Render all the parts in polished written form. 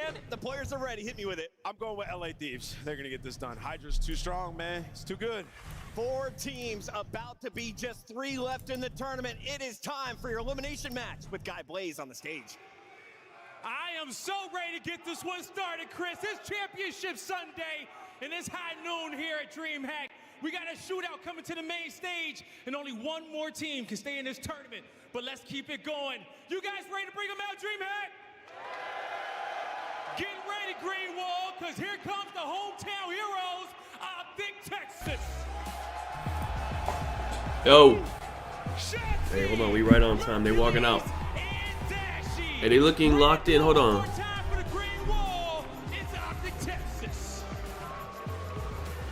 Dan, the players are ready. Hit me with it. I'm going with LA Thieves. They're going to get this done. Hydra's too strong, man. It's too good. 4 teams, about to be just 3 left in the tournament. It is time for your elimination match with Guy Blaze on the stage. I am so ready to get this one started, Chris. It's Championship Sunday, and it's high noon here at DreamHack. We got a shootout coming to the main stage, and only one more team can stay in this tournament. But let's keep it going. You guys ready to bring them out, DreamHack? Get ready, Greenwall, because here comes the hometown heroes of Big Texas. Yo. Hey, hold on. We right on time. They walking out. Hey, they looking locked in. Hold on.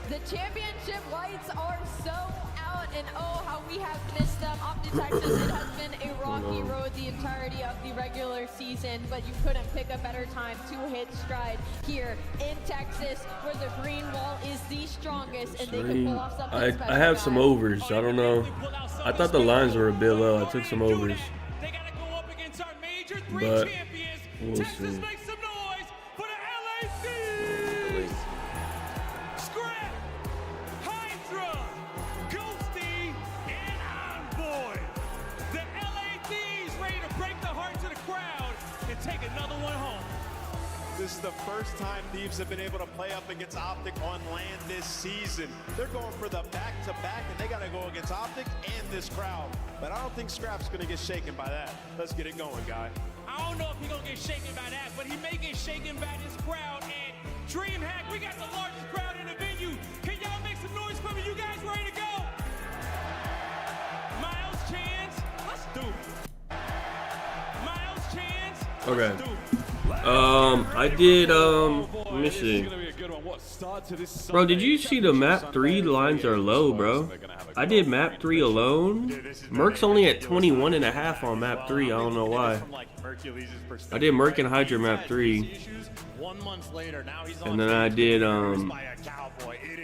The championship lights are so out, and oh, how we have missed them. Optic Texas, it has been a rocky road the entirety of the regular season, but you couldn't pick a better time to hit stride here in Texas, where the green wall is the strongest, and they could pull off something special. I have some overs. I don't know. I thought the lines were a bit low. I took some overs. But we'll see. Take another one home. This is the first time Thieves have been able to play up against Optic on land this season. They're going for the back-to-back, and they got to go against Optic and this crowd. But I don't think Scrap's going to get shaken by that. Let's get it going, Guy. I don't know if he's going to get shaken by that, but he may get shaken by this crowd. And DreamHack, we got the largest crowd in the venue. Can y'all make some noise for me? You guys ready to go? Miles Chance, let's do it. Miles Chance. Okay. I did, let me see. Bro, did you see the map 3 lines are low, bro? I did map 3 alone. Merc's only at 21.5 on map 3. I don't know why. I did Merc and Hydra map 3. And then I did,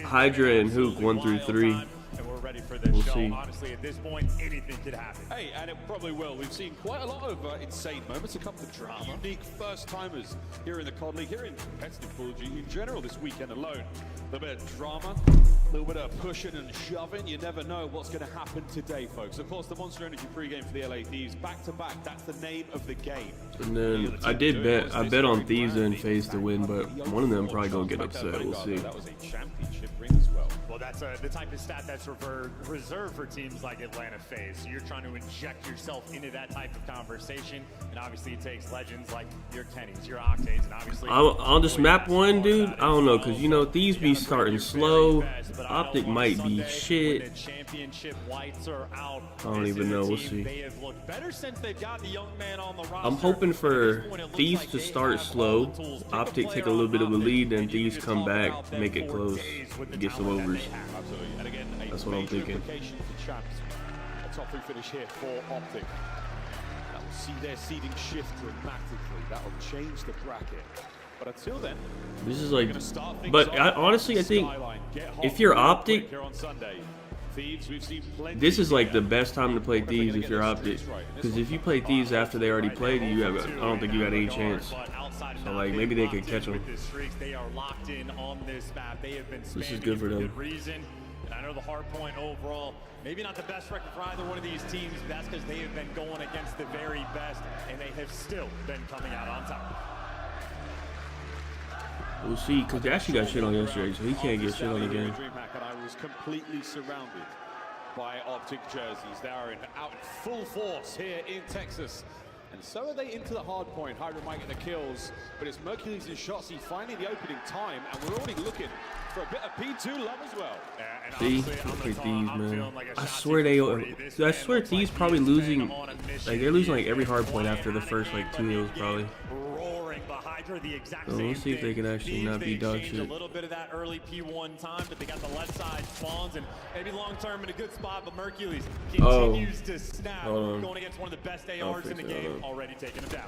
Hydra and Hook 1 through 3. We'll see. Honestly, at this point, anything could happen. Hey, and it probably will. We've seen quite a lot of insane moments, a couple of unique first-timers here in the COD League, here in competitive Call of Duty in general this weekend alone. A little bit of drama, a little bit of pushing and shoving. You never know what's going to happen today, folks. Of course, the Monster Energy pregame for the LA Thieves, back-to-back. That's the name of the game. And then I bet on Thieves and FaZe to win, but one of them probably gonna get upset. We'll see. That was a championship ring as well. Well, that's the type of stat that's reserved for teams like Atlanta FaZe. So you're trying to inject yourself into that type of conversation, and obviously it takes legends like your Kennys, your Octanes, and obviously on this map 1, dude, I don't know, cause you know Thieves be starting slow. Optic might be shit. I don't even know. We'll see. I'm hoping for Thieves to start slow, Optic take a little bit of a lead, then Thieves come back, make it close, get some overs. That's what I'm thinking. A top 3 finish here for Optic. That will see their seeding shift dramatically. That will change the bracket. But until then, this is like, but honestly, I think if you're Optic, this is like the best time to play Thieves if you're Optic. Because if you play Thieves after they already played, I don't think you got any chance. So like maybe they could catch them. This is good for them. And I know the Hardpoint overall, maybe not the best record for either one of these teams, but that's because they have been going against the very best, and they have still been coming out on top. We'll see, because they actually got shit on yesterday, so he can't get shit on again. And I was completely surrounded by Optic jerseys. They are out in full force here in Texas. And so are they into the hard point. Hydra might get the kills, but it's Mercules and Shotzi finding the opening time, and we're already looking for a bit of P2 love as well. See, look at Thieves, man. I swear Thieves probably losing, like they're losing like every hard point after the first like 2 hills probably. So we'll see if they can actually not be dog shit. A little bit of that early P1 time, but they got the left side spawns and maybe long term in a good spot. But Mercules continues to snap, going against one of the best ARs in the game, already taking him down.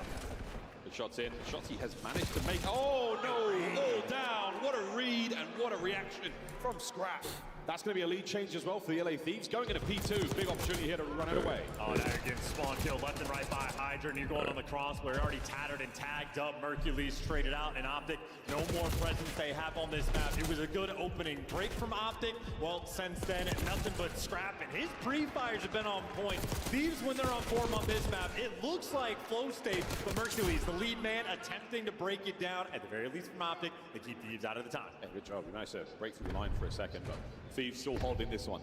The shot's in. Shotzi has managed to make. Oh no! All down. What a read and what a reaction from Scrap. That's going to be a lead change as well for the LA Thieves. Going into P2, big opportunity here to run it away. Oh, now you're getting spawn killed left and right by Hydra, and you're going on the cross where you're already tattered and tagged up. Mercules traded out, and Optic, no more presence they have on this map. It was a good opening break from Optic. Well, since then, nothing but scrap, and his pre-fires have been on point. Thieves, when they're on form on this map, it looks like flow state, but Mercules, the lead man, attempting to break it down, at the very least from Optic, to keep Thieves out of the time. Yeah, good job. We managed to break through the line for a second, but Thieves still holding this one.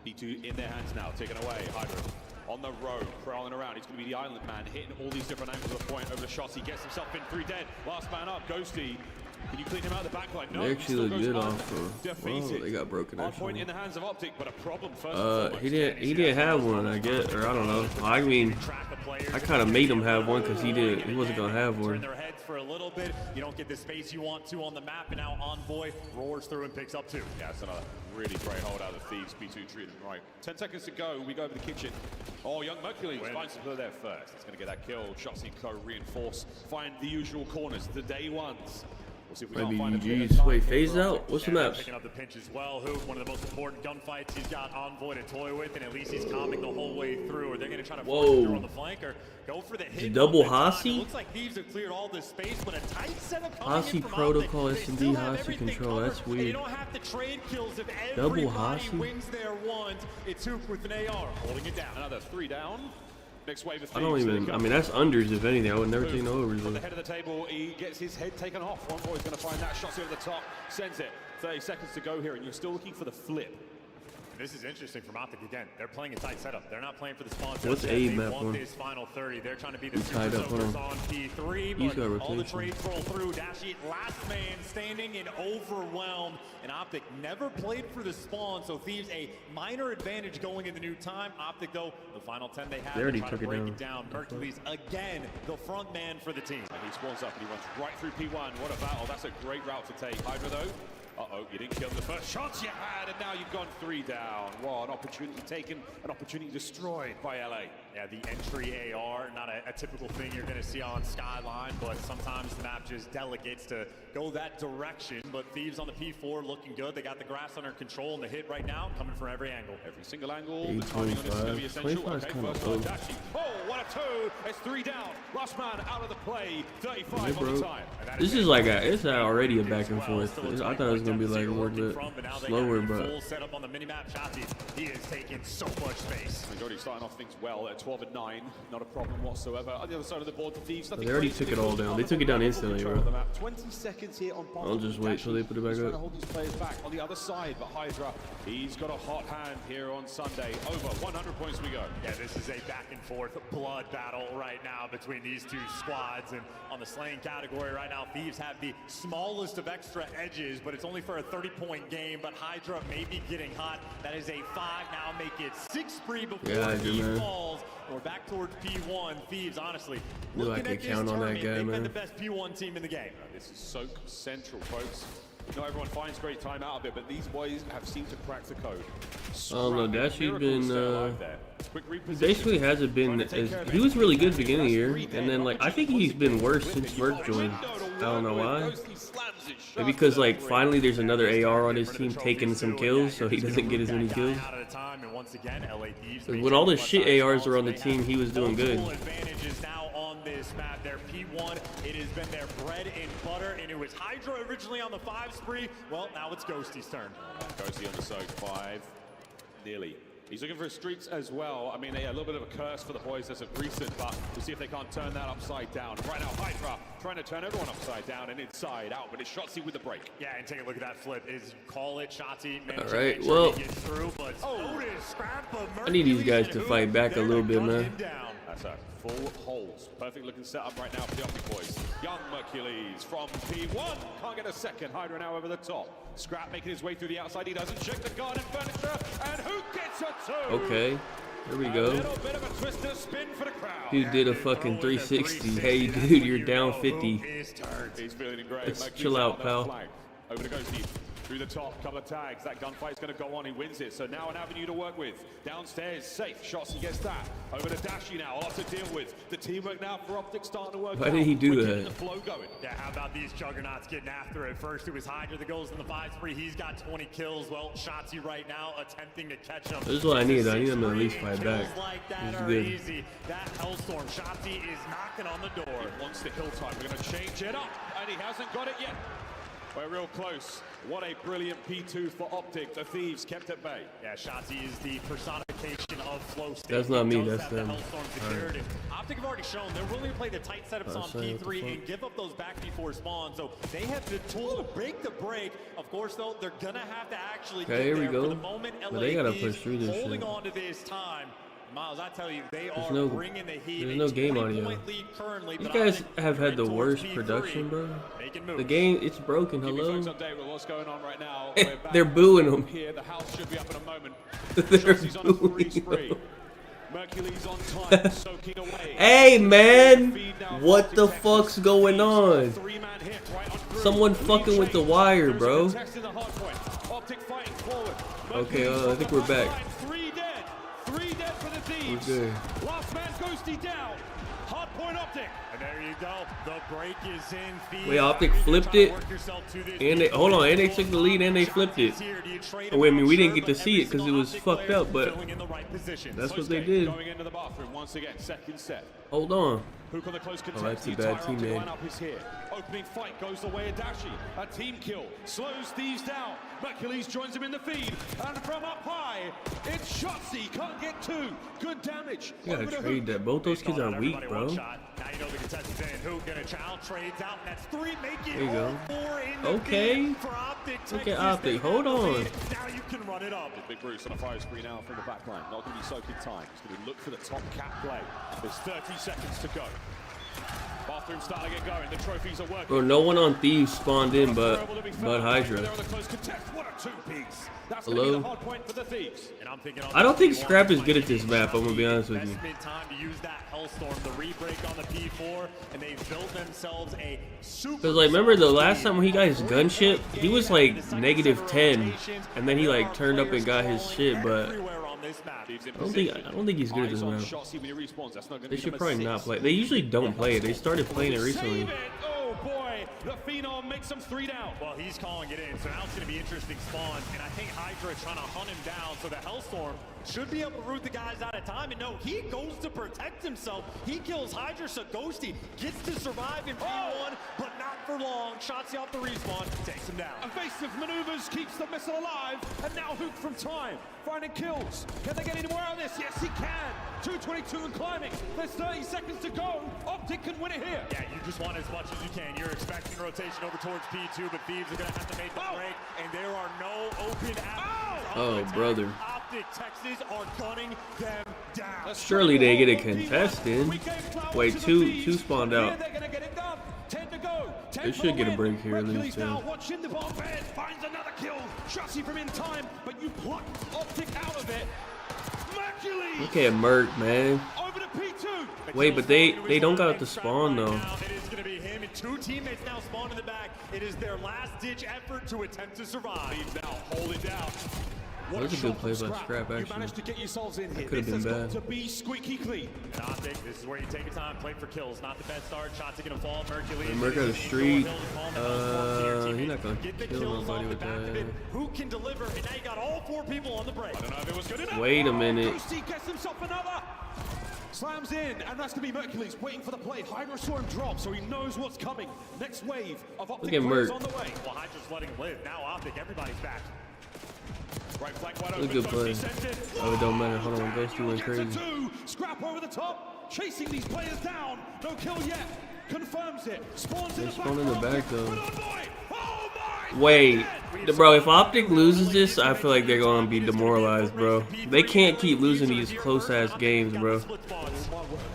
P2 in their hands now, taken away. Hydra on the road, prowling around. He's going to be the island man, hitting all these different angles of the point over the shots. He gets himself in 3 dead. Last man up, Ghosty. Can you clean him out of the backline? No, They actually look good off. Well, they got broken Hardpoint actually. in the hands of Optic, but a problem first. He didn't have one, I guess, or I don't know. I mean, I kind of made him have one because he wasn't gonna have Turn one. their heads for a little bit. You don't get the space you want to on the map, and now Envoy roars through and picks up 2. Yeah, it's another really great hold out of the Thieves. P2 treating them right. 10 seconds to go. We go over the kitchen. Oh, young Mercules finds some there first. It's going to get that kill. Shots in Co reinforce. Find the usual corners, the day ones. We'll see if we Maybe can't find UG's wait, phase out. What's the maps? Picking up the pinch as well. Who, one of the most important gunfights he's got Envoy to toy with, and at least he's calming the whole way through. Are they going to try to force it through on the flank or go for the hit? Double Hasi? Looks like Thieves have cleared all this space, but a tight setup coming Hasi in from protocol, Optic. S&D, They still have Hasi everything control. covered, That's and you weird. don't have to trade kills if Double everybody Hasi? wins their ones. It's Hoop with an AR holding it down. Another 3 down. Next wave of Thieves. I don't even. I mean, that's unders if anything. I would never take no overs. On the head of the table, he gets his head taken off. One boy's going to find that shot over the top, sends it. 30 seconds to go here, and you're still looking for the flip. This is interesting from Optic again. They're playing a tight setup. They're not playing for the spawn. What's They A map want one? this final 30. They're trying to be the He's tied super up, soakers huh? on P3, He's but got all the rotation. trades roll through. Dashi, last man standing and overwhelmed. And Optic never played for the spawn, so Thieves a minor advantage going in the new time. Optic, though, the final 10 they have, They already try took to it break down. it down. Mercules, again, the front man for the team. And he spawns up and he runs right through P1. What a battle. That's a great route to take. Hydra, though. Uh-oh, you didn't kill the first shots you had, and now you've gone 3 down. Wow, an opportunity taken, an opportunity destroyed by LA. Yeah, the entry AR, not a typical thing you're going to see on Skyline, but sometimes the map just delegates to go that direction. But Thieves on the P4 looking good. They got the grass under control, and the hit right now coming from every angle. Every single angle, the timing on this is going to be 25. essential. 25 is Okay, kinda first low. one, Dashi. Oh, what a two! It's 3 down. Last man out of the play. 35 on the time. This is like it's already a back and forth. I thought it was gonna be like a little bit slower, but full setup on the mini-map. Shotzi, he is taking so much space. He's already starting off things well at 12 and 9. Not a problem whatsoever. On the other side of the board, the Thieves. they already took it all down. They took it down instantly, bro. 20 seconds here on I'll just wait till they put it back trying up. to hold these players back on the other side, but Hydra, he's got a hot hand here on Sunday. Over 100 points we go. Yeah, this is a back and forth blood battle right now between these two squads. And on the slaying category right now, Thieves have the smallest of extra edges, but it's only for a 30-point game. But Hydra may be getting hot. That is a 5. Now make it 6 free before he falls. We're back towards P1. Thieves, honestly, Knew I looking could at this count on that tournament, guy, they've been man. the best P1 team in the game. This is so central, folks. Not everyone finds great time out of it, but these boys have seemed to crack the code. I don't know. Dashi's been Quick reposition. basically hasn't been as he was really good beginning of the year, and then like I think he's been worse since Merc joined. I don't know why. Maybe because like finally there's another AR on his team taking some kills, so he doesn't get as many kills. When all the shit ARs are on the team, he was doing good. Advantages now on this map. Their P1, it has been their bread and butter, and it was Hydra originally on the 5 spree. Well, now it's Ghosty's turn. Ghosty on the soak 5. Nearly. He's looking for streaks as well. I mean, a little bit of a curse for the boys as of recent, but we'll see if they can't turn that upside down. Right now, Hydra trying to turn everyone upside down and inside out, but it's Shotzi with the break. Yeah, and take a look at that flip. Is call it Shotzi. All right, well, I need these guys to fight back a little bit, man. That's a full holes. Perfect looking setup right now for the Optic boys. Young Mercules from P1. Can't get a second. Hydra now over the top. Scrap making his way through the outside. He doesn't check the garden furniture. And who gets a 2? Okay, there we A go. little bit of a twister spin for the crowd. Dude did a fucking 360. Hey, dude, you're down 50. He's feeling great. Let's Mercules chill out, on the pal. flank. Over to Ghosty. Through the top, couple of tags. That gunfight's going to go on. He wins it. So now an avenue to work with. Downstairs, safe. Shots, he gets that. Over to Dashi now. A lot to deal with. The teamwork now for Optic starting to work. Why did he do We're that? getting the flow going. Yeah, how about these juggernauts getting after it? First it was Hydra that goes in the 5 spree. He's got 20 kills. Well, Shotzi right now attempting to catch him. This is what I need. I need him to at least fight back. Like that This is are good. easy. That Hellstorm, Shotzi is knocking on the door. He wants the kill time. We're going to change it up. And he hasn't got it yet. We're real close. What a brilliant P2 for Optic. The Thieves kept at bay. Yeah, Shotzi is the personification of flow state. That's not me, He does that's have them. the Hellstorm secured. Optic have already shown they're willing to play the tight setups on saying, what the P3 fuck? and give up those back before spawn. So they have the tool to break the break. Of course, though, they're gonna have to actually Okay, get here we there. go. For the moment, But they gotta Thieves push through this holding shit. on to this time. Miles, I tell you, they There's are no- bringing the heat. there's no game audio. Currently, You but guys Optic have had the towards worst P3. production, bro. Making The moves. game, it's broken. Keep you Hello. folks updated with what's going on right now. We're back They're booing him. Here, the house should be up in a moment. They're Chelsea's on a free booing spree. him. Mercury's on time, soaking away. Hey man, what the fuck's going on? Three-man hit right on through. Someone fucking with the wire, There's a bro. contest in the hardpoint. Optic fighting forward. Okay, Mercury's I think we're on the back. line. 3 dead. 3 dead for the Thieves. We're good. Last man Ghosty down. Hardpoint Optic. And there you go. The break is in. Thieves. Wait, Optic How are you flipped trying to it? work yourself to this And they, hold on, and they took the lead and they flipped it. Here, do you trade Oh, wait, I him? mean, we Not didn't sure, get to but see it every 'cause it was single fucked Optic up, but player filling in the right position. that's what Close they game. did. Going into the bathroom once again. Second set. Hold on. Hook on the close contest. that's a The bad entire Optic teammate. lineup is here. Opening fight goes the way of Dashi. A team kill. Slows Thieves down. Mercules joins him in the feed. And from up high, it's Shotzi. Can't get 2. Good damage. You gotta Over to trade Hook. that. Both those kids Calling are out weak, everybody bro. one shot. Now you know the contestant's in. Who gonna child trades out, and that's 3. Make it There you go. all 4 in the Okay. feed for Optic. Look at Texas, Optic. they Hold have the on. lead. Now you can run it up. Big Bruce on a fire spree now from the back line. Not going to be soaking time. He's going to look for the top cap play. There's 30 seconds to go. Bathroom starting to get going. The trophies are working. Bro, no one on Thieves spawned in but Able to be but found. Hydra. They're on the close contest. What a 2-piece. That's Hello? going to be the hard point for the Thieves. And I'm thinking I don't think Scrap is good at this map, I'm gonna be honest with you. Investment time to use that Hellstorm, the re-break on the P4, and they've built themselves a super. Cause like, remember the last time when he got his gunship, he was like -10, and then he like turned up and got his shit. But Everywhere on this map. I don't think he's good at this Eyes on map. Shotzi when he respawns. That's not going to They be should number probably not 6. play. They usually don't play it. They started playing it recently. Save it. Oh boy, the Phenom makes them 3 down. Well, he's calling it in, so now it's going to be interesting spawn, and I think Hydra trying to hunt him down, so the Hellstorm should be able to root the guys out of time, and no, he goes to protect himself. He kills Hydra, so Ghosty gets to survive in P1, but not for long. Shotzi off the respawn, takes him down. Evasive maneuvers keeps the missile alive, and now Hook from time, finding kills. Can they get any more out of this? Yes, he can. 2:22 and climbing. There's 30 seconds to go. Optic can win it here. Yeah, you just want as much as you can. You're expecting rotation over towards P2, but Thieves are going to have to make the break, and there are no open avenues. Oh, brother. Optic Texas are gunning them down. Surely they get a contest in. Wait, two spawned out. They're gonna get it done. 10 to go. 10 They for should the get a win. break here at Mercury's least, now yeah. watching the ball bed. Finds another kill. Shotzi from in time, but you pluck Optic out of it. Mercury Look at Merc, man. over to P2. Wait, but they don't got to spawn though. It is going to be him and 2 teammates now spawn in the back. It is their last-ditch effort to attempt to survive. Now hold it down. What That was a shot good play from by Scrap, You actually. managed to get yourselves in here. could've This been has got bad. to be squeaky clean. And Optic, this is where you take your time, play for kills. Not the best start. Shots are going to fall. Mercury. And Merc got a streak. He's not gonna Get the kill kills nobody off with the back of it. that. Who can deliver? And now you got all 4 people on the break. I don't know if it was good enough. Wait a minute. Ghosty gets himself another. Slams in, and that's going to be Mercules waiting for the play. Hydra saw him drop, so he knows what's coming. Next wave of Optic Look at players Merc. on the way. Well, Hydra's letting him live. Now Optic, everybody's back. Right flank wide That's a open. good play. Ghosty sends it. Oh, it don't matter. Hold on, Whoa, Ghosty went gets a crazy. 2. Scrap over the top, chasing these players down. No kill yet. Confirms it. Spawns in They the spawn in the back, though. Put on boy. Oh my! Wait, bro, if Optic loses this, I feel like they're gonna be demoralized, bro. They can't keep losing these close-ass games, bro.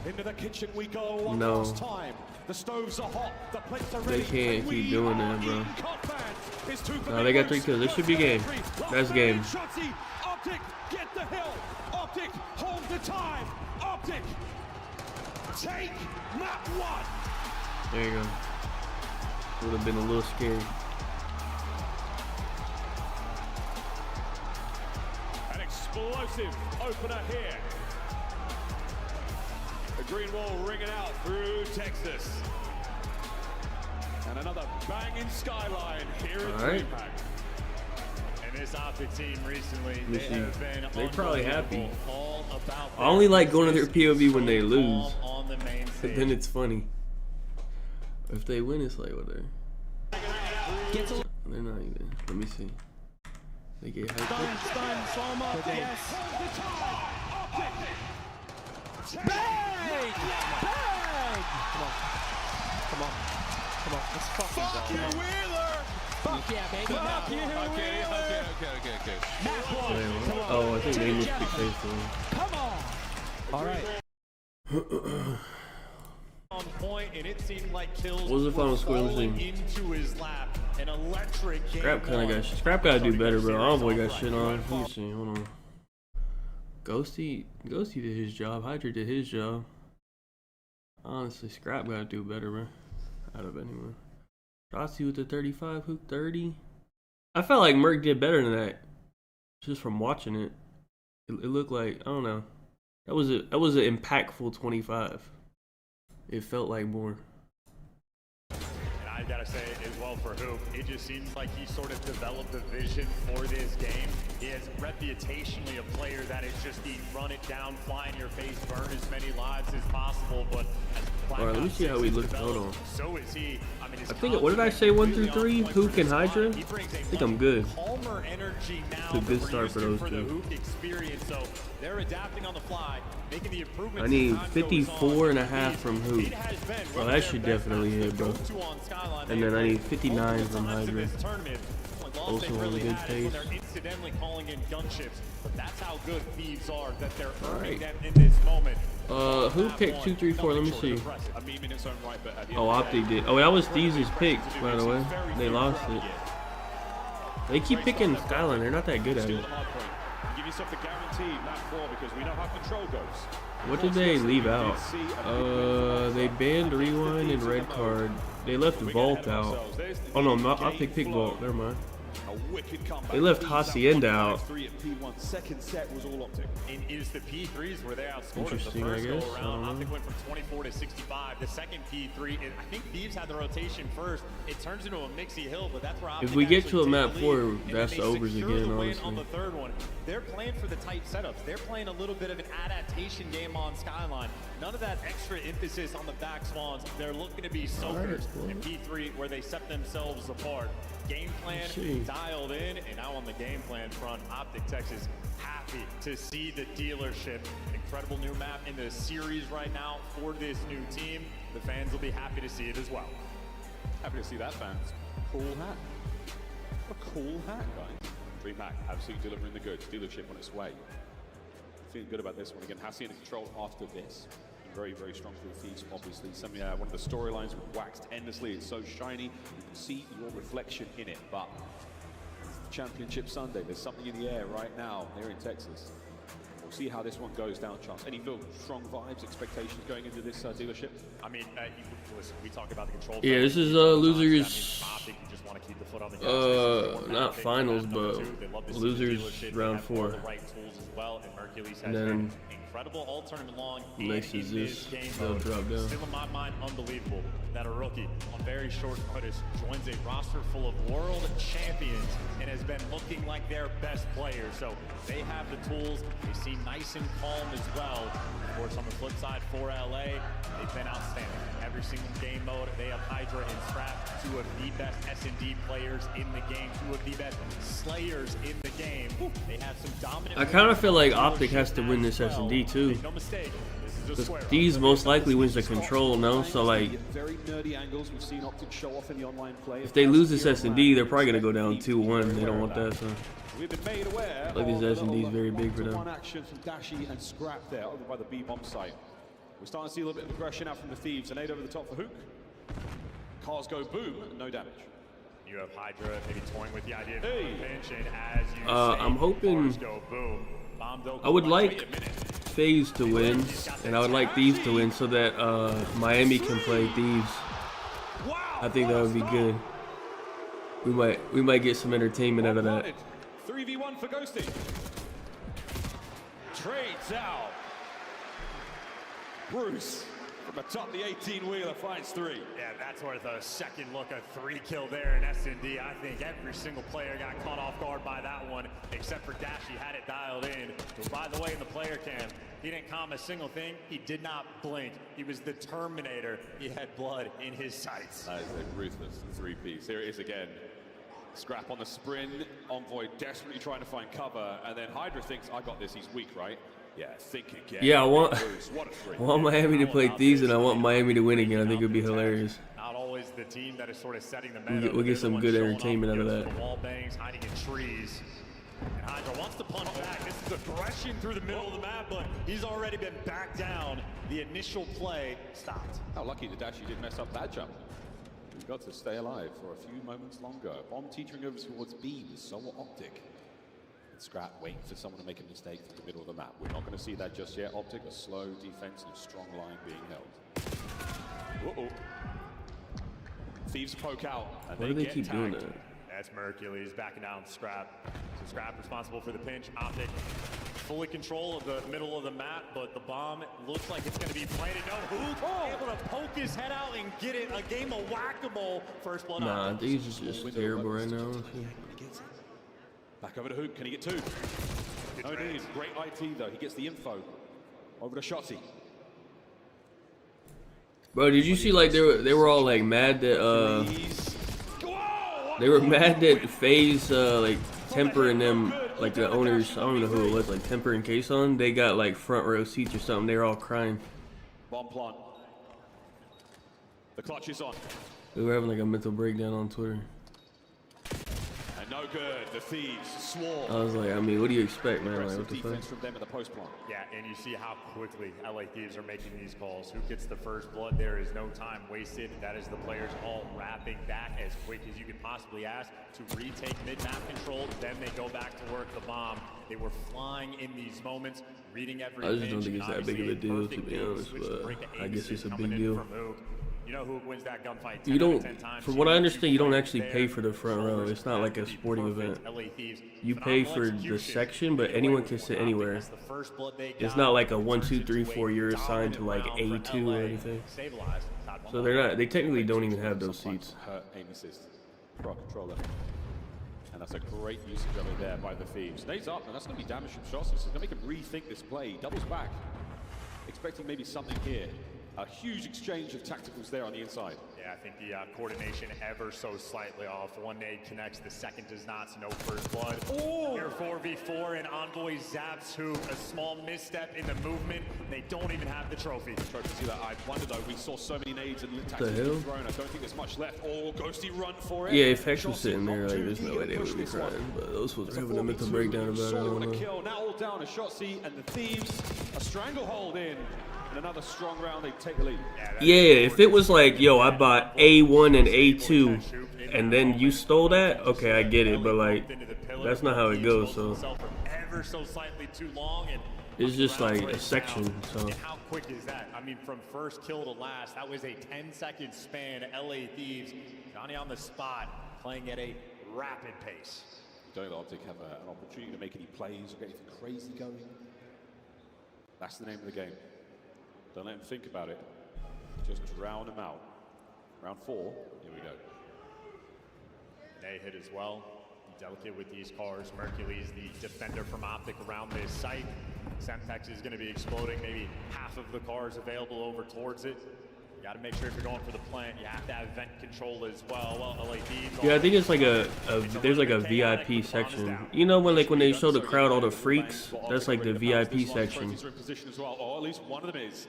Into the kitchen we go. One No. last time. The stoves are hot. The plates are They ready. can't and keep we doing are that, bro. eating cut fans. It's 2 for No, Big they got Bruce. 3 kills. This should be game. That's game. Shotzi, Optic, get the hill. Optic, hold the time. Optic, take map 1. There you go. Would have been a little scary. explosive opener here. The green wall ringing out through Texas. And another banging skyline here at DreamHack. And this Optic team recently, they have been They're probably happy. all about I only like going to their POV when they lose. on the main stage. Then it's funny. If they win, it's like whatever. They're not even. Let me see. They get hyped. Stun, slow him up, yes. Bang! Bang! Come on. Let's fucking go. Fuck you, Wheeler! Fuck yeah, baby. Fuck you, Okay. Oh, I think they must be faithful. Come on. All right. On point, and it seemed like kills What was the final score? Let me falling see. into his lap. An electric game. Scrap kind of got shit. Scrap gotta do better, bro. Envoy got shit on. Let me see. Hold on. Ghosty did his job. Hydra did his job. Honestly, Scrap gotta do better, bro. Out of anyone. Rossi with the 35, hook 30. I felt like Merc did better than that. Just from watching it. It looked like, I don't know. That was an impactful 25. It felt like more. And I gotta say as well for Hoop, it just seems like he sort of developed a vision for this game. He has reputationally a player that is just the run it down, fly in your face, burn as many lives as possible. But as Alright, let me see how we look. Hold on. So is he. I mean, I think, what did I say, 1 through 3? Hook and Hydra? I think I'm good. Calmer energy now. It's a good start for those two. Hoop experience, so they're adapting on the fly, making the improvements. I need 54.5 from Hoop. Well, that should definitely hit, bro. And then I need 59 from Hydra. Also on a good pace. They're incidentally calling in gunships, but that's how good Thieves are, that they're earning Alright. them in this moment. Who picked 2, 3, 4? Let me see. Oh, Optic did. Oh, that was Thieves' pick, by the way. They lost it. They keep picking Skyline. They're not that good at it. Give yourself the guarantee map 4 because we know how control goes. What did they leave out? They banned Rewind and Red Card. They left Vault out. Oh no, Optic picked Vault. Never mind. They left Hacienda out. Second set was all Optic. And is the P3s where they outscored the Interesting, first I guess. go I around. don't know. Optic went from 24 to 65. The second P3, and I think Thieves had the rotation first. It turns into a mixy hill, but that's where Optic If we get actually to a map take the lead, 4, and that's then they overs secure again, the win honestly. on the third one. They're playing for the tight setups. They're playing a little bit of an adaptation game on Skyline. None of that extra emphasis on the back swans. They're looking to be soakers in P3 where they set themselves apart. Game plan dialed in, and now on the game plan front, Optic Texas happy to see the dealership. Incredible new map in the series right now for this new team. The fans will be happy to see it as well. Happy to see that, fans. Cool hat. A cool hat, guys. DreamHack absolutely delivering the goods. Dealership on its way. Feeling good about this one. Again, Hacienda Control after this. Very, very strong for the Thieves, obviously. One of the storylines was waxed endlessly. It's so shiny. You can see your reflection in it. But it's Championship Sunday. There's something in the air right now here in Texas. We'll see how this one goes down, Charles. Any feel strong vibes, expectations going into this dealership? I mean, listen, we talk about the control. Yeah, this is losers. Optic, you just want to keep the foot on the gas. Not finals, but losers round 4. The right tools as well, and Hercules has And then incredible all tournament long. next is this. They'll drop down. Still in my mind, unbelievable that a rookie on very short notice joins a roster full of world champions and has been looking like their best players. So they have the tools. They seem nice and calm as well. Of course, on the flip side for LA, they've been outstanding. Every single game mode, they have Hydra and Scrap, 2 of the best S&D players in the game, 2 of the best slayers in the game. They have some dominant. I kind of feel like Optic has to win this S&D too. Make no mistake, this is a square. These most likely wins the control, no? So like, Very nerdy angles we've seen Optic show off in the online play. if they lose this S&D, they're probably gonna go down 2-1. They don't want that, so. We've been made aware Like this of S&D is very big for them. one action from Dashi and Scrap there over by the B bomb site. We're starting to see a little bit of aggression out from the Thieves. An 8 over the top for Hook. Cars go boom, no damage. You have Hydra maybe toying with the idea of pinch, and as you say, I'm hoping. cars go boom. Bomb don't I would go like wait a minute. FaZe to win, and I would like Thieves to win so that Miami can play Thieves. I think that would be good. We might get some entertainment out of that. 3v1 for Ghosty. trades out. Bruce from atop the 18-wheeler finds 3. Yeah, that's worth a second look, a 3-kill there in S&D. I think every single player got caught off guard by that one, except for Dash. He had it dialed in. But by the way, in the player cam, he didn't calm a single thing. He did not blink. He was the Terminator. He had blood in his sights. That is a ruthless 3-piece. Here it is again. Scrap on the sprint. Envoy desperately trying to find cover, and then Hydra thinks, I got this, he's weak, right? Yeah, think again. Yeah, I want Miami to play Thieves, and I want Miami to win again. I think it would be hilarious. Not always the team that is sort of setting the meta. We'll get some good entertainment out of that. Wall bangs, hiding in trees. And Hydra wants to punch back. This is aggression through the middle of the map, but he's already been back down. The initial play stopped. How lucky the Dashi didn't mess up that jump. We've got to stay alive for a few moments longer. Bomb teetering over towards B with Solar Optic. Scrap waiting for someone to make a mistake through the middle of the map. We're not going to see that just yet. Optic, a slow defense and a strong line being held. Uh-oh. Thieves poke out. And why do they keep doing that? That's Mercules backing down Scrap. So Scrap responsible for the pinch. Optic fully control of the middle of the map, but the bomb looks like it's going to be planted. No, who's able to poke his head out and get it? A game of whack-a-mole. First blood. Nah, these is just terrible right now. Back over to Hoop. Can he get 2? No need. Great IT though. He gets the info. Over to Shotzi. Bro, did you see like they were all like mad that they were mad that FaZe like Temper and them, like the owners, I don't know who it was, like Temper and Kason, they got like front row seats or something. They were all crying. Bomb plant. The clutch is on. They were having like a mental breakdown on Twitter. No good. The Thieves swore. I was like, I mean, what do you expect, man? Like, what the defense fuck? from them in the post plant. Yeah, and you see how quickly LA Thieves are making these calls. Who gets the first blood? There is no time wasted. That is the players all wrapping back as quick as you could possibly ask to retake mid-map control. Then they go back to work the bomb. They were flying in these moments, reading every I just don't think it's that big of a deal, to be honest, but I guess it's a big deal. You know who wins that gunfight? You don't, from what I understand, you don't actually pay for the front row. It's not like a sporting event. You pay for the section, but anyone can sit anywhere. It's not like a 1, 2, 3, 4 year assigned to like A2 or anything. So they technically don't even have those seats. Aim assist. Pro controller. And that's a great usage of it there by the Thieves. Nades up, and that's going to be damage from shots. It's going to make him rethink this play. He doubles back, expecting maybe something here. A huge exchange of tacticals there on the inside. Yeah, I think the coordination ever so slightly off. One nade connects, the second does not, so no first blood. Oh! Here 4v4 and Envoy zaps Hoop. A small misstep in the movement. They don't even have the trophy. Try to see that. I wonder though, we saw so many nades and tacticals being thrown. I don't think there's much left. Oh, Ghosty run for it. Yeah, if Hex was sitting there, like, there's no way they would be crying. But those was having a mental breakdown about it. I don't know. Kill. Now all down, a Shotzi and the Thieves. A stranglehold in. And another strong round, they take the lead. Yeah, if it was like, yo, I bought A1 and A2, and then you stole that, okay, I get it, but like, that's not how it goes, so. Ever so slightly too long, and it's just like a section, so. And how quick is that? I mean, from first kill to last, that was a 10-second span. LA Thieves, Johnny on the spot, playing at a rapid pace. Don't let Optic have an opportunity to make any plays or get anything crazy going. That's the name of the game. Don't let him think about it. Just drown him out. Round 4, here we go. They hit as well. Delicate with these cars. Mercules, the defender from Optic around this site. Semtex is going to be exploding. Maybe half of the cars available over towards it. You got to make sure if you're going for the plant, you have to have vent control as well. Well, LA Thieves. Yeah, I think it's like there's like a VIP section. You know when like when they show the crowd all the freaks, that's like the VIP section. Or at least one of them is.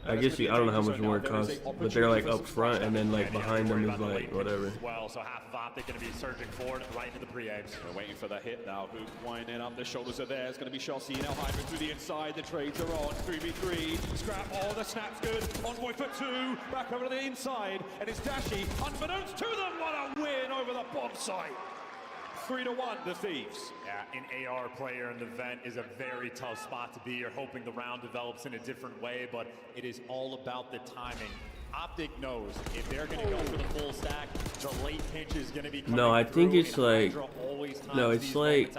I guess I don't know how much more it costs, but they're like up front and then like behind them is like whatever. Well, so half of Optic going to be surging forward right into the pre-aims. We're waiting for the hit now. Hoop winding up, the shoulders are there. It's going to be Shotzi. Now Hydra through the inside. The trades are on. 3v3. Scrap. Oh, the snap's good. Envoy for 2. Back over to the inside. And it's Dashi. Unbeknownst to them, what a win over the bomb site. 3-1, the Thieves. Yeah, an AR player in the vent is a very tough spot to be. You're hoping the round develops in a different way, but it is all about the timing. Optic knows if they're going to go for the full stack, the late pinch is going to be coming No, I think it's like No, it's like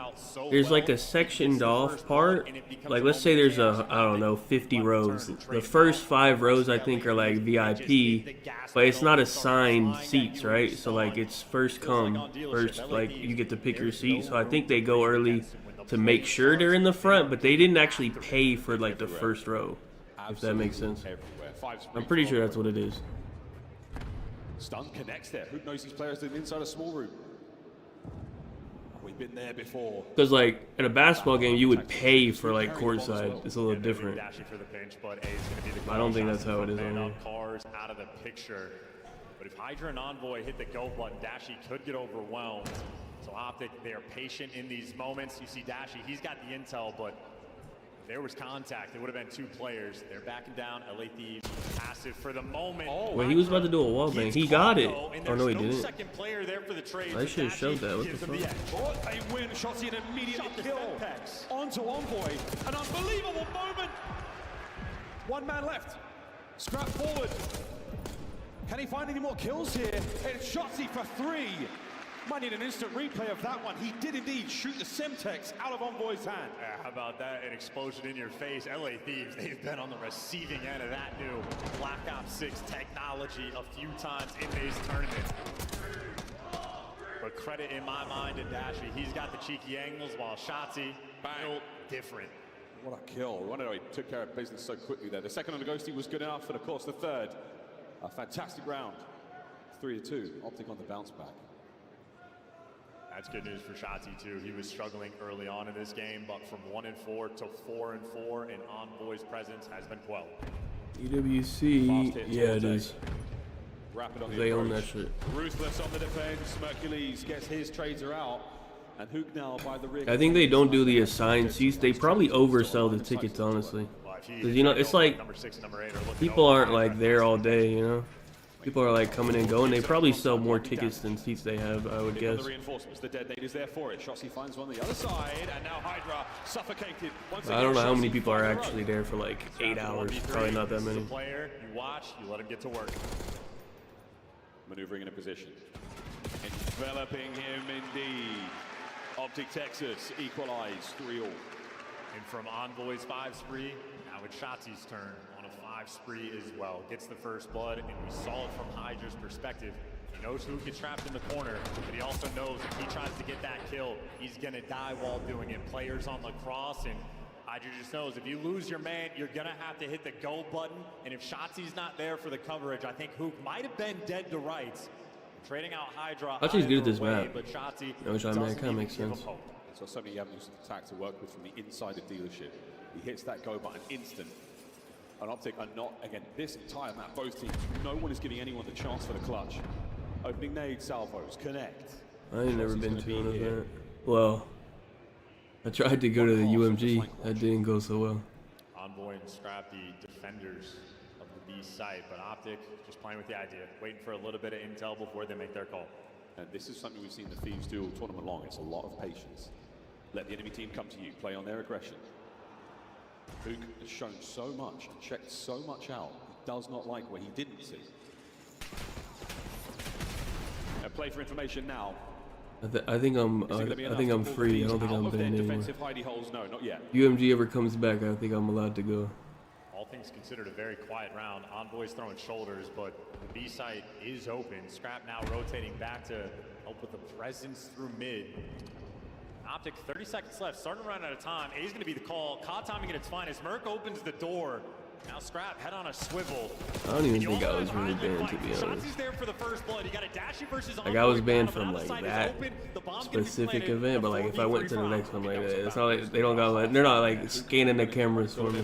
there's like a sectioned off part. Like let's say there's a, I don't know, 50 rows. The first 5 rows I think are like VIP, but it's not assigned seats, right? So like it's first come, first, like you get to pick your seat. So I think they go early to make sure they're in the front, but they didn't actually pay for like the first row, if that makes sense. I'm pretty sure that's what it is. Stun connects there. Who knows these players did inside a small room? We've been there before. Because like at a basketball game, you would pay for like courtside. It's a little different. I don't think that's how it is on here. Cars out of the picture. But if Hydra and Envoy hit the go button, Dashy could get overwhelmed. So Optic, they are patient in these moments. You see Dashy, he's got the intel, but if there was contact, it would have been 2 players. They're backing down. LA Thieves passive for the moment. Wait, he was about to do a wall bang. He got it. Oh no, he didn't. Second player there for the trade. I should have showed that. What the fuck? Oh, they win. Shotzi an immediate kill. Onto Envoy. An unbelievable moment. 1 man left. Scrap forward. Can he find any more kills here? It's Shotzi for 3. Might need an instant replay of that one. He did indeed shoot the Semtex out of Envoy's hand. How about that? An explosion in your face. LA Thieves, they've been on the receiving end of that new Black Ops 6 technology a few times in this tournament. But credit in my mind to Dashy. He's got the cheeky angles while Shotzi, built different. What a kill. I know he took care of business so quickly there. The second on the Ghosty was good enough, and of course the third. A fantastic round. 3-2. Optic on the bounce back. That's good news for Shotzi too. He was struggling early on in this game, but from 1-4 to 4-4, and Envoy's presence has been quelled. EWC, yeah it is. Rapid on the They own approach. that shit. Ruthless on the defense. Mercules gets his trader out. And Hook now by the rig. I think they don't do the assigned seats. They probably oversell the tickets, honestly. Because, you know, it's like people aren't like there all day, you know? People are like coming and going. They probably sell more tickets than seats they have, I would guess. The reinforcements, the detonators there for it. Shotzi finds one on the other side, and now Hydra suffocated. I don't know how many people are actually there for like 8 hours. Probably not that many. Player, you watch, you let him get to work. Maneuvering in a position. Enveloping him indeed. Optic Texas equalize 3-all. And from Envoy's 5 spree, now it's Shotzi's turn on a 5 spree as well. Gets the first blood, and we saw it from Hydra's perspective. He knows who gets trapped in the corner, but he also knows if he tries to get that kill, he's gonna die while doing it. Players on the cross, and Hydra just knows if you lose your man, you're gonna have to hit the go button. And if Shotzi's not there for the coverage, I think Hook might have been dead to rights. Trading out Hydra. Shotzi's good at this way, map. But Shotzi Which I mean, it kind of makes sense. So many avenues of attack to work with from the inside of dealership. He hits that go button instant. And Optic are not, again, this entire map, both teams, no one is giving anyone the chance for the clutch. Opening nade salvos, connect. I ain't never been to an event. Well, I tried to go to the UMG. That didn't go so well. Envoy and Scrap, the defenders of the B site, but Optic just playing with the idea, waiting for a little bit of intel before they make their call. And this is something we've seen the Thieves do all tournament long. It's a lot of patience. Let the enemy team come to you, play on their aggression. Hook has shown so much and checked so much out. He does not like what he didn't see. And play for information now. I think I'm free. I don't think I'm banned anymore. Hidey holes, no, not yet. UMG ever comes back, I think I'm allowed to go. All things considered, a very quiet round. Envoy's throwing shoulders, but the B site is open. Scrap now rotating back to help with the presence through mid. Optic, 30 seconds left, starting to run out of time. A's gonna be the call. Caught timing at its finest. Merc opens the door. Now Scrap head on a swivel. I don't even think I was really banned, to be honest. There for the first blood. You got a Dashy versus like I was banned from like that specific event, but like if I went to the next one, like it's not like they don't got like they're not like scanning the cameras for me.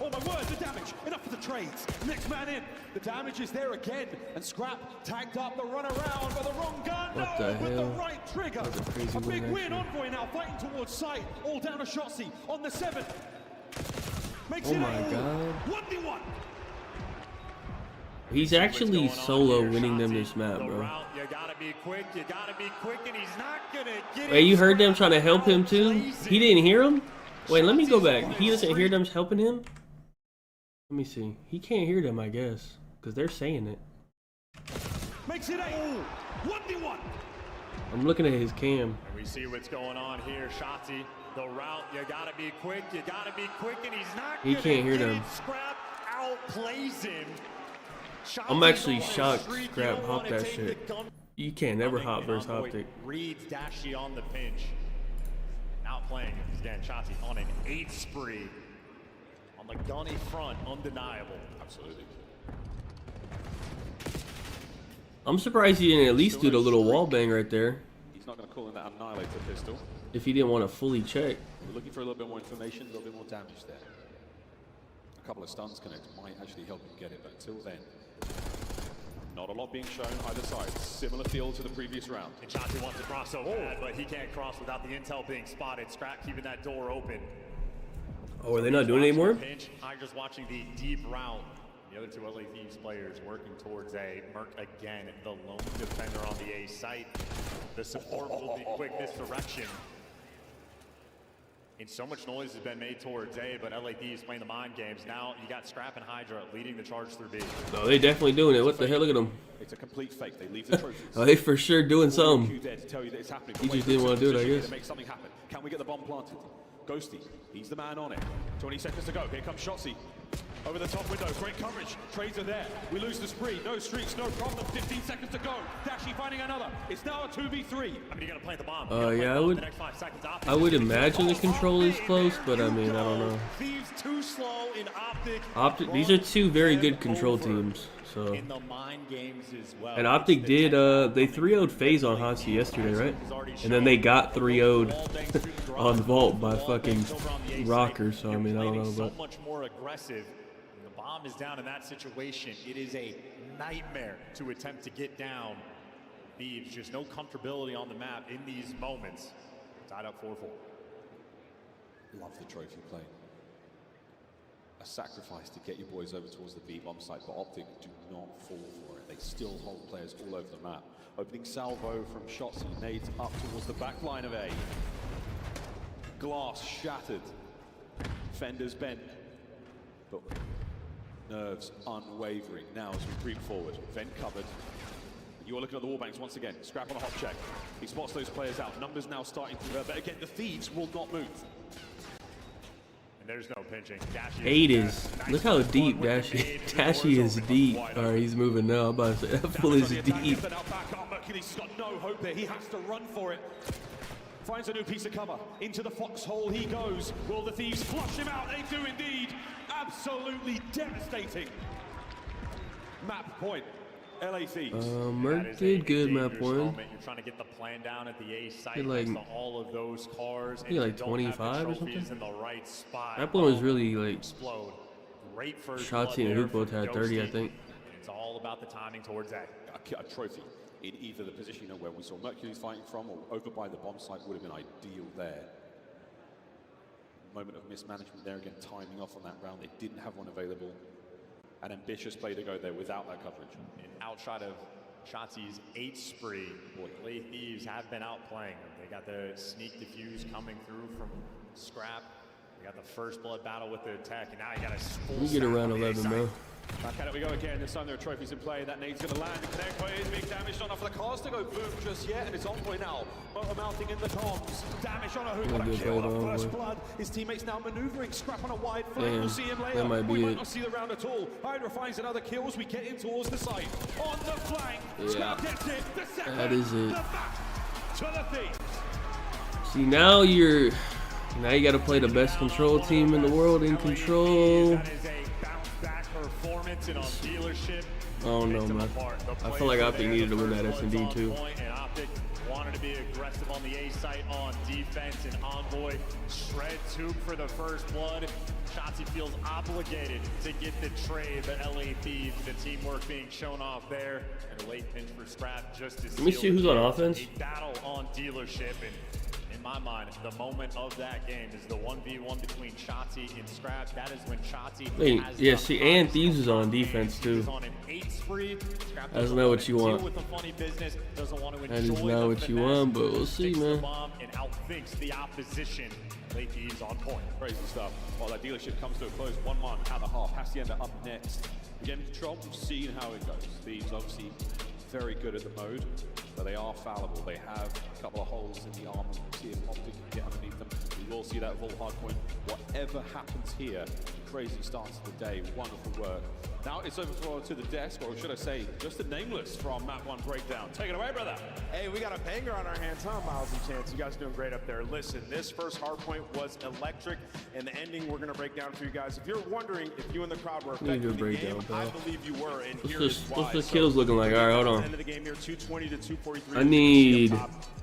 Oh my word, the damage. Enough for the trades. Next man in. The damage is there again. And Scrap tagged up the run around by the wrong gun. What the with hell? the right trigger. A big win. Envoy now fighting towards sight. All down to Shotzi on the 7th. Makes Oh my god. 1v1. He's actually solo winning them this map, bro. You gotta be quick, and he's not gonna get it. Hey, you heard them trying to help him too? He didn't hear him? Wait, let me go back. He doesn't hear them helping him? Let me see. He can't hear them, I guess. Because they're saying it. Makes it 8. 1v1. I'm looking at his cam. And we see what's going on here. Shotzi, the route, you gotta be quick, and he's not. He can't hear them. Scrap outplays him. I'm actually shocked Scrap hopped that shit. You can't never hop versus Optic. Reads Dashi on the pinch. Outplaying him. Again, Shotzi on an 8th spree. On the gunny front, undeniable. Absolutely. I'm surprised he didn't at least do the little wall bang right there. He's not going to call in that Annihilator pistol. If he didn't want to fully check. We're looking for a little bit more information, a little bit more damage there. A couple of stuns connected might actually help him get it, but until then, not a lot being shown either side. Similar feel to the previous round. And Shotzi wants to cross so bad, but he can't cross without the intel being spotted. Scrap keeping that door open. Oh, are they not doing it anymore? Pinch. I'm just watching the deep route. The other two LA Thieves players working towards a Merc again. The lone defender on the A site. The support will be quick this direction. And so much noise has been made towards A, but LA Thieves playing the mind games. Now you got Scrap and Hydra leading the charge through B. No, they definitely doing it. What the hell? Look at them. It's a complete fake. They leave the trophies. Oh, they for sure doing something. There to tell you that it's happening. He just didn't want to do it, I guess. To make something happen. Can we get the bomb planted? Ghosty, he's the man on it. 20 seconds to go. Here comes Shotzi. Over the top window, great coverage. Trades are there. We lose the spree. No streaks, no problem. 15 seconds to go. Dashi finding another. It's now a 2v3. I mean, you gotta plant the bomb. Yeah, I would imagine the control is close, but I mean, I don't know. Thieves too slow in Optic, these are two very good control teams. So. In the mind games as well. And Optic did, they 3-0'd FaZe on Hansi yesterday, right? And then they got 3-0'd on Vault by fucking Rocker, so I mean, I don't know. But so much more aggressive. When the bomb is down in that situation, it is a nightmare to attempt to get down. Thieves, just no comfortability on the map in these moments. Tied up 4-4. Love the trophy play. A sacrifice to get your boys over towards the B bomb site, but Optic do not fall for it. They still hold players all over the map. Opening salvo from Shotzi, nades up towards the back line of A. Glass shattered. Fenders bent. But nerves unwavering. Now as we creep forward, vent covered. You are looking at the wall banks once again. Scrap on a hot check. He spots those players out. Numbers now starting to but again, the Thieves will not move. There's no pinching. 8 is. Look how deep Dashi is deep. Alright, he's moving now. I'm about to say that fool is deep. He's got no hope there. He has to run for it. Finds a new piece of cover. Into the foxhole he goes. Will the Thieves flush him out? They do indeed. Absolutely devastating. Map point. LA Thieves. Merc did good map one. You're trying to get the plan down at the A site. Like, all of those cars. I think like 25 or something. In the right spot. That one was really like. Explode. Great first Shotzi and Hook both had 30, I think. It's all about the timing towards that. A trophy in either the position where we saw Mercury's fighting from or over by the bomb site would have been ideal there. Moment of mismanagement there again, timing off on that round. They didn't have one available. An ambitious play to go there without that coverage. And outside of Shotzi's 8th spree, LA Thieves have been outplaying them. They got the sneak diffuse coming through from Scrap. They got the first blood battle with the attack, and now you got a full. We get around 11, bro. Back at it we go again. This time there are trophies in play. That nade's going to land. The connect play is being damaged. Not enough for the cars to go boom just yet, and it's on point now. Motor mounting in the comms. Damage on a hook. What a kill. The first blood. His teammates now maneuvering. Scrap on a wide flank. We'll see him later. That might be we might not see the round at all. Hydra finds another kill as we get in towards the site. On the flank. Yeah. Scrap gets it. The second. That is it. The back to the Thieves. See, now you got to play the best control team in the world in control. That is a bounce back performance and on dealership. Oh no, man. I feel like Optic needed to win that S&D too. And Optic wanted to be aggressive on the A site on defense, and Envoy shreds Hoop for the first blood. Shotzi feels obligated to get the trade, but LA Thieves, the teamwork being shown off there, and a late pinch for Scrap just to Let me see who's on offense. A battle on dealership, and in my mind, the moment of that game is the 1v1 between Shotzi and Scrap. That is when Shotzi has yeah, see, and Thieves is on defense too. on an 8 spree. Scrap That's not what you want. with the funny business, doesn't want to That is enjoy not the what you finesse, want, but we'll see, takes the man. bomb and outthinks the opposition. Late Thieves on point. Crazy stuff. While that dealership comes to a close, 1-1 at the half. Hacienda up next. Again, Control, we've seen how it goes. Thieves obviously very good at the mode. but they are fallible. They have a couple of holes in the armor. We'll see if Optic can get underneath them. We will see that Vault Hardpoint. Whatever happens here, crazy start to the day. Wonderful work. Now it's over to the desk, or should I say, just a nameless from Map 1 Breakdown. Take it away, brother. Hey, we got a banger on our hands, huh, Miles and Chance? You guys are doing great up there. Listen, this first hardpoint was electric, and the ending we're going to break down for you guys. If you're wondering if you and the crowd were affected in the game, I believe you were, and here is why. What's the kills looking like? All right, hold on. End of the game here, 220 to 243. I need.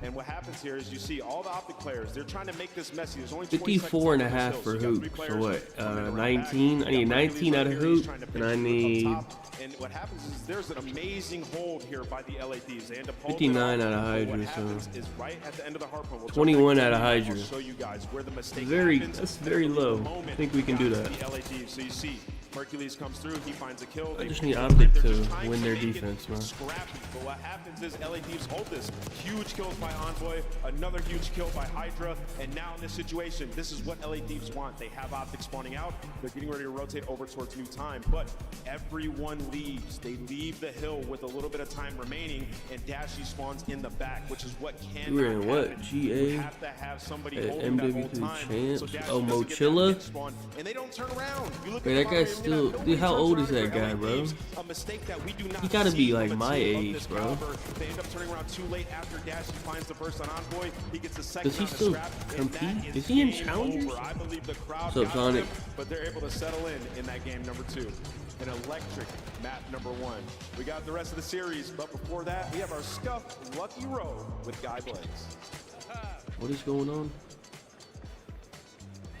And what happens here is you see all the Optic players. They're trying to make this messy. There's only 54.5 for hoop. So what? 19. I need 19 out of hoop, and I need. And what happens is there's an amazing hold here by the LADs. They end up 59 out of Hydra. What happens is right at the end of the hardpoint. We'll 21 out of Hydra. I'll show you guys where the mistake happens. That's very low. I think we can do that. The LADs. So you see, Hercules comes through, he finds a kill. I just need Optic to win their defense, man. Scrappy. But what happens is LADs hold this. Huge kills by Envoy, another huge kill by Hydra, and now in this situation, this is what LADs want. They have Optic spawning out. They're getting ready to rotate over towards new time, but everyone leaves. They leave the hill with a little bit of time remaining, and Dashy spawns in the back, which is what can We're in what? happen. GA? You have to have somebody holding that whole MW3 time. champs? So Dashy Oh, doesn't get Mochilla? that spawn, and they don't turn around. You look Wait, at that the guy's bottom, still. nobody Dude, how turns old is around that for guy, bro? LADs. A mistake that we do not He gotta see be like from a my team of age, this bro. caliber. They end up turning around too late after Dashy finds the burst on Envoy. He gets a second. Does he on the still scrap, and compete? that Is he in game challengers? over. I believe the crowd What's up, got Sonic? him, but they're able to settle in that game number 2. An electric map number 1. We got the rest of the series, but before that, we have our Scuff Lucky Row with Guy Blaze. What is going on?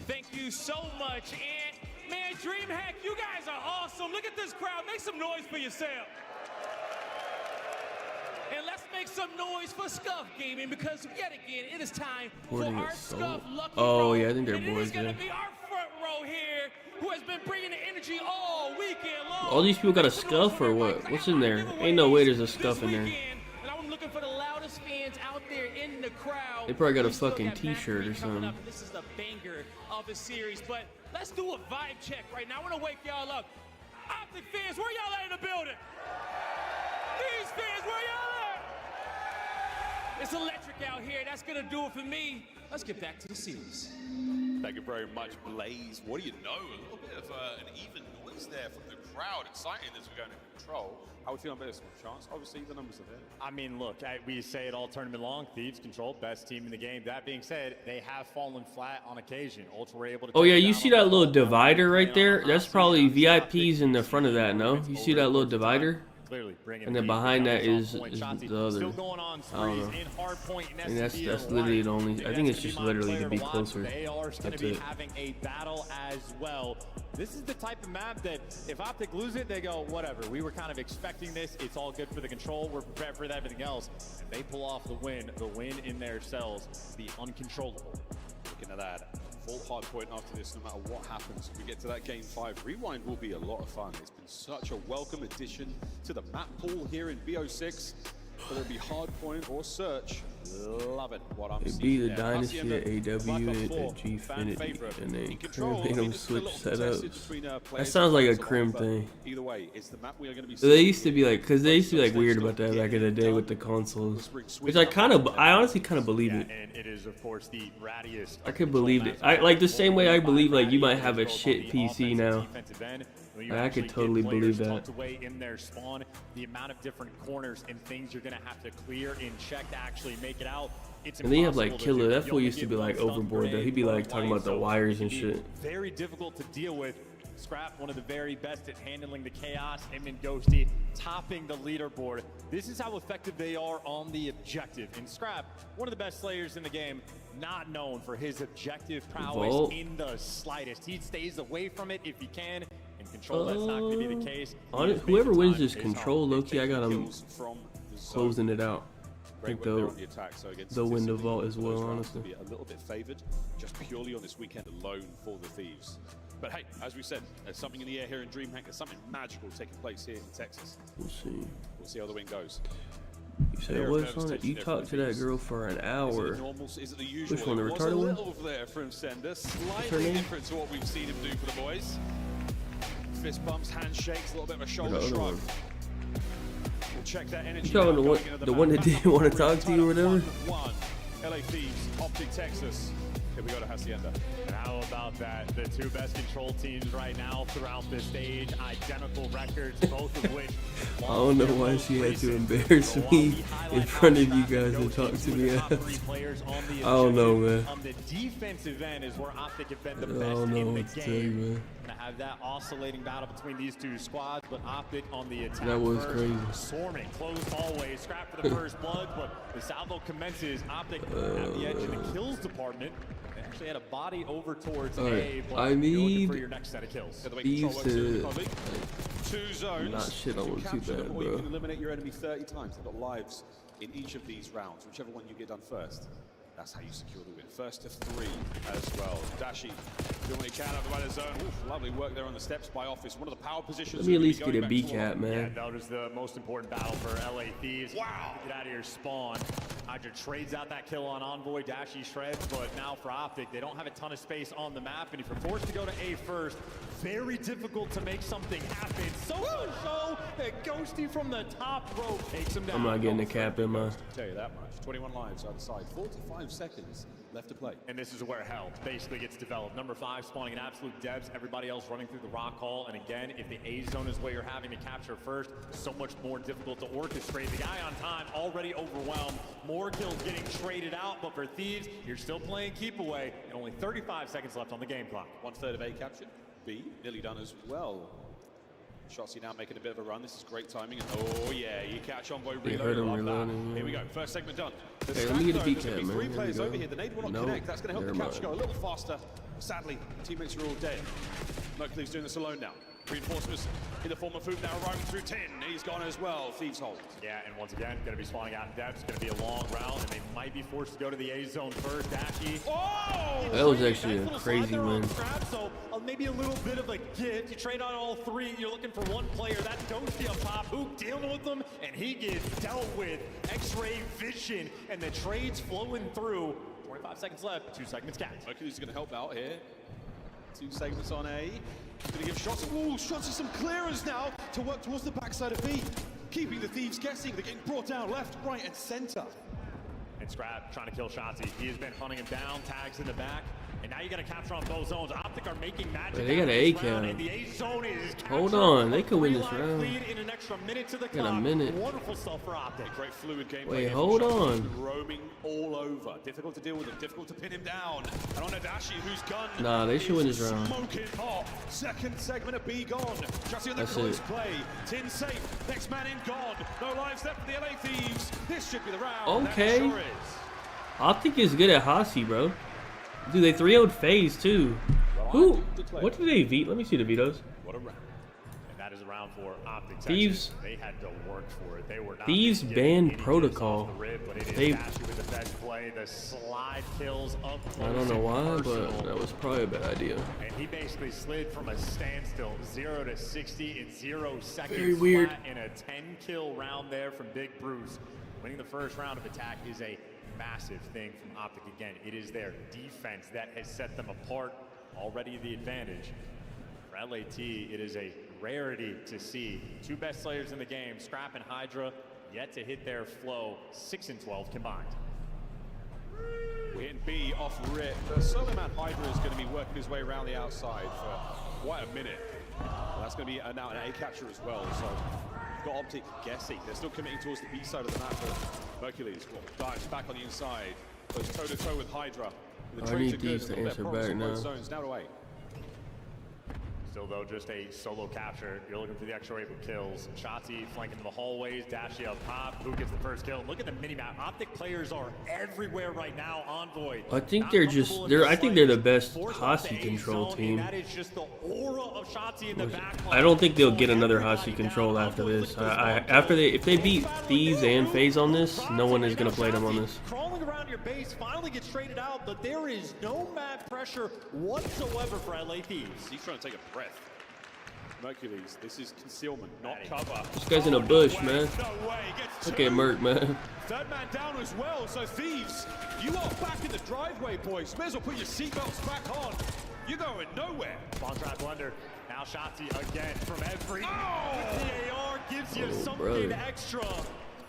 Thank you so much, and man, DreamHack, you guys are awesome. Look at this crowd. Make some noise for yourself. And let's make some noise for Scuff Gaming, because yet again, it is time for Boarding our is so- Scuff Lucky Oh, Row. yeah, I think they're And it boys, is going yeah. to be our front row here, who has been bringing the energy all weekend long. All these people got a Make some noise scuff for or everybody, what? 'cause I What's got in my there? giveaways Ain't no way there's a this scuff in there. weekend, and I'm looking for the loudest fans out there in the crowd. They probably got a We still fucking got Mac t-shirt or 3 coming something. up, and this is the banger of the series, but let's do a vibe check right now. I want to wake y'all up. Optic fans, where y'all at in the building? These fans, where y'all at? It's electric out here. That's going to do it for me. Let's get back to the series. Thank you very much, Blaze. What do you know? A little bit of an even noise there from the crowd. Exciting as we go into control. How are we feeling about this one, Chance? Obviously, the numbers are there. I mean, look, we say it all tournament long. Thieves Control, best team in the game. That being said, they have fallen flat on occasion. Ultra were able to. Oh yeah, take you down see on that the little ball. divider right there? Playing on That's the probably hot seat. VIPs in the front of that, no? You see that little divider? Clearly bringing And then the behind that defense is on point. is Shotzi the other. still going on I don't threes know. in Hardpoint and And S&D that's are literally the one. only. I think it's just literally to be closer. The AR's going That's to be it. having a battle as well. This is the type of map that if Optic lose it, they go, whatever. We were kind of expecting this. It's all good for the control. We're prepared for everything else. And they pull off the win in their cells, the uncontrollable. Looking at that. Vault Hardpoint after this, no matter what happens. If we get to that game 5, Rewind will be a lot of fun. It's been such a welcome addition to the map pool here in BO6. Whether it be Hardpoint or Search, love it. What I'm It'd seeing be the there. Dynasty Hacienda, at AW Black Ops and 4, at Gfinity, favorite. and they In control, made I mean, them this is a switch little contested setups. between, That players sounds like a and Crim but thing. Either way, it's the map we are going to be. They used to be like, cause they used to be like weird about that back in the day with the consoles, which I honestly kind of believe it. And it is, of course, the rattiest. I could believe it. I like the same way I believe like you might have a shit PC now. I could totally believe that. Away in their spawn, the amount of different corners and things you're gonna have to clear in check to actually make it out. It's And then you have like impossible to Killer. do. That You fool only used to get be one like stun overboard per though. day, He'd be one like talking light, about the so wires it and can be shit. Very difficult to deal with. Scrap, one of the very best at handling the chaos. Him and Ghosty topping the leaderboard. This is how effective they are on the objective. And Scrap, one of the best slayers in the game, not known for his objective prowess Vault. in the slightest. He stays away from it if he can. In control, that's not going to be the case. Whoever wins this control, low-key, I got them Kills from the zone. closing it out. I Great think work there they'll on the attack. So against they'll win the Sicily, vault as those well, rounds honestly. will be a little bit favored, just purely on this weekend alone for the Thieves. But hey, as we said, there's something in the air here in DreamHack. There's something magical taking place here in Texas. We'll see. We'll see how the win goes. You said what's on it? You talked to that girl for an Is it hour. the normal? Is it the usual? Which one, the It was retarded a one? little there from Sender, her slightly name? different to what we've seen him do for the boys. Fist bumps, handshakes, a little bit of a Or shoulder the other shrug. one. check that energy. You talking the one that didn't want to talk to you or whatever? LA Thieves, Optic Texas. Here we go to Hacienda. And how about that? The two best control teams right now throughout this stage, identical records, both of which. I don't know why she had to embarrass me in front of you guys and talk to me. I don't know, man. On the defensive end is where Optic have been the I best don't know in the what to tell you, game. man. Gonna have that oscillating battle between these two squads, but Optic on the attack. That was first, crazy. Swarming, closed hallway, scrap for the first blood, but the salvo commences. Optic at the edge in the kills department. They actually had a body over towards A, but I you're looking need for your next set of kills. these to two zones. not shit on them too Capture them, bad, or you bro. can eliminate your enemy 30 times. They've got lives in each of these rounds. Whichever one you get done first, that's how you secure the win. First to 3 as well. Dashi doing what he can over by the zone. Oof, lovely work there on the steps by Office. One of the power positions. Let me at least get a B cap, Yeah, man. that was the most important battle for LA Thieves. Wow! Get out of your spawn. Hydra trades out that kill on Envoy, Dashi shreds, but now for Optic, they don't have a ton of space on the map, and if you're forced to go to A first, very difficult to make something happen. So much so that Ghosty from the top row takes him down. I'm not getting a cap in my. Tell you that much. 21 lives either side. 45 seconds left to play. And this is where hell basically gets developed. Number 5 spawning in absolute depths, everybody else running through the rock hall. And again, if the A zone is where you're having to capture first, so much more difficult to orchestrate. The guy on time already overwhelmed. More kills getting traded out, but for Thieves, you're still playing keep away. And only 35 seconds left on the game clock. 1/3 of A captured. B nearly done as well. Shotzzy now making a bit of a run. This is great timing. And oh yeah, you catch Envoy They reload. heard him Love that. reloading, yeah. Here we go. First segment done. The Hey, let me get a stack beat zone, there's cam, gonna be man. 3 Here we players go. over here. The nade will not No, connect. That's going to help the never capture go a little faster. Sadly, teammates are all dead. Mercury's doing this alone now. Reinforcements in the form of Food now arriving through 10. He's gone as well. Thieves hold. Yeah, and once again, going to be spawning out in depth. It's going to be a long round, and they might be forced to go to the A zone first. Dashi. Oh! That was actually Nice a little crazy slide there on win. Scrap, so maybe a little bit of a gift. You trade on all 3. You're looking for one player. That's Ghosty up top. Who dealing with them? And he gets dealt with. X-ray vision, and the trade's flowing through. 25 seconds left. 2 segments capped. Mercury's going to help out here. 2 segments on A. Going to give shots. Ooh, shots of some clearance now to work towards the backside of B. Keeping the Thieves guessing. They're getting brought down left, right, and center. And Scrap trying to kill Shotzzy. He has been hunting him down, tags in the back. And now you got to capture on both zones. Optic are making magic. Wait, they got an A count. And the A zone is Hold on, they could win this 3-life round. lead in an extra minute to the Got a clock. minute. Wonderful stuff for Optic. Great fluid gameplay. Wait, here from hold Shotzzy. on. Roaming all over. Difficult to deal with him. Difficult to pin him down. And on Dashi, who's gone. Nah, they should win this round. Smoking hot. Second segment of B gone. Shotzzy on the That's close it. play. Tin safe. Next man in gone. No lives left for the LA Thieves. This should be the round. Okay. That sure is. Optic is good at Hasi, bro. Dude, they 3-0'd FaZe too. Who? What did they beat? Let me see the vetoes. What a round. And that is a round for Optic. Thieves. They had to work for it. They were not Thieves getting banned any Protocol. kills off the rip, but it is They- Dashi with the best play. The slide kills up close. I don't know and why, personal. but that was probably a bad idea. And he basically slid from a standstill, 0 to 60 in 0 seconds. Very weird. Flat in a 10-kill round there from Big Bruce. Winning the first round of attack is a massive thing from Optic again. It is their defense that has set them apart. Already the advantage. For LAT, it is a rarity to see 2 best players in the game, Scrap and Hydra, yet to hit their flow, 6 and 12 combined. We're hitting B off rip. The solo man Hydra is going to be working his way around the outside for quite a minute. Well, that's going to be now an A catcher as well. So you've got Optic guessing. They're still committing towards the B side of the map. But Mercules dives back on the inside. Goes toe to toe with Hydra. The I trades need are good, these and to all their answer promise back on both now. zones now to A. Still though, just a solo capture. You're looking for the extra rate with kills. Shotzzy flanking the hallways, Dashi up top. Who gets the first kill? Look at the minimap. Optic players are everywhere right now. Envoy. I think not they're comfortable just in they're the I think they're the slightest. best Forced off Hasi the A control zone, team. and that is just the aura of Shotzzy in the back line. I don't think they'll get another Everybody Hasi down. control after Envoy this. flicks those After kills. if they beat Thieves and FaZe on this, no one is gonna play them on this. Crawling around your base, finally gets traded out, but there is no map pressure whatsoever for LA Thieves. He's trying to take a breath. Mercules, this is concealment, not cover. This guy's in a bush, No way, man. No way. Gets Look 2. at Merc, man. Third man down as well, so Thieves, you are back in the driveway, boys. May as well put your seatbelts back on. You're going nowhere. Spawn trap blender. Now Shotzzy again from every. Oh! With the AR gives you something brother. extra.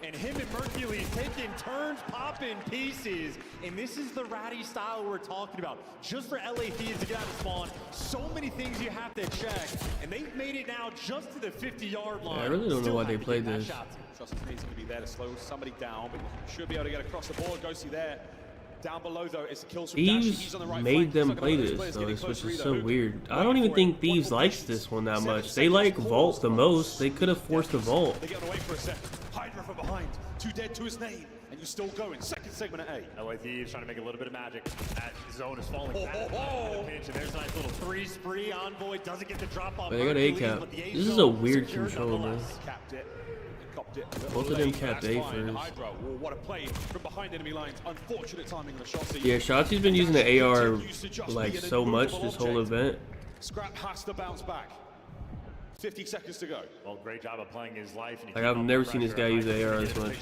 And him and Mercules taking turns, popping pieces. And this is the ratty style we're talking about. Just for LA Thieves to get out of spawn, so many things you have to check. And they've made it now just to the 50-yard line. Yeah, I really don't know why they played this. Justin needs to be there to slow somebody down, but should be able to get across the board. Ghosty there. Down below, though, it's the kills from Dashi. He's on the right made flank. them Looking play at those this, players though, getting which closer is either. so Hook weird. I don't even think Thieves likes this one that much. They like Vault the most. They could have forced a Vault. They get away for a second. Hydra from behind. 2 dead to his name. And you're still going. Second segment at A. LA Thieves trying to make a little bit of magic. That zone is falling back. And there's a nice little 3 spree. Envoy doesn't get the drop off. But they got A cap. This is a weird control, man. Capped it. Copped it. Both of them capped A first. Hydra. Oh, what a play from behind enemy lines. Unfortunate timing on the shot. Yeah, Shotzi's been using the AR like so much this whole event. Scrap has to bounce back. 50 seconds to go. Well, great job of playing his life. And Like, I've never seen this guy use the AR this much.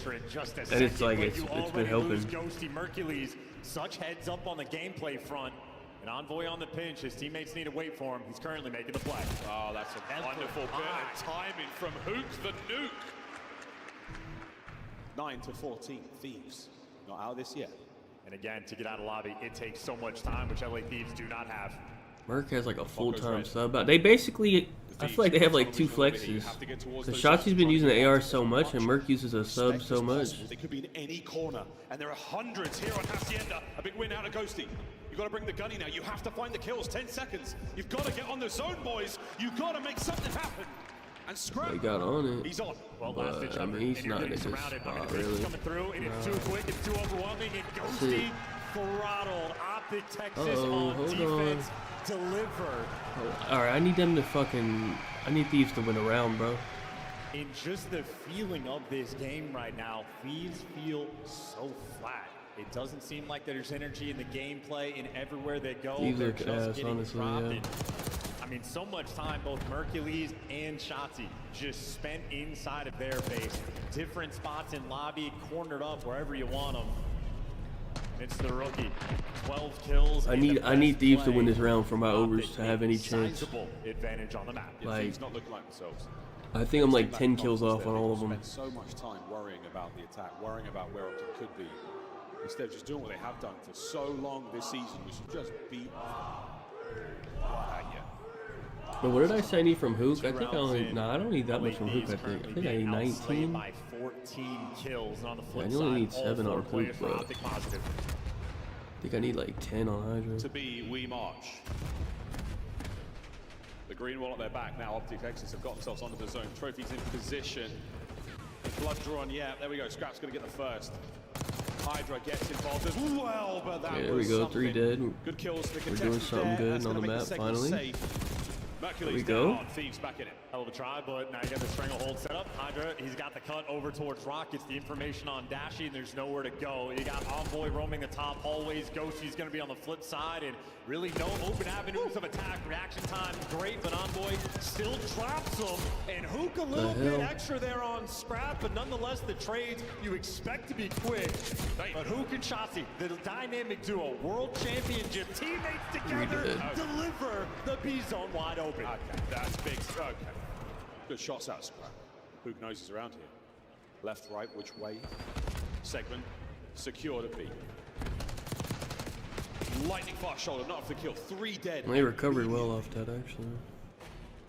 And it's like, it's been helping. Ghosty Mercules, such heads up on the gameplay front. And Envoy on the pinch. His teammates need to wait for him. He's currently making the play. Oh, that's a wonderful bit of timing from Hook the Nuke. 9-14, Thieves. Not out of this yet. And again, to get out of lobby, it takes so much time, which LA Thieves do not have. Merc has like a full-time sub. They basically, I feel like they have like 2 flexes. The Shotzi's been using the AR so much, and Merc uses a sub so much. They could be in any corner, and there are hundreds here on Hacienda. A big win out of Ghosty. You've got to bring the gunny now. You have to find the kills. 10 seconds. You've got to get on the zone, boys. You've got to make something happen. And Scrap. They got on it. He's on. Well, But, I mean, he's not in a good spot, really. Coming through, and it's too quick, it's too overwhelming, and Ghosty throttled. Optic Texas on defense. Deliver. Alright, I need them to fucking... I need Thieves to win a round, bro. In just the feeling of this game right now, Thieves feel so flat. It doesn't seem like there's energy in the gameplay, and everywhere they go, Thieves they're are just ass, getting honestly, dropped. yeah. I mean, so much time, both Mercules and Shotzi just spent inside of their base. Different spots in lobby, cornered up wherever you want them. It's the rookie. 12 kills. I need Thieves to win this round for my overs to have any chance. Sizable advantage on the map. Like, not looking like themselves. I think I'm like 10 kills off on all of them. Spent so much time worrying about the attack, worrying about where it could be, instead of just doing what they have done for so long this season, which is just beat But what did I say I need from Hook? I think I only... Nah, I don't need that much from Hook, I think. I think I need 19. By 14 kills. And on the flip I only need side, 7 all on 4 Hook, players bro. Optic positive. I think I need like 10 on Hydra. to be We March. The green wall at their back now. Optic Texas have got themselves onto the zone. Trophies in position. Blood drawn, yeah. There we go. Scrap's going to get the first. Hydra gets involved as well, but that Okay, there we go. 3 dead. Good kills. We're doing something good on the map, finally. There we go. Thieves back in it. Hell of a try, but now you got the stranglehold set up. Hydra, he's got the cut over towards Rockets. The information on Dashi, and there's nowhere to go. You got Envoy roaming the top hallways. Ghosty's going to be on the flip side, and really no open avenues of attack. Reaction time, great, but Envoy still drops him. And Hook a little bit extra there on Scrap, but nonetheless, the trades you expect to be quick. But Hook and Shotzi, the dynamic duo, world championship teammates together, deliver the B zone wide open. Okay, that's big. Okay. Good shots out, Scrap. Hook knows he's around here. Left, right, which way? Segment. Secure to B. Lightning fast shoulder, not off the kill. 3 dead. They recovered well off that, actually.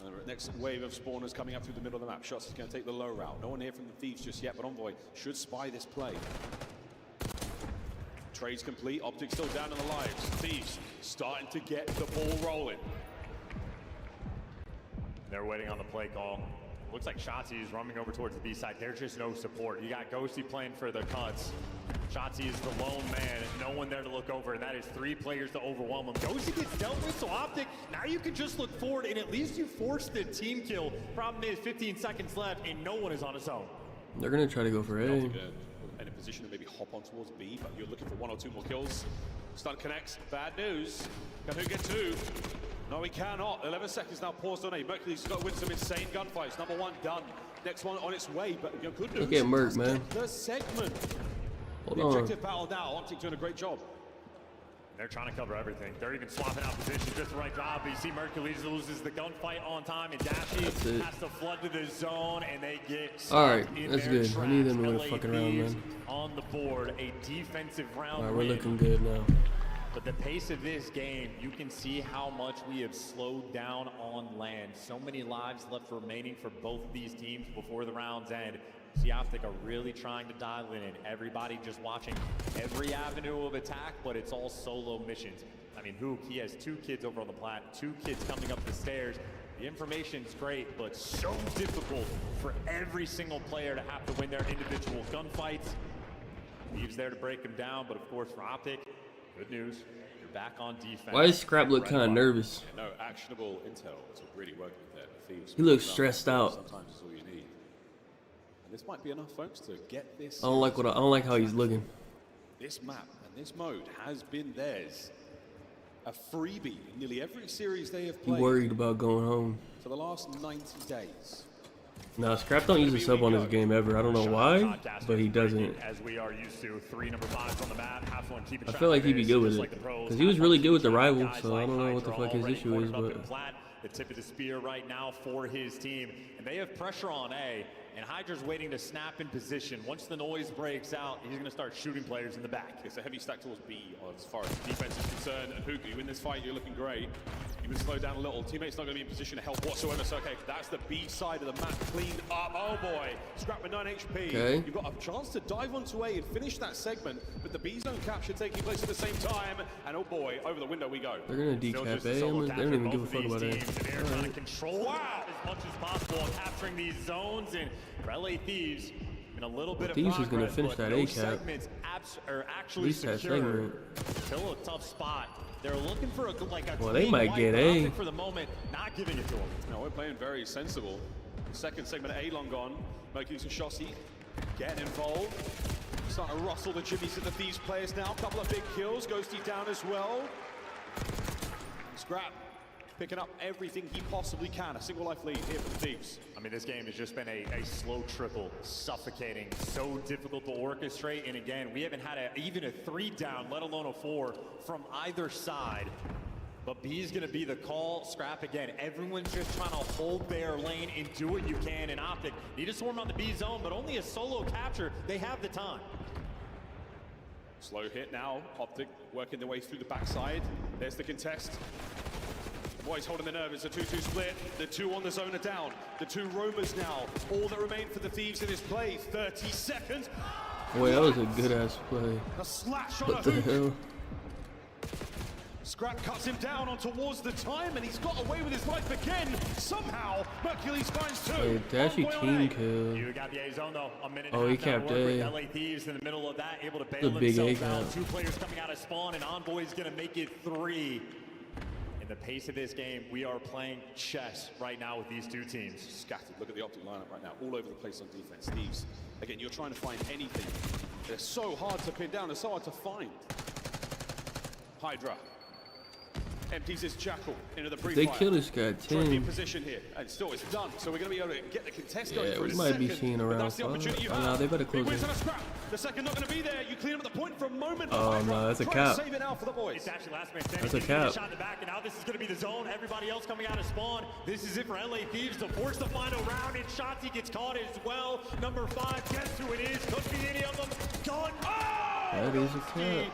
And the next wave of spawners coming up through the middle of the map. Shots is going to take the low route. No one here from the Thieves just yet, but Envoy should spy this play. Trades complete. Optic still down in the lives. Thieves starting to get the ball rolling. They're waiting on the play call. Looks like Shotzi is running over towards the B side. There's just no support. You got Ghosty playing for the cuts. Shotzi is the lone man. No one there to look over, and that is 3 players to overwhelm him. Ghosty gets dealt with, so Optic, now you can just look forward, and at least you forced the team kill. Problem is, 15 seconds left, and no one is on his own. They're going to try to go for A. In a position to maybe hop on towards B, but you're looking for 1 or 2 more kills. Stun connects. Bad news. Can who get 2? No, he cannot. 11 seconds now paused on A. Mercury's got to win some insane gunfights. Number 1 done. Next one on its way, but you know, good news. Look at Merc, man. The segment. Hold the on. objective battle now. Optic doing a great job. They're trying to cover everything. They're even swapping out positions, just the right job. But you see Mercules loses the gunfight on time, and Dashi has to flood to the zone, and they get alright, that's good. I need them to win fucking round, man. On the board, a defensive round. Alright, we're looking good now. But the pace of this game, you can see how much we have slowed down on land. So many lives left remaining for both of these teams before the rounds end. See, Optic are really trying to dial it in. Everybody just watching every avenue of attack, but it's all solo missions. I mean, Hook, he has 2 kids over on the plat, 2 kids coming up the stairs. The information's great, but so difficult for every single player to have to win their individual gunfights. Thieves there to break them down, but of course for Optic, good news, you're back on defense. Why does Scrap look kind of nervous? No actionable intel to really work with there. Thieves. He looks stressed out. Sometimes it's all you need. And this might be enough, folks, to get this. I don't like how he's looking. This map and this mode has been theirs. A freebie in nearly every series they have He played. worried about going home. For the last 90 days. Nah, Scrap don't use a sub on this game ever. I don't know why, but he doesn't. As we are used to, 3 number 5s on the map. Have fun keeping I feel like he'd be good with it, because he was really good with the rival, so I don't know what the fuck his already issue is, cornered up but in plat, the tip of the spear right now for his team, and they have pressure on A, and Hydra's waiting to snap in position. Once the noise breaks out, he's going to start shooting players in the back. It's a heavy stack towards B as far as defense is concerned. And Hook, you win this fight, you're looking great. You've been slowed down a little. Teammates not going to be in position to help whatsoever. So, okay, that's the B side of the map cleaned up. Oh boy, Scrap with 9 HP. Okay. You've got a chance to dive onto A and finish that segment, with the B zone capture taking place at the same time. And oh boy, over the window we go. they're gonna decap A. They don't even give a fuck about that. They're trying to control as much as possible on capturing these zones, and for LA Thieves, in a little bit of Thieves is gonna progress, finish but that no A cap. segments are actually At least that secure. segment. Still a tough spot. They're looking for a Well, they might get A. for the moment, not giving it to them. No, we're playing very sensible. Second segment A long gone. Mercules and Shossi getting involved. Starting to rustle the jimmies at the Thieves players now. A couple of big kills. Ghosty down as well. Scrap picking up everything he possibly can. A single life lead here for the Thieves. I mean, this game has just been a slow trickle, suffocating, so difficult to orchestrate. And again, we haven't had even a 3 down, let alone a 4 from either side. But B is going to be the call. Scrap again. Everyone's just trying to hold their lane and do what you can. In Optic, need to swarm on the B zone, but only a solo capture. They have the time. Slow hit now. Optic working their way through the backside. There's the contest. Boys holding the nerve. It's a 2-2 split. The 2 on the zone are down. The 2 roamers now. All that remain for the Thieves in this play. 30 seconds. Boy, that was a good ass play. A slash on What a the hook. hell? Scrap cuts him down on towards the time, and he's got away with his life again. Somehow, Mercules finds 2. Hey, Dashi team kill. You got the A zone though. A minute. Oh, he capped A. LA Thieves in the middle of that, able to bail The big A themselves out. cap. 2 players coming out of spawn, and Envoy's gonna make it 3. In the pace of this game, we are playing chess right now with these 2 teams. Scattered. Look at the Optic lineup right now. All over the place on defense. Thieves. Again, you're trying to find anything. They're so hard to pin down. They're so hard to find. Hydra. Empties his Jackal into the pre-fire. They kill this guy Trying to be in 10. position here, and still it's done. So we're going to be able to get the contest going Yeah, for we a might be second, seeing but around that's the 5. opportunity you Oh, have. no, they better close Big wins it. and a scrap. The second not going to be there. You clean up the point for a moment. Oh, Hydra no, that's a trying to cap. Save it out for the boys. It's actually last man standing. That's a He's getting cap. shot in the back, and now this is going to be the zone. Everybody else coming out of spawn. This is it for LA Thieves to force the final round, and Shotzi gets caught as well. Number 5, guess who it is? Could be any of them. Gone. Oh! That is a cap.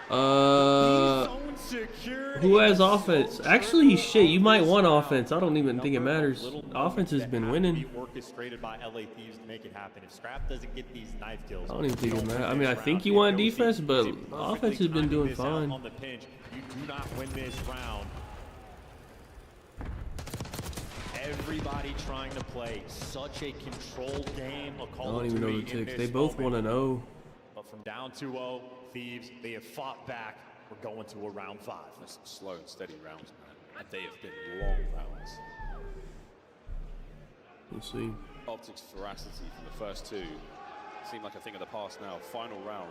Zone secured. Who has offense? Actually, shit, you might want offense. I don't even think it matters. Offense has been winning. Orchestrated by LA Thieves to make it happen. If Scrap doesn't get these knife kills, I don't even think it matters. I mean, I think you want defense, but offense has been doing fine. On the pinch, you do not win this round. Everybody trying to play such a controlled game. I don't even know the ticks. They both want to know. But from down 2-0, Thieves, they have fought back. We're going to a round 5. That's slow and steady rounds, man. And they have been long rounds. We'll see. Optic's veracity from the first 2 seem like a thing of the past now. Final round.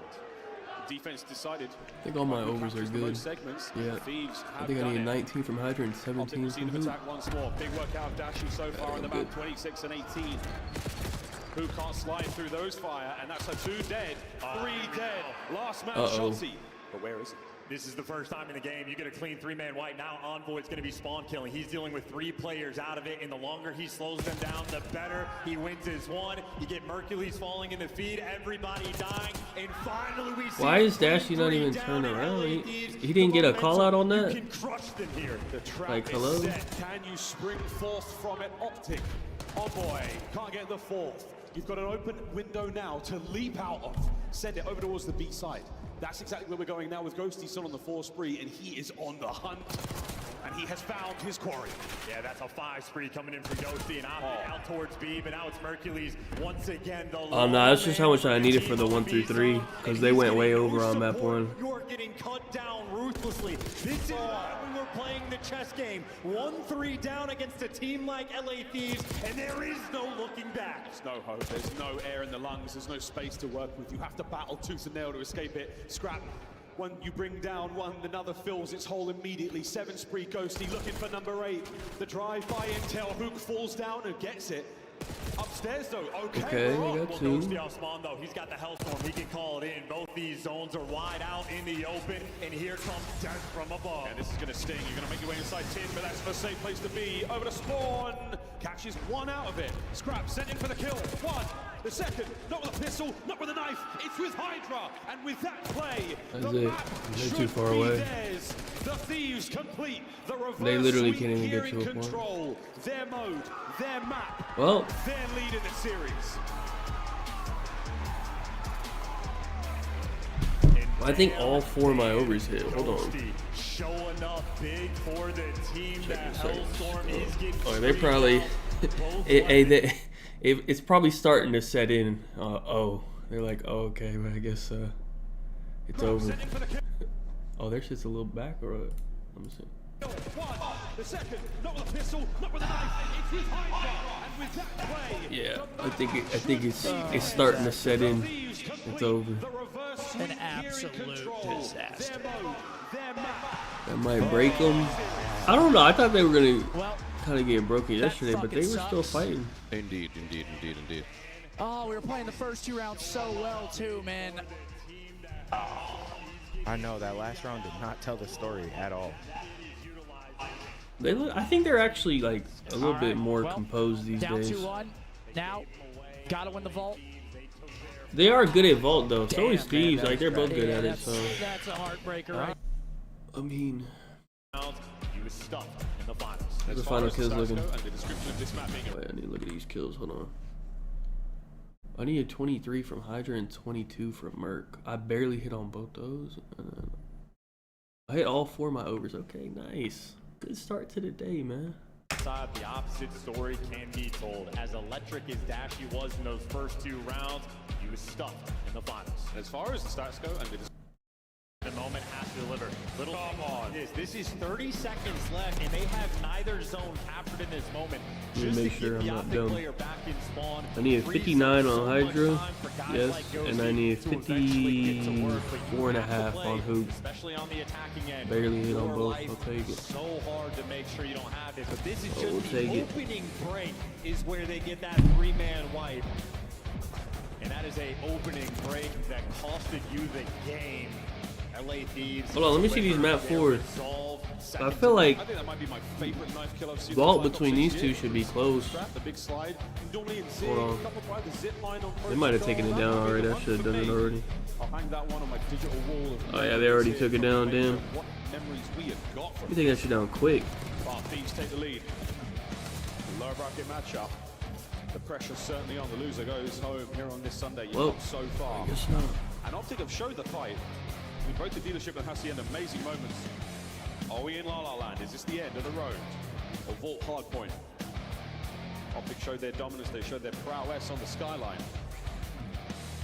Defense decided. I think all my overs are good. Segments. Yeah. Thieves I think I need 19 from Hydra and 17 Optic from them Hoop. attack once more. Big work out of Dashi so far on the map. 26 and 18. Who can't slide through those fire, and that's a 2 dead, 3 dead. Last man, Shotzi. but where is he? This is the first time in the game you get a clean 3-man white. Now Envoy's going to be spawn killing. He's dealing with 3 players out of it, and the longer he slows them down, the better he wins his one. You get Mercules falling in the feed, everybody dying, and finally we see. Why is Dashy not even turning around? He didn't get a call out on that? You can crush them here. The trap Like, is hello? set. Can you spring forth from it? Optic. Envoy can't get the fourth. You've got an open window now to leap out of. Send it over towards the B side. That's exactly where we're going now with Ghosty still on the 4 spree, and he is on the hunt. And he has found his quarry. Yeah, that's a 5 spree coming in for Ghosty and Optic out towards B, but now it's Mercules once again. Nah, that's just how much I needed for the 1 through 3, because they went way over on map 1. You're getting cut down ruthlessly. This is why we were playing the chess game. 1-3 down against a team like LA Thieves, and there is no looking back. There's no hope. There's no air in the lungs. There's no space to work with. You have to battle tooth and nail to escape it. Scrap. When you bring down one, another fills its hole immediately. 7 spree Ghosty looking for number 8. The drive by intel. Hook falls down and gets it. Upstairs though, okay. We got 2. Ghosty off spawn though, he's got the Hellstorm, he can call it in. Both these zones are wide out in the open, and here comes death from above. And this is gonna sting. You're gonna make your way inside tin, but that's a safe place to be. Over to spawn. Catches 1 out of it. Scrap sent in for the kill. 1. The second, not with a pistol, not with a knife. It's with Hydra. And with that play, That's the it. map They're should too far be away. theirs. The Thieves complete the reverse They literally sweep can't even here get in to a point. control. Their mode, their map, Well, their lead in the series. I think all 4 of my overs hit. Hold on. Showing up big for the team. Check That this out. Hellstorm is getting Oh, they probably. It's probably starting to set in. They're like, oh, okay, but I guess it's over. Oh, their shit's a little back, or what? Let me see. 1. The second, not with a pistol, not with a knife. It's with Hydra. And with that play, Yeah, I think it's starting to set in. It's over. the reverse An sweep absolute here in control. disaster. Their mode, their map. That might break them. I don't know. I thought they were gonna Well, kind of get broken that yesterday, but they were fucking still sucks. fighting. Indeed. oh, we were playing the first 2 rounds so well too, man. I know that last round did not tell the story at all. They look. I think they're actually like a little All bit right, more well, composed these Down days. 2-1. Now, gotta win the vault. They are good at vault though. So is Damn, Thieves. man, Like they're both good Yeah, at it. that's, So that's a heartbreaker, right? I mean, He was stuck in the finals. the final kills looking. And the description of this map being Wait, I need to look at these kills. Hold on. I needed 23 from Hydra and 22 from Merc. I barely hit on both those. I hit all 4 of my overs. Okay, nice. Good start to the day, man. The opposite story can be told. As electric as Dashy was in those first 2 rounds, he was stuck in the finals. as far as the stats go, and The moment has to deliver. Little come on. This is 30 seconds left, and they have neither zone captured in this moment. Let me Just make to sure get I'm the not Optic dumb. player back in spawn. I needed frees 59 up on so much Hydra, time for guys yes, like Ghosty and I needed to eventually get to work, but you 54.5 have to play, on Hoop. especially on the attacking end. Barely hit on Your both. life I'll take it. So hard to make sure you don't have it, but this is Oh, just we'll the take it. opening break is where they get that 3-man wipe. And that is a opening break that costed you the game. LA Thieves. Hold on, let me see these map 4s. I feel like I think that might be my favorite knife kill I've seen. vault in the between finals these this 2 year. should be close. The big slide. Normally in Hold on. coupled by the zip line on They might have Protocol. taken it That down would be already. the I one should have for done it me. already. I'll hang that one on my digital wall of Oh yeah, they already memories took it here. down. Damn. What memories we have got Let from me take that shit down quick. our Thieves take the lead. Lower bracket matchup. The pressure certainly on. The loser goes home here on this Sunday. You've Well, come so far. I guess not. And Optic have showed the fight. We both the dealership and Hacienda, amazing moments. Are we in La La Land? Is this the end of the road? Or Vault Hardpoint? Optic showed their dominance, they showed their prowess on the Skyline.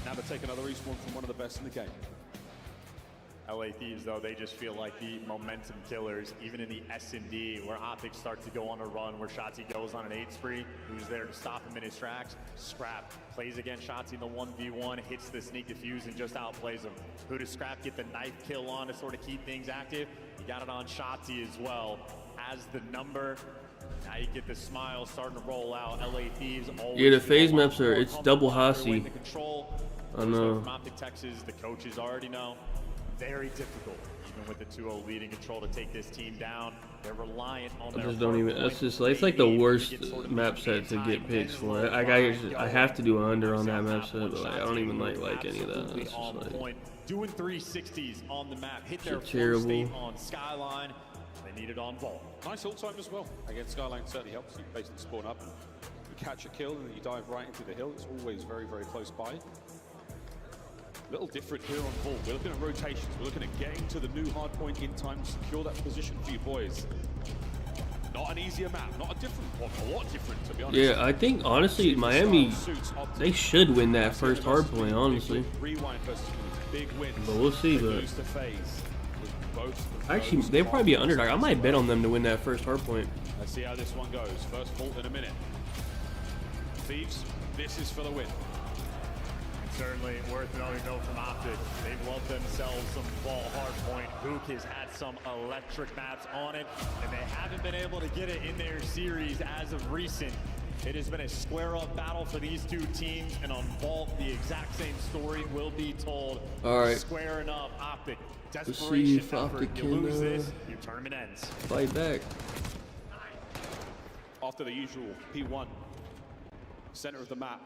Now to take another respawn from one of the best in the game. LA Thieves, though, they just feel like the momentum killers, even in the S&D, where Optic starts to go on a run, where Shotzi goes on an 8 spree. Who's there to stop him in his tracks? Scrap plays against Shotzi in the 1v1, hits the sneak defuse, and just outplays him. Who does Scrap get the knife kill on to sort of keep things active? He got it on Shotzi as well. Has the number. Now you get the smile starting to roll out. LA Thieves always Yeah, the feel phase a lot maps are- more it's double comfortable Hasi. in the control. I Those know. From Optic Texas, the coaches already know. very difficult, even with the 2-0 lead in Control, to take this team down. They're reliant on I just don't even. That's just like, it's like the worst map set to get picks for. I have to do an under on that map set, but like, I don't even like any of that. It's just like doing 360s on the map, hit their terrible. state on Skyline. They need it on Vault. Nice ult time as well. Again, Skyline certainly helps you basically spawn up and you catch a kill and then you dive right into the hill. It's always very, very close by. A little different here on Vault. We're looking at rotations. We're looking at getting to the new hardpoint in time to secure that position for you boys. Not an easier map, not a different one, a lot different to be honest. Yeah, I think honestly Miami, they should win that first hardpoint, honestly. But we'll see. But actually, they'll probably be an underdog. I might bet on them to win that first hardpoint. Let's see how this one goes. First Vault in a minute. Thieves, this is for the win. Certainly worth noting though from Optic. They've loved themselves some Vault Hardpoint. Hook has had some electric maps on it, and they haven't been able to get it in their series as of recent. It has been a square-up battle for these two teams, and on Vault, the exact same story will be told. All right. Squaring up, Optic. Let's see if Desperation Optic effort. You can lose this, your tournament ends. fight back. After the usual P1, center of the map,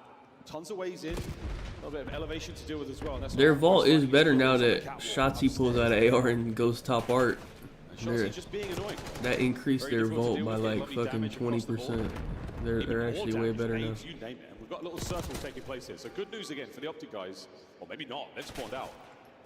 tons of ways in, a little bit of elevation to deal with as well. That's Their Vault is better now that Shotzi pulls out of AR and goes top art. just being annoying. That increased their Vault by like fucking 20%. They're actually way better now. You name it. We've got a little circle taking place here. So good news again for the Optic guys. Or maybe not. They've spawned out.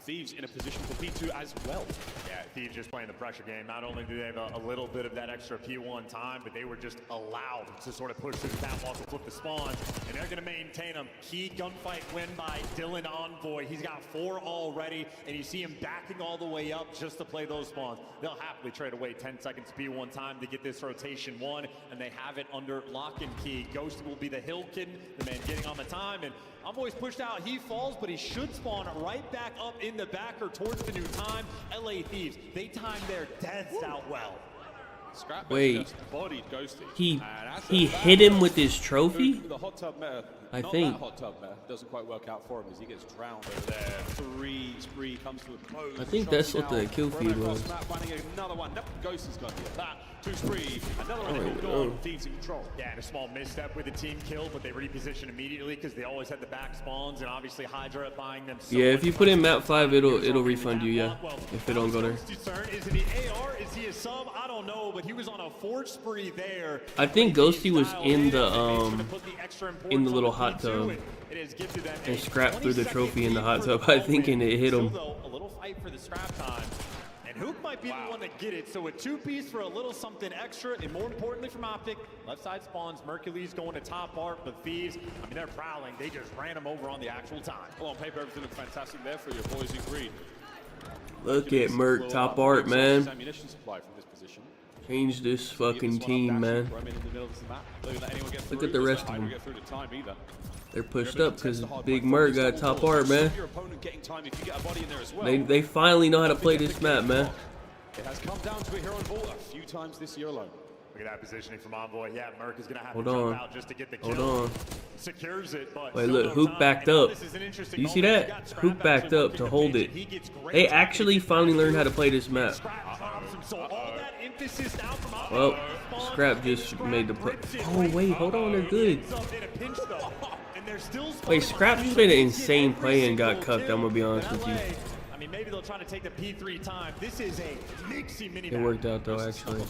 Thieves in a position for P2 as well. Yeah, Thieves just playing the pressure game. Not only do they have a little bit of that extra P1 time, but they were just allowed to sort of push through the catwalk and flip the spawns, and they're going to maintain them. Key gunfight win by Dylan Envoy. He's got 4 already, and you see him backing all the way up just to play those spawns. They'll happily trade away 10 seconds P1 time to get this rotation won, and they have it under lock and key. Ghost will be the hill kid, the man getting on the time, and Envoy's pushed out. He falls, but he should spawn right back up in the backer towards the new time. LA Thieves, they timed their deaths out well. Scrap Wait, just bodied Ghosty. he hit him with his trophy? The hot tub meta. I Not think. that hot tub meta doesn't quite work out for him as he gets drowned over there. 3 spree comes to a close. I think that's what the kill feed was. Finding another one. Nope, Ghost is going to get that. 2 spree. Another one moved on. Thieves in control. Yeah, and a small misstep with the team kill, but they reposition immediately because they always had the back spawns, and obviously Hydra buying them. So yeah, if you put in map 5, it'll refund you. Yeah, if it don't go there. Is it the AR? Is he a sub? I don't know, but he was on a forge spree there. I think Ghosty was in the little hot tub and scrapped through the trophy in the hot tub, I think, and it hit him. A little fight for the scrap time. And Hook might be the one that get it. So a 2-piece for a little something extra, and more importantly from Optic, left side spawns. Mercury's going to top art, but Thieves, I mean, they're prowling. They just ran him over on the actual time. Well, on paper, everything looked fantastic there for your boys in green. Look at Merc top art, man. Ammunition supply from this position. Change this fucking team, man. Look at the rest of them. They're pushed up because Big Merc got top art, man. They finally know how to play this map, man. It has come down to it here on Vault a few times this year alone. Look at that positioning from Envoy. Yeah, Merc is going to have Hold to jump on. out just to get the kill. Hold on. Secures it, but Wait, look, Hook backed up. Do you see that? Hook backed up to hold it. They actually finally learned how to play this map. Well, Scrap just made the play. Oh, wait, hold on, they're good. Wait, Scrap just made an insane play and got cucked, I'm going to be honest with you. I mean, maybe they'll try to take the P3 time. This is a mixy mini. It worked out, though, actually.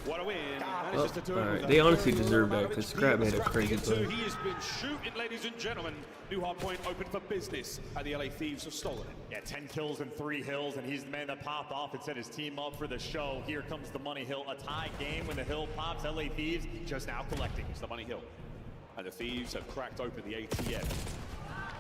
What a win. Oh, alright, they honestly deserve that because Scrap made a crazy play. He has been shooting, ladies and gentlemen. New hardpoint open for business, and the LA Thieves have stolen it. Yeah, 10 kills and 3 hills, and he's the man that popped off and set his team up for the show. Here comes the money hill, a tie game when the hill pops. LA Thieves just now collecting. It's the money hill, and the Thieves have cracked open the ATM.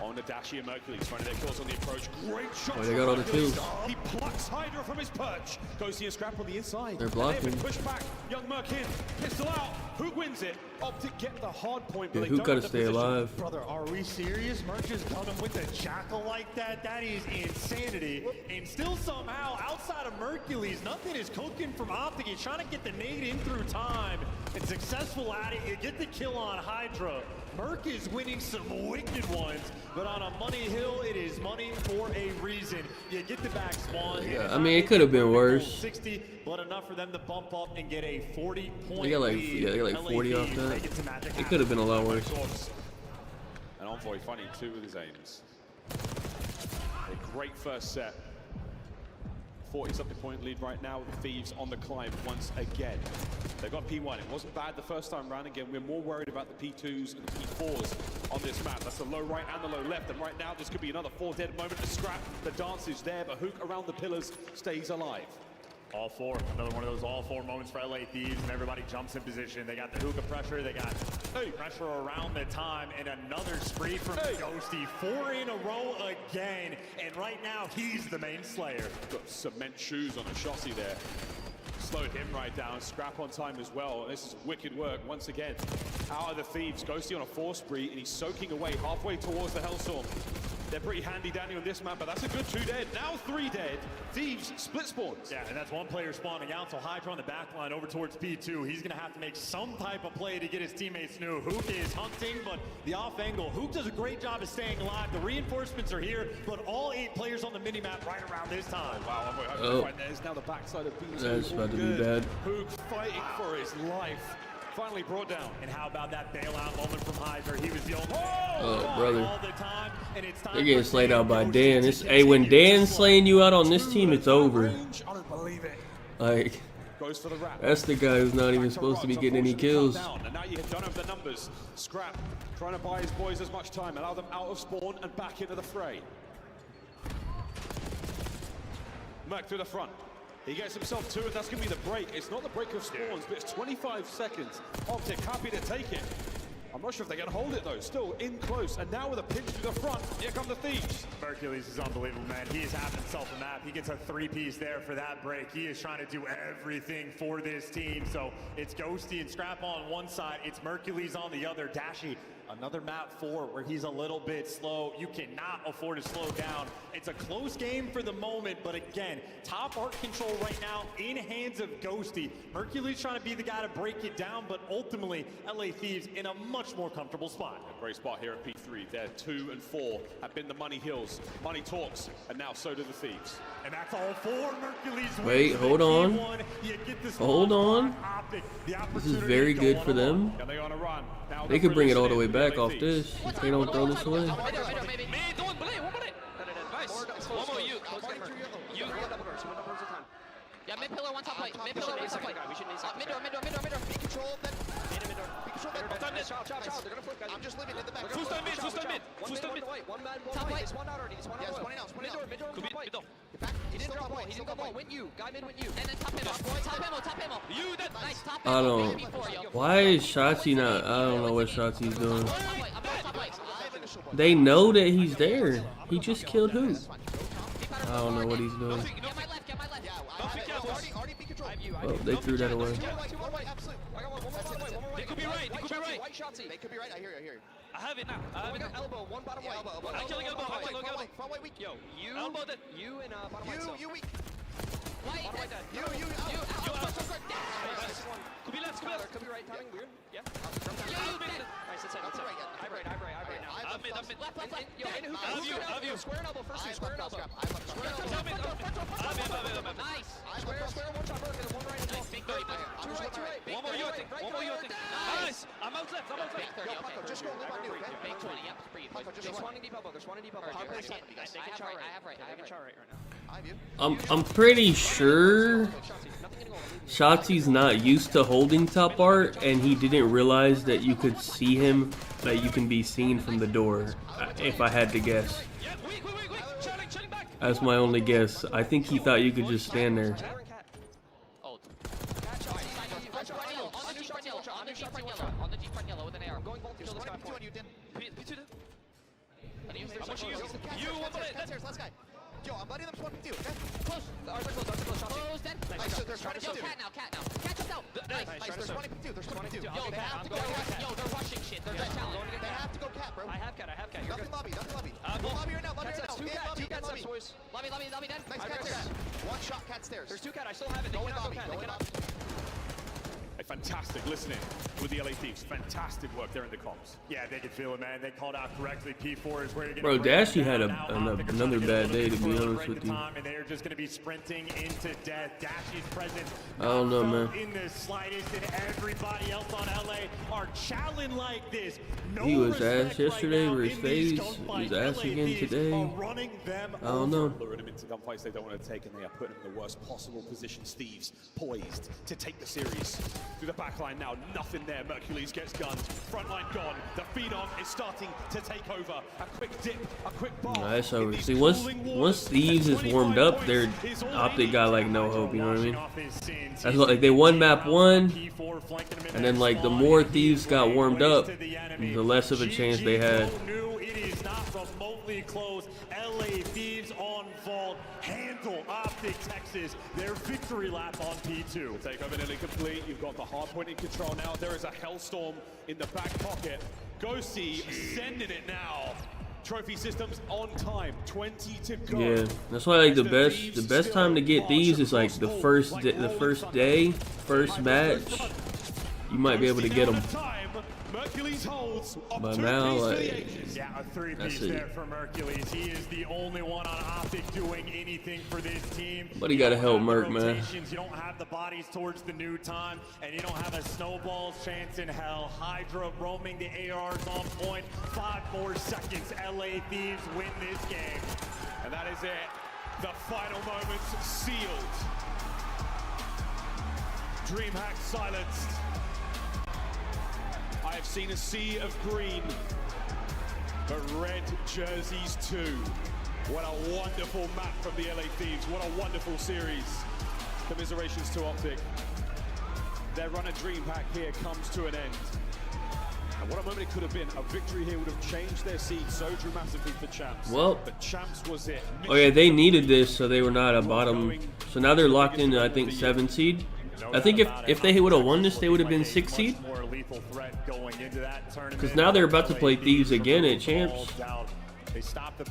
On the Dashi and Mercury, trying to get kills on the approach. Great shot. Oh, they got all the kills. He plucks Hydra from his perch. Goes to a scrap on the inside. They're blocking. They've been pushed back. Young Merc in. Pistol out. Who wins it? Optic get the hard point. Yeah, who got to stay alive? Brother, are we serious? Merc just got him with a jackal like that? That is insanity. And still somehow, outside of Mercules, nothing is cooking from Optic. He's trying to get the nade in through time. And successful at it. You get the kill on Hydra. Merc is winning some wicked ones, but on a money hill, it is money for a reason. You get the back spawn. Yeah, I mean, it could have been worse. 60, but enough for them to bump up and get a 40-point They got like, lead. yeah, they got like 40 off that. It could have been a lot worse. And Envoy funny too with his aims. A great first set. 40-something point lead right now with the Thieves on the climb once again. They've got P1. It wasn't bad the first time round. Again, we're more worried about the P2s and the P4s on this map. That's the low right and the low left. And right now, this could be another 4 dead moment to scrap. The dance is there, but Hook around the pillars stays alive. All four, another one of those all four moments for LA Thieves, and everybody jumps in position. They got the hookah pressure, they got pressure around the time, and another spree from Ghosty. 4 in a row again, and right now he's the main slayer. Got cement shoes on a chassis there. Slowed him right down, scrap on time as well. This is wicked work once again. Out of the Thieves, Ghosty on a 4 spree, and he's soaking away halfway towards the Hellstorm. They're pretty handy Danny on this map, but that's a good 2 dead. Now 3 dead. Thieves split spawns. Yeah, and that's one player spawning out, so Hydra on the back line over towards P2. He's gonna have to make some type of play to get his teammates new. Hook is hunting, but the off angle. Hook does a great job of staying alive. The reinforcements are here, but all 8 players on the minimap right around this time. Wow, right there's now the backside of P2. That's about to be bad. Hook fighting for his life. Finally brought down. And how about that bailout moment from Hydra? He was the only brother. all the time, and it's time They're getting slayed out by Dan. Hey, when Dan's slaying you out on this team, it's over. I don't believe it. Like, Goes for the wrap. that's the guy who's not even supposed to be getting any kills. And now you don't have the numbers. Scrap trying to buy his boys as much time, allow them out of spawn and back into the fray. Merc through the front. He gets himself 2, and that's going to be the break. It's not the break of spawns, but it's 25 seconds. Optic happy to take it. I'm not sure if they can hold it, though. Still in close, and now with a pinch through the front, here come the Thieves. Mercules is unbelievable, man. He is having himself a map. He gets a 3-piece there for that break. He is trying to do everything for this team. So it's Ghosty and Scrap on one side. It's Mercules on the other. Dashy, another map 4 where he's a little bit slow. You cannot afford to slow down. It's a close game for the moment, but again, top art control right now in hands of Ghosty. Mercules trying to be the guy to break it down, but ultimately, LA Thieves in a much more comfortable spot. A great spot here at P3. There, 2 and 4 have been the money hills. Money talks, and now so do the Thieves. And that's all 4 Mercules. Wait, hold on. Hold on. This is very good for them. And they on a run. Now They could bring it all the way back off this if they don't throw this away. Yeah, mid pillar, one top plate. Mid pillar, one top plate. Mid door. Be control of them. Be control of them. Child, they're gonna flip, guys. I'm just leaving in the back. Two stun mid. One man, one white. It's one out already. It's one out. Yes, one out. Mid door, top white. Get back. He didn't drop ball. He didn't drop ball. Went you. Guy mid went you. And then top ammo. You, that nice top I don't. Why is Shotzi not? I don't know what Shotzi's doing. They know that he's there. He just killed who? I don't know what he's doing. Oh, they threw that away. They could be right. They could be right. I hear you. I have it now. We got elbow, one bottom white. I'm killing elbow. Front white weak. Yo, you. Elbow that. You and bottom white. You weak. White. Bottom white dead. You. Could be left. Could be right. Timing weird. Yeah. Nice. That's it. I right now. I'm mid. Left. Yo, in who? I have you. Square and elbow. First two. Square and elbow. Nice. Square. One shot. One right. Nice. Big 30. Two right. One more you think. Nice. I'm out left. Big 30. Okay. Just go live on new. Big 20. Yep. Breathe. They're spawning deep elbow. I have right now. I'm pretty sure Shotzi's not used to holding top art, and he didn't realize that you could see him, that you can be seen from the door, if I had to guess. That's my only guess. I think he thought you could just stand there. Yo, I'm letting them swap with you, okay? Close. Ours are close. Close, dead. Nice. They're trying to cat now. Catch us out. Nice. They're spawning P2. Yo, they have to go cat. Yo, they're rushing shit. They're challenge. They have to go cat, bro. I have cat. Nothing lobby. Go lobby right now. Two cats up, boys. Lobby, dead. Nice cat stairs. One shot cat stairs. There's 2 cat. I still have it. They cannot go cat. Fantastic listening with the LA Thieves. Fantastic work there in the comms. Yeah, they can feel it, man. They called out correctly. P4 is where you're Bro, Dashy had another bad day, to be honest with you. And they're just going to be sprinting into death. Dashy's presence. I don't know, man. In the slightest, and everybody else on LA are challenging like this. No He was ass respect yesterday right for now his in these face. gunfights. He's ass LA again Thieves today. are running them I don't know. Luring them into gunfights they don't want to take, and they are putting them in the worst possible positions. Thieves poised to take the series. Through the back line now, nothing there. Mercules gets gunned. Front line gone. The Phenom is starting to take over. A quick dip, a quick bar. Nice over. See, once Thieves is warmed up, their Optic got like no hope. You know what I mean? That's what, like they won map 1, and then like the more Thieves got warmed up, the less of a chance they had. It is not remotely close. LA Thieves on vault. Handle Optic Texas. Their victory lap on P2. Takeover nearly complete. You've got the Hardpoint in control now. There is a Hellstorm in the back pocket. Ghosty sending it now. Trophy systems on time. 20 to go. Yeah, that's why like the best time to get these is like the first day, first match. You might be able to get them. Mercules holds. But now, like, yeah, a three-piece there for Mercules. He is the only one on Optic doing anything for this team. But he gotta help Merc, man. You don't have the bodies towards the new time, and you don't have a snowball's chance in hell. Hydra roaming the ARs on point. 5 more seconds. LA Thieves win this game. And that is it. The final moments sealed. DreamHack silenced. I have seen a sea of green, but red jerseys too. What a wonderful map from the LA Thieves. What a wonderful series. Commiserations to Optic. Their run at DreamHack here comes to an end. And what a moment it could have been. A victory here would have changed their seed so dramatically for Champs. Well, but Champs was it. Oh yeah, they needed this, so they were not a bottom. So now they're locked in, I think, 7 seed. I think if they would have won this, they would have been 6 seed. Because now they're about to play Thieves again at Champs.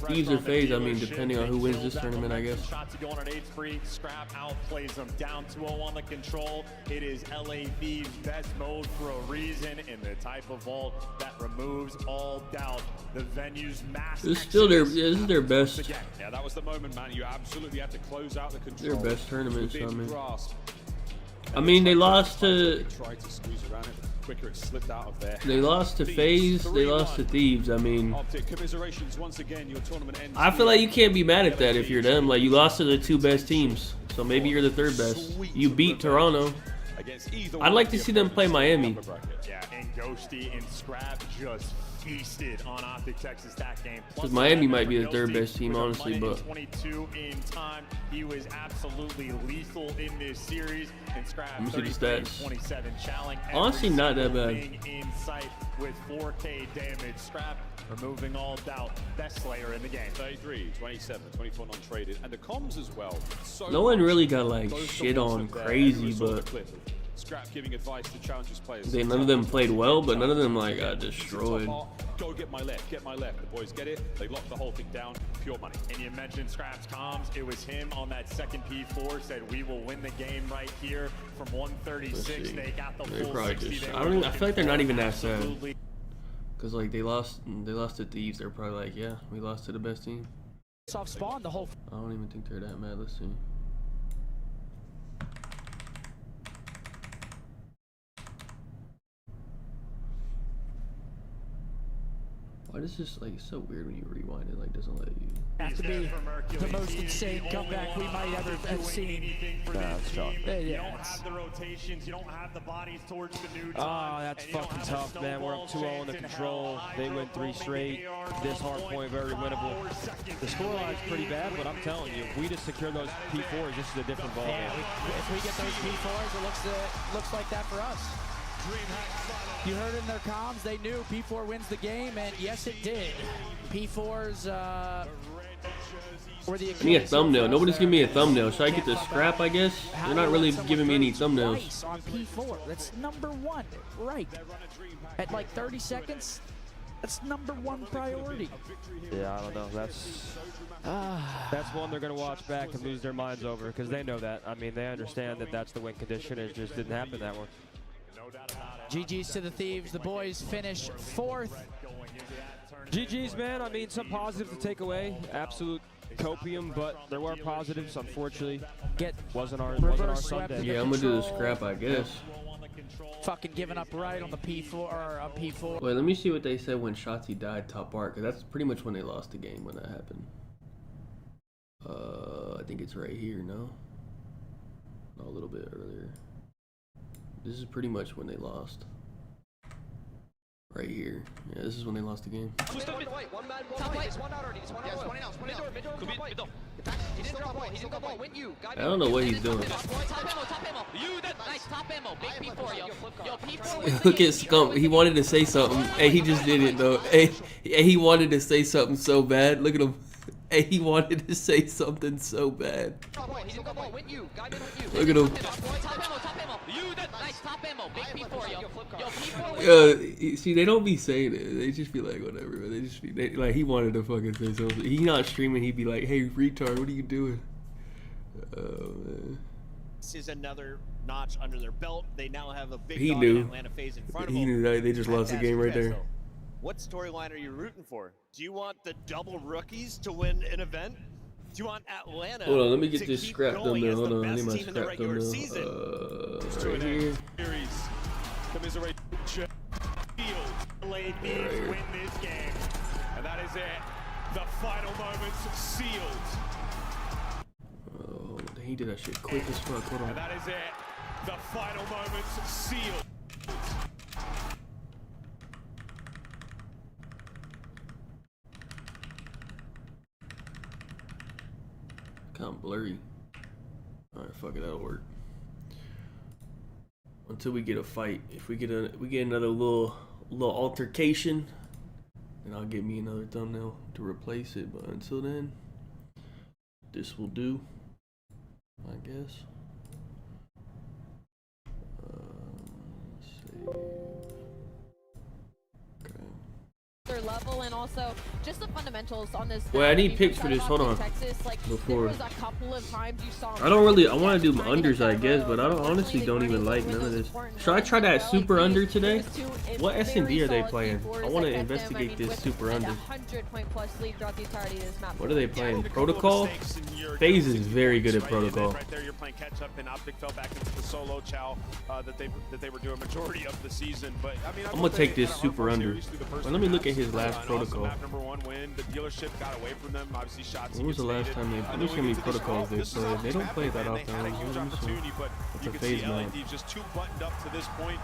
Thieves or FaZe, I mean, depending on who wins this tournament, I guess. Shots going on 8 free. Scrap outplays them down 2-0 on the control. It is LA Thieves' best mode for a reason in the type of vault that removes all doubt. The venue's mass. This is still this is their best. Yeah, that was the moment, man. You absolutely had to close out the control. Their best tournament, I mean, they lost to. Quicker it slipped out of there. They lost to FaZe. They lost to Thieves. I mean, commiserations once again. Your tournament ends. I feel like you can't be mad at that if you're them. Like, you lost to the 2 best teams, so maybe you're the 3rd best. You beat Toronto. I'd like to see them play Miami. Yeah, and Ghosty and Scrap just feasted on Optic Texas that game. Because Miami might be the 3rd best team, honestly, but 22 in time. He was absolutely lethal in this series. And Scrap 27 challenge. Honestly, not that bad. In sight with 4K damage. Scrap removing all doubt. Best Slayer in the game. 33, 27, 24 non-traded, and the comms as well. So no one really got like shit on crazy, but Scrap giving advice to challengers players. None of them played well, but none of them like got destroyed. Go get my left, get my left. The boys get it. They lock the whole thing down. Pure money. And you mentioned Scrap's comms. It was him on that second P4 said we will win the game right here from 136. They got the full 60. I feel like they're not even that sad. Cause like they lost to Thieves. They're probably like, yeah, we lost to the best team. Soft spawn the whole. I don't even think they're that mad. Let's see. Why does this like so weird when you rewind it? Like doesn't let you. Have to be the most insane comeback we might ever have seen. That's tough. You don't have the rotations. You don't have the bodies towards the new time. Oh, that's fucking tough, man. We're up 2-0 in the control. They win 3 straight. This hardpoint very winnable. The scoreline's pretty bad, but I'm telling you, if we just secure those P4s, this is a different ball. Yeah, if we get those P4s, it looks like that for us. You heard in their comms, they knew P4 wins the game, and yes, it did. P4s were the. I need a thumbnail. Nobody's giving me a thumbnail. Should I get the Scrap? I guess they're not really giving me any thumbnails. On P4, that's #1, right? At like 30 seconds, that's #1 priority. Yeah, I don't know. That's one they're going to watch back and lose their minds over because they know that. I mean, they understand that that's the win condition. It just didn't happen that one. GG's to the Thieves. The boys finish 4th. GG's, man. I mean, some positives to take away. Absolute copium, but there were positives. Unfortunately, wasn't our Sunday. Yeah, I'm gonna do the scrap, I guess. Fucking giving up right on the P4 or on P4. Wait, let me see what they said when Shotzi died top art, because that's pretty much when they lost the game when that happened. I think it's right here, no? No, a little bit earlier. This is pretty much when they lost. Right here. Yeah, this is when they lost the game. Top I don't know what he's doing. Look at Scump. He wanted to say something, and he just did it though. Hey, he wanted to say something so bad. Look at him. Hey, he wanted to say something so bad. Look at him. See, they don't be saying it. They just be like, whatever. They just be like, he wanted to fucking say something. He not streaming. He'd be like, hey, retard, what are you doing? Oh, man. This is another notch under their belt. They now have a big He knew. Atlanta phase in front of He them. knew that they just lost the game right there. What storyline are you rooting for? Do you want the double rookies to win an event? Do you want Atlanta? Hold on, let me get to this keep scrap going thumbnail. as the Hold on, I best need my team in the scrap regular thumbnail. season? Right here. Series. Commiserate. LA Thieves win this game. And that is it. The final moments sealed. Oh, he did that shit quick as fuck. Hold on. And that is it. The final moments sealed. Kind of blurry. Alright, fuck it, that'll work. Until we get a fight. If we get another little altercation, then I'll get me another thumbnail to replace it. But until then, this will do, I guess. Save. Okay. Their level and also just the fundamentals on this. Wait, I need picks for this. Hold on. Texas, like, Before. there was a couple of times you saw I don't really. I want to do my unders, I guess, but I honestly don't even like none of this. Should I try that super under today? What S&D are they playing? I want to investigate this super under. 100-point-plus lead throughout the entirety of this map. What are they playing? Protocol? FaZe is very good at protocol. Right there, you're playing catch up, and Optic fell back into the solo chow that they were doing majority of the season. But I mean, I'm gonna take this super under. Well, let me look at his last protocol. Map number 1 win. The dealership got away from them. Obviously, shots. When was the last time they? Let me see how many protocols they played. They don't play that often. Had a huge opportunity, but It's you a can see FaZe LA map. Thieves just too buttoned up to this point,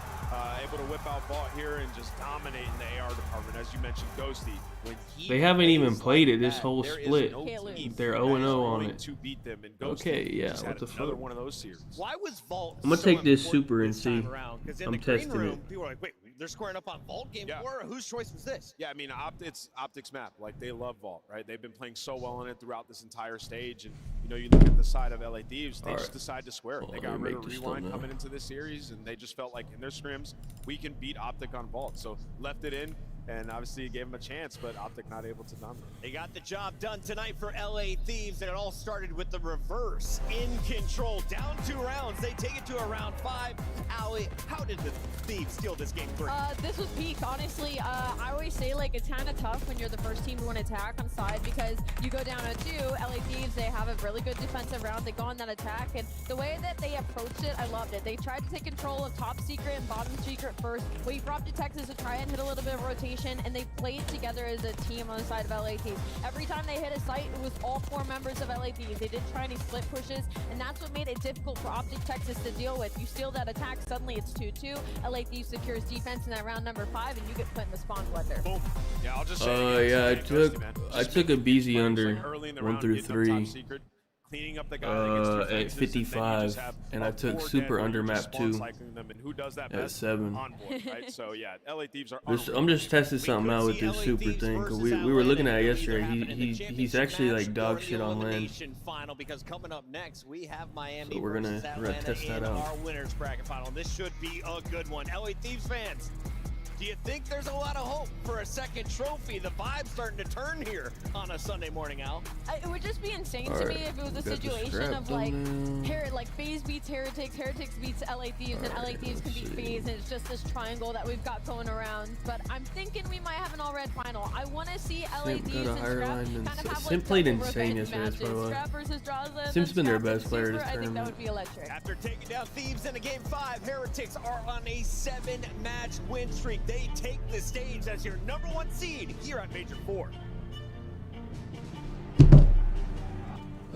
able to whip out Vault here and just dominate in the AR department. As you mentioned, Ghosty. When he They haven't even plays played like it this that, whole there is split. no team They're that 0-0 is on going it. to beat them. And Ghosty Okay, yeah. just What had the another fuck? one of those series. Why was Vault I'm gonna so take this important super and this time see. around? 'Cause in I'm the green testing room, it. people were like, wait, they're squaring up on Vault game 4? Whose choice was this? Yeah, I mean, it's Optic's map. Like, they love Vault, right? They've been playing so well in it throughout this entire stage. And, you know, you look at the side of LA Thieves, they just decide to square it. Hold They on, got let me rid make of this Rewind thumbnail. coming into this series, and they just felt like in their scrims, we can beat Optic on Vault. So left it in, and obviously gave them a chance, but Optic not able to dominate. They got the job done tonight for LA Thieves, and it all started with the reverse in control. Down 2 rounds, they take it to a round 5. Allie, how did the Thieves steal this game 3? This was peak, honestly. I always say, like, it's kind of tough when you're the first team to win attack on side because you go down a 2. LA Thieves, they have a really good defensive round. They go on that attack, and the way that they approached it, I loved it. They tried to take control of top secret and bottom secret first, wait for Optic Texas to try and hit a little bit of rotation, and they played together as a team on the side of LA Thieves. Every time they hit a site, it was all 4 members of LA Thieves. They didn't try any split pushes, and that's what made it difficult for Optic Texas to deal with. You steal that attack, suddenly it's 2-2. LA Thieves secures defense in that round number 5, and you get put in the spawn blender. Boom. Yeah, I'll just say Yeah, I Ghosty, took a BZ under like early in the 1 round, through getting up 3. top secret, cleaning up the guy against two At fences, 55, and I took super under map 2 them, and who does that at best? 7. On board, right? So yeah, LA Thieves are I'm just testing something out with this super thing because we were looking at it yesterday. He's actually like dog shit on land. Final, because coming up next, we have Miami So we're gonna versus Atlanta test that in out. our winners bracket final. This should be a good one. LA Thieves fans, Do you think there's a lot of hope for a second trophy? The vibe's starting to turn here on a Sunday morning, Al. It would just be insane to me if it was a situation of like, FaZe beats Heretics, Heretics beats LA Thieves, and LA Thieves can beat FaZe, and it's just this triangle that we've got going around. But I'm thinking we might have an all-red final. I want to see LA Thieves and Strap kind of have Simp played insane yesterday, Strap versus Drawslip. Simp's been their best player this I think that tournament. would be electric. After taking down Thieves in a Game 5, Heretics are on a 7-match win streak. They take the stage as your #1 seed here on Major 4.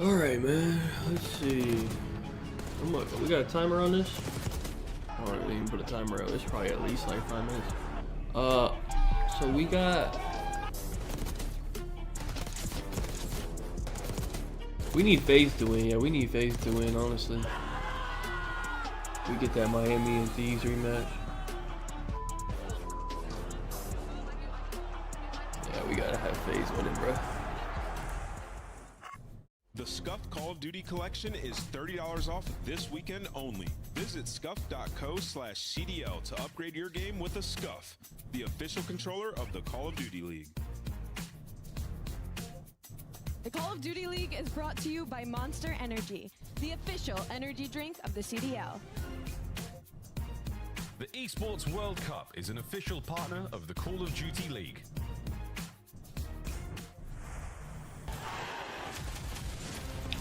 All right, man. Let's see. We got a timer on this? I don't even put a timer out. It's probably at least like 5 minutes. So we got. We need FaZe to win. Yeah, we need FaZe to win. Honestly, we get that Miami and Thieves rematch. Yeah, we gotta have FaZe winning, bro. The Scuffed Call of Duty collection is $30 off this weekend only. Visit scuff.co/CDL to upgrade your game with a Scuff, the official controller of the Call of Duty League. The Call of Duty League is brought to you by Monster Energy, the official energy drink of the CDL. The Esports World Cup is an official partner of the Call of Duty League.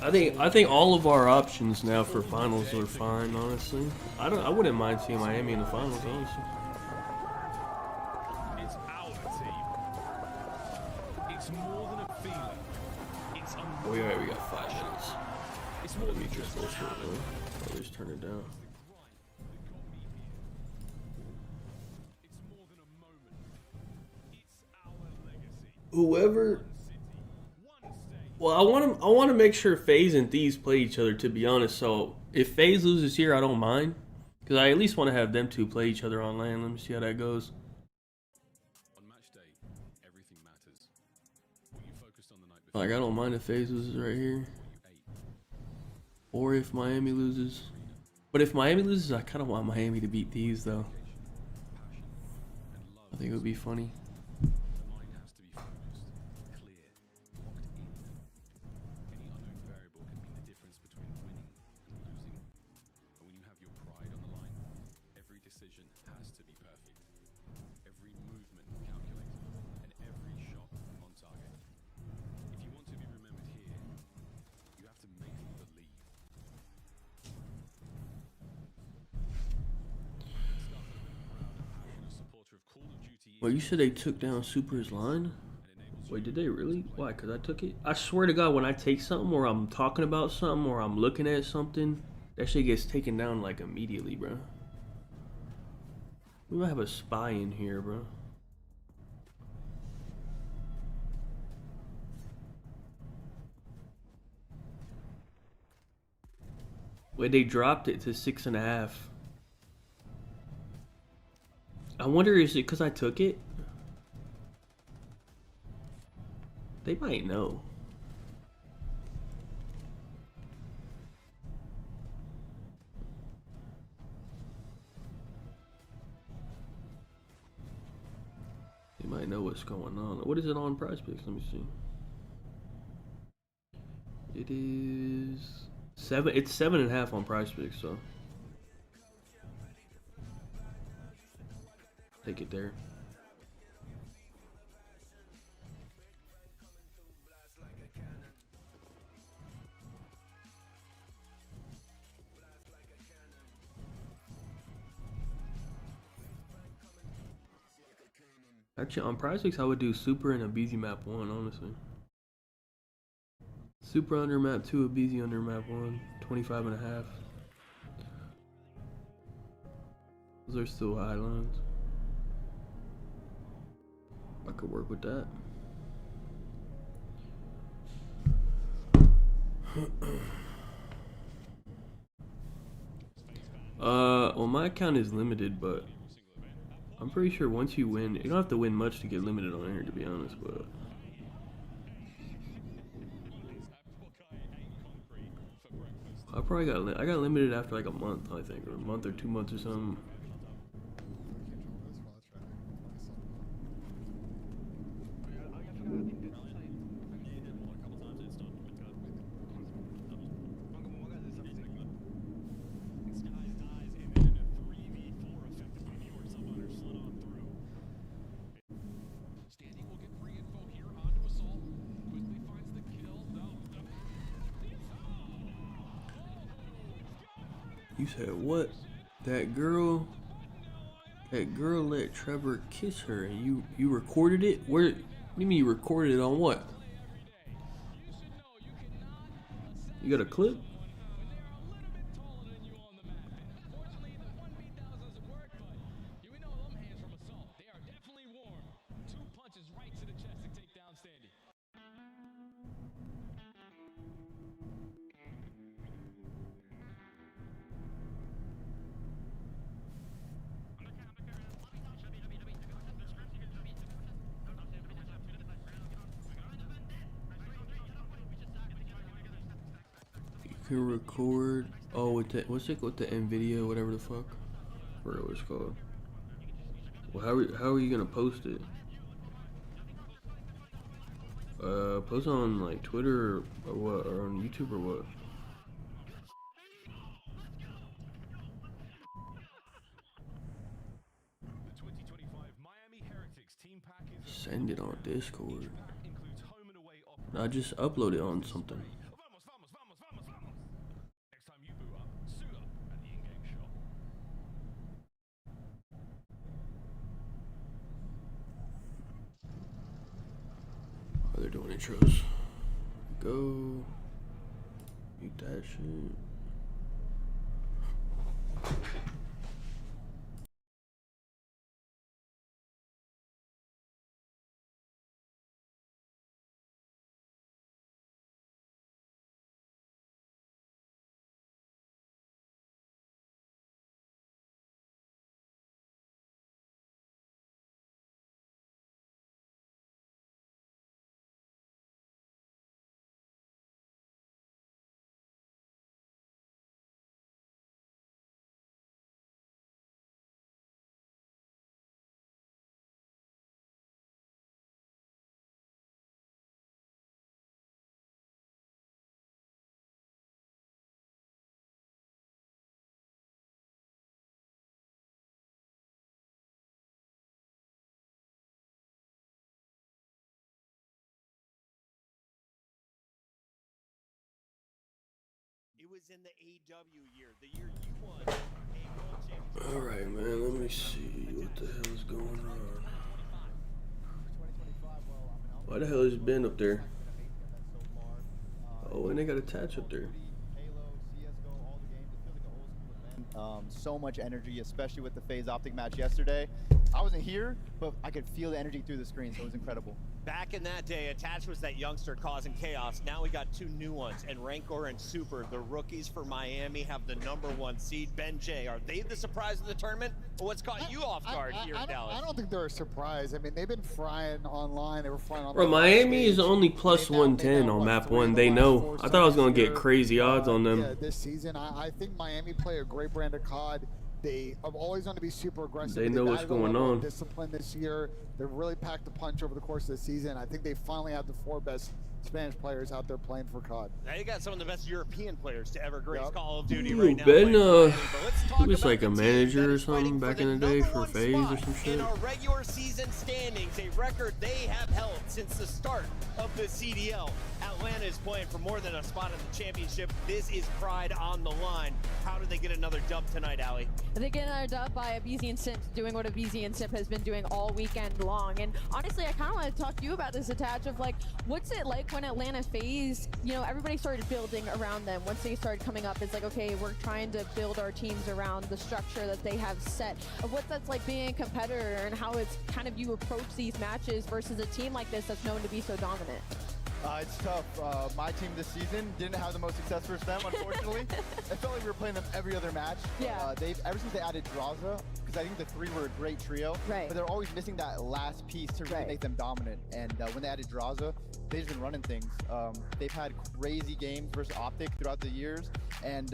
I think all of our options now for finals are fine, honestly. I wouldn't mind seeing Miami in the finals, honestly. It's our team. It's more than a feeling. It's Oh, yeah, we got 5 minutes. It's more Let than me just just bullshit, bro. I'll just turn it down. It's more than a moment. It's our legacy. Whoever. Well, I want to make sure FaZe and Thieves play each other, to be honest. So if FaZe loses here, I don't mind, because I at least want to have them two play each other on LAN. Let me see how that goes. On match day, everything matters. What you focused on the night before. Like, I don't mind if FaZe loses right here, or if Miami loses. But if Miami loses, I kind of want Miami to beat Thieves, though. I think it would be funny. Decision has to be perfect. Every movement calculated and every shot on target. If you want to be remembered here, you have to make them believe. Well, you said they took down Super's line? Wait, did they really? Why? Because I took it? I swear to God, when I take something or I'm talking about something or I'm looking at something, that shit gets taken down like immediately, bro. We might have a spy in here, bro. Wait, they dropped it to 6.5. I wonder, is it because I took it? They might know. They might know what's going on. What is it on Prize Picks? Let me see. It is 7. It's 7.5 on Prize Picks, so take it there. Actually, on Prize Picks, I would do Super and a BZ map 1, honestly. Super under map 2, a BZ under map 1, 25.5. Those are still high lines. I could work with that. Well, my account is limited, but I'm pretty sure once you win, you don't have to win much to get limited on here, to be honest, but I got limited after like a month, I think, or a month or 2 months or something. You said what? That girl let Trevor kiss her, and you recorded it? Where? What do you mean you recorded it on what? You got a clip? Can record with the what's it with the NVIDIA, whatever the fuck, I forgot what it's called. Well, how are you gonna post it? Post on like Twitter or what, or on YouTube or what? Send it on Discord. I just upload it on something. They're doing intros. Go. Eat that shit. It was in the AW year, the year you won a world championship. Alright, man, let me see what the hell is going on. Why the hell is Ben up there? Oh, and they got attached up there. So much energy, especially with the phase optic match yesterday. I wasn't here, but I could feel the energy through the screen, so it was incredible. Back in that day, Attach was that youngster causing chaos. Now we got two new ones, and Rancor and Super, the rookies for Miami, have the #1 seed. Ben J, are they the surprise of the tournament? Or what's caught you off guard here in Dallas? I don't think they're a surprise. I mean, they've been frying online. They were flying on. Bro, Miami is only plus 110 on map 1. They know. I thought I was going to get crazy odds on them. Yeah, this season, I think Miami play a great brand of COD. They have always going to be super aggressive. They know what's going on. Discipline this year. They've really packed the punch over the course of the season. I think they finally have the 4 best Spanish players out there playing for COD. Now you got some of the best European players to ever grace Call of Duty Ooh, right now. Ben, he was like a manager or something back in the day for FaZe or some shit. In our regular season standings, a record they have held since the start of the CDL. Atlanta is playing for more than a spot in the championship. This is pride on the line. How do they get another dub tonight, Allie? They get another dub by a BZ and Simp doing what a BZ and Simp has been doing all weekend long. And honestly, I kind of want to talk to you about this, Attach, of like, what's it like when Atlanta FaZe, you know, everybody started building around them. Once they started coming up, it's like, okay, we're trying to build our teams around the structure that they have set. Of what that's like being a competitor and how it's kind of you approach these matches versus a team like this that's known to be so dominant. It's tough. My team this season didn't have the most success versus them, unfortunately. It felt like we were playing them every other match. Yeah. Ever since they added Draza, because I think the 3 were a great trio, right. But they're always missing that last piece to really make them dominant. And when they added Draza, they've been running things. They've had crazy games versus Optic throughout the years, and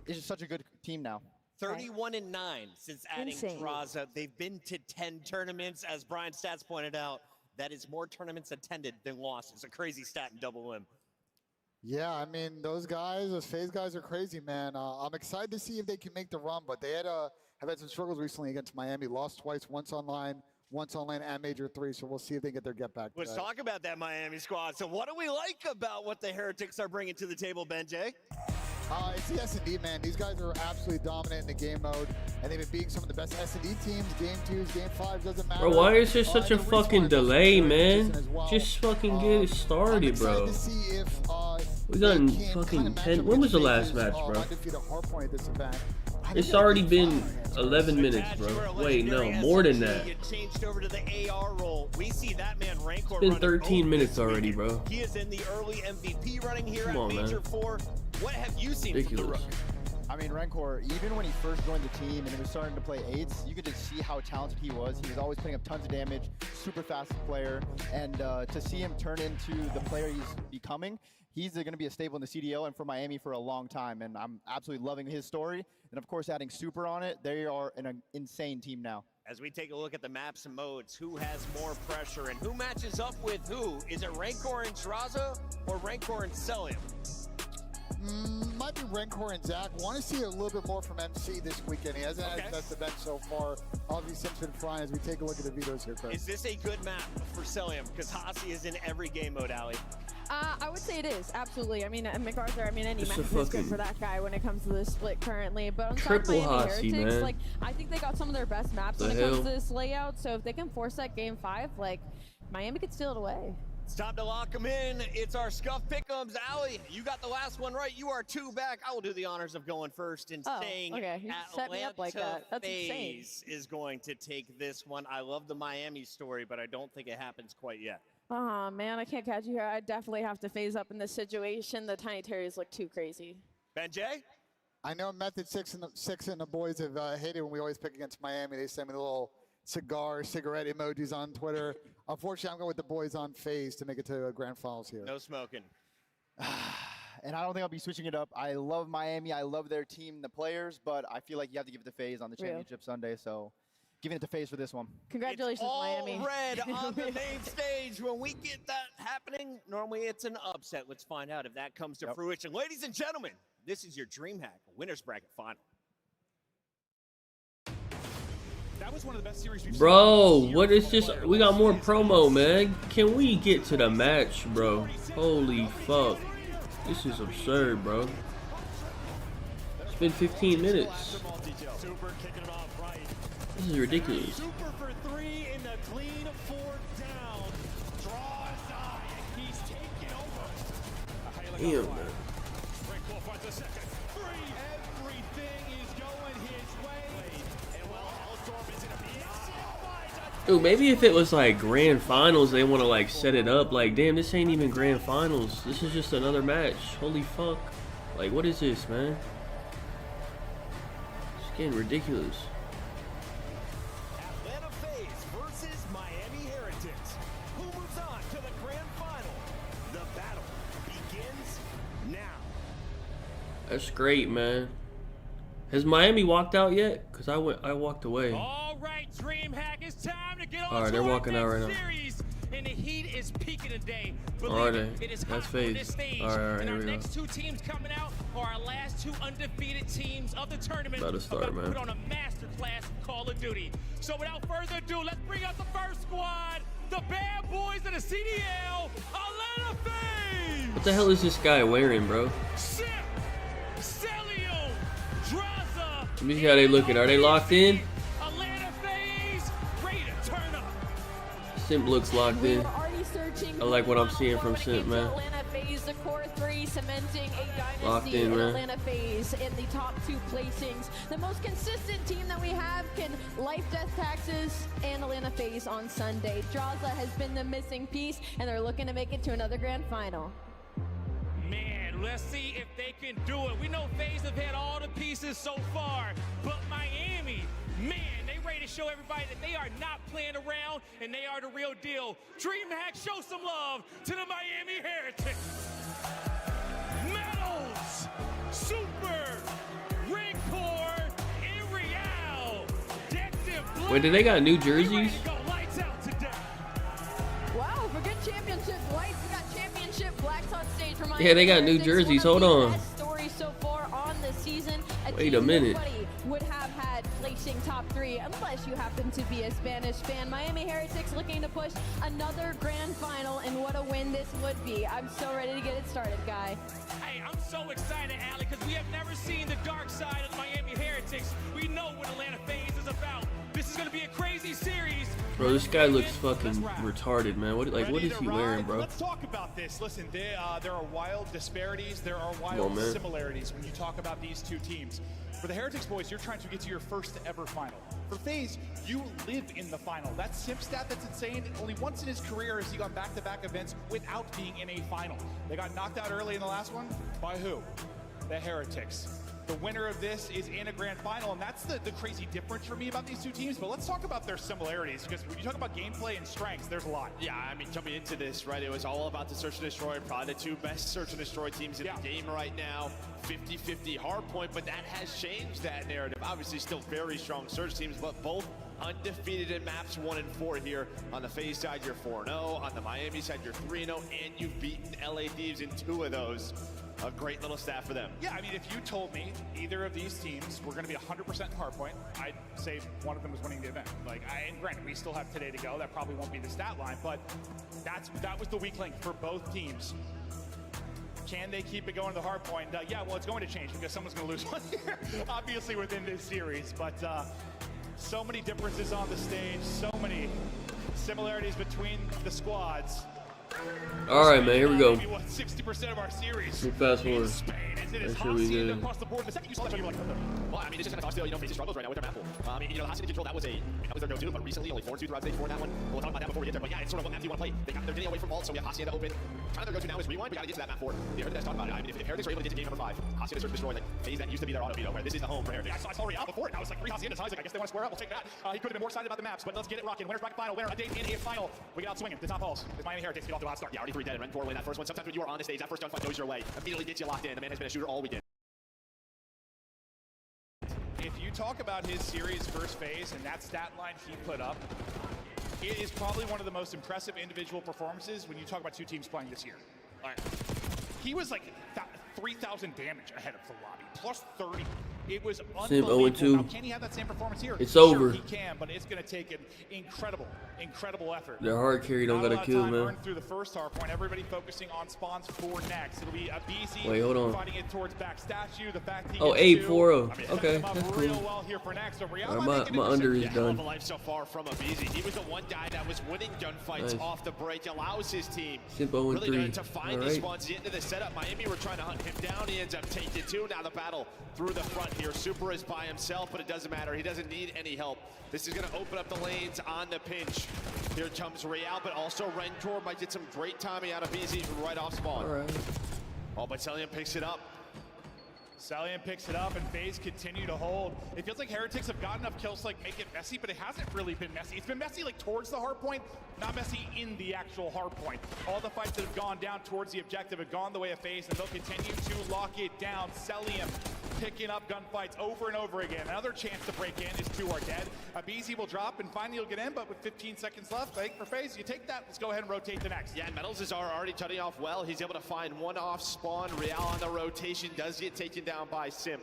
it's just such a good team now. 31-9 since adding Draza. They've been to 10 tournaments, as Brian Stats pointed out. That is more tournaments attended than lost. It's a crazy stat in Double M. Yeah, I mean, those guys, those FaZe guys are crazy, man. I'm excited to see if they can make the run, but they have had some struggles recently against Miami. Lost twice, once online and Major 3, so we'll see if they get their get back. Let's talk about that Miami squad. So what do we like about what the Heretics are bringing to the table, Ben J? It's the S&D, man. These guys are absolutely dominant in the game mode, and they've been beating some of the best S&D teams. Game 2s, Game 5s, doesn't matter. Bro, why is there such a fucking delay, man? Just fucking get it started, bro. We done fucking 10. When was the last match, bro? It's already been 11 minutes, bro. Wait, no, more than that. Changed over to the AR role. We see that man Rancor. It's been 13 minutes already, bro. He is in the early MVP running here Come on, at Major man. 4. What have you seen Ridiculous. from the Rook? I mean, Rancor, even when he first joined the team and he was starting to play 8s, you could just see how talented he was. He was always putting up tons of damage, super fast player, and to see him turn into the player he's becoming, he's going to be a staple in the CDL and for Miami for a long time, and I'm absolutely loving his story. And of course, adding Super on it, they are an insane team now. As we take a look at the maps and modes, who has more pressure and who matches up with who? Is it Rancor and Draza or Rancor and Celium? Might be Rancor and Zach. Want to see a little bit more from MC this weekend. He hasn't had best event so far. Obviously, Sim's been flying as we take a look at the videos here, Chris. Is this a good map for Celium? Because Hasi is in every game mode, Ali. I would say it is, absolutely. I mean, MacArthur, I mean, any It's match a is good fucking for that guy when it comes to this split currently. But on triple Miami Hasi, Heretics, man. like, I think they got some of their best maps The when it comes hell? to this layout. So if they can force that game 5, like, Miami could steal it away. It's time to lock them in. It's our Scuff Pick'ems. Ali, you got the last one right. You are 2 back. I will do the honors of going first and saying okay. You set me up like that. That's insane. FaZe is going to take this one. I love the Miami story, but I don't think it happens quite yet. Oh, man, I can't catch you here. I definitely have to phase up in this situation. The Tiny Terries look too crazy. Ben J? I know Method 6 and the boys have hated when we always pick against Miami. They send me the little cigarette emojis on Twitter. Unfortunately, I'm going with the boys on FaZe to make it to grand finals here. No smoking. And I don't think I'll be switching it up. I love Miami. I love their team, the players, but I feel like you have to give it to FaZe on the championship Sunday, so giving it to FaZe for this one. Congratulations, It's all Miami. red on the main stage. When we get that happening, normally it's an upset. Let's find out if that comes to fruition. Ladies and gentlemen, this is your DreamHack Winners Bracket Final. That was one of the best series we've Bro, what is this? We got more promo, man. Can we get to the match, bro? Holy fuck. This is absurd, bro. It's been 15 minutes. Super kicking it off right. This is ridiculous. Super for 3 in the clean 4 down. Draws eye, and he's taking over. Damn, man. Rancor finds a second. 3. Everything is going his way. And well, Hellstorm is in a Dude, maybe if it was like grand finals, they want to like set it up. Like, damn, this ain't even grand finals. This is just another match. Holy fuck. Like, what is this, man? It's getting ridiculous. Atlanta FaZe versus Miami Heretics. Who moves on to the grand final? The battle begins now. That's great, man. Has Miami walked out yet? Cause I walked away. All right, DreamHack, it's time to get on. All right, they're walking out right now. Series, and the heat is peaking today. Are they? It is That's hot on this FaZe. stage. All right, and here our we go. next 2 teams coming out are our last 2 undefeated teams of the tournament. About to start, man. Put on a masterclass of Call of Duty. So without further ado, let's bring out the first squad, the bad boys of the CDL, Atlanta FaZe. What the hell is this guy wearing, bro? Sip, Celio, Draza. Let me see how they looking. Are they locked in? Atlanta FaZe, ready to turn up. Simp looks locked We in. were already searching I like what I'm seeing from Simp, man. Atlanta FaZe, the core 3, cementing a Locked dynasty in, man. Atlanta FaZe in the top 2 placings. The most consistent team that we have can life, death, taxes, and Atlanta FaZe on Sunday. Draza has been the missing piece, and they're looking to make it to another grand final. Man, let's see if they can do it. We know FaZe have had all the pieces so far, but Miami, man, they ready to show everybody that they are not playing around and they are the real deal. DreamHack, show some love to the Miami Heretics. Medals, Super, Rancor, and Real. Decked in blue. Wait, do they got new jerseys? Lights out today. Wow, for good championship lights, we got championship blacks on stage for Miami Yeah, they got new Heretics. jerseys. One of Hold the on. best stories so far on the season. Wait team a minute. Nobody would have had placing top 3 unless unless you happen to be a Spanish fan. Miami Heretics looking to push another grand final, and what a win this would be. I'm so ready to get it started, Guy. Hey, I'm so excited, Allie, because we have never seen the dark side of the Miami Heretics. We know what Atlanta FaZe is about. This is going to be a crazy series. Bro, this guy looks fucking retarded, man. What is he wearing, bro? Let's talk about this. Listen, there are wild disparities. There are wild similarities when you talk about these two teams. For the Heretics boys, you're trying to get to your first ever final. For FaZe, you live in the final. That Simp stat, that's insane. Only once in his career has he gone back-to-back events without being in a final. They got knocked out early in the last one. By who? The Heretics. The winner of this is in a grand final, and that's the crazy difference for me about these two teams. But let's talk about their similarities, because when you talk about gameplay and strengths, there's a lot. Yeah, I mean, coming into this, right, it was all about the Search and Destroy, probably the two best Search and Destroy teams in the game right now. 50-50 Hardpoint, but that has changed that narrative. Obviously, still very strong Search teams, but both undefeated in maps 1 and 4 here. On the FaZe side, you're 4-0. On the Miami side, you're 3-0, and you've beaten LA Thieves in 2 of those. A great little stat for them. Yeah, I mean, if you told me either of these teams were going to be 100% Hardpoint, I'd say one of them was winning the event. And granted, we still have today to go. That probably won't be the stat line, but that was the weak link for both teams. Can they keep it going to the Hardpoint? Yeah, well, it's going to change because someone's going to lose one here, obviously, within this series. But so many differences on the stage, so many similarities between the squads. All right, man. Here we go. 60% of our series. Fast forward. Make sure we did. Across the board. The second you saw that, you're like, well, I mean, it's just kind of still, FaZe struggles right now with their map pool. I mean, Hacienda Control, that was their go-to, but recently only 4-2 throughout stage 4 in that one. We'll talk about that before we get there, but yeah, it's sort of what map do you want to play. They're getting away from vault, so we have Hacienda open. Kind of their go-to now is rewind. We got to get to that map 4. The Heretics talk about it. I mean, if Heretics are able to get to game number 5, Hacienda Search and Destroy, FaZe, that used to be their auto veto, where this is the home for Heretics. I saw Real before it, and I was like, 3 Haciendas. I was like, I guess they want to square up. We'll take that. He could have been more excited about the maps, but let's get it rocking. Winners bracket final, winner, a date in a final. We get out swinging. The top halls. The Miami Heretics get off to a hot start. Yeah, already 3 dead and Ren 4 win that first one. Sometimes when you are on the stage, that first gunfight goes your way. Immediately gets you locked in. The man has been a shooter all weekend. If you talk about his series versus FaZe and that stat line he put up, it is probably one of the most impressive individual performances when you talk about two teams playing this year. All right. He was like 3,000 damage ahead of the lobby, plus 30. It was unbelievable. Now, can he have that same performance here? It's over. Sure, he can, but it's going to take an incredible effort. Their hard carry don't got to kill, man. Through the first Hardpoint, everybody focusing on spawns for next. It'll be a BZ. Wait, hold on. Fighting it towards back statue. The fact he 8-4-0. Okay, that's cool. Real well here for next. So my under is done. Life so far from a BZ. He was the one guy that was winning gunfights off the break. Allows his team really to find these spawns. Into the setup. Miami were trying to hunt him down. He ends up taking 2. Now the battle through the front here. Super is by himself, but it doesn't matter. He doesn't need any help. This is going to open up the lanes on the pinch. Here comes Real, but also Rencor might get some great timing out of BZ right off spawn. All right. Oh, but Celium picks it up. Celium picks it up, and FaZe continue to hold. It feels like Heretics have got enough kills to make it messy, but it hasn't really been messy. It's been messy towards the Hardpoint, not messy in the actual Hardpoint. All the fights that have gone down towards the objective have gone the way of FaZe, and they'll continue to lock it down. Celium picking up gunfights over and over again. Another chance to break in is 2 are dead. A BZ will drop, and finally you'll get in, but with 15 seconds left, I think for FaZe, you take that. Let's go ahead and rotate the next. Yeah, Metals is already cutting off well. He's able to find one off spawn. Real on the rotation does get taken down by Simp.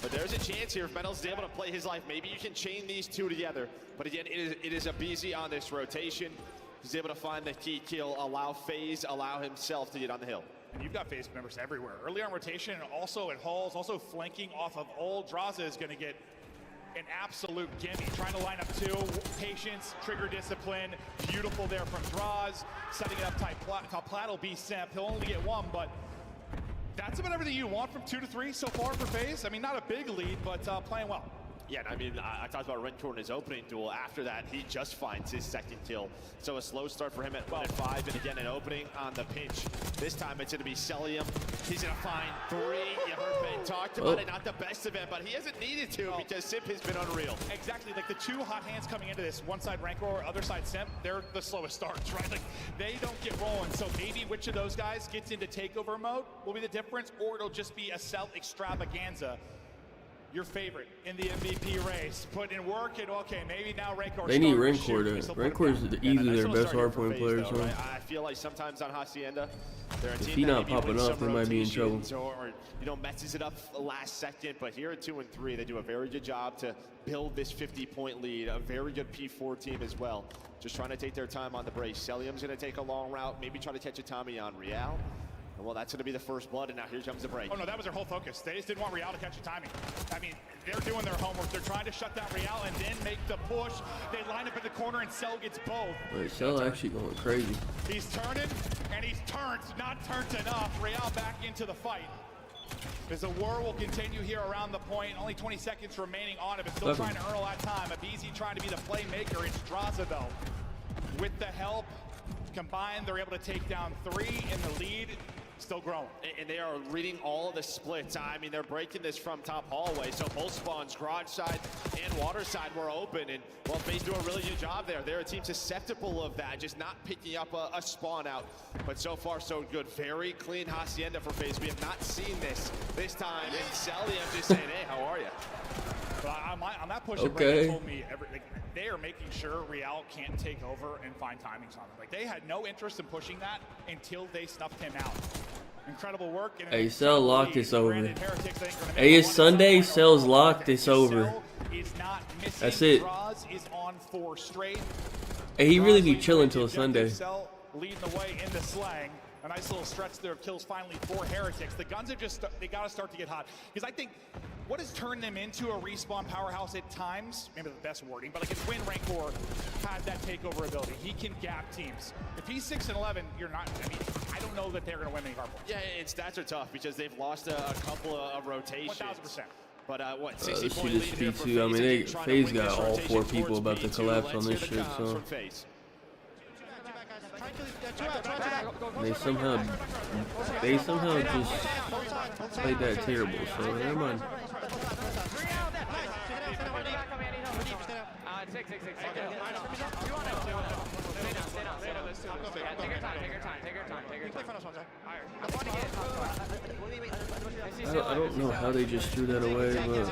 But there's a chance here if Metals is able to play his life. Maybe you can chain these 2 together. But again, it is a BZ on this rotation. He's able to find the key kill, allow FaZe, allow himself to get on the hill. And you've got FaZe members everywhere. Early on rotation and also at halls, also flanking off of old. Draza is going to get an absolute gimme. Trying to line up 2. Patience, trigger discipline. Beautiful there from Draz. Setting it up top plat will be Simp. He'll only get 1, but that's about everything you want from 2 to 3 so far for FaZe. I mean, not a big lead, but playing well. Yeah, I mean, I talked about Rencor in his opening duel. After that, he just finds his 2nd kill. So a slow start for him at 1 and 5, and again, an opening on the pinch. This time, it's going to be Celium. He's going to find 3. You heard Ben talked about it. Not the best of it, but he hasn't needed to because Simp has been unreal. Exactly. Like the 2 hot hands coming into this, one side Rancor, other side Simp, they're the slowest starts, right? Like they don't get rolling. So maybe which of those guys gets into takeover mode will be the difference, or it'll just be a Celt extravaganza. your favorite in the MVP race, put in work, and okay, maybe now Rancor. They need Rancor to. Rancor is easily their best hardpoint player. So I feel like sometimes on Hacienda, they're a if team he that not maybe popping wins up, some they might be in trouble. rotations or you know, messes it up last second. But here at 2 and 3, they do a very good job to build this 50-point lead. A very good P4 team as well. Just trying to take their time on the brace. Celium's going to take a long route, maybe try to catch a Tommy on Real. Well, that's going to be the first blood, and now here comes the break. Oh, no, that was their whole focus. They just didn't want Real to catch a timing. I mean, they're doing their homework. They're trying to shut down Real and then make the push. They line up in the corner, and Cell gets both. Wait, Cell actually going crazy. He's turning, and he's turned. Not turned enough. Real back into the fight. As the war will continue here around the point. Only 20 seconds remaining on it, but still trying to earn a lot of time. Abizi trying to be the playmaker. It's Draza, though. With the help combined, they're able to take down 3 in the lead. Still growing. And they are reading all of the splits. I mean, they're breaking this from top hallway. So both spawns, garage side and water side, were open. And well, FaZe do a really good job there. They're a team susceptible of that, just not picking up a spawn out. But so far, so good. Very clean Hacienda for FaZe. We have not seen this time. And Celium just saying, hey, how are you? But on that push, okay. They told me they are making sure Real can't take over and find timings on them. Like, they had no interest in pushing that until they snuffed him out. Incredible work. And hey, Cell locked this over. Hey, it's Sunday. Cell's locked this over. That's it. Is on 4 straight. Hey, he really be chilling till Sunday. Cell leading the way in the slang. A nice little stretch there of kills finally for Heretics. The guns are they got to start to get hot. Because I think what has turned them into a respawn powerhouse at times, maybe the best wording, but like it's when Rancor had that takeover ability. He can gap teams. If he's 6 and 11, you're not, I mean, I don't know that they're going to win any hardpoint. Yeah, and stats are tough because they've lost a couple of rotations. 1,000%. But what, 60 let's see point this lead here P2. I mean, FaZe got all 4 people about to collapse on this shit, so they somehow just played that terrible, so never mind. I don't know how they just threw that away, but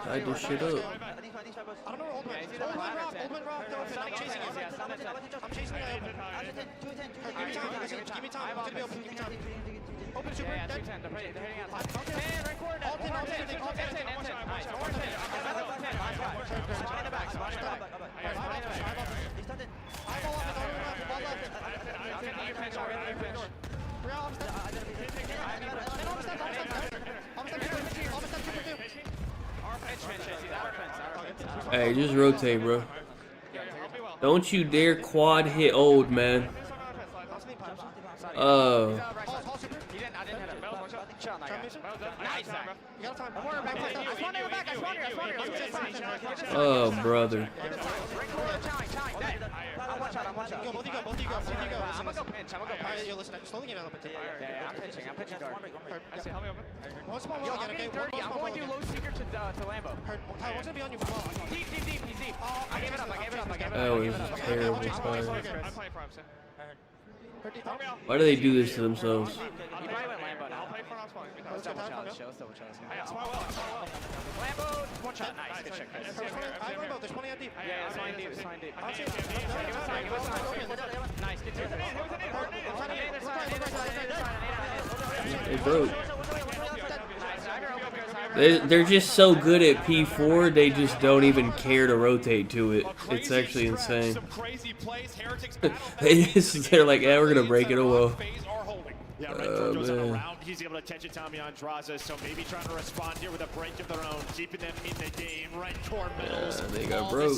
tied this shit up. Hey, just rotate, bro. Don't you dare quad hit old, man. Oh, brother. That was terrible fire. Why do they do this to themselves? They broke. They're just so good at P4, they just don't even care to rotate to it. It's actually insane. They're like, yeah, we're gonna break it. Oh well. Yeah, Renko goes on a round. He's able to catch it, Tommy Andraza. So maybe trying to respond here with a break of their own, keeping them in the game. Renko medals. They got broke.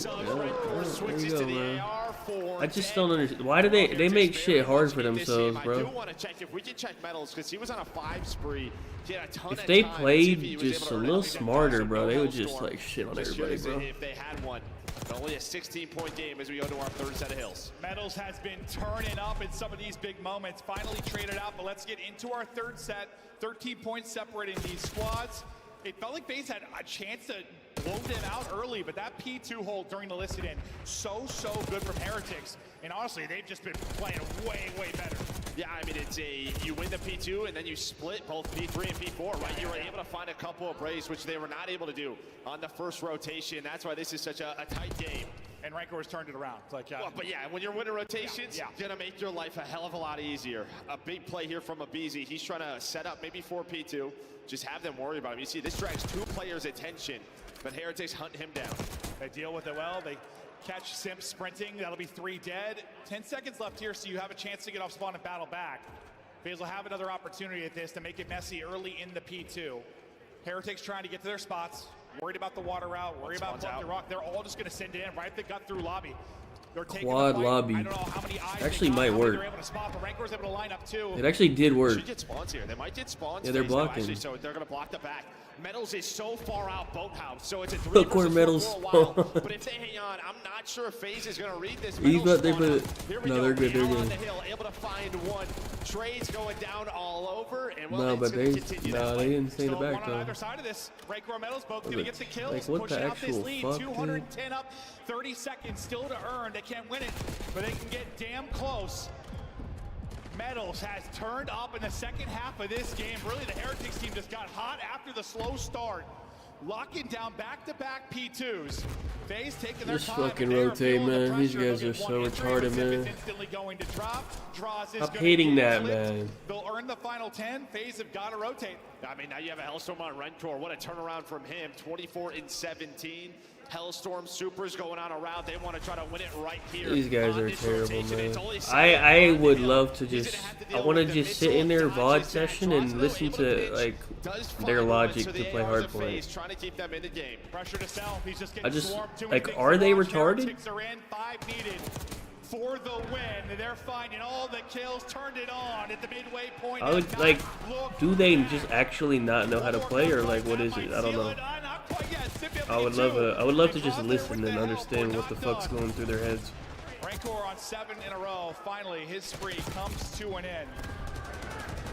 Switches to the AR4. I just don't understand. Why do they make shit hard for themselves, bro? I do want to check if we can check medals because he was on a 5 spree. He had a ton if of they time played just a little smarter, bro, they would just like shit on everybody, bro. If they had one. But only a 16-point game as we go to our third set of hills. Medals has been turning up in some of these big moments. Finally traded out, but let's get into our third set. 13 points separating these squads. It felt like FaZe had a chance to blow them out early, but that P2 hold during the listed in, so good from Heretics. And honestly, they've just been playing way better. Yeah, I mean, it's you win the P2 and then you split both P3 and P4, right? You were able to find a couple of breaks, which they were not able to do on the first rotation. That's why this is such a tight game. And Renko turned it around. It's like, well, but yeah, when you're winning rotations, gonna make your life a hell of a lot easier. A big play here from Abizi. He's trying to set up maybe for P2. Just have them worry about him. You see, this drags 2 players' attention, but Heretics hunt him down. They deal with it well. They catch Simp sprinting. That'll be 3 dead. 10 seconds left here, so you have a chance to get off spawn and battle back. FaZe will have another opportunity at this to make it messy early in the P2. Heretics trying to get to their spots. Worried about the water route. Worried about the rock. They're all just going to send it in right at the gut through lobby. They're taking Quad lobby. I don't know how many eyes actually might work. Able to spot, but Renko's able to line up too. It actually did work. Should get spawns here. They might get spawns. Yeah, they're blocking. Actually, so they're going to block the back. Metals is so far out boathouse, so it's a 3 Look where versus Metals. 4 for a while. But if they hang on, I'm not sure if FaZe is going to read this. No, they're good. They're good. The hill, able to find one. Trades going down all over, and no, but they didn't stay in the back though. On either side of this, Renko and Metals both going to get the kills. Like, what pushing the out this actual lead. fuck, 210 up, 30 seconds still to earn. They can't win it, but they can get damn close. Metals has turned up in the second half of this game. Really, the Heretics team just got hot after the slow start. Locking down back-to-back P2s. FaZe taking their time. Just fucking rotate, man. These guys are so retarded, man. Stop hating that, man. They'll earn the final 10. FaZe have got to rotate. I mean, now you have a Hellstorm on Rentor. What a turnaround from him. 24-17. Hellstorm Supers going on a route. They want to try to win it right here. These guys are terrible, man. I would love to just, I want to just sit in their VOD session and listen to like their logic to play Hardpoint. Trying to keep them in the game. Pressure to sell. He's just I just like, are they retarded? For the win, they're finding all the kills, turned it on at the midway point. I would like, do they just actually not know how to play, or like, what is it? I don't know. I would love to just listen and understand what the fuck's going through their heads. Rancor on 7 in a row. Finally, his spree comes to an end.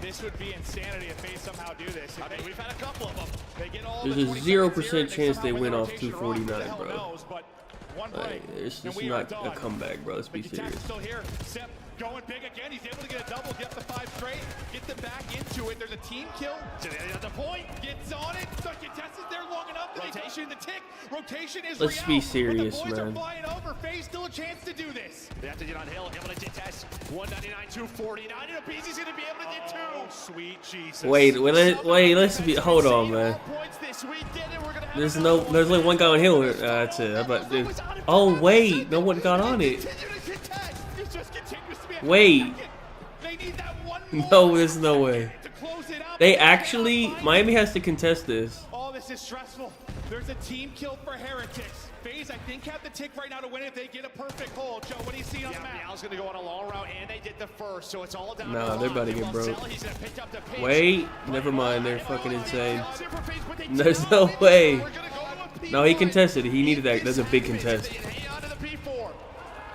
This would be insanity if they somehow do this. I mean, we've had a couple of them. They get all There's a 0% chance they win off 249, bro. Like, it's just not a comeback, bro. Let's be serious. Still here. Sep going big again. He's able to get a double, get the 5 straight, get them back into it. There's a team kill. At the point, gets on it. So contested there long enough. Rotation, the tick. Rotation is Let's be serious, man. The boys man. are flying over. FaZe still a chance to do this. They have to get on hill. Able to detest 199, 249. And Abizi's going to be able to get 2. Oh, sweet Jesus. Wait, let's be, hold on, man. There's only one guy on hill. That's it. But oh wait, no one got on it. Wait. No, there's no way. They actually, Miami has to contest this. Oh, this is stressful. There's a team kill for Heretics. FaZe, I think, have the tick right now to win it if they get a perfect hold. Joe, what do you see on the map? Meow's going to go on a long route, and they did the first, so it's all down. Nah, they're about to get broke. Wait, never mind. They're fucking insane. There's no way. No, he contested. He needed that. That's a big contest.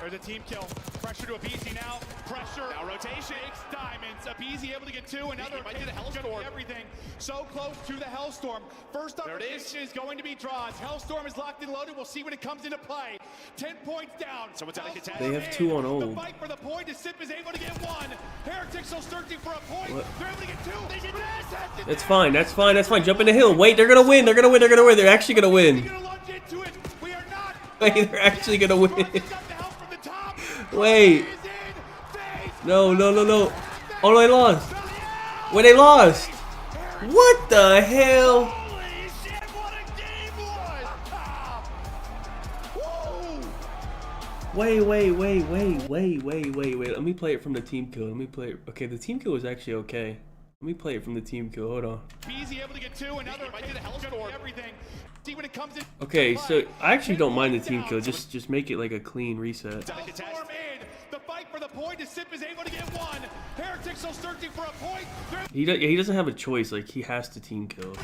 There's a team kill. Pressure to Abizi now. Pressure. Now rotation. Diamonds. Abizi able to get 2. Another hit the Hellstorm. Everything so close to the Hellstorm. First opportunity is going to be draws. Hellstorm is locked and loaded. We'll see when it comes into play. 10 points down. Someone's out of contest. They have 2 on old. The fight for the point is Sip is able to get 1. Heretics still searching for a point. What? They're able to get 2. They did that. That's fine. That's fine. That's fine. Jump in the hill. Wait, they're gonna win. They're gonna win. They're gonna win. They're actually gonna win. We are not. Wait, they're actually gonna win. Wait. No. Oh, they lost. Wait, they lost. What the hell? Holy shit, what a game was! Wait. Let me play it from the team kill. Let me play it. Okay, the team kill was actually okay. Let me play it from the team kill. Hold on. Easy able to get two, and now they're everything. See when it comes in. Okay, so I actually don't mind the team kill. Just make it like a clean reset. Storm in. The fight for the point. The Sip is able to get one. Heretics still searching for a point. He doesn't have a choice. Like, he has to team kill.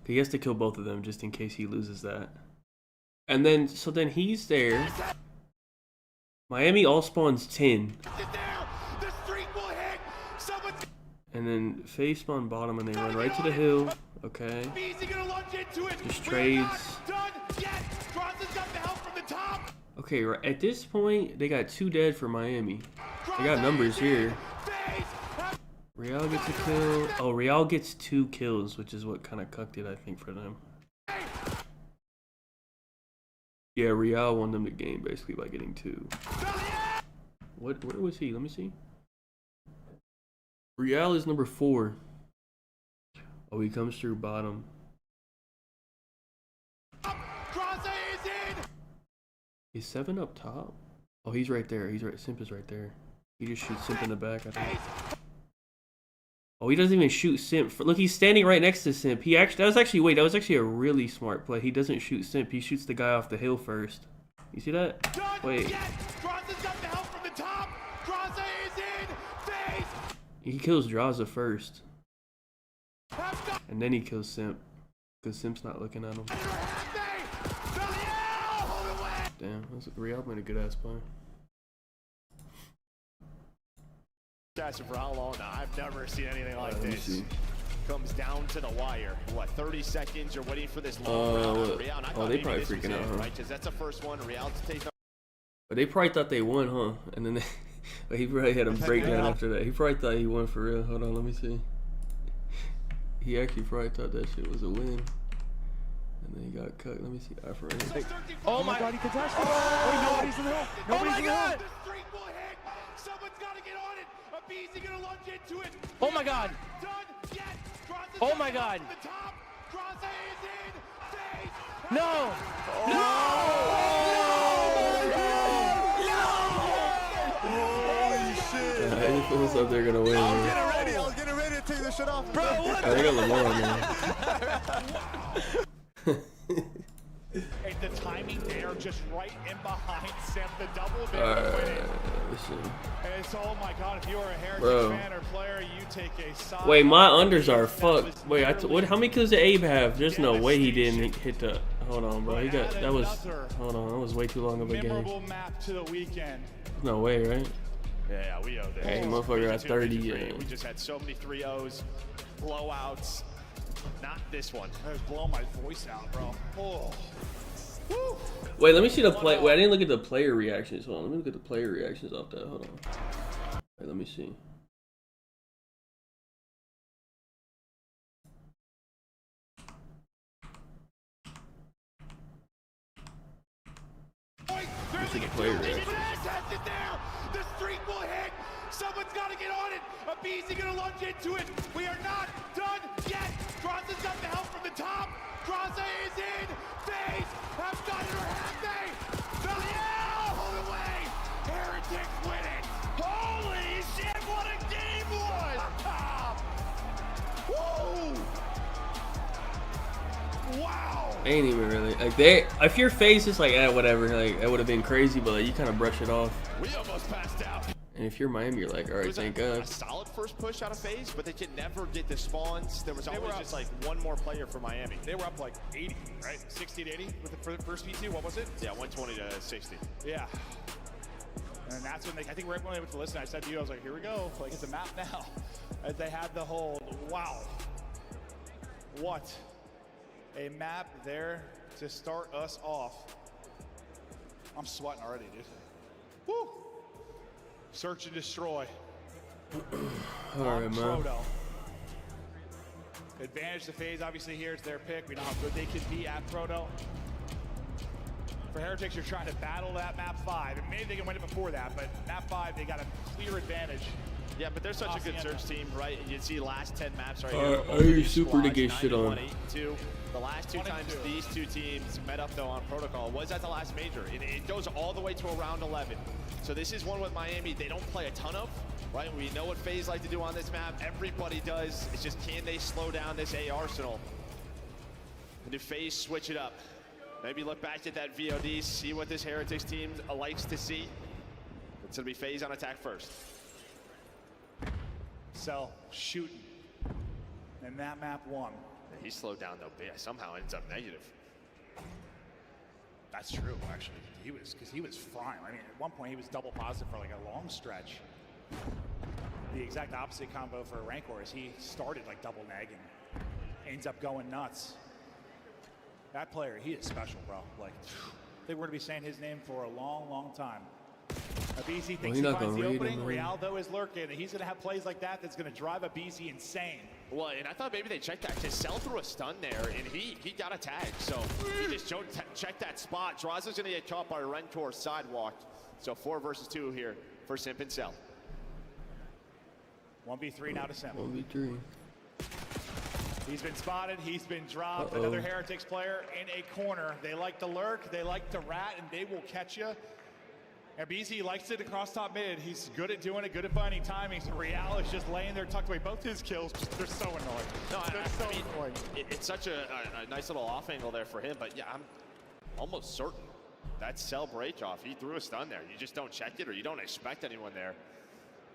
He has to kill both of them just in case he loses that. And then, so then he's there. Miami all spawns 10. And then FaZe spawn bottom and they run right to the hill. Okay. Just trades. Okay, right at this point, they got 2 dead for Miami. They got numbers here. Real gets a kill. Oh, Real gets 2 kills, which is what kind of cucked it, I think, for them. Yeah, Real won them the game basically by getting 2. Where was he? Let me see. Real is number 4. Oh, he comes through bottom. Is 7 up top? Oh, he's right there. He's right. Simp is right there. He just shoots Simp in the back, I think. Oh, he doesn't even shoot Simp. Look, he's standing right next to Simp. That was actually a really smart play. He doesn't shoot Simp. He shoots the guy off the hill first. You see that? Wait. He kills Draza first. And then he kills Simp. Because Simp's not looking at him. Damn, Real made a good ass play. For how long now? I've never seen anything like this. Comes down to the wire. What, 30 seconds? You're waiting for this long round. Oh, they probably freaking out, huh? Right? Because that's the first one. Real takes. But they probably thought they won, huh? And then he probably had a breakdown after that. He probably thought he won for real. Hold on, let me see. He actually probably thought that shit was a win. And then he got cut. Let me see. I forgot. Oh my god, he contested it. Wait, nobody's in the hill. Nobody's in the hill. Oh my god. Oh my god. No. No. Holy shit. It looks like they're gonna win. I was getting ready to take this shit off. Bro, what? They got Lamar, man. And the timing there, just right in behind Simp, the double bit. And it's, oh my god, if you are a Heritage fan or player, you take a side. Wait, my unders are fucked. Wait, how many kills did Abe have? There's no way he didn't hit the. Hold on, bro. Hold on, that was way too long of a game. Memorable map to the weekend. No way, right? Yeah, we owe this. Hey, motherfucker got 30. Yeah. We just had so many 3-0s, blowouts. Not this one. I was blowing my voice out, bro. Oh. Woo. Wait, let me see the play. Wait, I didn't look at the player reactions. Hold on, let me look at the player reactions off that. Hold on. Wait, let me see. Let me see the player reactions. The streak will hit. Someone's got to get on it. Abizi gonna lunge into it. We are not done yet. Graza's got the help from the top. Graza is in. FaZe have done it, or have they? Belial, hold away. Heretics win it. Holy shit, what a game was. Woo! Wow. Ain't even really like they. If your face is like, whatever, like that would have been crazy, but like, you kind of brush it off. We almost passed out. And if you're Miami, you're like, all right, thank God. A solid first push out of FaZe, but they could never get the spawns. There was always just like one more player for Miami. They were up like 80, right? 60 to 80 with the first P2. What was it? Yeah, 120 to 60. Yeah. And that's when I think right when they went to listen, I said to you, I was like, here we go. Like, it's a map now. As they had the whole, wow. What a map there to start us off. I'm sweating already, dude. Woo! Search and destroy. All right, man. Advantage to FaZe, obviously here, it's their pick. We know how good they can be at Proto. For Heretics, you're trying to battle that map 5. And maybe they can win it before that, but map 5, they got a clear advantage. Yeah, but they're such a good search team, right? You see last 10 maps right here. Are you super to get shit on? 8-2. The last 2 times these 2 teams met up though on protocol was at the last major. It goes all the way to around 11. So this is one with Miami they don't play a ton of, right? We know what FaZe like to do on this map. Everybody does. It's just can they slow down this A arsenal? And do FaZe switch it up? Maybe look back at that VOD, see what this Heretics team likes to see. It's gonna be FaZe on attack first. Cell shooting. And that map won. He slowed down though, but yeah, somehow ends up negative. That's true, actually. He was fine. I mean, at one point he was double positive for like a long stretch. The exact opposite combo for Rancor is he started like double nagging, ends up going nuts. That player, he is special, bro. Like, I think we're gonna be saying his name for a long, long time. Abizi thinks he finds the opening. Real, though, is lurking. And he's going to have plays like that that's going to drive Abizi insane. Well, and I thought maybe they checked that because Cell threw a stun there, and he got a tag. So he just checked that spot. Draza's going to get caught by Rentor sidewalk. So 4 versus 2 here for Simp and Cell. 1v3 now to Simp. 1v3. He's been spotted. He's been dropped. Another Heretics player in a corner. They like to lurk. They like to rat, and they will catch you. Abizi likes it across top mid. He's good at doing it, good at finding timings. Real is just laying there tucked away. Both his kills, they're so annoying. No, they're so annoying. It's such a nice little off angle there for him, but yeah, I'm almost certain that's Cell break off. He threw a stun there. You just don't check it or you don't expect anyone there.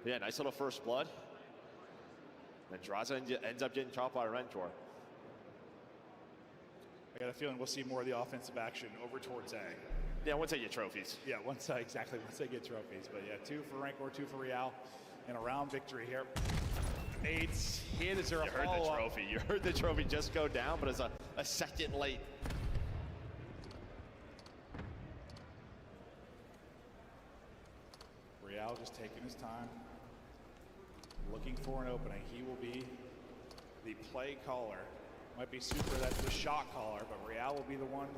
But yeah, nice little first blood. And Draza ends up getting caught by Rentor. I got a feeling we'll see more of the offensive action over towards A. Yeah, once they get trophies. Yeah, once they get trophies. But yeah, 2 for Rancor, 2 for Real, and a round victory here. Nate's hit. Is there a follow-up? You heard the trophy. You heard the trophy just go down, but it's a second late. Real just taking his time, looking for an opening. He will be the play caller. Might be Super, that's the shot caller, but Real will be the one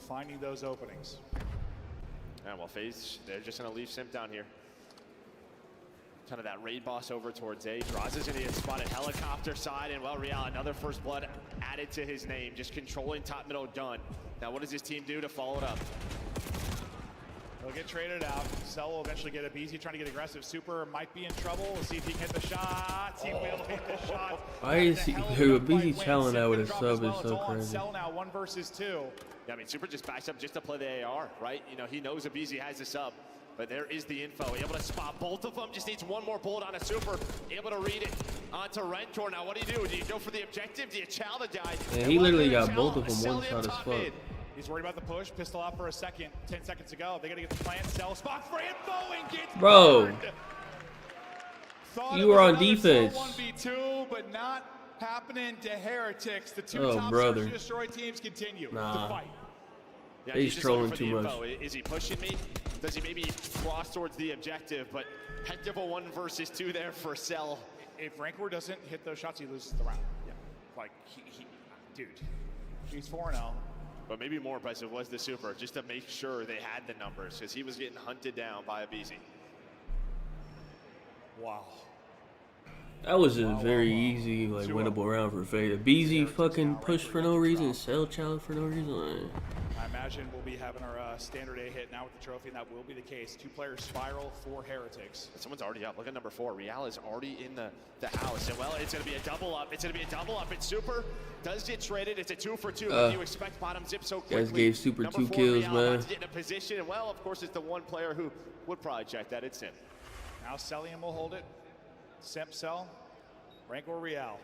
finding those openings. Yeah, well, FaZe, they're just going to leave Simp down here. Kind of that raid boss over towards A. Draza's going to get spotted helicopter side, and well, Real, another first blood added to his name, just controlling top middle done. Now, what does his team do to follow it up? They'll get traded out. Cell will eventually get up easy, trying to get aggressive. Super might be in trouble. We'll see if he can hit the shots. He will hit the shots. Why is he Abizi challenging that with a sub is so crazy. Cell now 1 versus 2. Yeah, I mean, Super just backs up just to play the AR, right? You know, he knows Abizi has this up, but there is the info. Able to spot both of them. Just needs one more bullet on a Super. Able to read it onto Rentor. Now, what do? Do you go for the objective? Do you chow the guy? Yeah, he literally got both of them one shot as fuck. He's worried about the push. Pistol out for a second. 10 seconds to go. They got to get the plant. Cell spot for info and gets bro. Thought you were on defense. 1v2, but not happening to Heretics. The 2 top search and destroy teams continue to fight. Yeah, he's trolling too much. Is he pushing me? Does he maybe cross towards the objective? But heck of a 1 versus 2 there for Cell. If Rancor doesn't hit those shots, he loses the round. Yeah. Like, dude, he's 4-0. But maybe more impressive was the Super, just to make sure they had the numbers, because he was getting hunted down by Abizi. Wow. That was a very easy, like, winnable round for FaZe. Abizi fucking pushed for no reason, Cell challenge for no reason. I imagine we'll be having our standard A hit now with the trophy, and that will be the case. 2-player spiral for Heretics. Someone's already up. Look at number 4. Real is already in the house. And, well, it's going to be a double up. It's going to be a double up. It's Super. Does get traded. It's a 2 for 2. You expect bottom zip so quickly. Guys gave Super number 2 4, kills, Real, man. To get in a position. And, well, of course, it's the one player who would probably check that. It's Simp. Now Cellium will hold it. Simp, Cell. Rancor, Real.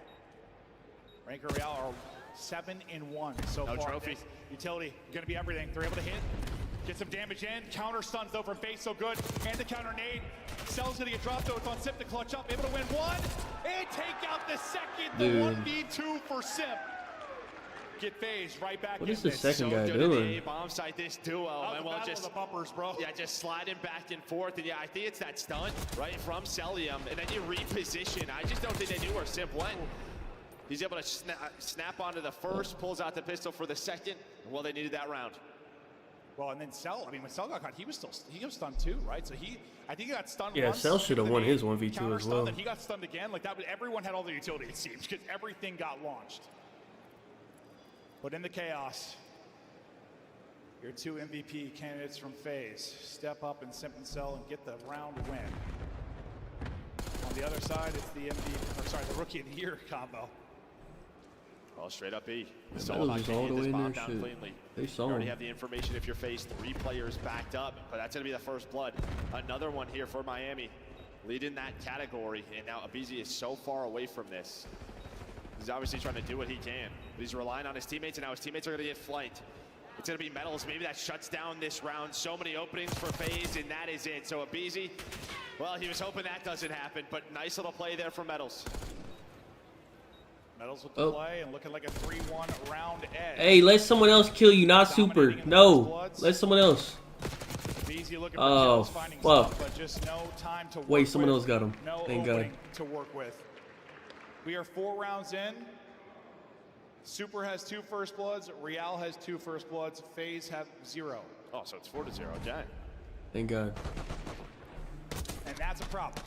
Rancor, Real are 7-1 so far. No trophy. Utility going to be everything. They're able to hit, get some damage in. Counter stuns though from FaZe, so good. And the counter nade. Cell's going to get dropped though. It's on Simp to clutch up. Able to win 1 and take out the second. The 1v2 for Simp. Get FaZe right back in. What is the second so guy good doing? Bomb site this duo. And well, just the bumpers, bro. Yeah, just sliding back and forth. And yeah, I think it's that stunt right from Cellium, and then you reposition. I just don't think they knew where Simp went. He's able to snap onto the first, pulls out the pistol for the second. Well, they needed that round. Well, and then Cell, I mean, when Cell got caught, he was stunned too, right? So I think he got stunned Yeah, once. Cell should have won his 1v2 as well. Then he got stunned again. Like, that was, everyone had all the utility, it seems, because everything got launched. But in the chaos, your two MVP candidates from FaZe step up and Simp and Cell and get the round win. On the other side, it's the the Rookie of the Year combo. Oh, straight up B. That was all the way in there. Shit. They saw You already him. have the information if you're FaZe 3 players backed up, but that's going to be the first blood. Another one here for Miami, leading that category, and now Abizi is so far away from this. He's obviously trying to do what he can, but he's relying on his teammates, and now his teammates are going to get flanked. It's going to be Metals. Maybe that shuts down this round. So many openings for FaZe, and that is it. So Abizi, well, he was hoping that doesn't happen, but nice little play there from Metals. Metals with the play and looking like a 3-1 round edge. Hey, let someone else kill you, not Super. No, let someone else. Oh, fuck. But just no time to Wait, someone else got him. No Thank God. to work with. We are 4 rounds in. Super has 2 first bloods. Real has 2 first bloods. FaZe have 0. Oh, so it's 4-0. Okay. Thank God. And that's a problem.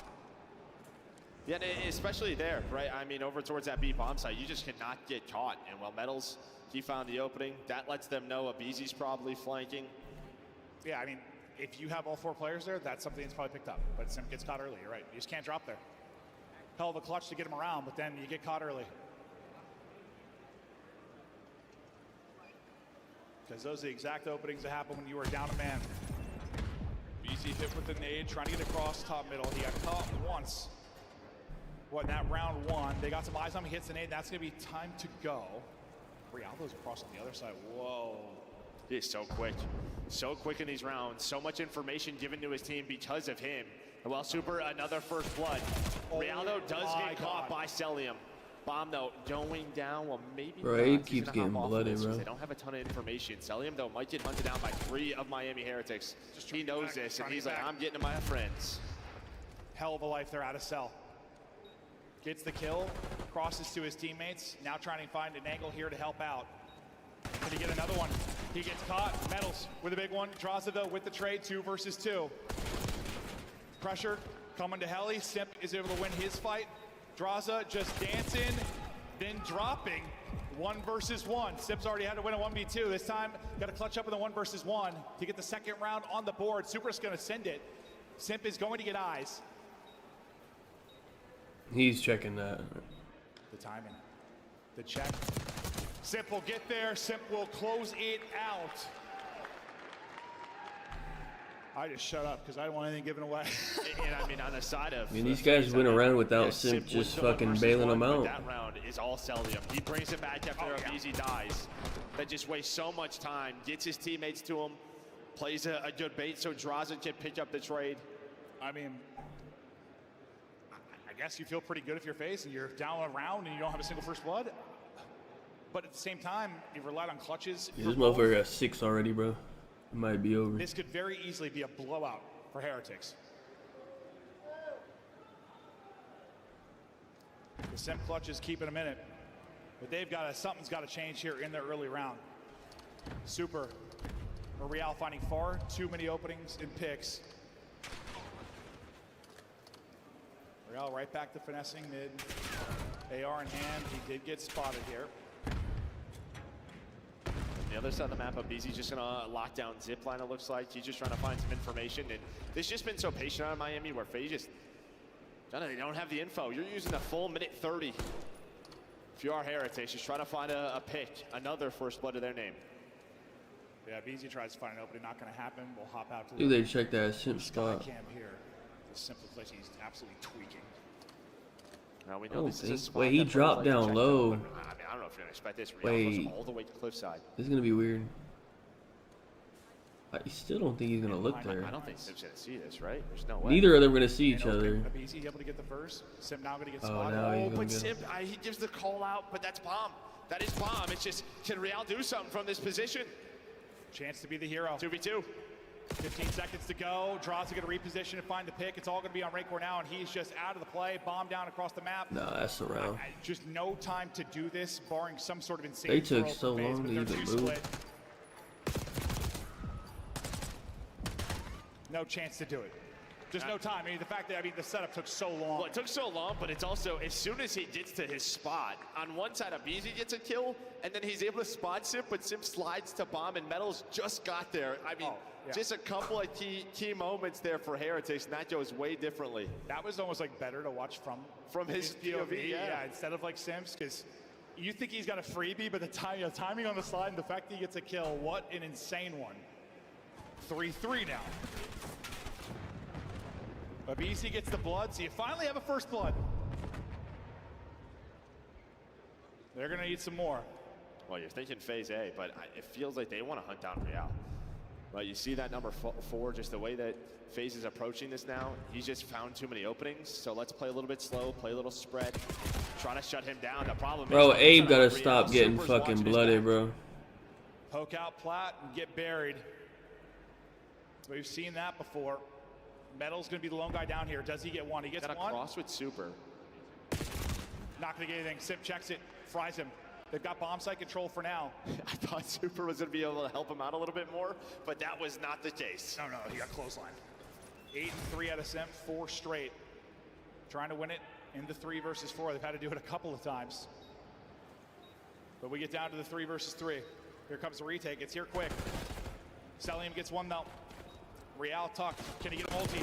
Yeah, especially there, right? I mean, over towards that B bomb site, you just cannot get caught. And while Metals, he found the opening. That lets them know Abizi's probably flanking. Yeah, I mean, if you have all 4 players there, that's something that's probably picked up. But Simp gets caught early, you're right? You just can't drop there. Hell of a clutch to get him around, but then you get caught early. Because those are the exact openings that happen when you are down a man. Easy hit with the nade, trying to get across top middle. He got caught once. What, in that round 1, they got some eyes on him, he hits the nade, that's gonna be time to go. Rialdo's across on the other side, whoa. He is so quick in these rounds. So much information given to his team because of him. And while Super, another first blood. Rialdo does get caught by Celium. Bomb though, going down, well maybe Bro, he keeps getting blooded, bro. They don't have a ton of information. Celium though might get hunted down by 3 of Miami Heretics. He knows this, and he's like, I'm getting to my friends. Hell of a life there out of Cell. Gets the kill, crosses to his teammates, now trying to find an angle here to help out. Can he get another one? He gets caught. Metals with a big one. Draza though with the trade, 2 versus 2. Pressure coming to Heli. Simp is able to win his fight. Draza just dancing, then dropping. 1 versus 1. Simp's already had to win a 1v2. This time, got to clutch up in the 1 versus 1 to get the second round on the board. Super's going to send it. Simp is going to get eyes. He's checking that. The timing, the check. Simp will get there. Simp will close it out. I just shut up because I don't want anything given away. And I mean, on the side of... I mean, these guys went around without Simp just fucking bailing them out. That round is all Celium. He brings it back after Abizi dies. That just wastes so much time. Gets his teammates to him. Plays a good bait so Draza can pick up the trade. I mean, I guess you feel pretty good if you're FaZe and you're down a round and you don't have a single first blood. But at the same time, you've relied on clutches. Yeah, this motherfucker got 6 already, bro. It might be over. This could very easily be a blowout for Heretics. The Simp clutch is keeping a minute, but they've got something's got to change here in their early round. Super or Real finding far too many openings and picks. Real right back to finessing mid. AR in hand, he did get spotted here. The other side of the map, Abizi's just gonna lock down Zipline, it looks like. He's just trying to find some information, and they've just been so patient out of Miami where FaZe just, they don't have the info. You're using the full minute 30. If you are Heretics, just try to find a pick, another first blood to their name. Yeah, Abizi tries to find an opening, not gonna happen. We'll hop out to Dude, they check that Simp spot. Cam here. The Simple place, he's absolutely tweaking. Now we know this is a spot. Wait, he dropped down low. I mean, I don't know if you're gonna expect this. Wait. All the way to cliffside. This is gonna be weird. I still don't think he's gonna look there. I don't think Simp's gonna see this, right? There's no way. Neither of them are gonna see each other. Abizi able to get the first. Simp now gonna get Oh, spotted. now he's gonna But get Simp, he gives the call out, but that's bomb. That is bomb. It's just, can Real do something from this position? Chance to be the hero. 2v2. 15 seconds to go. Draws to get a reposition and find the pick. It's all going to be on Rancor now, and he's just out of the play. Bomb down across the map. Nah, that's the round. Just no time to do this, barring some sort of insane. They took so long to even move. no chance to do it. Just no time. I mean, the fact that, the setup took so long. Well, it took so long, but it's also, as soon as he gets to his spot, on one side, Abizi gets a kill, and then he's able to spot Simp, but Simp slides to bomb, and Metals just got there. I mean, just a couple of key moments there for Heretics, and that goes way differently. That was almost like better to watch from his POV, yeah, instead of like Simps, because you think he's got a freebie, but the timing on the slide and the fact that he gets a kill, what an insane one. 3-3 now. Abizi gets the blood, so you finally have a first blood. They're gonna need some more. Well, you're thinking phase A, but it feels like they want to hunt down Real. But you see that number 4, just the way that FaZe is approaching this now, he's just found too many openings. So let's play a little bit slow, play a little spread, try to shut him down. The problem bro, is, Abe gotta stop getting fucking blooded, bro. Poke out plat and get buried. We've seen that before. Metal's gonna be the lone guy down here. Does he get one? He gets one. Cross with Super. Not gonna get anything. Simp checks it, fries him. They've got bomb site control for now. I thought Super was gonna be able to help him out a little bit more, but that was not the case. No, he got clothesline. 8 and 3 out of Simp, 4 straight. Trying to win it in the 3 versus 4. They've had to do it a couple of times. But we get down to the 3 versus 3. Here comes the retake. It's here quick. Celium gets one though. Real tucked. Can he get a multi?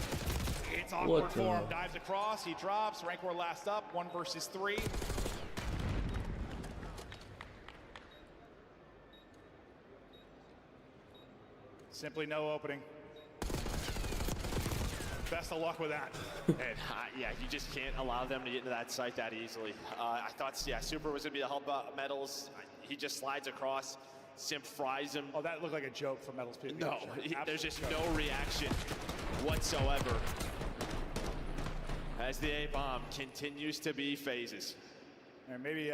It's awkward for him. Dives across. He drops. Rancor last up. 1 versus 3. Simply no opening. Best of luck with that. And yeah, you just can't allow them to get into that site that easily. I thought, Super was gonna be the help Metals. He just slides across. Simp fries him. Oh, that looked like a joke from Metals. No, there's just no reaction whatsoever. As the A-bomb continues to be phases. And maybe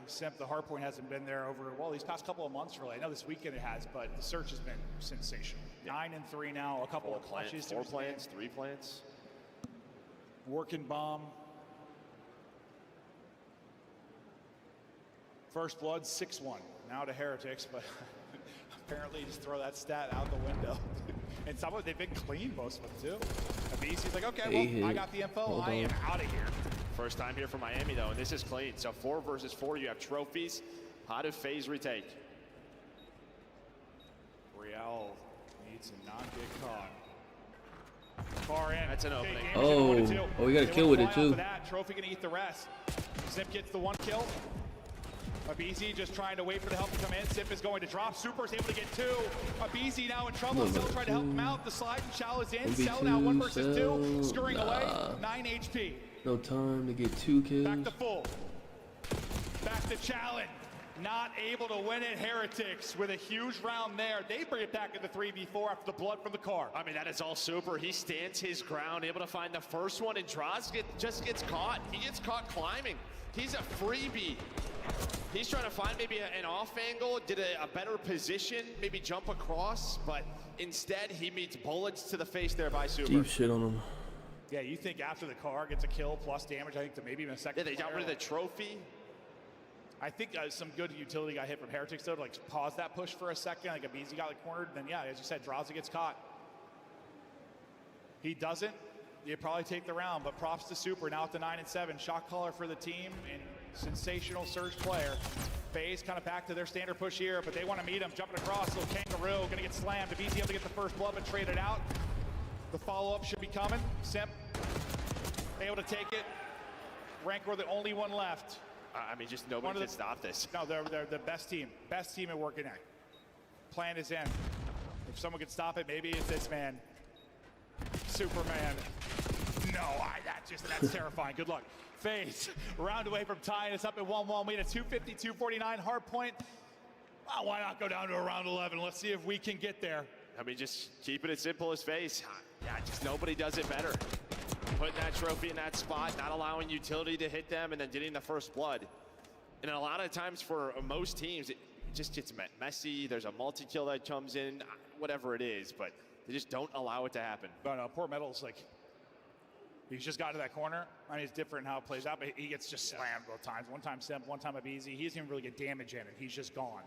Simp, the Hardpoint hasn't been there over, well, these past couple of months really. I know this weekend it has, but the search has been sensational. 9 and 3 now, a couple of clutches. 4 plants, 3 plants. Working bomb. First blood, 6-1. Now to Heretics, but apparently you just throw that stat out the window. And some of they've been clean, most of them too. Abisi's like, okay, well, I got the info, I am out of here. First time here for Miami though, and this is clean. So 4 versus 4, you have trophies. How do FaZe retake? Real needs to not get caught. Far in. That's an opening. Oh, we got a kill with it too. That. Trophy gonna eat the rest. Simp gets the 1 kill. Abizi just trying to wait for the help to come in. Simp is going to drop. Super's able to get 2. Abizi now in trouble. Cell trying to help him out. The slide and Shao is in. Cell now 1 versus 2. Scurrying away. 9 HP. No time to get 2 kills. Back to full. Back to Challenge. Not able to win it. Heretics with a huge round there. They bring it back in the 3v4 after the blood from the car. I mean, that is all Super. He stands his ground, able to find the first one, and Draws just gets caught. He gets caught climbing. He's a freebie. He's trying to find maybe an off angle, did a better position, maybe jump across, but instead he meets bullets to the face there by Super. Deep shit on him. Yeah, you think after the car gets a kill plus damage, I think to maybe even a second. Yeah, they got rid of the trophy. I think some good utility got hit from Heretics though to like pause that push for a second. Like Abizi got like cornered, then yeah, as you said, Draza gets caught. He doesn't. You probably take the round, but props to Super now at the 9 and 7. Shot caller for the team and sensational surge player. FaZe kind of back to their standard push here, but they want to meet him. Jumping across, little kangaroo, gonna get slammed. Abizi able to get the first blood, but traded out. The follow-up should be coming. Simp able to take it. Rancor the only one left. I mean, just nobody can stop this. No, they're the best team. Best team at working at. Plan is in. If someone could stop it, maybe it's this man. Superman. No, that's terrifying. Good luck. FaZe, round away from tying us up at 1-1. We had a 250-249 Hardpoint. Oh, why not go down to a round 11? Let's see if we can get there. I mean, just keep it as simple as FaZe. Yeah, just nobody does it better. Putting that trophy in that spot, not allowing utility to hit them, and then getting the first blood. And a lot of times for most teams, it just gets messy. There's a multi-kill that comes in, whatever it is, but they just don't allow it to happen. No, poor Metals, like, he's just got to that corner. I mean, it's different how it plays out, but he gets just slammed both times. One time Simp, one time Abizi. He doesn't even really get damage in it. He's just gone.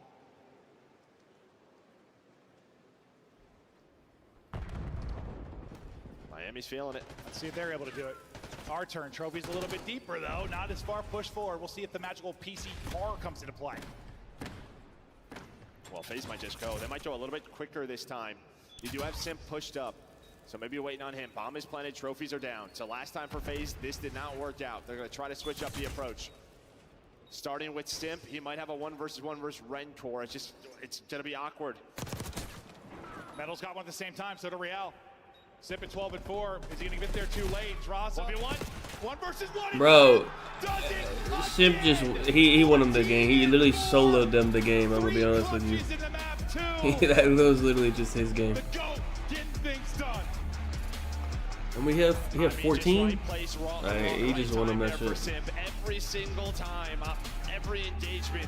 Miami's feeling it. Let's see if they're able to do it. Our turn. Trophy's a little bit deeper, though. Not as far pushed forward. We'll see if the magical PC car comes into play. Well, FaZe might just go. They might go a little bit quicker this time. You do have Simp pushed up, so maybe you're waiting on him. Bomb is planted, trophies are down. So last time for FaZe, this did not work out. They're going to try to switch up the approach. Starting with Simp, he might have a 1 versus 1 versus Rencor. It's going to be awkward. Metal's got one at the same time, so do Real. Simp at 12 and 4. Is he going to get there too late? Draws 1 versus 1. Bro, Simp just, he won him the game. He literally soloed them the game, I'm going to be honest with you. That was literally just his game. And he have 14? Alright, he just won him that shit. Every single time, every engagement,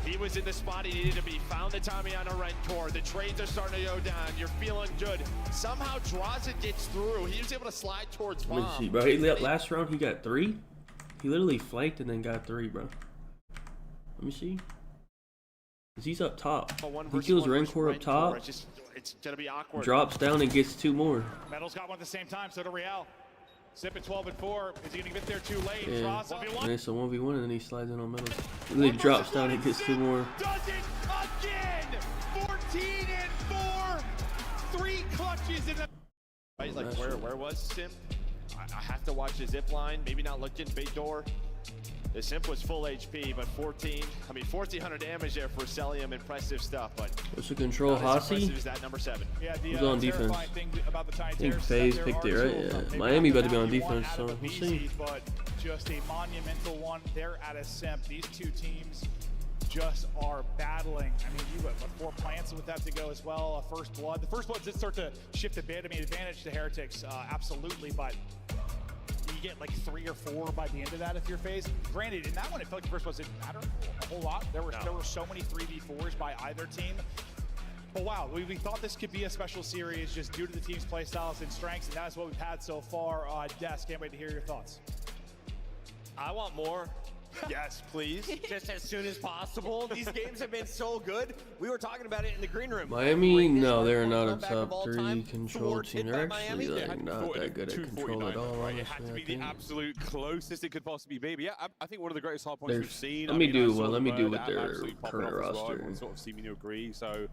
he was in the spot he needed to be. Found the timing on a Rencor. The trades are starting to go down. You're feeling good. Somehow Draza gets through. He was able to slide towards Bomb. Let me see, bro. Last round he got 3. He literally flanked and then got 3, bro. Let me see. He's up top. He kills Rencor up top. It's gonna be awkward. Drops down and gets 2 more. Metal's got one at the same time, so do Real. Simp at 12 and 4. Is he gonna get there too late? Yeah. And it's a 1v1 and then he slides in on Metal. He drops down and gets 2 more. Does it again! 14 and 4. 3 clutches in the. He's like, where was Simp? I have to watch the zip line. Maybe not looking big door. The Simp was full HP, but 1,400 damage there for Celium. Impressive stuff, but what's the control, Hasi? That number 7. Yeah, who's on defense? I think FaZe picked it, right? Yeah. Miami about to be on defense, so we'll see. But just a monumental one there at a Simp. These two teams just are battling. I mean, you have 4 plants with that to go as well. First blood. The first blood did start to shift a bit. I mean, advantage to Heretics, absolutely, but you get like 3 or 4 by the end of that if you're FaZe. Granted, in that one, it felt like the first one didn't matter a whole lot. There were so many 3v4s by either team. But wow, we thought this could be a special series just due to the team's play styles and strengths, and that's what we've had so far. Des, can't wait to hear your thoughts. I want more. Yes, please. Just as soon as possible. These games have been so good. We were talking about it in the green room. Miami, no, they're not a top 3 control team. They're actually like not that good at control at all, honestly. It had to be the absolute closest it could possibly be. But yeah, I think one of the greatest hard points we've seen. Let me do with their current roster. Well, sort of seeming to agree. So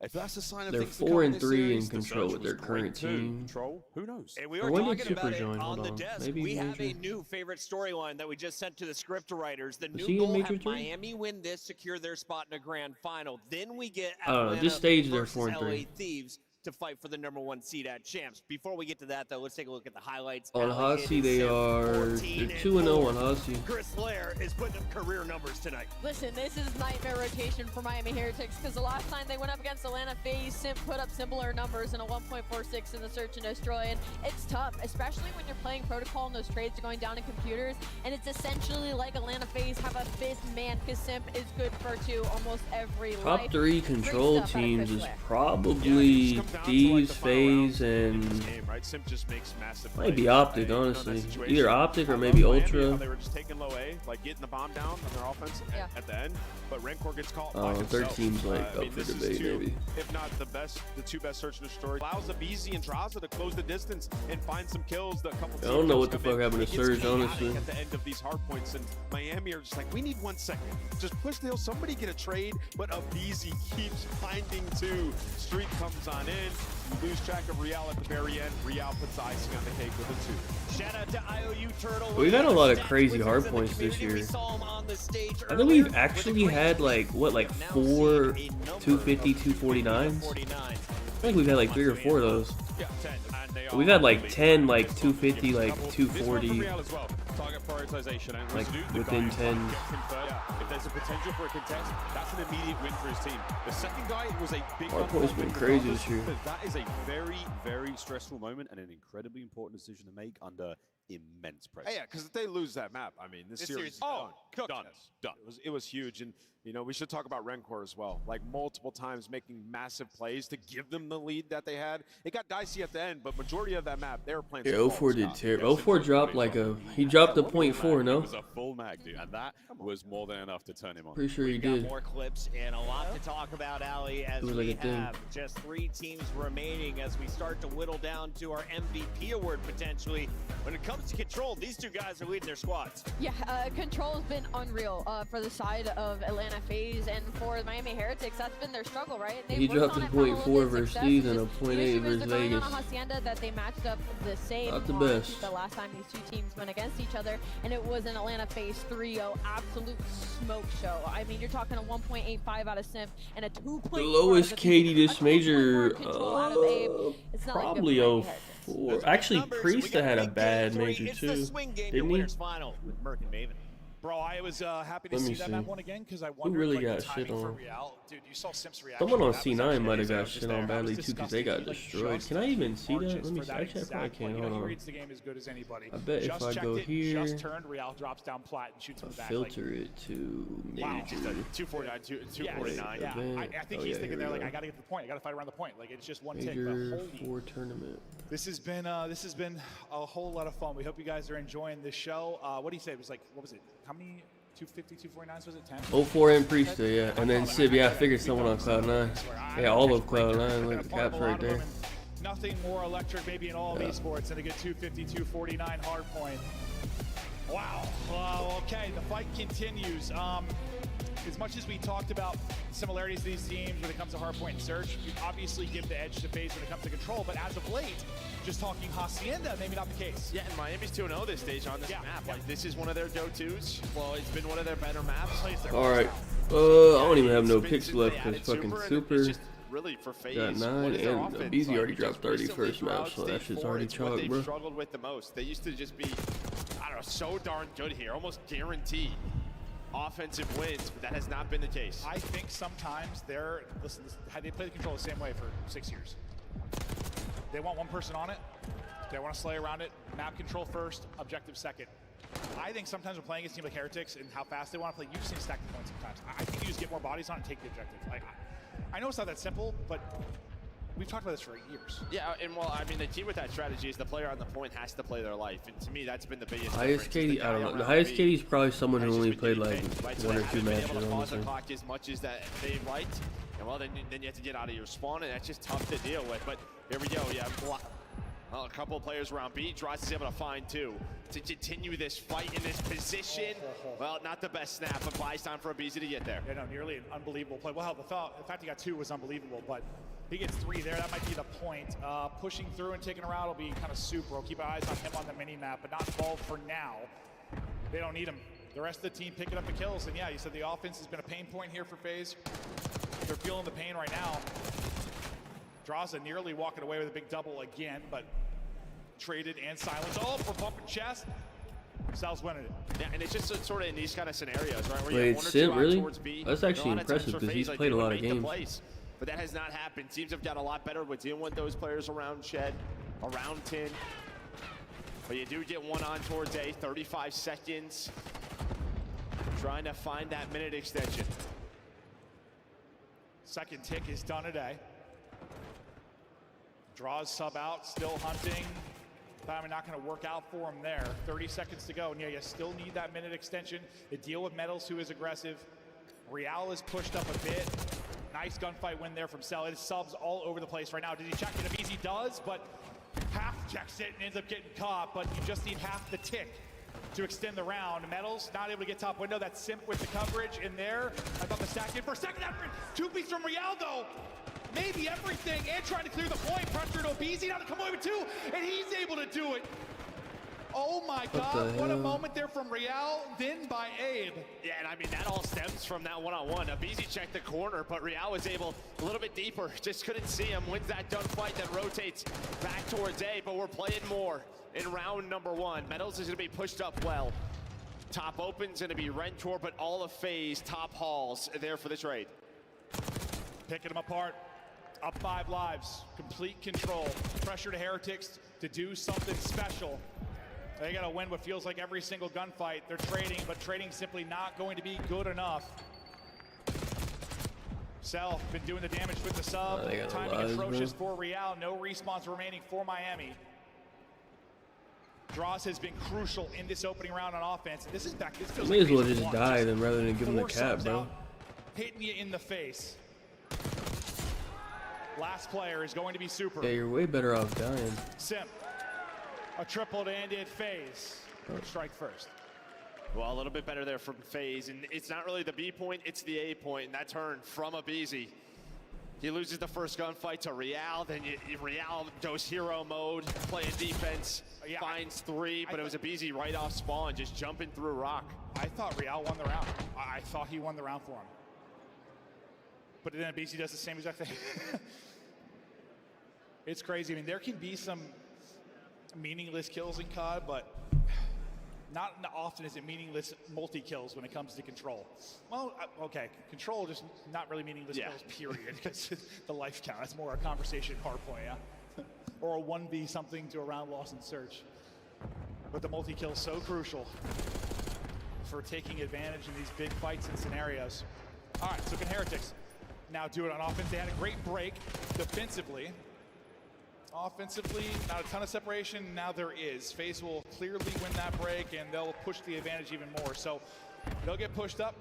if that's a sign of they're things 4 and 3 in control with their current team. Control, who knows? And we were talking about it on the desk. We have a new favorite storyline that we just sent to the script writers. The new goal: have Miami win this, secure their spot in a grand final. Then we get Atlanta this stage they're versus 4 and 3. LA Thieves to fight for the #1 seed at Champs. Before we get to that, though, let's take a look at the highlights. On Hasi, they're 2-0 on Hasi. Chris Lair is putting up career numbers tonight. Listen, this is nightmare rotation for Miami Heretics because the last time they went up against Atlanta FaZe, Simp put up similar numbers in a 1.46 in the search and destroy. And it's tough, especially when you're playing protocol and those trades are going down in computers. And it's essentially like Atlanta FaZe have a 5th man because Simp is good for 2 almost every life. Top 3 control teams is probably Thieves, FaZe, and might be Optic, honestly. Either Optic or maybe Ultra. They were just taking low A, like getting the bomb down on their offense at the end, but Rencor gets caught by himself. Third team's like up for debate, maybe. If not the 2 best search and destroy. Allows Abizi and Draza to close the distance and find some kills. I don't know what the fuck happened to Surge, honestly. At the end of these hard points, and Miami are just like, we need 1 second. Just push the hill, somebody get a trade, but Abizi keeps finding 2. Streak comes on in. You lose track of Real at the very end. Real puts the icing on the cake with a 2. Shout out to IOU Turtle. We've had a lot of crazy hard points this year. I think we've actually had like 4 250, 249s. I think we've had like 3 or 4 of those. We've had like 10 like 250, like 240. Target prioritization and like within 10. If there's a potential for a contest, that's an immediate win for his team. The second guy was a big one. Hardpoint's been crazy this year. That is a very, very stressful moment and an incredibly important decision to make under immense pressure. Yeah, because if they lose that map, I mean, this series is done. Done. It was huge. And, you know, we should talk about Rencor as well. Like, multiple times making massive plays to give them the lead that they had. It got dicey at the end, but majority of that map, they were playing. Yeah, 04 did terrible. 04 dropped like he dropped a .4, no? It was a full mag, dude, and that was more than enough to turn him on. Pretty sure he Got did. more clips and a lot to talk about, Ali, as Like we a thing. have just 3 teams remaining as we start to whittle down to our MVP award potentially. When it comes to Control, these 2 guys are leading their squads. Yeah, Control's been unreal for the side of Atlanta FaZe, and for Miami Heretics, that's been their struggle, right? He dropped a .4 versus these and a .8 versus Vegas. On Hacienda that they matched up the same. Not the best. The last time these 2 teams went against each other, and it was an Atlanta FaZe 3-0 absolute smoke show. I mean, you're talking a 1.85 out of Simp and a 2.4. The lowest KD this major, probably 04. Actually, Priesta had a bad major It's too, the swing game to didn't he? winners final with Merc and Maven. Bro, I was happy to Let me see that map see. one again because I Who wondered really like, got the timing shit for on? Real. Dude, you saw Simp's reaction. Someone on That was C9 actually might have got amazing. shit on badly too because they got Like, destroyed. just Can I even see that? marches Let me for see. that Actually, I probably exact can't. point. You know, Hold he on. reads the game as good as anybody. I bet just if I checked go it, here, just turned, Real drops down plat and shoots from the back. filter it to Wow. major. 249, 249. Yeah, Event. I think Oh, he's yeah, thinking here there we like go. I got to get to the point. I got to fight around the point. Like it's just one tick. But Major holy, 4 tournament. this has been a whole lot of fun. We hope you guys are enjoying this show. What do you say? It was like, what was it? How many 250, 249s was it? 10? 04 and Priesta, yeah. And then Sib, yeah, I figured someone on Cloud9. Yeah, all of Cloud9. Look at the caps right there. Nothing more electric maybe in all of esports than a good 250, 249 hard point. Wow. Okay, the fight continues. As much as we talked about similarities to these teams when it comes to Hardpoint and Search, we obviously give the edge to FaZe when it comes to Control, but as of late, just talking Hacienda, maybe not the case. Yeah, and Miami's 2-0 this stage on this map. Like, this is one of their go-tos. Well, it's been one of their better maps. Alright. I don't even have no picks left because fucking Super really for FaZe, got 9 and BZ already dropped 30 first map, so that shit's already chalked, they've bro. struggled with the most. They used to just be, I don't know, so darn good here, almost guaranteed offensive wins, but that has not been the case. I think sometimes listen, they play the Control the same way for 6 years. They want one person on it. They want to slay around it. Map control first, objective second. I think sometimes when playing against a team like Heretics and how fast they want to play, you just need to stack the points sometimes. I think you just get more bodies on and take the objective. Like, I know it's not that simple, but we've talked about this for years. Yeah, and well, I mean, the key with that strategy is the player on the point has to play their life, and to me, that's been the biggest Highest difference. KD, I don't know. The highest KD is probably someone who only played like So 1 they or 2 haven't been matches. able to pause the Honestly. clock as much as that they liked, and well, then you have to get out of your spawn, and that's just tough to deal with. But here we go. Yeah, well, a couple of players around B. Dross is able to find 2 to continue this fight in this position. Well, not the best snap, but buys time for a BZ to get there. Yeah, no, nearly an unbelievable play. Well, the fact he got 2 was unbelievable, but he gets 3 there. That might be the point. Pushing through and taking a route will be kind of super. We'll keep our eyes on him on the mini-map, but not involved for now. They don't need him. The rest of the team picking up the kills, and yeah, you said the offense has been a pain point here for FaZe. They're feeling the pain right now. Draza nearly walking away with a big double again, but traded and silenced. Oh, for bump and chest. Sal's winning it. Yeah, and it's just sort of in these kind of scenarios, right? Where you Wait, have 1 or 2 Sim, out really? towards B. That's actually impressive because he's played a lot of games. But that has not happened. Teams have got a lot better with dealing with those players around Shed, around Tin. But you do get 1 on towards A, 35 seconds. Trying to find that minute extension. Second tick is done today. Draws sub out, still hunting. Timing not going to work out for him there. 30 seconds to go. And yeah, you still need that minute extension to deal with Metals, who is aggressive. Real is pushed up a bit. Nice gunfight win there from Cell. It is subs all over the place right now. Did he check it? If he does, but half checks it and ends up getting caught. But you just need half the tick to extend the round. Metals not able to get top window. That Simp with the coverage in there. I thought the stack in for a second after 2-piece from Real though. Maybe everything and trying to clear the point. Pressure to Obeezy now to come away with 2, and he's able to do it. Oh my God, what a moment there from Real, then by Abe. Yeah, and I mean, that all stems from that one-on-one. Abeezy checked the corner, but Real was able a little bit deeper. Just couldn't see him. Wins that gunfight that rotates back towards A, but we're playing more in round number 1. Metals is going to be pushed up well. Top open's going to be Rentor, but all of FaZe top halls there for this raid. Picking them apart. Up 5 lives. Complete control. Pressure to Heretics to do something special. They got to win what feels like every single gunfight. They're trading, but trading simply not going to be good enough. Cell been doing the damage with the sub. Timing atrocious for Real. No respawns remaining for Miami. Draws has been crucial in this opening round on offense. This is back. This feels May like as well phase just one. die then rather than give him the 4 cap, subs bro. out, hitting you in the face. Last player is going to be Super. Yeah, you're way better off dying. Simp. A triple-handed phase. Strike first. Well, a little bit better there from FaZe, and it's not really the B point, it's the A point, and that turn from aBeZy. He loses the first gunfight to Real, then Real goes hero mode, playing defense, finds 3, but it was aBeZy right off spawn, just jumping through rock. I thought Real won the round. I thought he won the round for him. But then aBeZy does the same exact thing. It's crazy. I mean, there can be some meaningless kills in COD, but not often is it meaningless multi-kills when it comes to Control. Well, okay, Control just not really meaningless kills, period, because the life count. That's more a conversation Hardpoint, yeah? Or a 1v something to a round loss in search. But the multi-kill is so crucial for taking advantage in these big fights and scenarios. All right, so can Heretics now do it on offense? They had a great break defensively. Offensively, not a ton of separation. Now there is. FaZe will clearly win that break, and they'll push the advantage even more. So they'll get pushed up.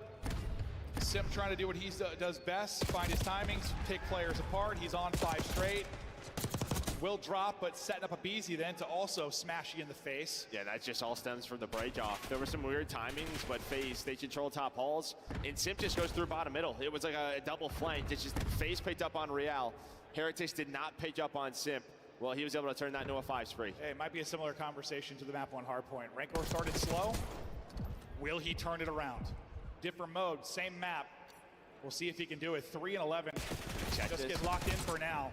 Simp trying to do what he does best, find his timings, take players apart. He's on 5 straight. Will drop, but setting up aBeZy then to also smash you in the face. Yeah, that just all stems from the break off. There were some weird timings, but FaZe, they control top halls, and Simp just goes through bottom middle. It was like a double flank. It's just FaZe picked up on Real. Heretics did not pick up on Simp. Well, he was able to turn that into a 5 spree. Hey, it might be a similar conversation to the map 1 Hardpoint. Rancor started slow. Will he turn it around? Different mode, same map. We'll see if he can do it. 3 and 11. Just get locked in for now.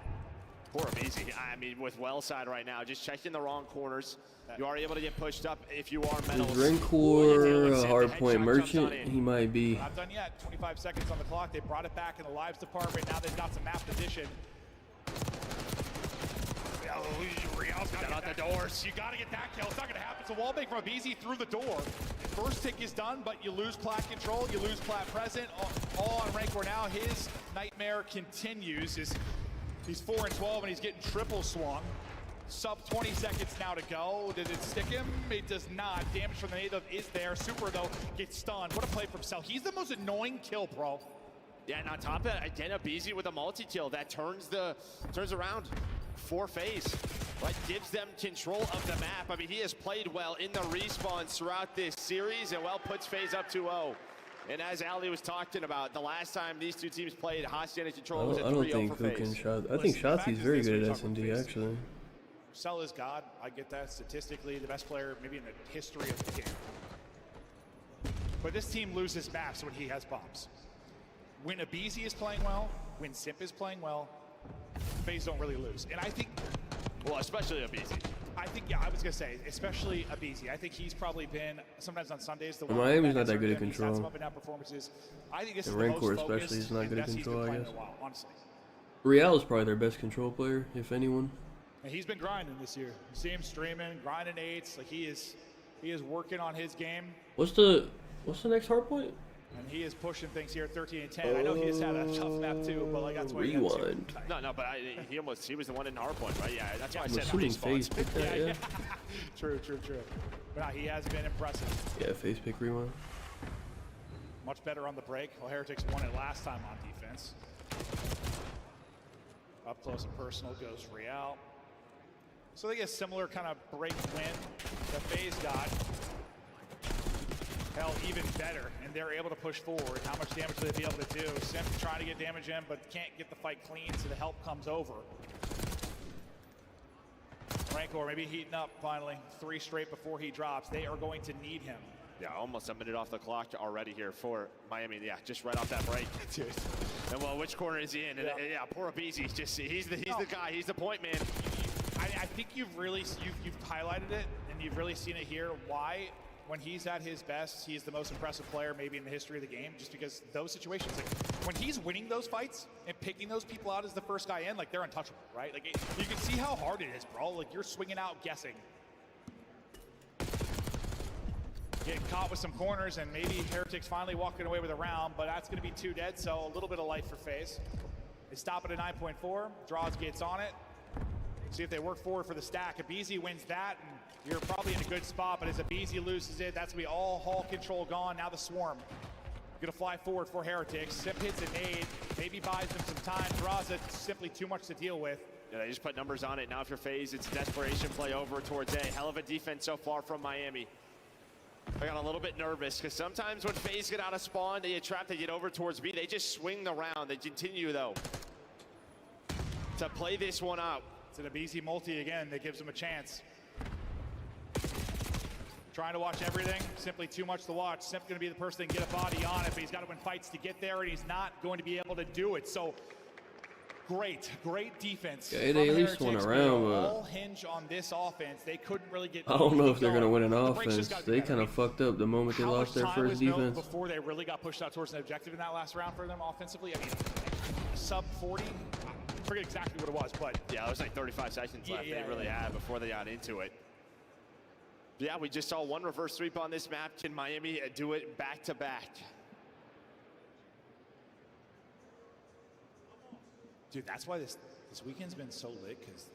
Poor aBeZy. I mean, with well side right now, just checking the wrong corners. You are able to get pushed up if you are metal. Is Rancor a Hardpoint merchant? He might be. Not done yet. 25 seconds on the clock. They brought it back in the lives department. Now they've got some map position. Real's got out the doors. You got to get that kill. It's not going to happen. It's a wall break from aBeZy through the door. First tick is done, but you lose plat control. You lose plat present. All on Rancor now. His nightmare continues. He's 4 and 12, and he's getting triple swung. Sub 20 seconds now to go. Did it stick him? It does not. Damage from the native is there. Super, though, gets stunned. What a play from Cell. He's the most annoying kill, bro. Yeah, and on top of that, again, aBeZy with a multi-kill. That turns around for FaZe. Like, gives them control of the map. I mean, he has played well in the respawns throughout this series, and well puts FaZe up 2-0. And as Ali was talking about, the last time these two teams played, Hacienda Control was at 3-0 for FaZe. I don't think Shotzi's very good at S&D, actually. Cell is God. I get that. Statistically, the best player maybe in the history of the game. But this team loses maps when he has bombs. When aBeZy is playing well, when Simp is playing well, FaZe don't really lose. And I think... Well, especially aBeZy. I think, yeah, I was going to say, especially aBeZy. I think he's probably been, sometimes on Sundays, the one Miami's not that good at control. Some up and down performances. I think this and is the Rancor most especially is not good at control, I guess. while, honestly. Real is probably their best control player, if anyone. And he's been grinding this year. You see him streaming, grinding 8s. Like, he is working on his game. What's the next Hardpoint? And he is pushing things here at 13 and 10. I know he has had a tough map too, but like that's why Rewind. No, but he was the one in Hardpoint, right? Yeah, that's why I said FaZe picked that, yeah. True. But no, he has been impressive. Yeah, FaZe pick Rewind. Much better on the break. Well, Heretics won it last time on defense. Up close and personal goes Real. So they get a similar kind of break win that FaZe got. Hell, even better, and they're able to push forward. How much damage will they be able to do? Simp trying to get damage in, but can't get the fight clean, so the help comes over. Rancor maybe heating up finally. 3 straight before he drops. They are going to need him. Yeah, almost a minute off the clock already here for Miami. Yeah, just right off that break. Dude. And well, which corner is he in? And, yeah, poor aBeZy. He's the guy. He's the point man. I think you've highlighted it, and you've really seen it here. Why? When he's at his best, he's the most impressive player maybe in the history of the game, just because those situations, like when he's winning those fights and picking those people out as the first guy in, like they're untouchable, right? Like you can see how hard it is, bro. Like you're swinging out guessing. Getting caught with some corners, and maybe Heretics finally walking away with a round, but that's going to be 2 dead, so a little bit of life for FaZe. They stop it at 9.4. Draws gets on it. See if they work forward for the stack. Abizi wins that, and you're probably in a good spot, but as Abizi loses it, that's going to be all Hall control gone. Now the Swarm. Going to fly forward for Heretics. Sip hits a nade, maybe buys them some time. Draws it simply too much to deal with. Yeah, they just put numbers on it. Now if you're FaZe, it's a desperation play over towards A. Hell of a defense so far from Miami. I got a little bit nervous because sometimes when FaZe get out of spawn, they get trapped, they get over towards B. They just swing the round. They continue, though, to play this one out. It's an Abizi multi again that gives them a chance. Trying to watch everything, simply too much to watch. Simp going to be the person that can get a body on it, but he's got to win fights to get there, and he's not going to be able to do it. So great defense. Yeah, they at least won a round, but all hinge on this offense. They couldn't really get. I don't know if they're gonna win an offense. They kind of fucked up the moment they lost their first defense. Before they really got pushed out towards an objective in that last round for them offensively. I mean, sub 40. I forget exactly what it was, but yeah, it was like 35 seconds left. They really had before they got into it. Yeah, we just saw one reverse sweep on this map. Can Miami do it back to back? Dude, that's why this weekend's been so lit, because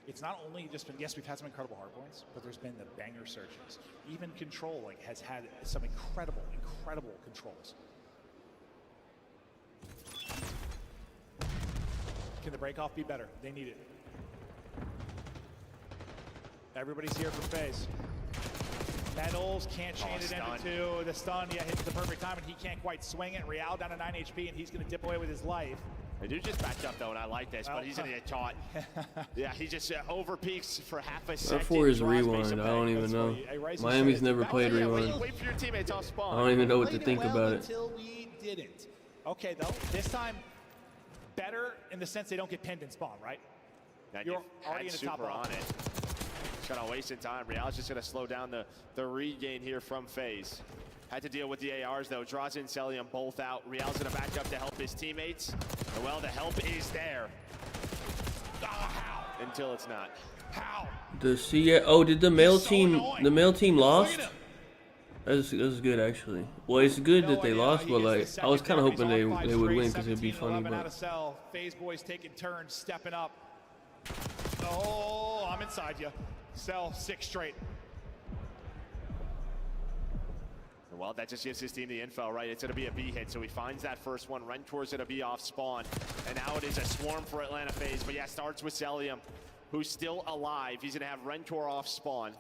it's not only just been, yes, we've had some incredible hardpoints, but there's been the banger searches. Even Control has had some incredible controls. Can the break-off be better? They need it. Everybody's here for FaZe. Metals can't chain it into 2. The stun, hits the perfect time, and he can't quite swing it. Real down to 9 HP, and he's going to dip away with his life. They do just back up, though, and I like this, but he's going to get caught. Yeah, he just over peaks for half a second. For his rewind, I don't even know. Miami's never played rewind. Wait for your teammates off spawn. I don't even know what to think about it. Until we didn't. Okay, though, this time better in the sense they don't get pinned in spawn, right? You're already in the top on it. Kind of wasting time. Real's just going to slow down the regain here from FaZe. Had to deal with the ARs, though. Draws in Celium both out. Real's going to back up to help his teammates. And, well, the help is there. How? Until it's not. How? Did the male team lost? That's good, actually. Well, it's good that they lost, but like I was kind of hoping they would win because it'd be funny. But FaZe boys taking turns, stepping up. Oh, I'm inside you. Cell 6 straight. Well, that just gives his team the info, right? It's going to be a B hit, so he finds that first one. Rentor's going to be off spawn, and now it is a swarm for Atlanta FaZe. But yeah, starts with Celium, who's still alive. He's going to have Rentor off spawn.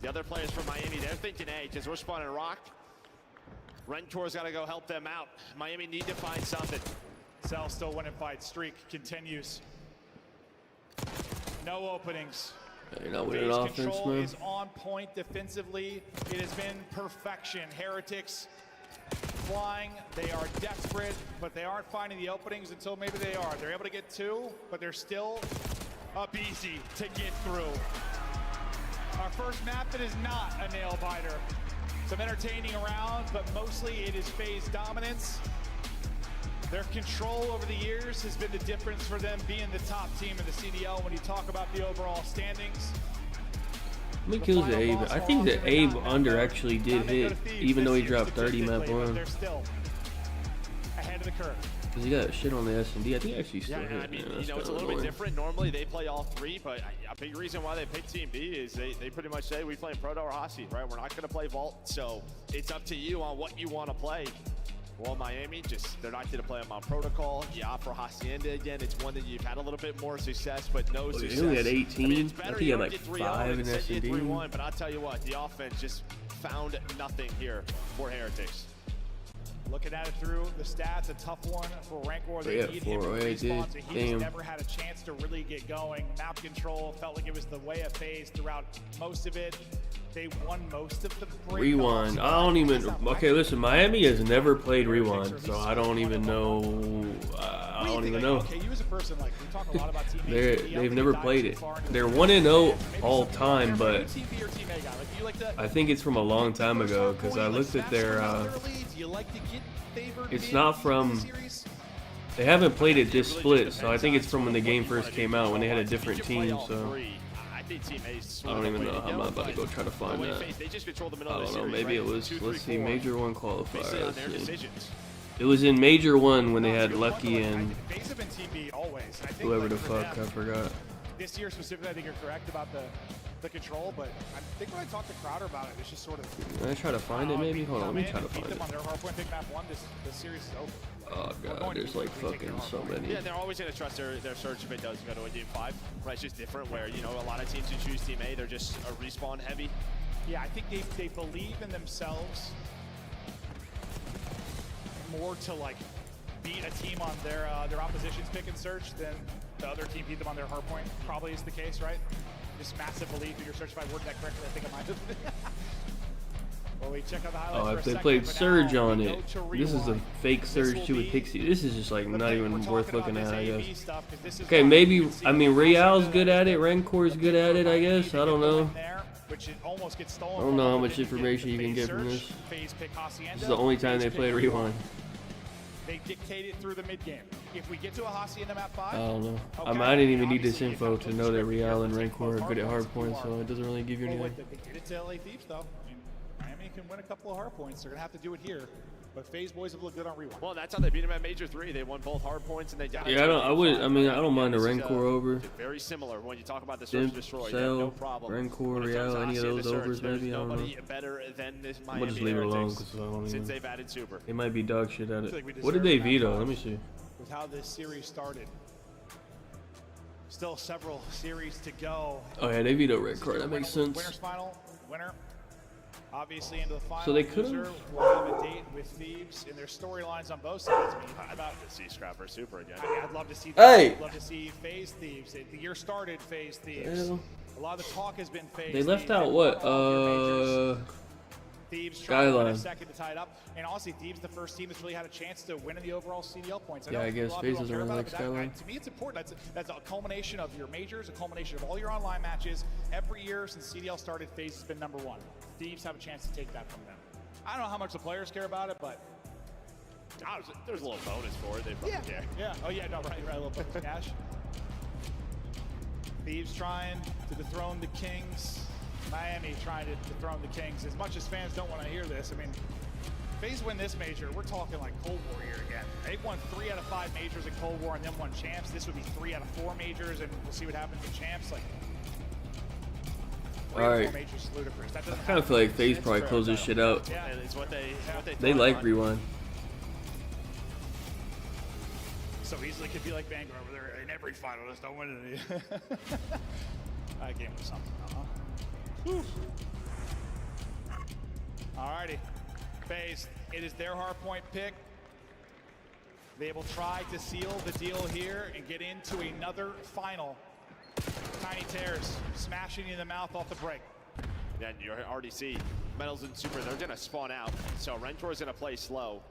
The other players from Miami, they're thinking A, because we're spawning Rock. Rentor's got to go help them out. Miami need to find something. Cell still winning fight. Streak continues. No openings. You're not winning offense, Control man. is on point defensively. It has been perfection. Heretics flying. They are desperate, but they aren't finding the openings until maybe they are. They're able to get 2, but they're still up easy to get through. Our first map that is not a nail biter. Some entertaining rounds, but mostly it is FaZe dominance. Their control over the years has been the difference for them being the top team in the CDL when you talk about the overall standings. How many kills did Abe? I think that Abe under actually did hit, even though he dropped 30 map 1. They're still ahead of the curve. Because he got shit on the S&D. I think actually still hit. I mean, it's a little bit different. Normally they play all 3, but a big reason why they pick Team B is they pretty much say we play Proto or Hasi, right? We're not going to play Vault, so it's up to you on what you want to play. Well, Miami, they're not going to play them on Protocol. Yeah, for Hacienda again, it's one that you've had a little bit more success, but no success. He only had 18. I mean, it's better he you had don't like get 5 in S&D. 3-1, but I'll tell you what, the offense just found nothing here for Heretics. Looking at it through the stats, a tough one for Rancor. They need him to respawn, so he's never had a chance to really get going. Map control felt like it was the way of FaZe throughout most of it. They won most of the Rewind. I don't even. Okay, listen. Miami has never played Rewind, so I don't even know. I don't even know. Okay, you as a person, like we talk a lot about Team They've never played it. They're 1-0 all time, but I think it's from a long time ago because I looked at their. It's not from. They haven't played it this split, so I think it's from when the game first came out when they had a different team. So. think Team Ace. I don't even know. I'm not about to go try to find that. They just control the middle I of the don't know. series, Maybe right? it was. 2, 3, Let's see. 4. Major 1 qualifier. On their Let's see. decisions. It was in Major 1 when they had Lucky and FaZe have been Team B always. I think whoever like the for fuck, them, I forgot. This year specifically, I think you're correct about the control, but I think when I talked to Crowder about it, it's just sort of. Can I try to find it maybe? Hold on, let me try to find beat them it. on their hardpoint pick map 1. This series is over. Oh god, there's like fucking so many. Yeah, they're always going to trust their search if it does go to a Team 5. Right, it's just different where, you know, a lot of teams who choose Team A, they're just a respawn heavy. Yeah, I think they believe in themselves more to like beat a team on their opposition's pick and search than the other team beat them on their hardpoint. Probably is the case, right? Just massive belief in your search. If I worded that correctly, I think I might have. Well, we check out the highlights Oh, for if a they second, played but Surge now on we it, go to this is a Rewind. fake Surge will 2 with be Pixie. This is just like not even worth looking at, I guess. stuff, 'cause this is Okay, why maybe, you can see I mean, the Real's good at it, Rancor's good at it, I guess. I don't know. there, which it almost gets stolen I don't from know them, how but much then you information you can FaZe get from search, this. FaZe pick Hacienda, This is the only time FaZe they pick play Rewind. They dictate it through the mid game. If we get to a Hacienda map 5, I don't know. okay, I mean, I didn't even need this obviously info to know that Real and Rancor are good at hardpoint, so it doesn't really give you Well, anything. wait, they did it to LA Thieves, though. I mean, Miami can win a couple of hard points. They're going to have to do it here. But FaZe boys have looked good on Rewind. Well, that's how they beat them at Major 3. They won both hard points and they got Yeah, I don't mind the Rancor over. Very similar when you talk about the Search Dimp, Destroy. Cell, no problem. Rancor, When it comes Real, to any of Hacienda those overs Search, maybe, I don't know. nobody better than this I'm Miami gonna just leave it alone Heretics because I don't even. since they've added Super. They might be dog shit at I feel like we it. What did deserve they map veto? 5 Let me see. With how this series started. Still several series to go. Oh yeah, they veto Rancor. That makes sense. Winners final, winner. Obviously into the final. So they could've- Loser will have a date with Thieves in their storylines on both sides. I mean, I'd love to see Scrapper Super again. I'd love to see. Hey! I'd love to see FaZe Thieves. The year started FaZe Thieves. Hell. A lot of the talk has been FaZe. They left Thieves. out They've what? won all of your majors. Thieves trying to win a Skyline. second to tie it up. And honestly, Thieves the first team that's really had a chance to win in the overall CDL points. Yeah, know I guess a lot of FaZe people doesn't don't really care like about it, but Skyline. to me, it's important. That's a culmination of your majors, a culmination of all your online matches. Every year since CDL started, FaZe has been #1. Thieves have a chance to take that from them. I don't know how much the players care about it, but There's a little bonus for it. They fucking care. yeah. Oh yeah, no, right, a little bit of cash. Thieves trying to dethrone the Kings. Miami trying to dethrone the Kings. As much as fans don't want to hear this, I mean, FaZe win this major, we're talking like Cold War here again. They've won 3 out of 5 majors in Cold War and then won champs. This would be 3 out of 4 majors, and we'll see what happens in champs. Like, 3 All or 4 right. majors is ludicrous. That I doesn't kind of feel like FaZe It's probably fair closed this enough. shit out. Yeah, and it's what they They thought like on. Rewind. so easily could be like Vanguard, where they're in every final, just don't win any. That game was something, huh? Alrighty, FaZe, it is their hardpoint pick. They will try to seal the deal here and get into another final. Tiny Tears smashing you in the mouth off the break. Yeah, and you already see Metals and Super, they're going to spawn out. So Rentor's going to play slow.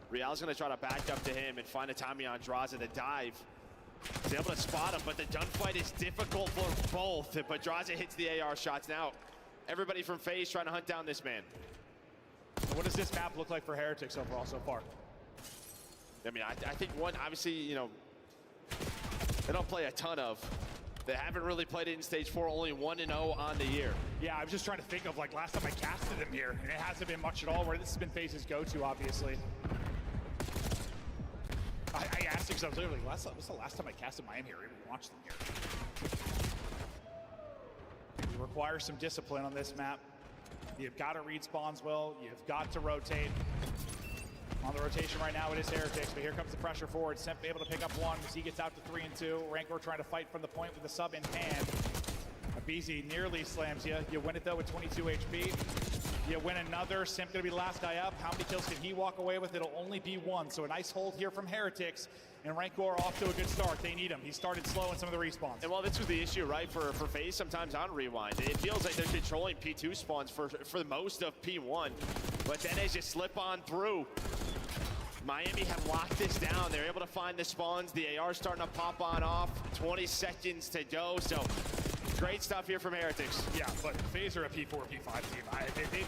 Real's going to try to back up to him and find a timing on Draza to dive. He's able to spot him, but the gunfight is difficult for both. But Draza hits the AR shots. Now, everybody from FaZe trying to hunt down this man. What does this map look like for Heretics overall so far? I mean, I think one, obviously, you know, they don't play a ton of. They haven't really played it in Stage 4, only 1-0 on the year. Yeah, I was just trying to think of like last time I casted him here, and it hasn't been much at all, where this has been FaZe's go-to, obviously. I asked because I was literally, what's the last time I casted Miami or even watched them here? You require some discipline on this map. You've got to read spawns well. You've got to rotate. On the rotation right now, it is Heretics, but here comes the pressure forward. Semp able to pick up 1 as he gets out to 3 and 2. Rancor trying to fight from the point with the sub in hand. Abizi nearly slams you. You win it though with 22 HP. You win another. Semp gonna be the last guy up. How many kills can he walk away with? It'll only be 1. So a nice hold here from Heretics. And Rancor off to a good start. They need him. He started slow in some of the respawns. And well, this was the issue, right, for FaZe sometimes on Rewind. It feels like they're controlling P2 spawns for most of P1. But then as you slip on through, Miami have locked this down. They're able to find the spawns. The AR starting to pop on off. 20 seconds to go. So great stuff here from Heretics. Yeah, but FaZe are a P4, P5 team. They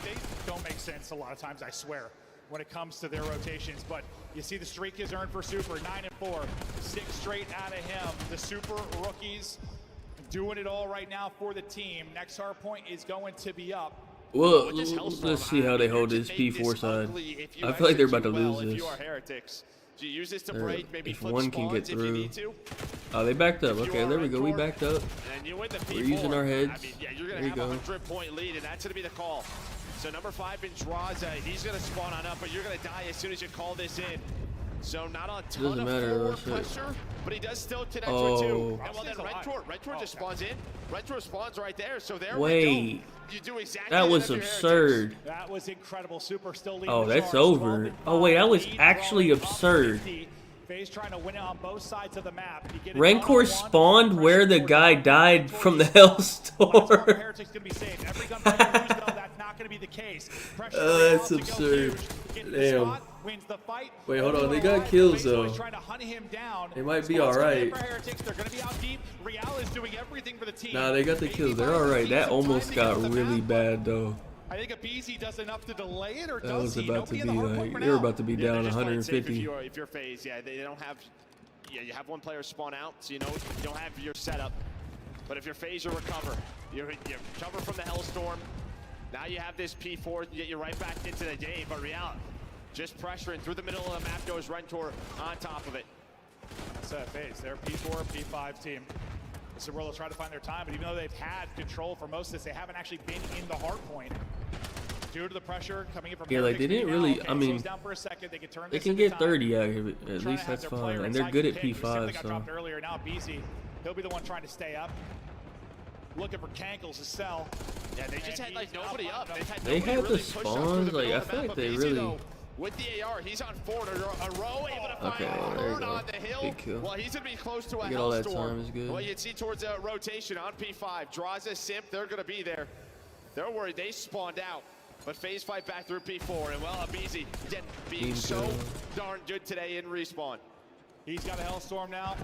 don't make sense a lot of times, I swear, when it comes to their rotations. But you see the streak is earned for Super, 9 and 4, 6 straight out of him. The Super rookies doing it all right now for the team. Next hard point is going to be up. Well, let's see how they hold this P4 side. I feel like they're about to lose this. If one can get through. Oh, they backed up. Okay, there we go. We backed up. We're using our heads. There you go. 100-point lead, and that's going to be the call. So number 5 in Draza, he's going to spawn on up, but you're going to die as soon as you call this in. So not a ton of forward pressure, but he does still connect with 2. And well, then Rentor just spawns in. Rentor spawns right there, so there we go. You do exactly that was absurd. That was incredible. Super still leading. Oh, that's over. Oh, wait, that was actually absurd. FaZe trying to win it on both sides of the map. Rancor spawned where the guy died from the Hellstorm. Heretics gonna be saved. Every gun player knows, though, that's not going to be the case. That's absurd. Damn. Wait, hold on. They got kills, though. They might be alright. Nah, they got the kills. They're alright. That almost got really bad, though. I think Abizi does enough to delay it, or that was about to be like, they were about to be down 150. If you're FaZe, yeah, they don't have, yeah, you have one player spawn out, so you know you don't have your setup. But if you're FaZe, you recover. You recover from the Hellstorm. Now you have this P4, you get you right back into the game. But Real, just pressuring through the middle of the map goes Rentor on top of it. That's FaZe. They're P4, P5 team. This is where they'll try to find their time, but even though they've had control for most of this, they haven't actually been in the hard point. Due to the pressure coming in from like they didn't really, I mean, down for a second, they can get 30 out of it, at least that's fine. And they're good at P5, so. Dropped earlier. Now BZ, he'll be the one trying to stay up. Looking for Cankles to sell. Yeah, they just had like nobody up. They had the spawns, like I feel like they really. With the AR, he's on 4 in a row, able to find Bird on the hill. Big kill. Well, he's going to be close to a Get all that time is good. Well, you can see towards a rotation on P5. Draza, Simp, they're going to be there. They're worried they spawned out. But FaZe fight back through P4. And, well, Abizi being so darn good today in respawn. He's got a Hellstorm now.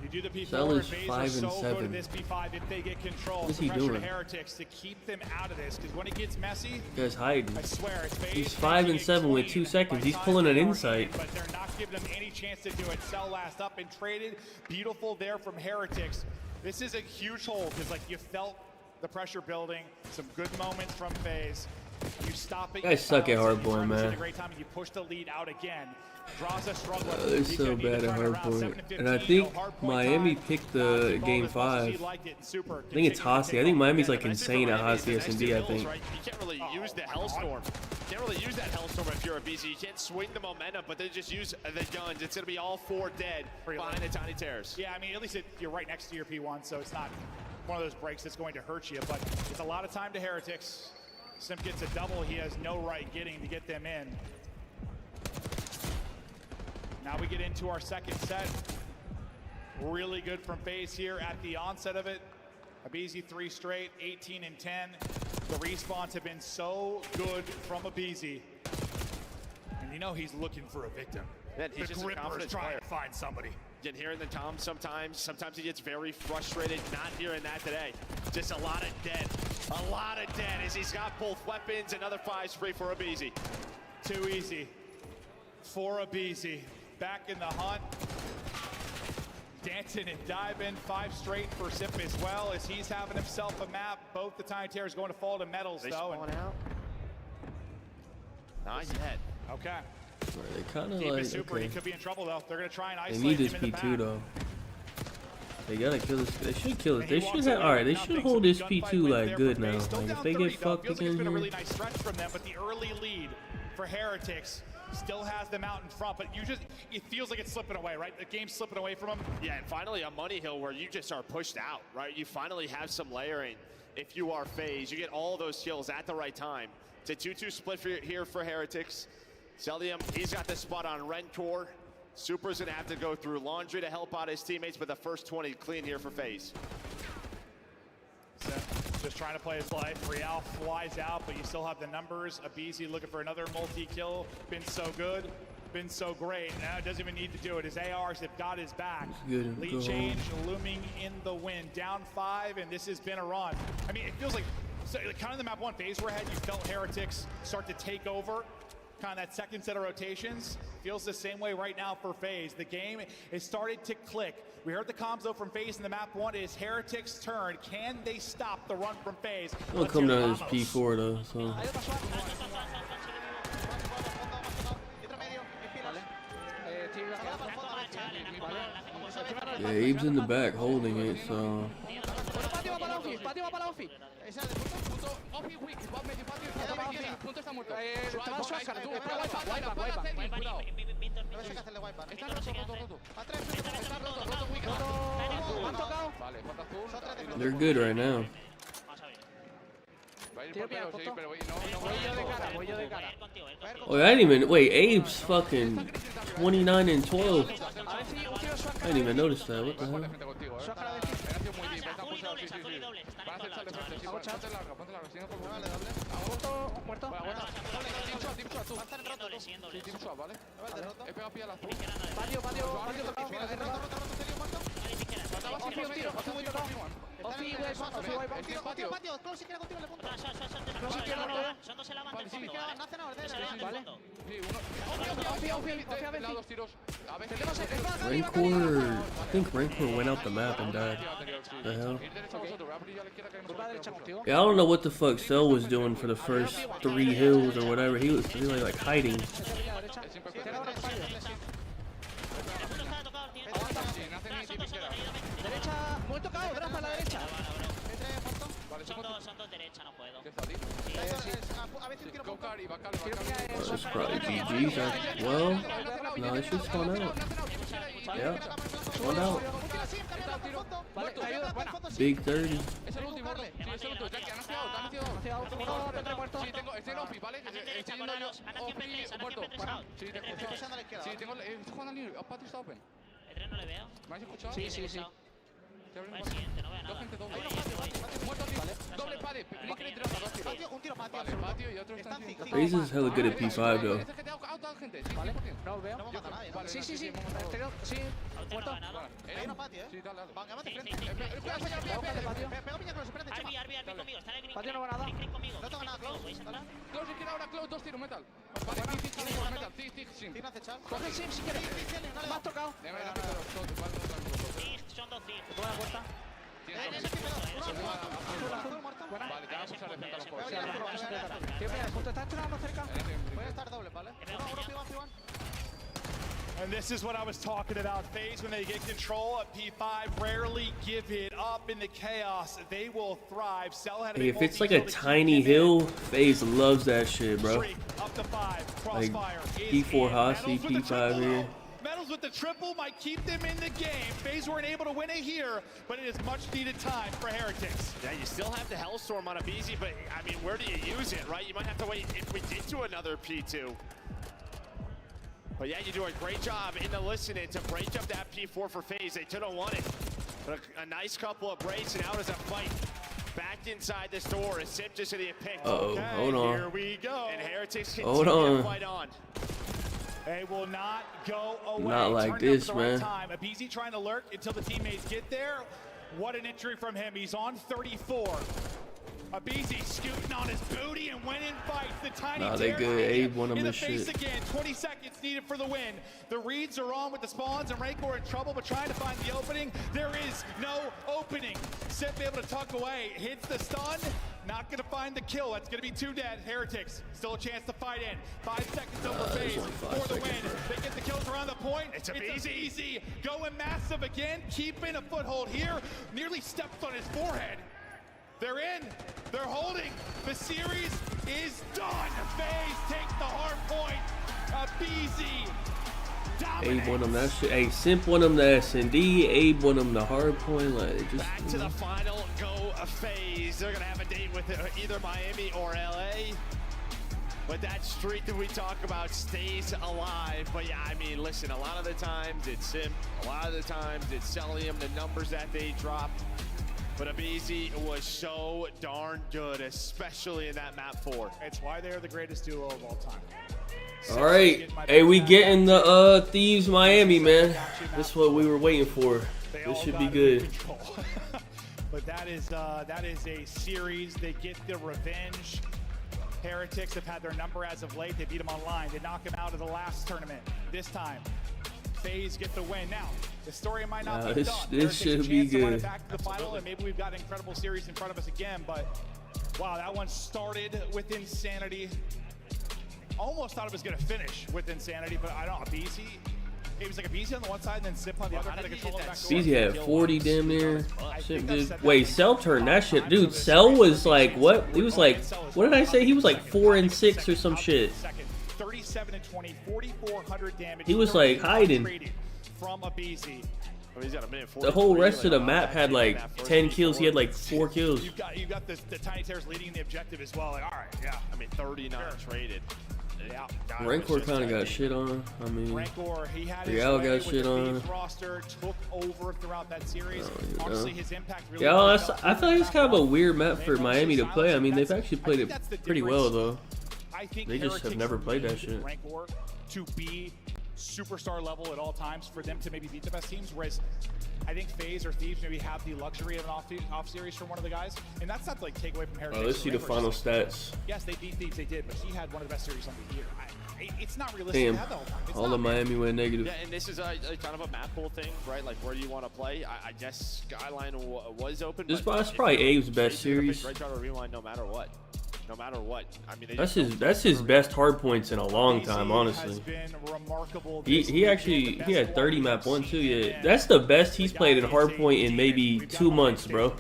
You do the P4, Cell is FaZe 5 are and so 7. good at this P5 if they get control. What is he Pressure doing? to Heretics to keep them out of this, because when it gets messy, You guys hiding. I swear, it's FaZe. He's 5 and 7 with 2 seconds. He's pulling an insight. But they're not giving them any chance to do it. Cell last up and traded. Beautiful there from Heretics. This is a huge hole, because like you felt the pressure building. Some good moments from FaZe. You stop it. You guys suck at Hardpoint, man. A great time, and you push the lead out again. They're so bad at Hardpoint. And I think Miami picked the game 5. I think it's Hacienda. I think Miami's like insane at Hacienda S&D, I think. You can't really use the Hellstorm. You can't really use that Hellstorm if you're a BZ. You can't swing the momentum, but they just use the guns. It's going to be all 4 dead behind the Tiny Terrors. Yeah, I mean, at least you're right next to your P1, so it's not one of those breaks that's going to hurt you. But it's a lot of time to Heretics. Simp gets a double he has no right getting to get them in. Now we get into our second set. Really good from FaZe here at the onset of it. Abizi 3 straight, 18 and 10. The respawns have been so good from Abizi. And you know he's looking for a victim. Man, he's just a confident trying to find somebody. Get hearing the Tom sometimes he gets very frustrated. Not hearing that today. Just a lot of dead. A lot of dead as he's got both weapons. Another 5 free for Abizi. Too easy for Abizi. Back in the hunt. Dancing and diving. 5 straight for Simp as well as he's having himself a map. Both the Tiny Terrors going to fall to medals they though. Spawn out. Not yet. Okay. They kind of like, Super. okay. He could be in trouble though. They're going to try and They isolate need this him in the P2 back. though. They gotta kill this. They should kill it. They should have. All right. They should hold this P2 like good now. Like if they get fucked again It's been a here. really nice stretch from them, but the early lead for Heretics still has them out in front. But it feels like it's slipping away, right? The game's slipping away from them. Yeah, and finally a money hill where you just are pushed out, right? You finally have some layering. If you are FaZe, you get all those kills at the right time. It's a 2-2 split here for Heretics. Celium, he's got the spot on Rentor. Super's gonna have to go through Laundry to help out his teammates, but the first 20 clean here for FaZe. Just trying to play his life. Real flies out, but you still have the numbers. Abizi looking for another multi-kill. Been so good, been so great. Now doesn't even need to do it. His ARs have got his back. Lead change looming in the wind. Down 5, and this has been a run. I mean, it feels like kind of the map 1 phase we're ahead. You felt Heretics start to take over. kind of that second set of rotations. Feels the same way right now for FaZe. The game is starting to click. We heard the comms though from FaZe in the map one. It is Heretics' turn. Can they stop the run from FaZe? I'm gonna come down to this P4 though, so. Yeah, Abe's in the back holding it, so. They're good right now. Oh, I didn't even wait. Abe's fucking 29 and 12. I didn't even notice that. What the hell? Rancor, I think Rancor went out the map and died. What the hell? Yeah, I don't know what the fuck Cell was doing for the first 3 hills or whatever. He was really like hiding. That's probably GG's. Well, no, it's just one out. Yeah, one out. Big 30. FaZe is hella good at P5 though. And this is what I was talking about. FaZe, when they get control at P5, rarely give it up in the chaos. They will thrive. Hey, if it's like a tiny hill, FaZe loves that shit, bro. Up to 5. Like P4 Hasi, P5 here. Medals with the triple might keep them in the game. FaZe weren't able to win it here, but it is much needed time for Heretics. Yeah, you still have the Hellstorm on a BZ, but I mean, where do you use it, right? You might have to wait if we get to another P2. But yeah, you do a great job in the listening to break up that P4 for FaZe. They didn't want it. But a nice couple of breaks, and out is a fight. Back inside this door, a sip just to the pick. Uh-oh, hold on. Here we go. And Heretics continue to fight on. They will not go away. Not like this, man. A BZ trying to lurk until the teammates get there. What an entry from him. He's on 34. A BZ scooting on his booty and went in fights. The tiny they good. Abe won him this shit. Again, 20 seconds needed for the win. The reads are on with the spawns, and Rancor in trouble, but trying to find the opening. There is no opening. Sip able to tuck away. Hits the stun. Not going to find the kill. That's going to be 2 dead. Heretics still a chance to fight in. 5 seconds over FaZe for the win. They get the kills around the point. It's easy. Going massive again. Keeping a foothold here. Nearly steps on his forehead. They're in. They're holding. The series is done. FaZe takes the hard point. A BZ. Abe won him that shit. Hey, Simp won him the S&D. Abe won him the hard point. Like, just back to the final go of FaZe. They're gonna have a date with either Miami or LA. But that streak that we talk about stays alive. But yeah, I mean, listen, a lot of the times it's Simp. A lot of the times it's Celium, the numbers that they drop. But Abizi was so darn good, especially in that map 4. It's why they're the greatest duo of all time. All right, hey, we getting the Thieves Miami, man. This is what we were waiting for. This should be good. But that is a series. They get the revenge. Heretics have had their number as of late. They beat them online. They knocked them out of the last tournament. This time, FaZe get the win. Now, the story might not be done. This should be good. Back to the final, and maybe we've got an incredible series in front of us again. But wow, that one started with insanity. Almost thought it was going to finish with insanity, but I don't know. BZ, it was like a BZ on the one side and then Zip on the other. Kind of control back. BZ had 40 damn near. Shit, dude. Wait, Cell turned that shit, dude. Cell was like what? He was like, what did I say? He was like 4-6 or some shit. 37 and 20, 4,400 damage. He was like hiding. From a BZ. The whole rest of the map had like 10 kills. He had like 4 kills. You've got the Tiny Terrors leading the objective as well. Like, all right, yeah. I mean, 39 traded. Yeah. Rancor kind of got shit on. I mean, Rancor, he had Real got shit on. Roster took over throughout that series. Honestly, his impact really I feel like it's kind of a weird map for Miami to play. I mean, they've actually played it pretty well though. They just have never played that shit. Rancor to be superstar level at all times for them to maybe beat the best teams, whereas I think FaZe or Thieves maybe have the luxury of an off series from one of the guys, and that's not to, like, take away from Heritage. Oh, let's see the final stats. Yes, they beat Thieves, they did, but he had one of the best series on the year. It's not realistic to have that all the time. All of Miami went negative. Yeah, and this is a kind of a map pool thing, right? Like, where do you want to play? I guess Skyline was open. This is probably Abe's best series. Red Card or Rewind, no matter what. No matter what. I mean, that's his best hard points in a long time, honestly. He had 30 map 1 too. Yeah, that's the best he's played in hardpoint in maybe 2 months, bro.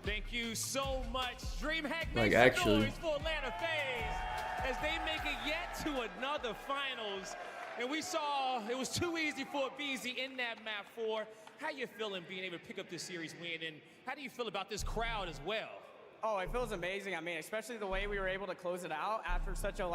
Thank you so much, DreamHack. Like actually. For Atlanta FaZe as they make it yet to another finals, and we saw it was too easy for BZ in that map 4. How you feeling being able to pick up this series win, and how do you feel about this crowd as well? Oh, it feels amazing. I mean, especially the way we were able to close it out after such a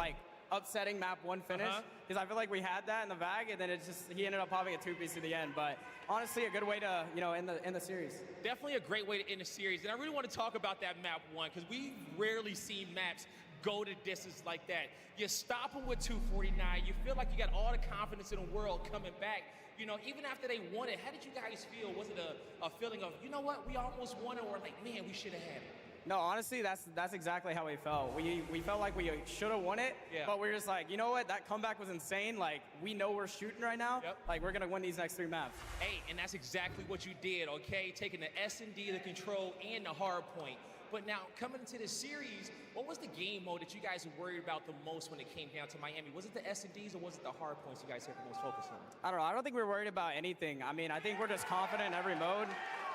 upsetting map 1 finish. Because I feel like we had that in the bag, and then he ended up popping a 2-piece to the end. But honestly, a good way to end the series. Definitely a great way to end the series, and I really want to talk about that map 1 because we rarely see maps go to distance like that. You stop them with 249. You feel like you got all the confidence in the world coming back. You know, even after they won it, how did you guys feel? Was it a feeling of, you know what, we almost won it, or like, man, we should have had it? No, honestly, that's exactly how we felt. We felt like we should have won it, but we're just like, you know what? That comeback was insane. Like, we know we're shooting right now. Like, we're gonna win these next 3 maps. Hey, and that's exactly what you did, okay? Taking the S&D, the Control, and the Hardpoint. But now, coming into this series, what was the game mode that you guys were worried about the most when it came down to Miami? Was it the S&Ds or was it the Hardpoints you guys had the most focus on? I don't know. I don't think we're worried about anything. I mean, I think we're just confident in every mode.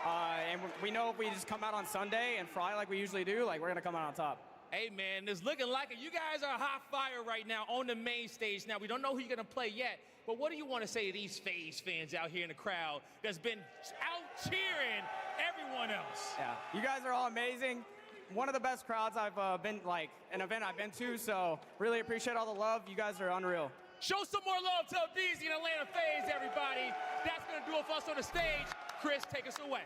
And we know if we just come out on Sunday and fry like we usually do, like, we're going to come out on top. Hey, man, it's looking like it. You guys are hot fire right now on the main stage. Now, we don't know who you're going to play yet, but what do you want to say to these FaZe fans out here in the crowd that's been out cheering everyone else? Yeah, you guys are all amazing. One of the best crowds I've been, like, an event I've been to, so really appreciate all the love. You guys are unreal. Show some more love to BZ and Atlanta FaZe, everybody. That's going to do it for us on the stage. Chris, take us away.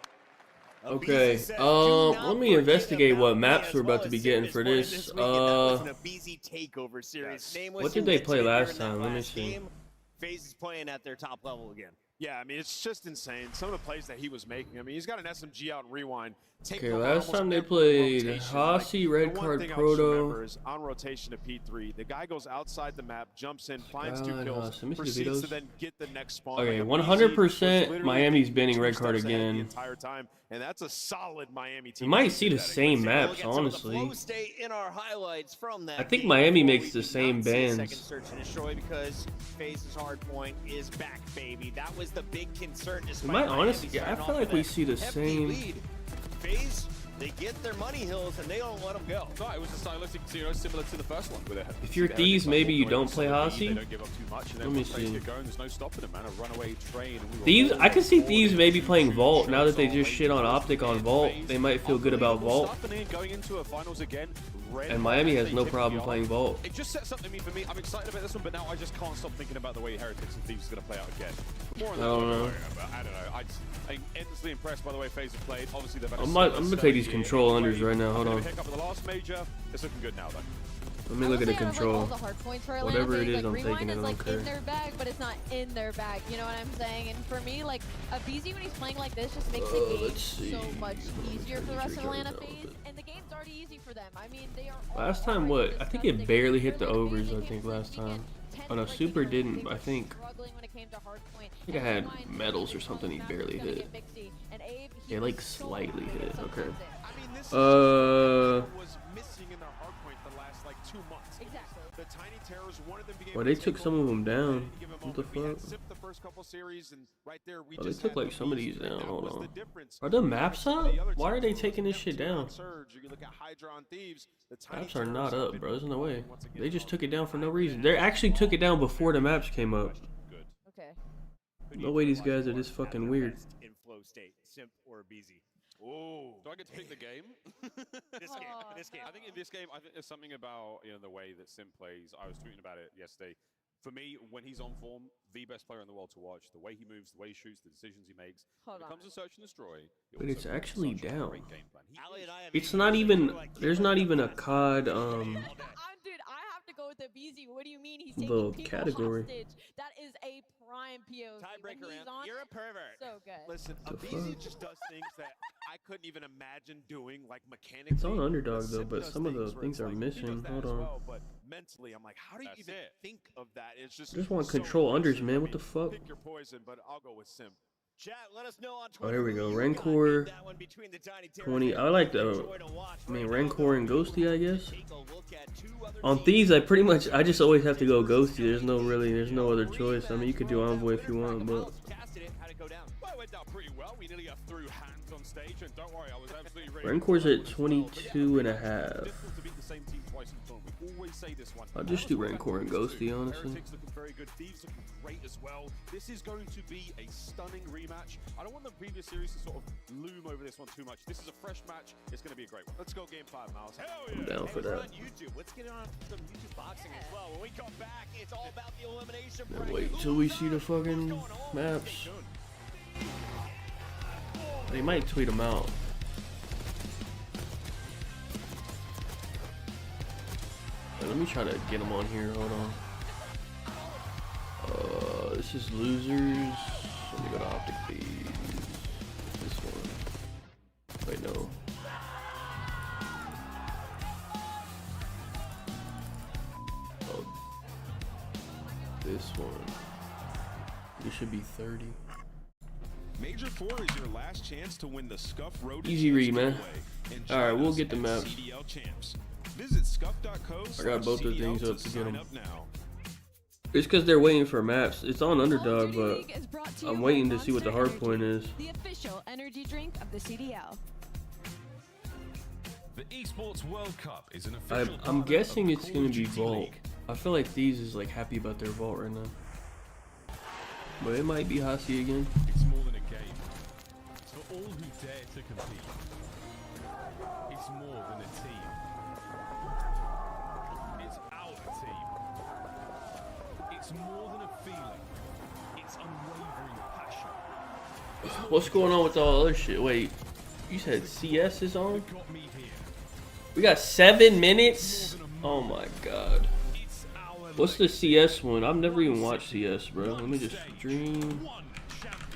Okay, let me investigate what maps we're about to be getting for this. What did they play last time? Let me see. FaZe is playing at their top level again. Yeah, I mean, it's just insane. Some of the plays that he was making. I mean, he's got an SMG out in Rewind. Okay, last time they played Hasi, Red Card, Proto. Is on rotation to P3. The guy goes outside the map, jumps in, finds 2 kills, proceeds to then get the next spawn. Okay, 100% Miami's banning Red Card again. The entire time, and that's a solid Miami team. You might see the same maps, honestly. I think Miami makes the same bans. Second search and destroy because FaZe's Hardpoint is back, baby. That was the big concern. Am I honest? Yeah, I feel like we see the same. FaZe, they get their money hills and they don't let them go. No, it was a stylistic, similar to the first one. If you're Thieves, maybe you don't play Hasi. They don't give up too much, and let me see. There's no stopping them, man. A runaway train. Thieves, I can see Thieves maybe playing Vault. Now that they just shit on Optic on Vault, they might feel good about Vault. Going into a finals again. And Miami has no problem playing Vault. It just sets something for me. I'm excited about this one, but now I just can't stop thinking about the way Heretics and Thieves is going to play out again. I don't know. I don't know. I'm endlessly impressed by the way FaZe have played. Obviously, they've had I'm going to take these control unders right now. Hold on. Pick up the last major. It's looking good now, though. Let me look at the control. Like, all the hard points for whatever it is, like, I'm taking it. I don't care. in their bag, but it's not in their bag. You know what I'm saying? And for me, like, a BZ when he's playing like this just makes the game so much easier for the rest of Atlanta FaZe. And the game's already pretty easy for them. I mean, they are Last time, what? I think it barely hit the overs, I think, last time. Oh, no, Super didn't, I think. I think I had medals or something he barely hit. Yeah, like slightly hit, okay. Well, they took some of them down. What the fuck? Oh, they took like some of these down. Hold on. Are the maps up? Why are they taking this shit down? Maps are not up, bro. There's no way. They just took it down for no reason. They actually took it down before the maps came up. Okay. No way these guys are this fucking weird. In flow state, simp or BZ. Oh, do I get to pick the game? This game. I think in this game, I think there's something about the way that Sim plays. I was tweeting about it yesterday. For me, when he's on form, the best player in the world to watch. The way he moves, the way he shoots, the decisions he makes. When it comes to search and destroy, But it's actually down. It's not even. There's not even a COD Dude, I have to go with the BZ. What do you mean he's taking the people category. hostage? That is a prime POV. Tiebreaker, you're a pervert. So good. Listen, The BZ fuck? just does things that I couldn't even imagine doing, like mechanically. It's on Underdog though, Sim but does some of the where things it's are like, he missing. does that Hold as on. well, but mentally, I'm like, how do you even think of that? It's just. I just want so control unders, easy. man. What the fuck? Pick your poison, but I'll go with Sim. Chat, let us know on Oh, Twitter. here we go. who you Rancor got. That one between the Tiny 20. I like the. I mean, Rancor and Ghosty, I guess. Take a look at two other On Thieves, I just always have to go Ghosty. There's no other choice. I mean, you could do Envoy if you want, but. Casted it. How'd it go down? Well, it went down pretty well. We nearly threw hands on stage, and don't worry, I was absolutely ready. Rancor's at 22 and a half. Difficult to beat the same team twice in turn. We always say this one. I'll just do Rancor and Ghosty, honestly. Heretics looking very good. Thieves looking great as well. This is going to be a stunning rematch. I don't want the previous series to sort of loom over this one too much. This is a fresh match. It's going to be a great one. Let's go game 5, Miles. Hell I'm yeah. down for We're that. on YouTube. Let's get on some YouTube boxing as well. When we come back, it's all about the elimination Then bracket. wait till we see the fucking maps. They might tweet them out. Wait, let me try to get them on here. Hold on. This is losers. Let me go to Optic Thieves. This one. Wait, no. Oh. This one. This should be 30. Major 4 is your last chance to win the Scuff Road Easy read, man. and Alright, join we'll us get the at maps. CDL Champs. Visit scuff.co. I got both the things up to get sign them. up now. It's because they're waiting for maps. It's on Underdog, Call of but Duty League is brought to you I'm by waiting to see what the Monster Hardpoint Energy, is. the official energy drink of the CDL. The Esports World Cup is an official I'm partner guessing of it's the gonna Call of be Duty Vault. League. I feel like Thieves is like happy about their Vault right now. But it might be Hasi again. It's more than a game. It's for all who dare to compete. It's more than a team. It's our team. It's more than a feeling. It's unwavering passion. What's going on with all the other shit? Wait, you said CS is on? Got me here. We got 7 minutes? Oh my god. What's the CS one? I've never even watched CS, bro. Let me just stream.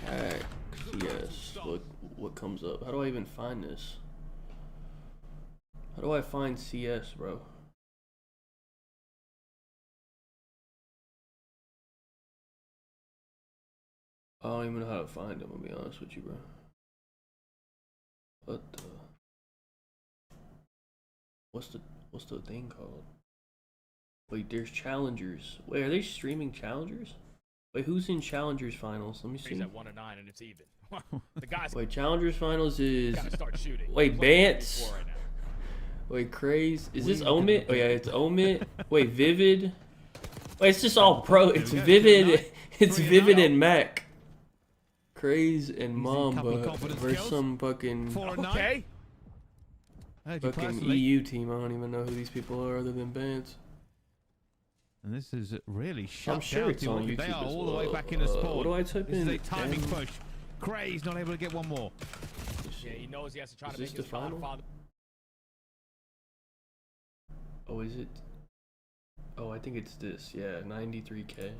Hack CS. What comes up? How do I even find this? How do I find CS, bro? I don't even know how to find them, I'll be honest with you, bro. What the? What's the thing called? Wait, there's challengers. Wait, are they streaming challengers? Wait, who's in challengers finals? Let me see. He's at 1-9 and it's even. The guys. Wait, challengers finals is. Gotta start shooting. Wait, Bance. Wait, Craze. Is this Omit? Oh yeah, it's Omit. Wait, Vivid. Wait, it's just all pro. It's Vivid. It's Vivid and Mac. Craze and Mamba versus some fucking. Okay. Fucking EU team. I don't even know who these people are other than Bance. And this is really shut I'm sure down. it's on YouTube They are as all the way well. back in the sport. What do I type This in? is a timing push. Craze not able to get one more. Yeah, he knows he has to try Is to this make the his final? father. Oh, is it? Oh, I think it's this. Yeah, 93K.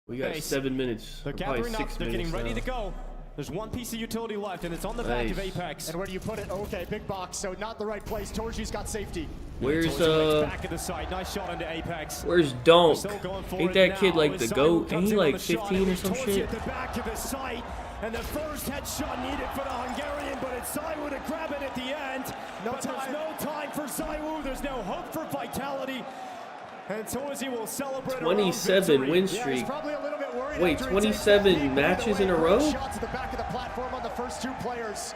We got 7 minutes. They're or probably gathering up. 6 They're getting minutes ready now. to go. There's one piece of utility left, and it's on the back of Apex. And where do you put it? Okay, big box, so not the right place. Torji's got safety. Where's back of the side? Nice shot into Apex. Where's Donk? Ain't that kid like the GOAT? Ain't he like 15 or some shit? At the back of the site, and the first headshot needed for the Hungarian, but it's Zaiwu to grab it at the end. There's no time for Zaiwu. There's no hope for Vitality. And Torzi will celebrate 27 win streak. Wait, 27 matches in a row? Shots at the back of the platform on the first two players.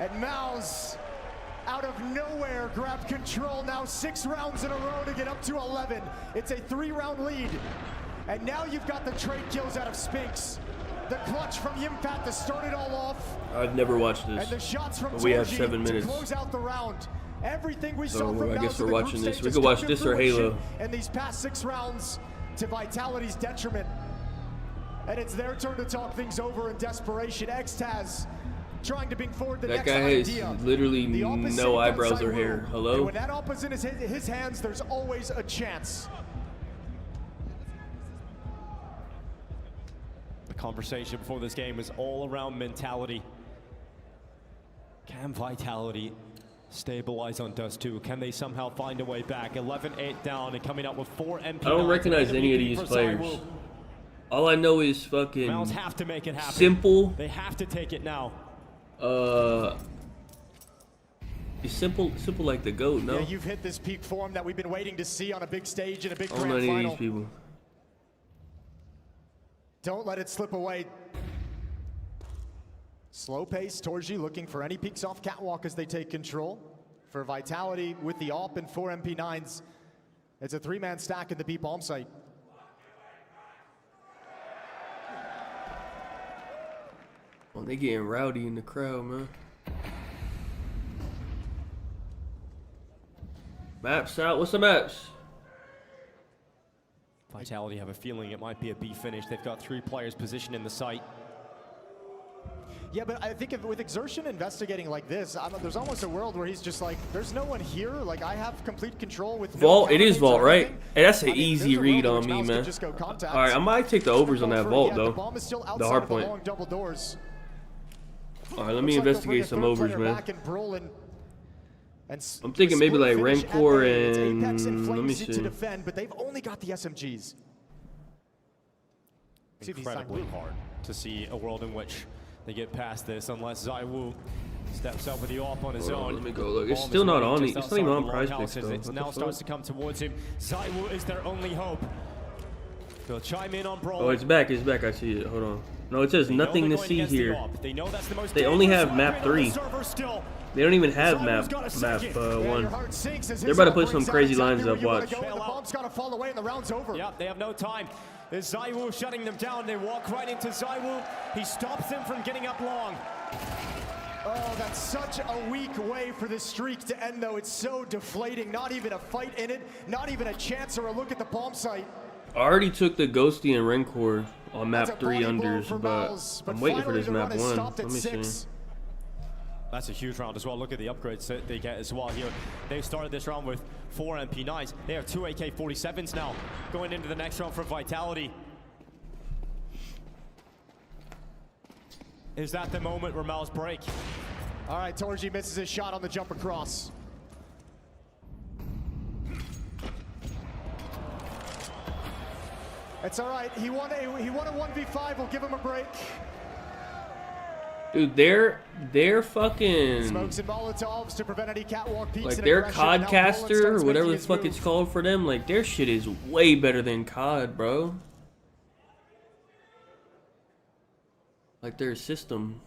And Mouse, out of nowhere, grabbed control. Now 6 rounds in a row to get up to 11. It's a 3-round lead. And now you've got the trade kills out of Spinks. The clutch from Yimpat to start it all off. I've never watched this. And the shots from But we have Torji 7 minutes. to close out the round. Everything we saw So from I Mouse guess in we're the group watching this. stage We has could watch come to this or fruition Halo. in these past 6 rounds to Vitality's detriment. And it's their turn to talk things over in desperation. X-Taz trying to bring forward the That next guy has idea. literally The opposite no on eyebrows or Zaiwu. hair. And Hello? when that opposite is in his hands, there's always a chance. The conversation before this game is all around mentality. Can Vitality stabilize on Dust 2? Can they somehow find a way back? 11-8 down and coming out with 4 MP. I don't recognize any of these players. All I know is fucking Mouse have to make it happen. simple. They have to take it now. It's simple like the GOAT, no? Yeah, you've hit this peak form that we've been waiting to see on a big stage in a big I don't know grand any of final. these people. Don't let it slip away. Slow pace, Torji looking for any peaks off catwalk as they take control. For Vitality with the AWP and 4 MP9s. It's a 3-man stack at the B bomb site. Oh, they getting rowdy in the crowd, man. Maps out. What's the maps? Vitality have a feeling it might be a B finish. They've got 3 players positioned in the site. Yeah, but I think with Exertion investigating like this, there's almost a world where he's just like, there's no one here. Like, I have complete control with Vault. no It is Vault, right? Hey, that's an I mean, easy there's a read world on in me, which Mouse man. could just go contact. All right, I might take the overs on that Vault, Yeah, though. the bomb is still The outside hard of the point. long double doors. All right, let me Looks like they'll bring investigate a some third overs, player man. back and Brolin. And I'm thinking maybe like split finish Rancor at A. It's Apex and let me Flames to see. defend, but they've only got the SMGs. Incredibly hard to see a world in which they get past this unless Zaiwu steps up with the AWP on his Hold on, own. let me go look. It's Bomb still is not running on just it. It's not even outside on the Prize longhouse Picks, as though. It What now the starts fuck? to come towards him. Zaiwu is their only hope. They'll chime in on Brawl. Oh, it's back. It's back. I see it. Hold on. No, it says nothing to see here. They know that's the most They only have dangerous map weapon on 3. the server still. They don't even have map 1. They're about to put some crazy lines up. Watch. The bomb's got to fall away and the round's over. Yep, they have no time. There's Zaiwu shutting them down. They walk right into Zaiwu. He stops them from getting up long. Oh, that's such a weak way for this streak to end, though. It's so deflating. Not even a fight in it. Not even a chance or a look at the bomb site. I already took the Ghosty and Rancor on That's map a 3 body blow unders, for but Miles, I'm waiting for finally this the map run is 1. stopped at Let me 6. see. That's a huge round as well. Look at the upgrades that they get as well here. They started this round with 4 MP9s. They have 2 AK-47s now going into the next round for Vitality. Is that the moment where Miles break? All right, Torji misses his shot on the jump across. It's all right. He won a 1v5. We'll give him a break. Dude, they're fucking Smokes and Molotovs to prevent any catwalk peaks. like and their aggression. Now Brolin Codcaster or starts whatever making the his fuck move. it's called for them. Like their shit is way better than COD, bro. Like their system.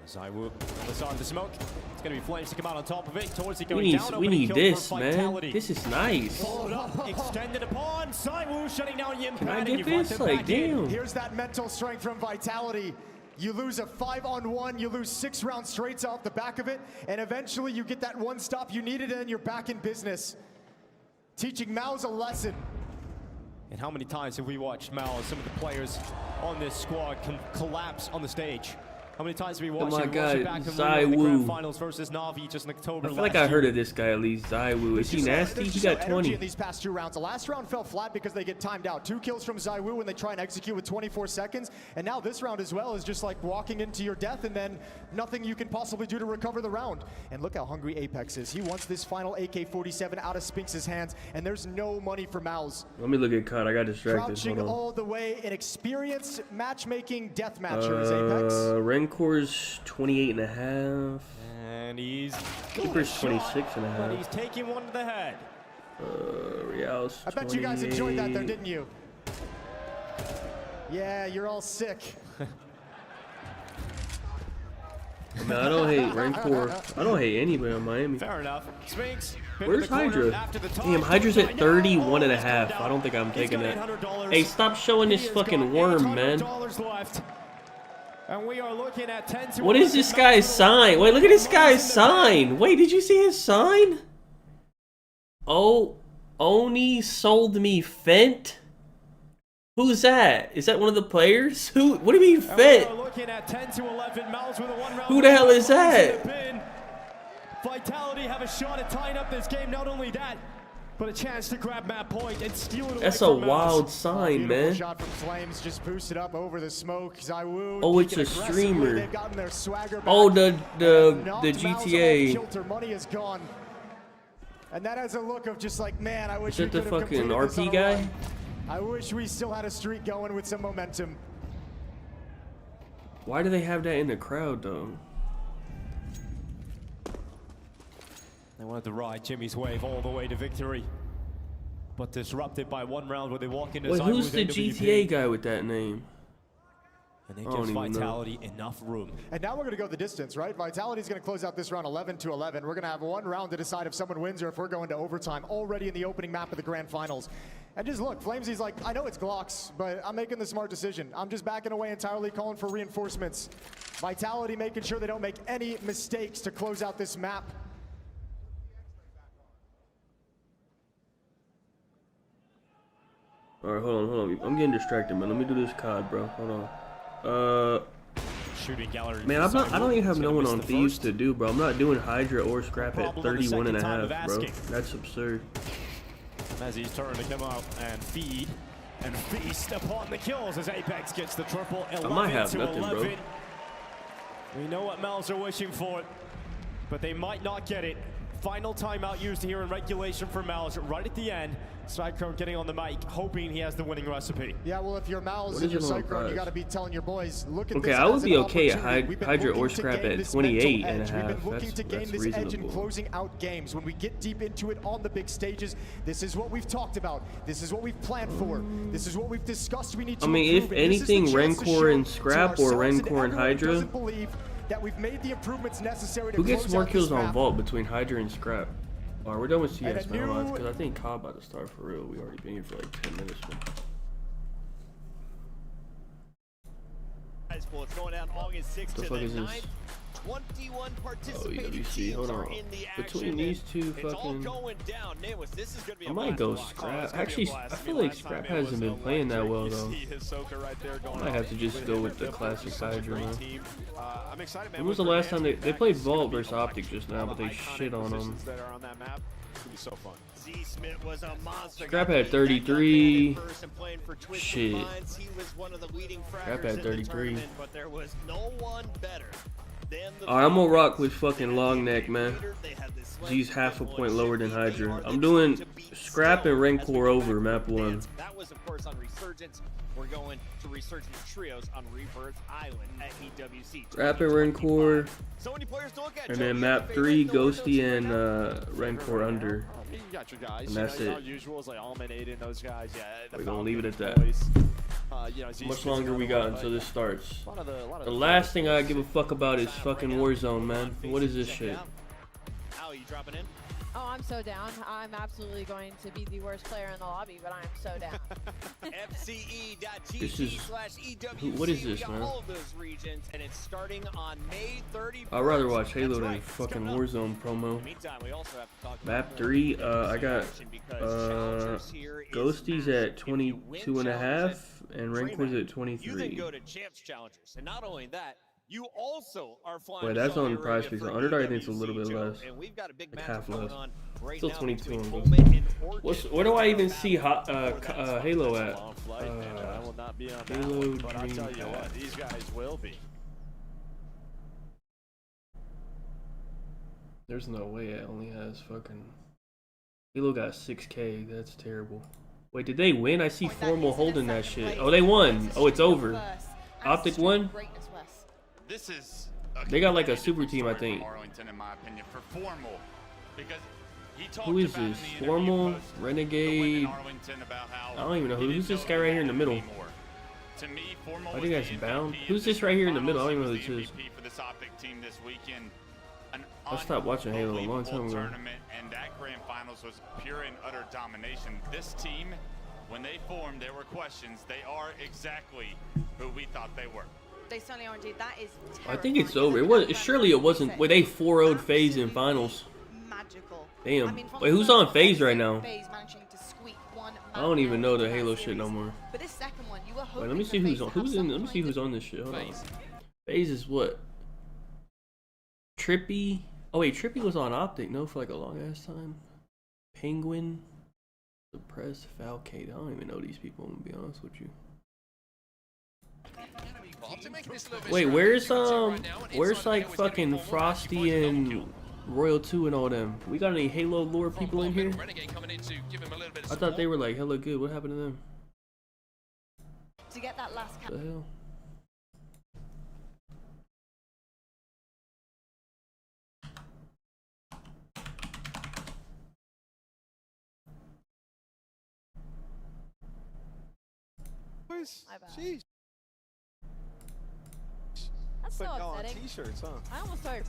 Zaiwu, let's on the smoke. It's gonna be Flames to come out on top of it. Towards it We going need down. we need opening kill this, for man. Vitality. This is nice. Followed up, extended upon Zaiwu shutting down Yimpat. Can I and get you've got this? them Like back in. damn. Here's that mental strength from Vitality. You lose a 5-on-1, you lose 6 rounds straight off the back of it, and eventually you get that one stop you needed and you're back in business. Teaching Mao's a lesson. And how many times have we watched Mal, some of the players on this squad, collapse on the stage? How many times have we Oh watched my him? God, Back in the Zai grand Wu. finals versus Na'Vi just in October I feel like I heard of this guy at least. Zaiwu. Is he nasty? He got 20. In these past 2 rounds. The last round fell flat because they get timed out. 2 kills from Zai Wu when they try and execute with 24 seconds. And now this round as well is just like walking into your death and then nothing you can possibly do to recover the round. And look how hungry Apex is. He wants this final AK-47 out of Spinx's hands, and there's no money for Mouse. Let me look at COD. I got distracted. Crouching Hold on. all the way, an experienced matchmaking deathmatcher is Apex. Renkor's 28.5. And he's Keeper's 26.5. but he's taking one to the head. Real's I bet you guys enjoyed that though, didn't you? Yeah, you're all sick. No, I don't hate Rancor. I don't hate anybody on Miami. Fair enough. Spinx. Where's Hydra? Damn, Hydra's at 31.5. I don't think I'm taking that. Hey, stop showing this fucking worm, man. And we are looking at 10 to What is this guy's sign? Wait, look at this guy's sign. Wait, did you see his sign? Oh, Oni sold me Fent. Who's that? Is that one of the players? Who? What do you mean Fent? Looking at 10 to 11 Mals with a 1-round. Who the hell is that? Vitality have a shot at tying up this game. Not only that, but a chance to grab map point and steal it away. That's a wild sign, man. Shot from Flames just boosted up over the smoke. Zaiwu, Oh, it's a streamer. They've gotten their swagger back. Oh, the GTA. Money is gone. And that has a look of just like, man, I wish Is we that the could have fucking completed this on RP a guy? run. I wish we still had a streak going with some momentum. Why do they have that in the crowd, though? They wanted to ride Jimmy's wave all the way to victory, but disrupted by 1 round where they walk into. Wait, who's the GTA guy with that name? And it gives Vitality enough room. And now we're going to go the distance, right? Vitality's going to close out this round 11-11. We're going to have 1 round to decide if someone wins or if we're going to overtime already in the opening map of the grand finals. And just look, Flamesy's like, I know it's Glocks, but I'm making the smart decision. I'm just backing away entirely, calling for reinforcements. Vitality making sure they don't make any mistakes to close out this map. Alright, hold on. I'm getting distracted, man. Let me do this COD, bro. Hold on. Shooting gallery. Man, I don't even have no one on Thieves to do, bro. I'm not doing Hydra or Scrap at 31.5, bro. That's absurd. As he's turning to come out and feed and feast upon the kills as Apex gets the triple. 11 I might have to nothing, 11. bro. We know what Mals are wishing for, but they might not get it. Final timeout used here in regulation for Mals right at the end. Cyclone getting on the mic, hoping he has the winning recipe. Yeah, well, if you're Mals and you're Cyclone, you got to be telling your boys, look at this. Okay, I would be okay at opportunity. Hydra or Scrap at 28.5. We've been looking to gain That's this edge in reasonable. closing out games. When we get deep into it on the big stages, this is what we've talked about. This is what we've planned for. This is what we've discussed we need to I mean, if improve. And this is the anything, chance to Rancor show and to Scrap or ourselves and Rancor and everyone who Hydra. doesn't believe that we've made the improvements necessary to Who gets close more out kills this on map. Vault between Hydra and Scrap? Alright, we're done with And CS, a man. new- Because I think COD about to start for real. We already been here for like 10 minutes, man. Well, it's going down August 6th The to fuck the is this? 9th. 21 Oh, participating EWC. teams Hold are on. in the Between action. these two It's all fucking... going down. Nitwith, this is going to be I a might blast go to watch. Scrap. Actually, I feel like Scrap hasn't been playing that well, though. I might have to just go with the classic Hydra, man. I'm excited, man. When was the last time they played Vault versus Optic just now, but they shit on them. That are on that map. It's gonna be so fun. Z Smith was a monster. Scrap had 33. Shit. Shit. Scrap had 33. But there was no one better than the Alright, I'm gonna rock with fucking long neck, man. G's half a point lower than Hydra. I'm doing Scrap and Rancor over map 1. That was, of course, on Resurgence. We're going to Resurgence Trios on Rebirth Island at EWC. Scrap and Rancor. So many players to look at. And then map 3, Ghosty and Rancor under. You got your guys. And that's it. Usuals like Alman, Aiden, those guys. Yeah. We're gonna leave it at that. How much longer we got until this starts? The last thing I give a fuck about is fucking Warzone, man. What is this shit? Al, you dropping in? Oh, I'm so down. I'm absolutely going to be the worst player in the lobby, but I am so down. This is... FCE.gg/EWC. What is this, We got man? all of those regions, and it's starting on May 31st. I'd rather watch Halo That's than right. fucking Warzone promo. Meantime, we also have to talk about Map 3, I got Ghosty's at 22.5 and Rancor's at You then 23. go to Champs Challengers, and not only that, You also are flying. Wait, that's Saudi on prize Arabia piece. for Underdog, I think it's a EWC, little bit Joe, less. and we've got a big Like matchup half going less. on right Still now 22 between on Pullman and Orchid. where do I even see Halo at? I will not be on that Halo one, but I'll Dream tell you what, Pack. these guys will be. There's no way it only has fucking. Halo got 6K. That's terrible. Wait, did they win? I see Formal holding that shit. Oh, they won. Oh, it's over. Optic won. This is They got like a super team, I think. Arlington, in my opinion, for Formal, because he talked Who is about in this? the interview Formal, post Renegade. Arlington about how I don't even know he who's didn't this know guy right he here in the had middle. anymore. To me, Formal I was think that's the Bound. MVP Who's of this right here in the middle? I don't even know finals. who He this was is. the MVP for this Optic team this weekend. An I stopped watching Halo a long time unbelievable ago. tournament, and that grand finals was pure and utter domination. This team, when they formed, there were questions. They are exactly who we thought they were. They certainly are indeed. That is I think it's over. It was. Surely it wasn't. Wait, they 4-0'd FaZe in finals. magical. Damn. I mean, from Wait, who's the on first FaZe right now? FaZe managing to squeak one I don't even know the into that Halo shit series. no more. But this second one, you were hoping Wait, let me for see who's FaZe on. to have Who's in? some Let me see kind who's of- on this shit. Hold on. FaZe is what? Trippy. Oh wait, Trippy was on Optic, no, for like a long ass time. Penguin, Suppress, Falcade. I don't even know these people. I'm gonna be honest with you. Wait, where's like fucking Frosty and Royal 2 and all them? We got any Halo lore people in here? I thought they were like hella good. What happened to them? To get that last What the hell? Jeez. That's so Putting y'all on upsetting. t-shirts, huh? I almost started.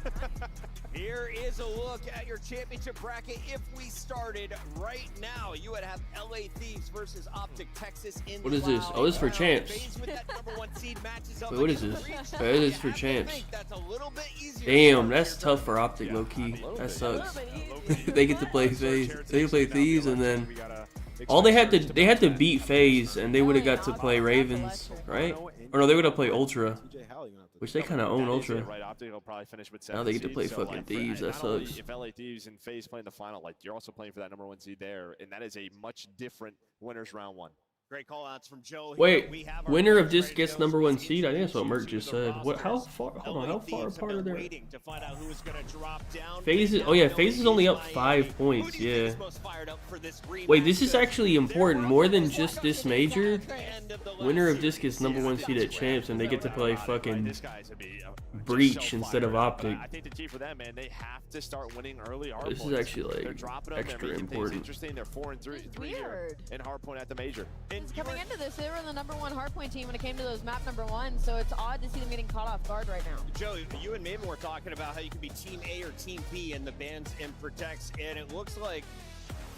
Here is a look at your championship bracket. If we started right now, you would have LA Thieves versus Optic Texas in What is this? Oh, this is for champs. Wait, what is this? It is for champs. Damn, that's tough for Optic, low key. That sucks. They get to play FaZe. They play Thieves, and then all they had to beat FaZe, and they would have got to play Ravens, right? Or no, they would have played Ultra, which they kind of own Ultra. Right, Optic will probably finish with Now they get to 7 play seeds, so, fucking like, Thieves. That not only sucks. If LA Thieves and FaZe play in the final, like you're also playing for that #1 seed there, and that is a much different winners round 1. Great call outs from Joe. Wait, winner of this gets #1 seed? I think that's what Merc just said. What? How far? Hold on, how far apart are they? FaZe is, oh yeah, FaZe is only up 5 points. Yeah. Wait, this is actually important. More than just this major. Winner of this gets #1 seed at champs, and they get to play fucking Breach instead of Optic. I think the key for them, man, they have to start winning early. This is Hardpoints. actually They're like dropping them, they're extra making things important. interesting. They're 4-3 here in Hardpoint at the major. Coming into this, they were the #1 hardpoint team when it came to those map #1, so it's odd to see them getting caught off guard right now. Joe, you and Maven were talking about how you can be Team A or Team B in the bans and protects, and it looks like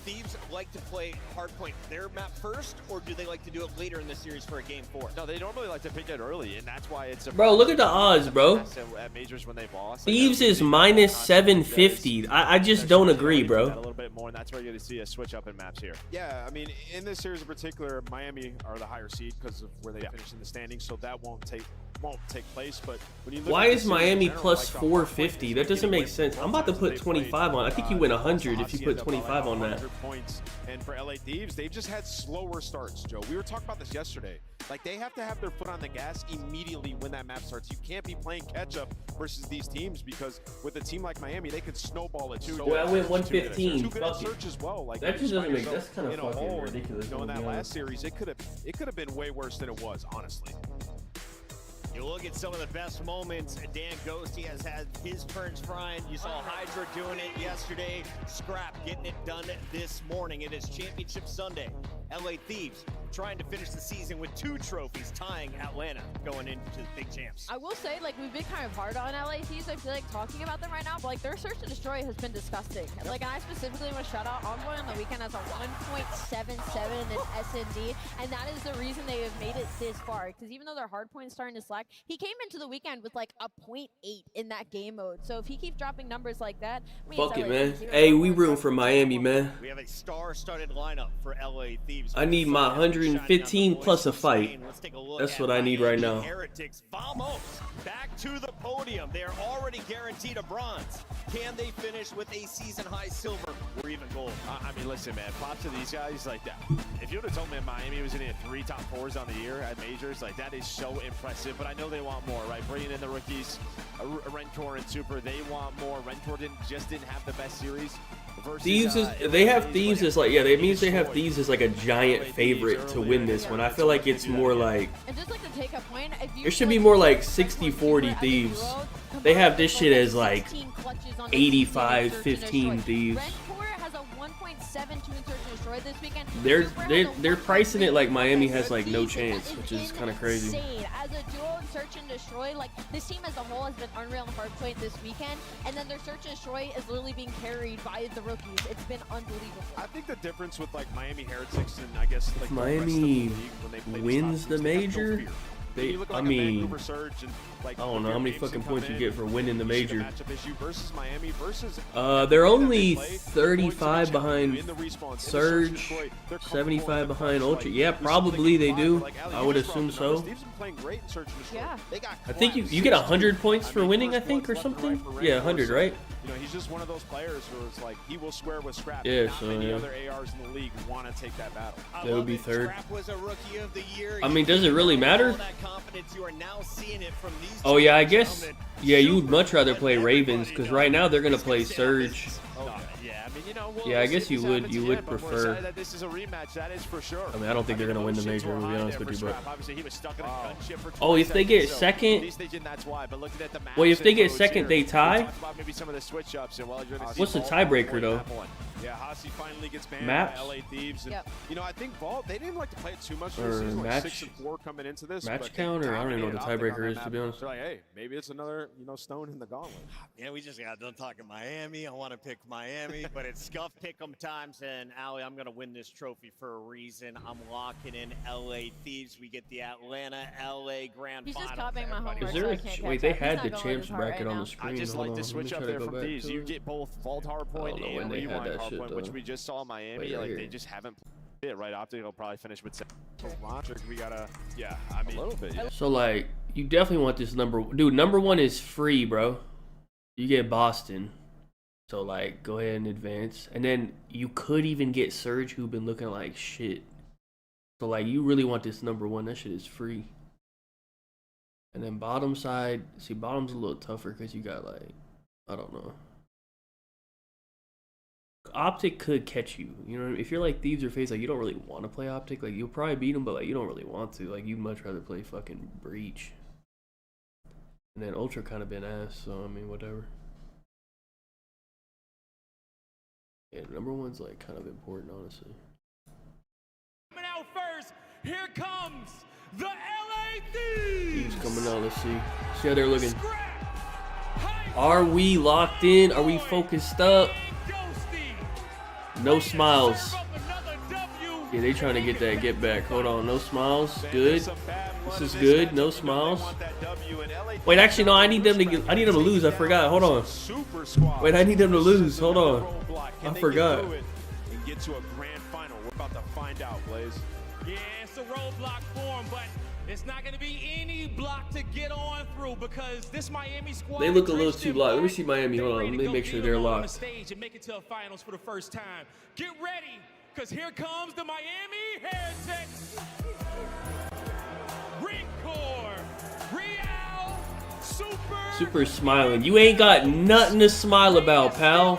Thieves like to play Hardpoint their map first, or do they like to do it later in the series for a game 4? No, they normally like to pick it early, and that's why it's a Bro, look at the odds, bro. at majors when they've lost. Thieves is -750. I just don't agree, A bro. little bit more, and that's where you're going to see a switch up in maps here. Yeah, I mean, in this series in particular, Miami are the higher seed because of where they finished in the standings, so that won't take place. But when you look Why at the is series in Miami general, plus like, 450? That doesn't make sense. I'm about to put 25 on. I think you win 100 if you put 25 on that. Points. And for LA Thieves, they've just had slower starts, Joe. We were talking about this yesterday. Like, they have to have their foot on the gas immediately when that map starts. You can't be playing catch-up versus these teams because with a team like Miami, they could snowball it too. So I went 115. Too good at Fuck it. search as well. Like, That you just find doesn't make. yourself That's kind of in a fucking hole, and, ridiculous. you know, in to that be last honest. series, it could have been way worse than it was, honestly. You look at some of the best moments. Dan Ghosty has had his turns frying. You saw Hydra doing it yesterday. Scrap getting it done this morning. It is Championship Sunday. LA Thieves trying to finish the season with 2 trophies, tying Atlanta going into the big champs. I will say, like, we've been kind of hard on LATs. I feel like talking about them right now, but like their search and destroy has been disgusting. Like, and I specifically want to shout out Envoy on the weekend as a 1.77 in S&D, and that is the reason they have made it this far. Because even though their hard point is starting to slack, he came into the weekend with like a 0.8 in that game mode. So if he keeps dropping numbers like that, I mean, Fuck it, man. Hey, we room for Miami, man. We have a star-studded lineup for LA Thieves. I need my 100 115 plus a fight. That's what I need right now. Heretics, vamos, back to the podium. They're already guaranteed a bronze. Can they finish with a season-high silver or even gold? I mean, listen, man, props to these guys. Like that. If you would have told me Miami was going to get 3 top 4s on the year at majors, like that is so impressive. But I know they want more, right? Bringing in the rookies, Rentor and Super, they want more. Rentor just didn't have the best series. Versus, Thieves is they have Thieves as like that means they have Thieves as like a giant favorite to win this one. I feel like it's more like And just like to take a point, if you it should be more like 60-40 Thieves. They have this shit as like 85-15 Thieves. has a 1.72 in search and destroy this weekend. They're pricing it like Miami has like no chance, which is kind of crazy. As a duo in search and destroy, like this team as a whole has been unreal in Hardpoint this weekend, and then their search and destroy is literally being carried by the rookies. It's been unbelievable. I think the difference with like Miami Heretics and I guess like Miami the rest of the league when they play wins the these top teams, major. they have no fear. They, You look I like a mean, Vancouver Surge and, like, I don't know how many games fucking that points come you in, get for winning the you see major. matchup issue versus Miami versus They're only 35 behind Surge, 75 behind Ultra. Yeah, probably they do. I would assume so. Yeah. I think you get 100 points for winning, I think, or something. Yeah, 100, right? You know, he's just one of those players who is like he will square with Scrap. Yeah, Not so, many yeah. other ARs in the league want to take that battle. That would be third. Scrap was a rookie of the year. I mean, does it really matter? All that confidence, you are now seeing it from these Oh yeah, I two guess. gentlemen. Yeah, you would much rather play Ravens because right now they're gonna play Surge. Yeah, I mean, you know, Yeah, I guess you would. You would but we're prefer. excited that this is a rematch. That is for sure. I mean, I don't think they're gonna win the major. To be honest with you, but Obviously, he was stuck in a gunship for oh, if they get 20 second, seconds, so that's why. But looking at the well, if maps they and get codes second, here, they we tie. talked about maybe some of the switch ups and well, you're gonna see What's the Vault tiebreaker Hardpoint though? have one. Yeah, Hasi finally gets banned Maps? by LA Thieves. And, Yep. you know, I think Vault, they didn't like to play it too much. Or This season, like match- 6-4 coming into this. match but they count, or I don't even know what the dominated tiebreaker Optic on is, that to be map. honest. They're like, hey, maybe it's another, you know, stone in the gauntlet. Yeah, we just got done talking Miami. I want to pick Miami, but it's scuff pick'em times. And Allie, I'm gonna win this trophy for a reason. I'm locking in LA Thieves. We get the Atlanta LA Grand He's just Finals. copying my Everybody homework, Is there so I a can't wait? catch They up. He's had not the going champs his heart bracket right on now. the screen. I just Hold like on, to let me switch try up to there go from back these. to You it. get both Vault Hardpoint know when and they had Rewind that shit, Hardpoint, though. which we just saw in Miami. Wait, right Like here. they just haven't played it right. Optic will probably finish with 7. Logic, we gotta, yeah, I mean, A little bit, yeah. So like, you definitely want this dude. Number 1 is free, bro. You get Boston. So like, go ahead and advance, and then you could even get Surge, who've been looking like shit. So like, you really want this number 1. That shit is free. And then bottom side, see, bottom's a little tougher because you got like, I don't know. Optic could catch you. You know, if you're like Thieves or FaZe, like you don't really want to play Optic. Like you'll probably beat them, but like you don't really want to. Like you'd much rather play fucking Breach. And then Ultra kind of been ass, so I mean whatever. Yeah, number 1's like kind of important, honestly. Coming out first, here comes the LA Thieves. Thieves coming out. Let's see. See how they're looking. Are we locked in? Are we focused up? No smiles. Yeah, they trying to get that get back. Hold on, no smiles. Good. This is good. No smiles. Wait, actually no. I need them to lose. I forgot. Hold on. Wait, I need them to lose. Hold on. I forgot. And get to a grand final. We're about to find out, Blaze. Yeah, it's a roadblock form, but it's not going to be any block to get on through because this Miami squad. They look a little too blocked. Let me see Miami. Hold on. Let me make sure they're on the locked. stage and make it to the finals for the first time. Get ready, because here comes the Miami Heretics. Ringcore, Real, Super smiling. You ain't got nothing to smile about, pal.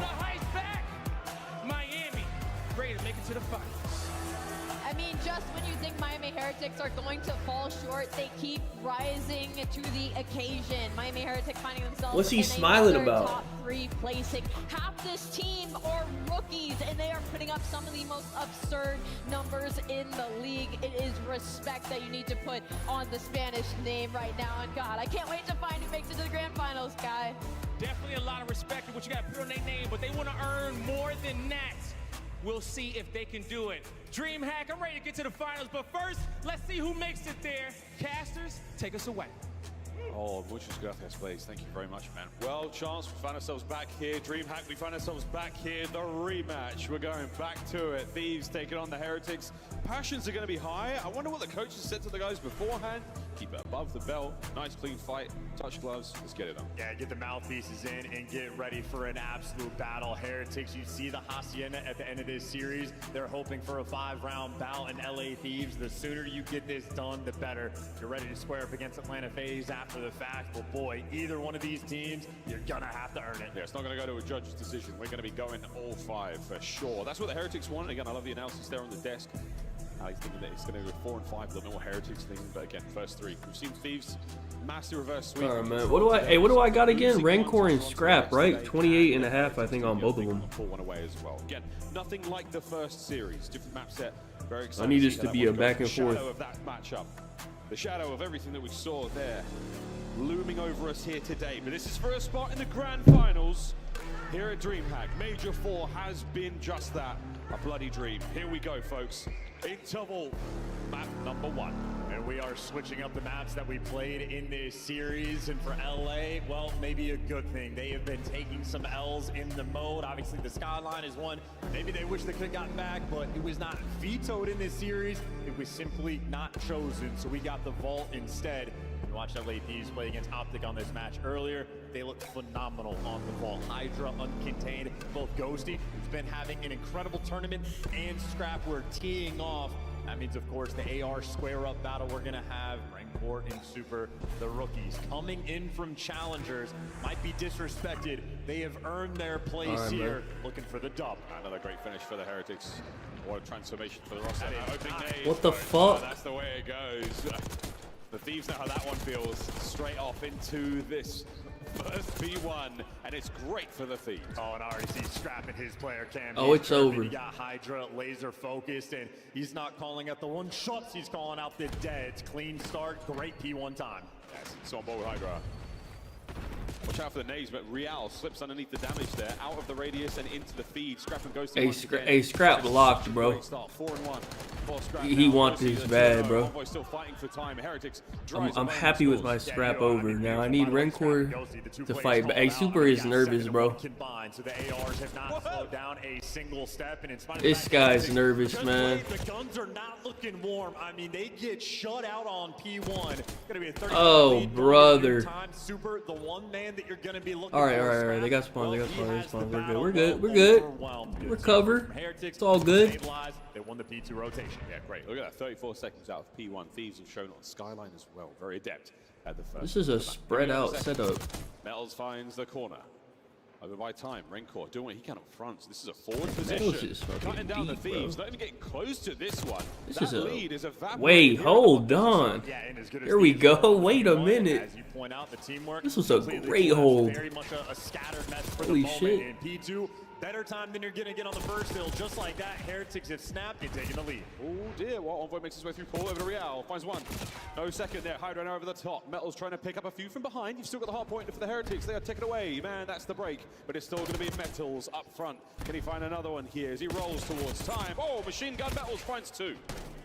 Miami, ready to make it to the finals. I mean, just when you think Miami Heretics are going to fall short, they keep rising to the occasion. Miami Heretics finding themselves What's he in smiling another about? top 3 placing. Half this team are rookies, and they are putting up some of the most absurd numbers in the league. It is respect that you need to put on the Spanish name right now. And God, I can't wait to find who makes it to the grand finals, Guy. Definitely a lot of respect in what you got to put on their name, but they want to earn more than that. We'll see if they can do it. DreamHack, I'm ready to get to the finals, but first, let's see who makes it there. Casters, take us away. Oh, muchas gracias, Blaze. Thank you very much, man. Well, Chance, we found ourselves back here. DreamHack, we found ourselves back here. The rematch. We're going back to it. Thieves taking on the Heretics. Passions are going to be high. I wonder what the coaches said to the guys beforehand. Keep it above the belt. Nice, clean fight. Touch gloves. Let's get it on. Yeah, get the mouthpieces in and get ready for an absolute battle. Heretics, you see the Hacienda at the end of this series. They're hoping for a 5-round bout in LA Thieves. The sooner you get this done, the better. You're ready to square up against Atlanta FaZe after the fact. But boy, either one of these teams, you're gonna have to earn it. Yeah, it's not gonna go to a judge's decision. We're gonna be going all 5 for sure. That's what the Heretics want. Again, I love the analysis there on the desk. He's thinking that it's going to go 4 and 5. Don't know what Heretics thinking, but again, first 3. We've seen Thieves master reverse sweep. All right, man. What do I got again? Rancor and Scrap, right? 28.5, I think, on both of them. Pull one away as well. Again, nothing like the first series. Different map set. Very excited. I need this to be a back and forth. Shadow of that matchup. The shadow of everything that we saw there, looming over us here today. But this is for a spot in the grand finals here at DreamHack. Major 4 has been just that. A bloody dream. Here we go, folks. Interval map number 1. And we are switching up the maps that we played in this series. And for LA, well, maybe a good thing. They have been taking some L's in the mode. Obviously, the Skyline is one. Maybe they wish they could have gotten back, but it was not vetoed in this series. It was simply not chosen. So we got the vault instead. We watched LA Thieves play against Optic on this match earlier. They looked phenomenal on the vault. Hydra uncontained. Both Ghosty, who's been having an incredible tournament, and Scrap were teeing off. That means, of course, the AR square-up battle we're going to have. Rancor and Super, the rookies, coming in from challengers. Might be disrespected. They have earned their place here, looking for the dub. Another great finish for the Heretics. What a transformation for the roster. What the fuck? That's the way it goes. The Thieves know how that one feels. Straight off into this first P1, and it's great for the Thieves. Oh, and I already see Scrap in his player cam. Oh, it's over. He got Hydra laser focused, and he's not calling out the one shots, he's calling out the deads. Clean start, great P1 time. Yes, it's on board with Hydra. Watch out for the nades, but Real slips underneath the damage there, out of the radius and into the feed. Scrap and goes to Scrap locked, bro. He wants this bad, bro. I'm happy with my Scrap over. Now I need Rancor to fight, but Super is nervous, bro. This guy's nervous, man. The guns are not looking warm. I mean, they get shut out on P1. Gonna be a 30 Oh, brother. Super, the one man that you're gonna be looking All right. They got spawns. We're good. Recover. It's all good. They won the P2 rotation. Yeah, great. Look at that. 34 seconds out of P1. Thieves have shown on Skyline as well. Very adept at the first. This is a spread out setup. Metals finds the corner. Over by time. Rancor doing what he can up front. So this is a forward position. Cutting down the Thieves. Not even getting close to this one. This is a lead is evaporating. Wait, hold on. Here we go. Wait a minute. As you point out, the teamwork. This was a great hold. Very much a scattered mess for Holy the moment. shit. In P2, better time than you're gonna get on the first hill. Just like that, Heretics have snapped and taken the lead. Oh dear, well, Envoy makes his way through Paul over to Real. Finds one. No second there. Hydra now over the top. Metal's trying to pick up a few from behind. You've still got the hard point for the Heretics. They are taken away. Man, that's the break. But it's still going to be Metals up front. Can he find another one here as he rolls towards time? Oh, Machine Gun Metals finds 2.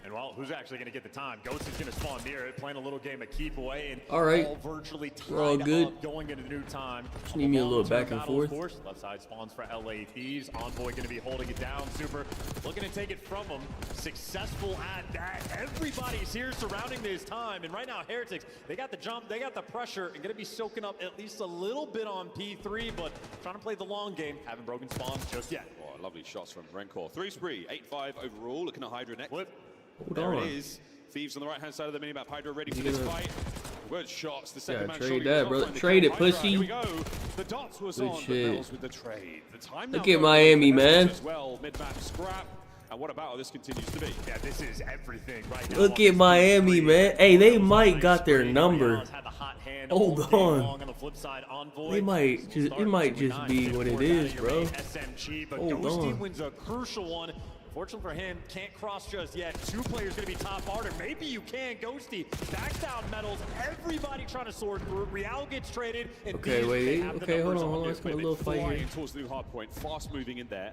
And well, who's actually going to get the time? Ghost is going to spawn near it, playing a little game of keep away, and all right, all virtually tied we're all good. Up going into the new time. Just need me a little back and forth. Of course, left side spawns for LA Thieves. Envoy going to be holding it down. Super looking to take it from him. Successful at that. Everybody's here surrounding this time, and right now Heretics, they got the jump, they got the pressure, and going to be soaking up at least a little bit on P3, but trying to play the long game. Haven't broken spawns just yet. Oh, lovely shots from Rancor. 3 spree, 8-5 overall. Looking at Hydra next. Flip. There it is. Thieves on the right-hand side of the minimap. Hydra ready for this fight. Good shots. The second man trade that, bro. Trade it, pussy. Here we go. The dots was on. The Metals with the trade. The time Look at Miami, man. As well, mid-map Scrap. And what about this continues to be? Yeah, this is everything right now. Look at Miami, man. Hey, they might got their number. Hold on. It might just be what it is, bro. SMG, but Hold Ghosty on. wins a crucial one. Fortunately for him, can't cross just yet. 2 players going to be top order. Maybe you can. Ghosty backs down Metals. Everybody trying to sword through. Real gets traded. And Okay, wait. Okay, hold on. Let's go a little fight here. Towards the new hard point. Fast moving in there.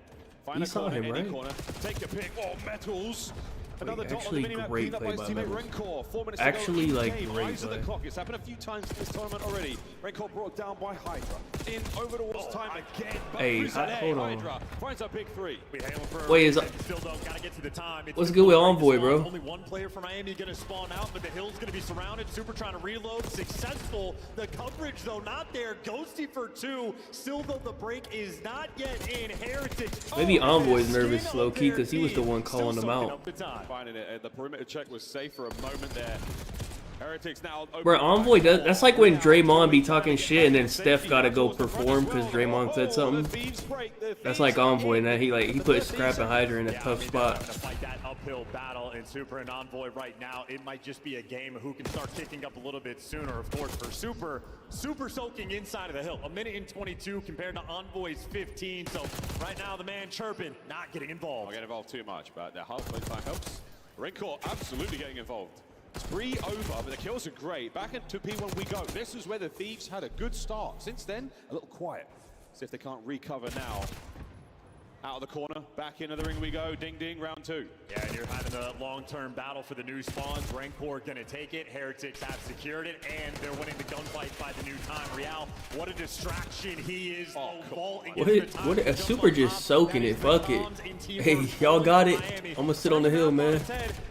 You saw him, right? Corner. Take a pick. Oh, Metals. Another dot on the Actually minimap, great cleaned up by play his by teammate Levels. Rencor. 4 minutes Actually, to go in like, game. great Eyes on the play. clock. It's happened a few times this tournament already. Rencor brought down by Hydra. In over towards time again. But Hey, Cruzade, hold on. Hydra finds a big 3. Wait, is Still though, gotta get to the time. It's what's gonna good with be Envoy, great to spawn. bro? Only one player for Miami gonna spawn out, but the hill's gonna be surrounded. Super trying to reload, successful. The coverage though not there. Ghosty for 2. Still though the break is not yet in. Heritage. Maybe Oh, Envoy's skin nervous up low key their because he was the team. one calling Still them soaking out. up the time. Finding it. The perimeter check was safe for a moment there. Heretics now. Bro, Envoy does. That's like when Draymond be talking shit and then Steph gotta go perform because Draymond said something. That's like Envoy, and that he put Scrap and Hydra in a tough spot. To fight that uphill battle in Super and Envoy right now, it might just be a game of who can start kicking up a little bit sooner. Of course, for Super soaking inside of the hill. 1:22 compared to Envoy's 15. So right now, the man chirping, not getting involved. Not getting involved too much, but the halfway time helps. Rencor absolutely getting involved. 3 over, but the kills are great. Back into P1 we go. This is where the Thieves had a good start. Since then, a little quiet. See if they can't recover now. Out of the corner, back into the ring we go. Ding ding, round 2. Yeah, and you're having a long-term battle for the new spawns. Rancor gonna take it. Heretics have secured it, and they're winning the gunfight by the new time. Real, what a distraction he is. What a Super just soaking it. Fuck it. Hey, y'all got it. I'm gonna sit on the hill, man.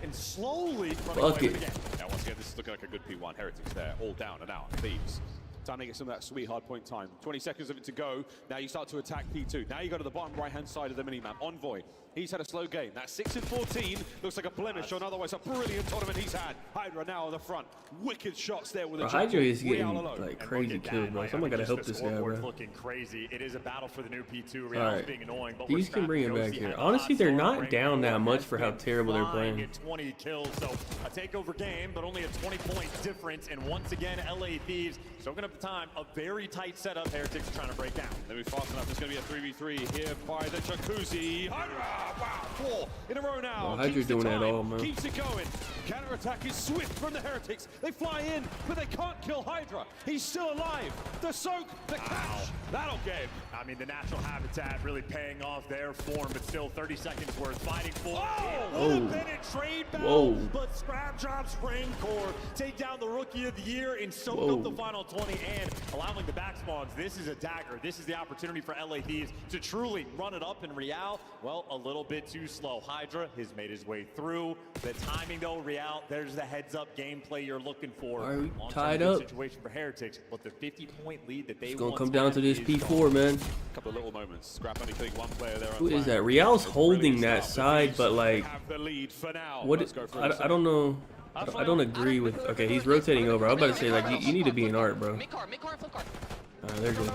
And slowly Fuck it. Now once again, this is looking like a good P1. Heretics there, all down and out. Thieves. Time to get some of that sweet hard point time. 20 seconds of it to go. Now you start to attack P2. Now you go to the bottom right-hand side of the minimap. Envoy. He's had a slow game. That 6-14 looks like a blemish on otherwise a brilliant tournament he's had. Hydra now on the front. Wicked shots there with a Hydra is Real getting alone. like crazy kills, bro. Someone gotta help this guy, bro. Looking crazy. It is a battle for the new P2. Real Alright. being annoying, but These can bring him back here. Honestly, they're not down that much for how terrible they're playing. Get 20 kills, so a takeover game, but only a 20-point difference. And once again, LA Thieves soaking up the time. A very tight setup. Heretics trying to break down. Let me fast enough. It's going to be a 3v3 here by the Jacuzzi. Hydra! Wow, 4 in a row now. Well, Hydra's doing that all, man. Keeps it going. Counter-attack is swift from the Heretics. They fly in, but they can't kill Hydra. He's still alive. The soak, the catch. That'll get him. I mean, the natural habitat really paying off their form, but still 30 seconds worth fighting for. Oh! Would have been a trade Whoa. battle, but Scrap drops Rancor, take down the Rookie of the Year, and soak Whoa. up the final 20, and allowing the back spawns. This is a dagger. This is the opportunity for LA Thieves to truly run it up in Real. Well, a little bit too slow. Hydra has made his way through. The timing, though, Real, there's the heads-up gameplay you're looking for. Are we Long-term tied good up? Situation for Heretics, but the 50-point lead that they It's gonna once come down had to this is P4, man. A couple of little moments. Scrap only killing one player there. Who is that? Real's holding that side, but like, Have the lead for now. what? Let's go for I don't know. I don't agree with. Okay, he's rotating over. I was about to say like you need to be in art, bro. They're good.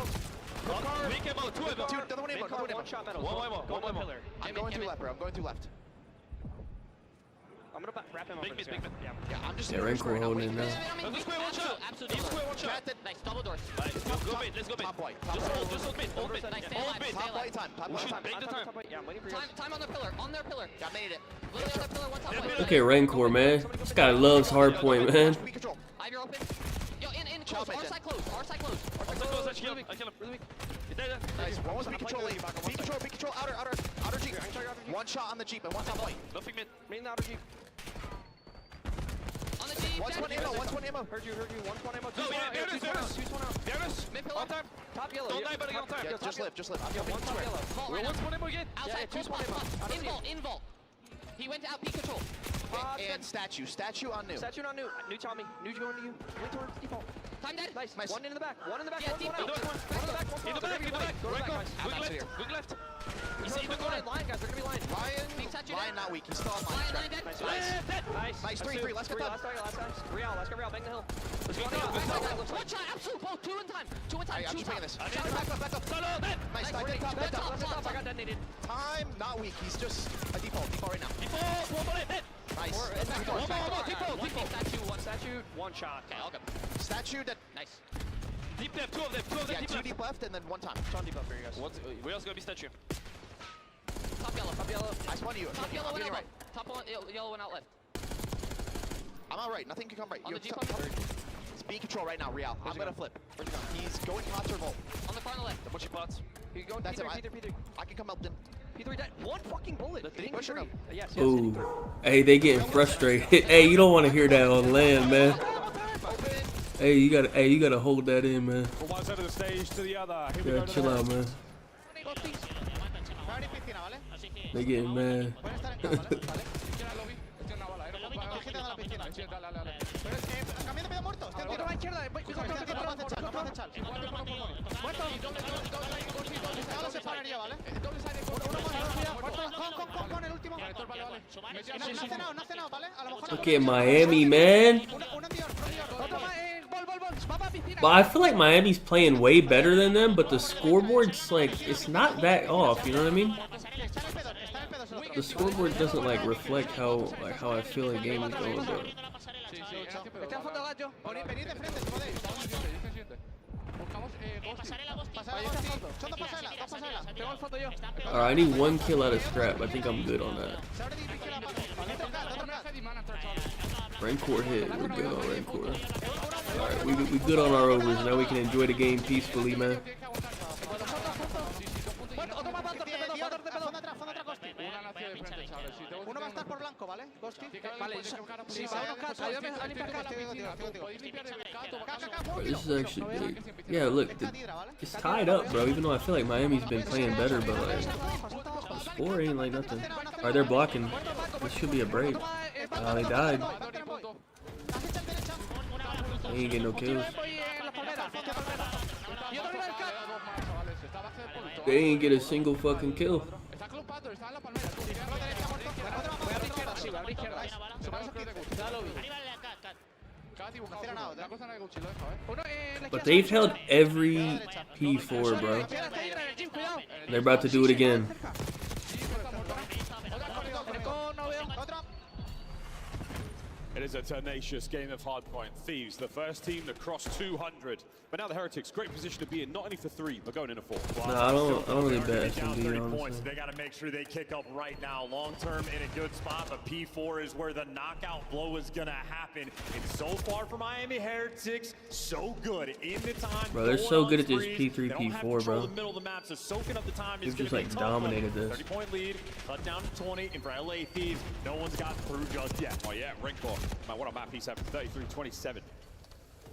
I'm going through left, bro. I'm going through left. I'm gonna wrap him up. Yeah, I'm just. Yeah, Rancor holding it now. Absolutely. Nice, double doors. Let's go mid. Top white. Just hold mid. Hold mid. Nice, stay alive. Top white time. Top white time. Yeah, I'm waiting for you. Time on their pillar. On their pillar. Yeah, made it. Literally on their pillar. One top white. Look at Rancor, man. This guy loves Hardpoint, man. Ivy open. Yo, in close. Our side close. Our side close. I kill him. Really weak. Nice. One was B control. B control. Outer Jeep. One shot on the Jeep and one top white. Nothing mid. Main outer Jeep. On the Jeep. One's one ammo. Heard you. 1 ammo. No, yeah, there it is. Mid pillar. Top yellow. Don't die, buddy, on time. Yeah, just live. Yeah, one top yellow. Vault right One ammo again. Outside. Yeah, Two spot. In vault. He went out B control. And statue on new. Statue on new. New Tommy. New going to you. Went towards default. Time dead. Nice. One in the back. One in the back. Yeah, One out. One in the back. In the back. Go to the back. Quick left. You see, they're going line, guys. They're gonna be line. Ryan not weak. He's still on line. Nice. 3-3. Let's get Last guy. Real. Bang the hill. Let's go. One shot. Absolute. Both. Two in time. I'm just making this. Back up. Nice. Dead top. I got detonated. Time not weak. He's just a default right now. Nice. One statue. One shot. Okay, I'll go. Statue dead. Nice. Deep left. Two of them. Yeah, two deep left and then one time. Sean deep left for you guys. Where else gonna be statue? Top yellow. I spawned you. Top yellow went out right. Top yellow went out left. I'm out right. Nothing can come right. On the Jeep. It's B control right now, Real. I'm gonna flip. Where's he going? He's going concert vault. On the far on the left. Push your pots. You going That's P3. I can come help him. P3 dead. One fucking bullet. Did he push him? Yes. Ooh. Hey, they getting frustrated. Hey, you don't want to hear that on land, man. Hey, you gotta hold that in, man. From one side of the stage to the other. Here we Yeah, go to chill the out, man. They getting mad. Look at Miami, man. But I feel like Miami's playing way better than them, but the scoreboard's like, it's not that off, you know what I mean? The scoreboard doesn't like reflect how I feel the game is going, bro. Alright, I need 1 kill out of scrap. I think I'm good on that. Rancor hit. We're good on Rancor. Alright, we good on our overs. Now we can enjoy the game peacefully, man. Bro, this is actually big. Yeah, look, it's tied up, bro. Even though I feel like Miami's been playing better, but like the score ain't like nothing. Alright, they're blocking. This should be a break. They died. They ain't getting no kills. They ain't get a single fucking kill. But they've held every P4, bro. They're about to do it again. It is a tenacious game of Hardpoint. Thieves, the first team to cross 200. But now the Heretics, great position to be in, not only for 3, but going in a 4. No, I don't really bet S&D, honestly. They got to make sure they kick up right now. Long term in a good spot, but P4 is where the knockout blow is going to happen. And so far for Miami Heretics, so good in the time. Bro, they're so good at this P3, P4, bro. The middle of the map, so soaking up the time is They've just like tough. dominated this. 30-point lead, cut down to 20, and for LA Thieves, no one's got through just yet. Oh yeah, Rancor. Man, what a map he's having. 33-27.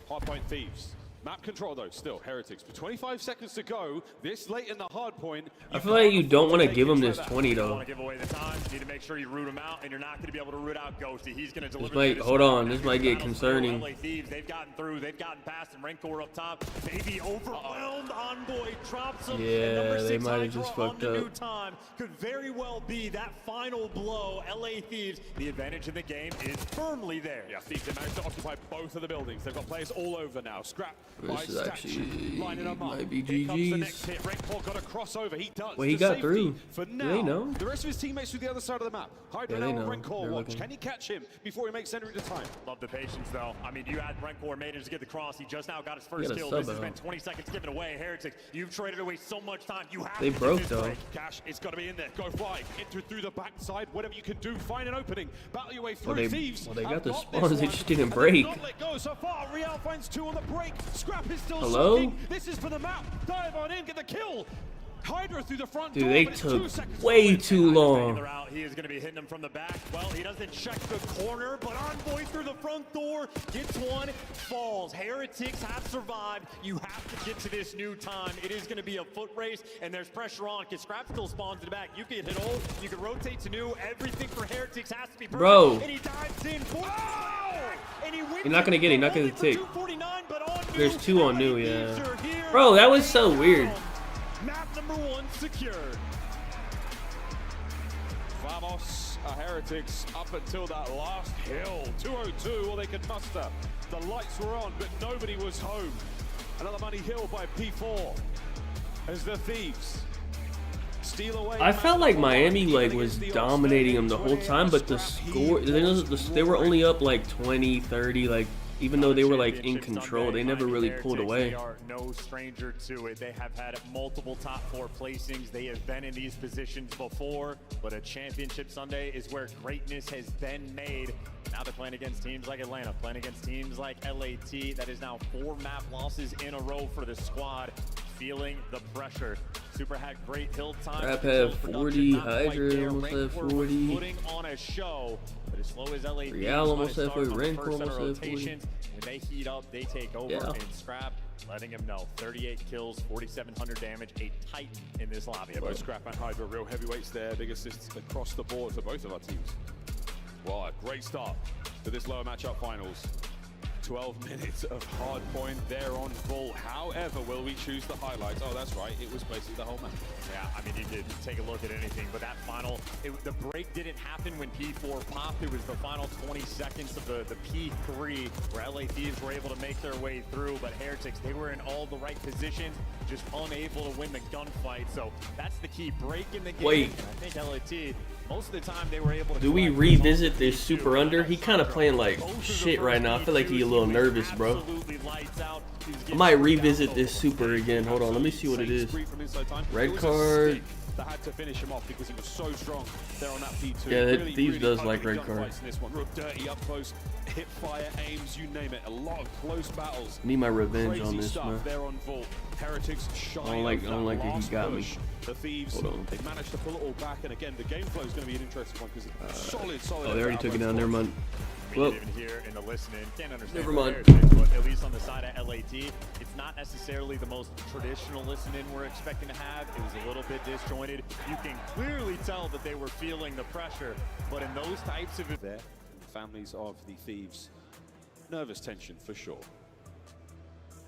Hardpoint Thieves. Map control though, still Heretics. But 25 seconds to go. This late in the Hardpoint. I feel like you don't want to give him this 20 though. Want to give away the time. You need to make sure you root him out, and you're not going to be able to root out Ghosty. He's going to deliver. Hold on, this might get concerning. LA Thieves, they've gotten through. They've gotten past, and Rancor up top. Maybe overwhelmed. Envoy drops him. Yeah, they might have just fucked up. New time could very well be that final blow. LA Thieves, the advantage in the game is firmly there. Yeah, Thieves, they managed to occupy both of the buildings. They've got players all over now. Scrap. This is actually might be GG's. Well, he got through. For now, Do they know? The rest of his teammates to the other side of the map. Hydra Yeah, they now know. Rancor They're watch. looking. Can he catch him before he makes entry to time? Love the patience, though. I mean, you had Rancor manage to get the cross. He just now got his He first got a kill. sub This has out. been 20 seconds given away. Heretics, you've traded away so much time. You have They to broke, get this though. break. Cash, it's got to be in there. Go fly. Enter through the backside. Whatever you can do. Find an opening. Battle your way through. Well, Thieves. they got have the this spawns, they one, just didn't and break. they've not let go so far. Real finds 2 on the break. Scrap is still Hello? soaking. This is for the map. Dive on in. Get the kill. Hydra through the front Dude, door, they but it's took 2 seconds way too long. He is going to be hitting him from the back. Well, he doesn't check the corner, but Envoy through the front door gets one, falls. Heretics have survived. You have to get to this new time. It is going to be a foot race, and there's pressure on because Scrap still spawns in the back. You can hit old, you can rotate to new. Everything for Heretics has to be perfect. Bro. And he dives in. And he wins You're not gonna get it. You're not gonna tick. 249, but on There's new, 2 on LA new, Thieves yeah. are here. Bro, that was so weird. Map number 1 secured. Vamos, Heretics up until that last hill. 202, all they could muster. The lights were on, but nobody was home. Another money hill by P4 as the Thieves steal away. I felt like Miami like was dominating them the whole time, but the score, they were only up like 20, 30, like even though they were like in control, they never really pulled away. They are no stranger to it. They have had multiple top 4 placings. They have been in these positions before, but a championship Sunday is where greatness has been made. Now they're playing against teams like Atlanta, playing against teams like LAT. That is now 4 map losses in a row for the squad, feeling the pressure. Super had great hill time. Scrap had 40, Hydra almost had 40. Putting on a show, but as slow as LA Real almost had 40, Rancor almost had 40. When they heat up, they take over, and Scrap letting him know. 38 kills, 4,700 damage, a titan in this lobby. Yeah, both Scrap and Hydra, real heavyweights there. Big assists across the board for both of our teams. Well, a great start to this lower matchup finals. 12 minutes of Hardpoint there on full. However, will we choose the highlights? Oh, that's right. It was basically the whole match. Yeah, I mean, you could take a look at anything, but that final, the break didn't happen when P4 popped. It was the final 20 seconds of the P3 where LA Thieves were able to make their way through, but Heretics, they were in all the right positions, just unable to win the gunfight. So that's the key break in the game. Wait. I think LAT, most of the time they were able to. Do we revisit this super under? He kind of playing like shit right now. I feel like he's a little nervous, bro. I might revisit this super again. Hold on, let me see what it is. Red card. That had to finish him off because he was so strong there on that P2. Yeah, really, Thieves does like red card. Real dirty up close, hip fire, aims, you name it. A lot of close battles. Need my revenge on this, man. There on Vault. Heretics I don't like that he got me. The Thieves, they managed to pull it all back, and again, the game flow is going to be an interesting one because it's solid. Oh, they already took it down. Never mind. Well, even here in the listening, can't understand. Never mind. But at least on the side of LAT, it's not necessarily the most traditional listening we're expecting to have. It was a little bit disjointed. You can clearly tell that they were feeling the pressure, but in those types of there, families of the Thieves, nervous tension for sure.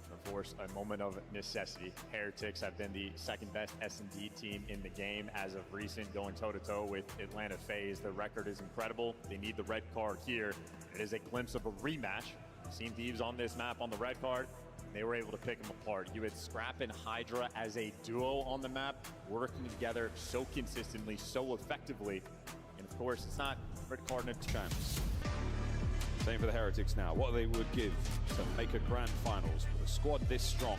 Of course, a moment of necessity. Heretics have been the second best S&D team in the game as of recent, going toe-to-toe with Atlanta FaZe. The record is incredible. They need the red card here. It is a glimpse of a rematch. Seen Thieves on this map on the red card. They were able to pick them apart. You had Scrap and Hydra as a duo on the map, working together so consistently, so effectively. And of course, it's not red card and a chance. Same for the Heretics now. What they would give to make a grand finals with a squad this strong,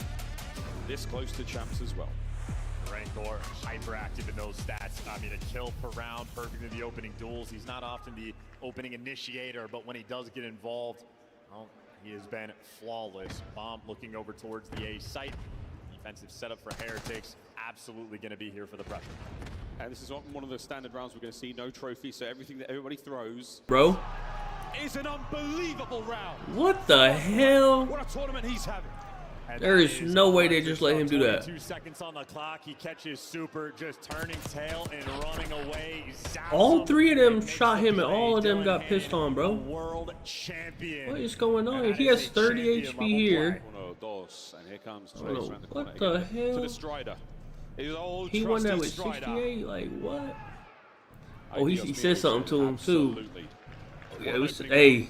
this close to champs as well. Rancor hyperactive in those stats. I mean, a kill per round, perfect in the opening duels. He's not often the opening initiator, but when he does get involved, well, he has been flawless. Bomb looking over towards the A site. Defensive setup for Heretics. Absolutely going to be here for the pressure. And this is one of the standard rounds we're going to see. No trophy, so everything that everybody throws. Bro. Is an unbelievable round. What the hell? What a tournament he's having. There is no way they just let him do that. 2 seconds on the clock. He catches super, just turning tail and running away. All three of them shot him, and all of them got pissed on, bro. World champion. What is going on? He has 30 HP here. And here comes What the hell? To the Strider. He won that with 68. Like what? Oh, he said something to him too. Yeah, it was, hey,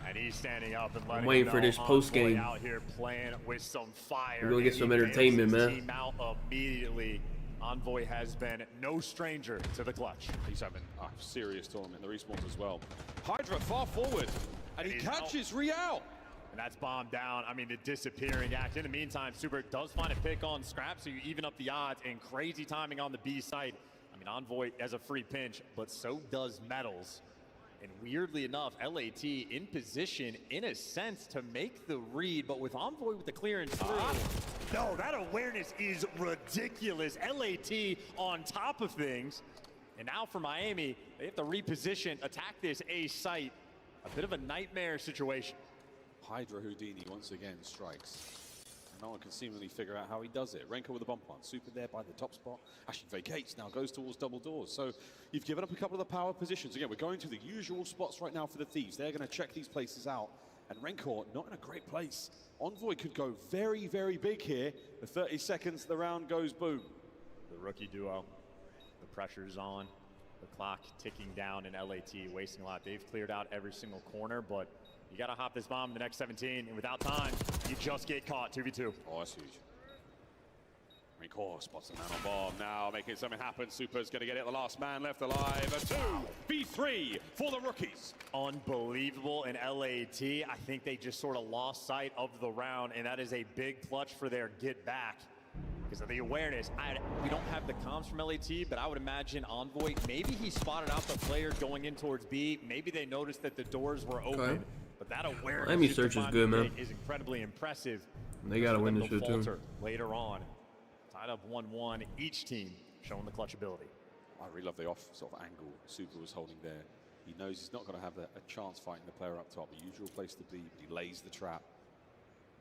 and he's standing up and I'm waiting for this post game. Out here playing with some fire. We're gonna get some entertainment, man. Team out immediately. Envoy has been no stranger to the clutch. He's having a serious tournament. The respawns as well. Hydra far forward, and he catches Real. And that's bombed down. I mean, the disappearing act. In the meantime, Super does find a pick on Scrap, so you even up the odds. And crazy timing on the B site. I mean, Envoy has a free pinch, but so does Metals. And weirdly enough, LAT in position, in a sense, to make the read, but with Envoy with the clearance through. No, that awareness is ridiculous. LAT on top of things. And now for Miami, they have to reposition, attack this A site. A bit of a nightmare situation. Hydra Houdini once again strikes. No one can seemingly figure out how he does it. Renko with the bump on. Super there by the top spot. Actually vacates now, goes towards double doors. So you've given up a couple of the power positions. Again, we're going to the usual spots right now for the Thieves. They're going to check these places out. And Renko not in a great place. Envoy could go very, very big here. The 30 seconds, the round goes boom. The rookie duo, the pressure's on. The clock ticking down in LAT, wasting a lot. They've cleared out every single corner, but you got to hop this bomb in the next 17, and without time, you just get caught 2v2. Oh, that's huge. Renko spots the man on bomb now, making something happen. Super's going to get it. The last man left alive. A 2v3 for the rookies. Unbelievable in LAT. I think they just sort of lost sight of the round, and that is a big clutch for their get back. Because of the awareness. We don't have the comms from LAT, but I would imagine Envoy, maybe he spotted out the player going in towards B. Maybe they noticed that the doors were open. Okay. But that awareness Miami search is good, man. Is incredibly impressive. They got to win this shit too. Later on. Tied up 1-1, each team showing the clutch ability. I really love the off sort of angle Super was holding there. He knows he's not going to have a chance fighting the player up top. The usual place to be, but he lays the trap.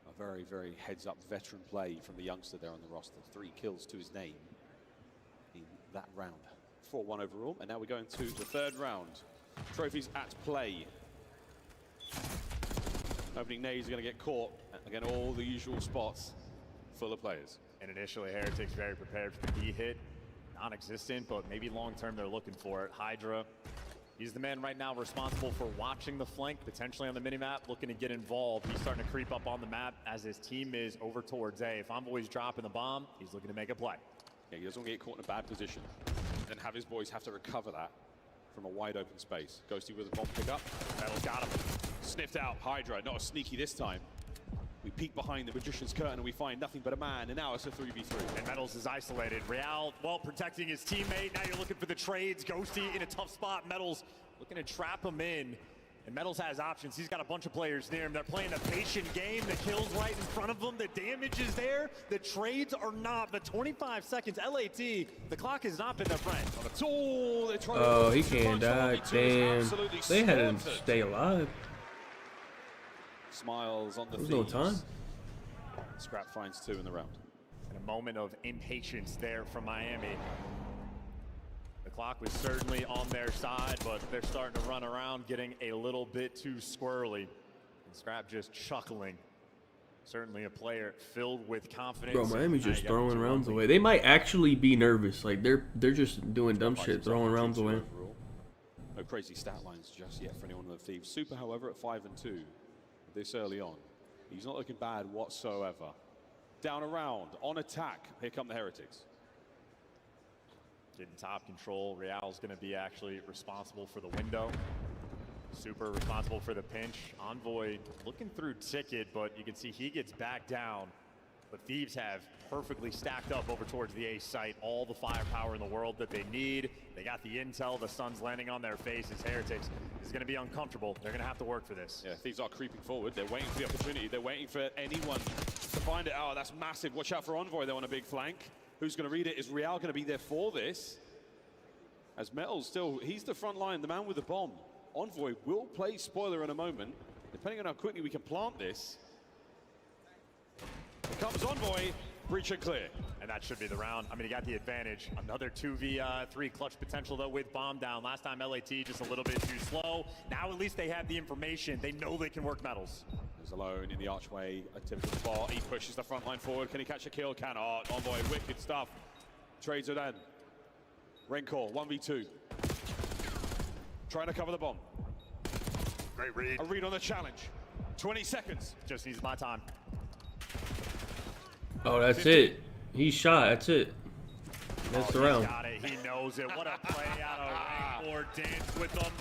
A very, very heads-up veteran play from the youngster there on the roster. 3 kills to his name in that round. 4-1 overall, and now we're going to the third round. Trophies at play. Opening nades are going to get caught. Again, all the usual spots full of players. And initially, Heretics very prepared for the D hit. Non-existent, but maybe long-term they're looking for it. Hydra, he's the man right now responsible for watching the flank, potentially on the minimap, looking to get involved. He's starting to creep up on the map as his team is over towards A. If Envoy's dropping the bomb, he's looking to make a play. Yeah, he doesn't want to get caught in a bad position. And have his boys have to recover that from a wide open space. Ghosty with a bomb pickup. Metal's got him. Sniffed out. Hydra, not as sneaky this time. We peek behind the Magician's curtain and we find nothing but a man, and now it's a 3v3. And Metals is isolated. Real, well, protecting his teammate. Now you're looking for the trades. Ghosty in a tough spot. Metals looking to trap him in. And Metals has options. He's got a bunch of players near him. They're playing a patient game. The kill's right in front of them. The damage is there. The trades are not. But 25 seconds. LAT, the clock has not been their friend. Oh, he can't die. Damn. They had him stay alive. Smiles on the There's no time. Scrap finds 2 in the round. And a moment of impatience there from Miami. The clock was certainly on their side, but they're starting to run around, getting a little bit too squirrely. And Scrap just chuckling. Certainly a player filled with confidence. Bro, Miami's just throwing rounds away. They might actually be nervous. Like they're just doing dumb shit, throwing rounds away. No crazy stat lines just yet for anyone of the Thieves. Super, however, at 5-2 this early on. He's not looking bad whatsoever. Down around, on attack. Here come the Heretics. Getting top control. Real's going to be actually responsible for the window. Super responsible for the pinch. Envoy looking through ticket, but you can see he gets back down. But Thieves have perfectly stacked up over towards the A site. All the firepower in the world that they need. They got the intel. The sun's landing on their faces. Heretics is going to be uncomfortable. They're going to have to work for this. Yeah, Thieves are creeping forward. They're waiting for the opportunity. They're waiting for anyone to find it. Oh, that's massive. Watch out for Envoy, though, on a big flank. Who's going to read it? Is Real going to be there for this? As Metal's still, he's the front line, the man with the bomb. Envoy will play spoiler in a moment. Depending on how quickly we can plant this. Here comes Envoy, breach and clear. And that should be the round. I mean, he got the advantage. Another 2v3 clutch potential, though, with bomb down. Last time LAT just a little bit too slow. Now at least they have the information. They know they can work Metals. He's alone in the archway, a typical spot. He pushes the front line forward. Can he catch a kill? Cannot. Envoy, wicked stuff. Trades are done. Rancor, 1v2. Trying to cover the bomb. Great read. A read on the challenge. 20 seconds. Just needs my time. Oh, that's 50. It. He shot. That's it. That's the round. Got it. He knows it. What a play out of Rancor. Dance with them.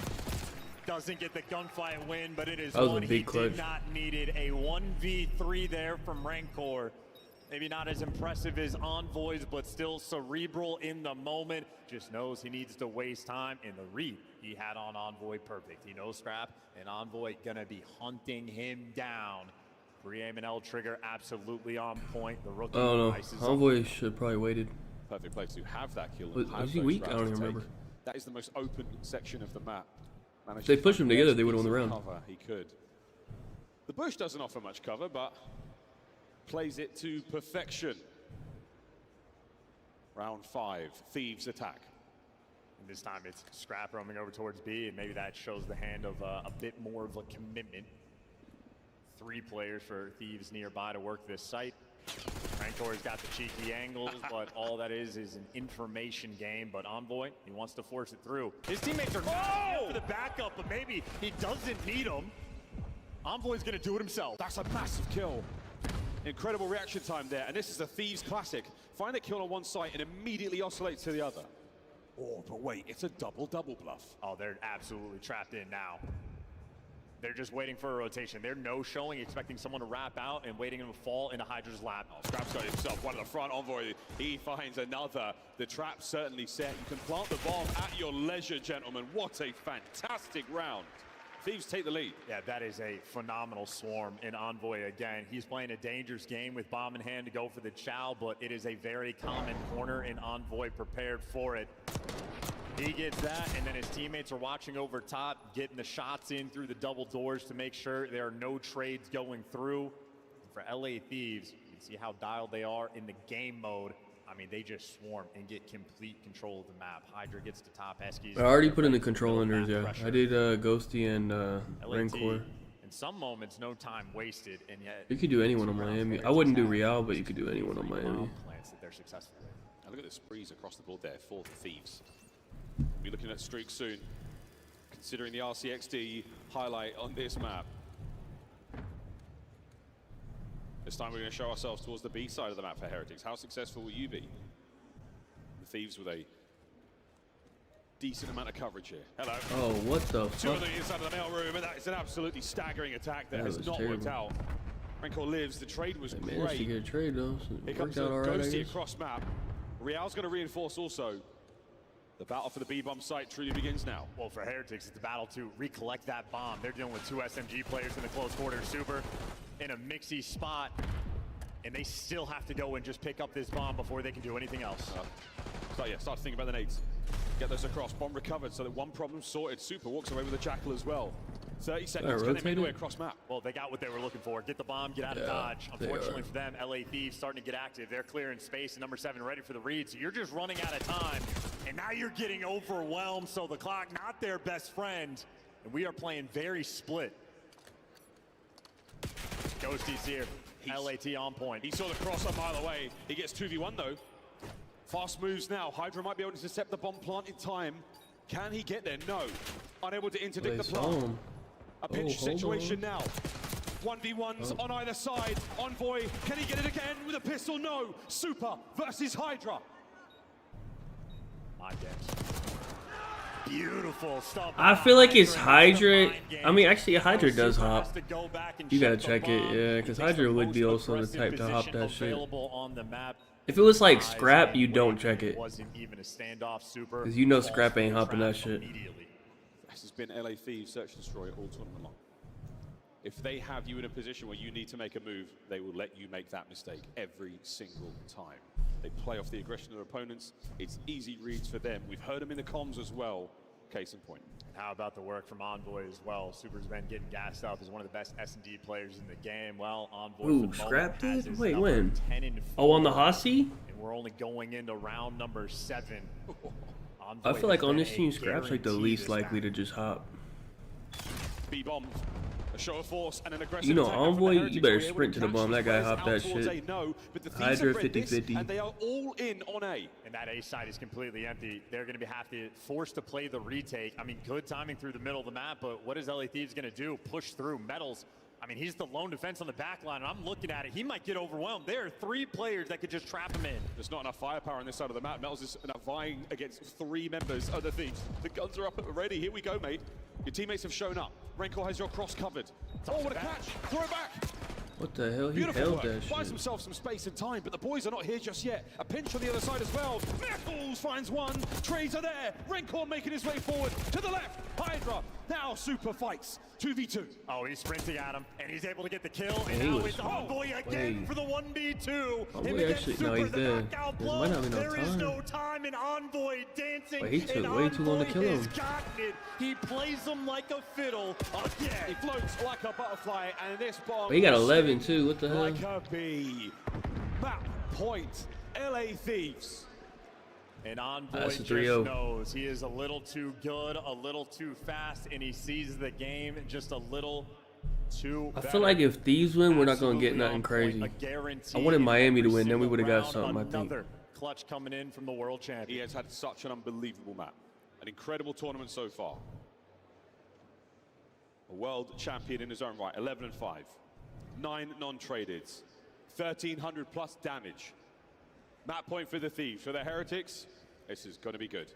Doesn't get the gunfight win, but it is one he did not needed. A 1v3 there from Rancor. Maybe not as impressive as Envoy's, but still cerebral in the moment. Just knows he needs to waste time. In the read he had on Envoy, perfect. He knows Scrap, and Envoy gonna be hunting him down. Pre-aim and L trigger absolutely on point. The rookie. Oh no, Envoy should probably waited. Perfect place to have that kill. Was he weak? I don't even remember. That is the most open section of the map. If they pushed him together, they would have won the round. Cover, he could. The bush doesn't offer much cover, but plays it to perfection. Round 5, Thieves attack. And this time it's Scrap roaming over towards B, and maybe that shows the hand of a bit more of a commitment. 3 players for Thieves nearby to work this site. Rancor's got the cheeky angles, but all that is an information game. But Envoy, he wants to force it through. His teammates are not for the backup, but maybe he doesn't need them. Envoy's gonna do it himself. That's a massive kill. Incredible reaction time there, and this is a Thieves classic. Find a kill on one site and immediately oscillates to the other. Oh, but wait, it's a double-double bluff. Oh, they're absolutely trapped in now. They're just waiting for a rotation. They're no-showing, expecting someone to wrap out and waiting him to fall into Hydra's lap. Oh, Scrap's got himself one at the front. Envoy, he finds another. The trap's certainly set. You can plant the bomb at your leisure, gentlemen. What a fantastic round Thieves take the lead. Yeah, that is a phenomenal swarm in Envoy again. He's playing a dangerous game with bomb in hand to go for the chow, but it is a very common corner, and Envoy prepared for it. He gets that, and then his teammates are watching over top, getting the shots in through the double doors to make sure there are no trades going through. For LA Thieves, you can see how dialed they are in the game mode. I mean, they just swarm and get complete control of the map. Hydra gets to top Eskies. I already put in the control unders, yeah. I did Ghosty and Rancor. In some moments, no time wasted, and yet You could do anyone on Miami. I wouldn't do Real, but you could do anyone on Miami. plans that they're successful with. Now look at the sprees across the board there for the Thieves. We'll be looking at streaks soon, considering the RCXD highlight on this map. This time we're going to show ourselves towards the B side of the map for Heretics. How successful will you be? The Thieves with a decent amount of coverage here. Hello. Oh, what the Two on fuck? the inside of the mail room, and that is an absolutely staggering attack that That has was not worked terrible. out. Rancor lives. The trade was They managed to great. get a trade though, so Here it comes worked a out alright, I Ghosty guess. across map. Real's going to reinforce also. The battle for the B-bomb site truly begins now. Well, for Heretics, it's the battle to recollect that bomb. They're dealing with two SMG players in the close quarters. Super in a mixy spot, and they still have to go and just pick up this bomb before they can do anything else. Start to think about the nades. Get those across. Bomb recovered, so that one problem sorted. Super walks away with the Jackal as well. 30 seconds, can they make their way across map? Well, they got what they were looking for. Get the bomb, get out of dodge. Unfortunately for them, LA Thieves starting to get active. They're clearing space, and number 7 ready for the read. So you're just running out of time, and now you're getting overwhelmed. So the clock, not their best friend, and we are playing very split. Ghosty's here. LAT on point. He saw the cross a mile away. He gets 2v1 though. Fast moves now. Hydra might be able to intercept the bomb plant in time. Can he get there? No. Unable to interdict the plant. A pinch situation now. 1v1s on either side. Envoy, can he get it again with a pistol? No. Super versus Hydra. My guess. Beautiful stuff. I feel like it's Hydra. I mean, actually, Hydra does hop. You gotta check it, yeah, because Hydra would be also the type to hop that shit. If it was like Scrap, you don't check it. Because you know Scrap ain't hopping that shit. This has been LA Thieves Search and Destroy all tournament long. If they have you in a position where you need to make a move, they will let you make that mistake every single time. They play off the aggression of their opponents. It's easy reads for them. We've heard them in the comms as well. Case in point. How about the work from Envoy as well? Super's been getting gassed up as one of the best S&D players in the game. Well, Envoy Ooh, Scrap did? Wait, when? Oh, on the Hossie? And we're only going into round number 7. I feel like on this team, Scrap's like the least likely to just hop. B-bomb. A show of force and an aggressive You know, attack Envoy, from the you Heretics. better Were able sprint to the catch bomb. these That guy players hopped out that towards shit. A. No, but the Thieves Hydra have read this, 50-50. and they are all in on A. And that A side is completely empty. They're going to have to force to play the retake. I mean, good timing through the middle of the map, but what is LA Thieves going to do? Push through. Metals. I mean, he's the lone defense on the back line, and I'm looking at it. He might get overwhelmed. There are 3 players that could just trap him in. There's not enough firepower on this side of the map. Metals is vying against 3 members of the Thieves. The guns are up and ready. Here we go, mate. Your teammates have shown up. Rancor has your cross covered. Oh, what a catch! Throw it back! What the hell? He Beautiful held work. that Buys shit. himself some space and time, but the boys are not here just yet. A pinch on the other side as well. Metals finds one. Trades are there. Rancor making his way forward to the left. Hydra now Super fights 2v2. Oh, he's sprinting at him, and he's able to get the kill. Yeah, And he now was- it's Envoy again Wait. for the 1v2. Envoy Him against actually- no, Super, he's the dead. knockout There blow. might not be no There is time. no time, and Envoy dancing. Wait, he took and way too long to Envoy kill him. has gotten it. He plays him like a fiddle again. He floats like a butterfly, and this bomb. But he got is 11 too. What the hell? like a bee. Map point. LA Thieves. And Envoy That's a just 3-0. knows he is a little too good, a little too fast, and he sees the game just a little too I better. feel like if Thieves win, we're not gonna get nothing crazy. I wanted Miami to win, then we would have got something. I think. Another clutch coming in from the world champion. He has had such an unbelievable map. An incredible tournament so far. A world champion in his own right. 11-5. 9 non-traded. 1,300 plus damage. Map point for the Thieves. For the Heretics, this is going to be good.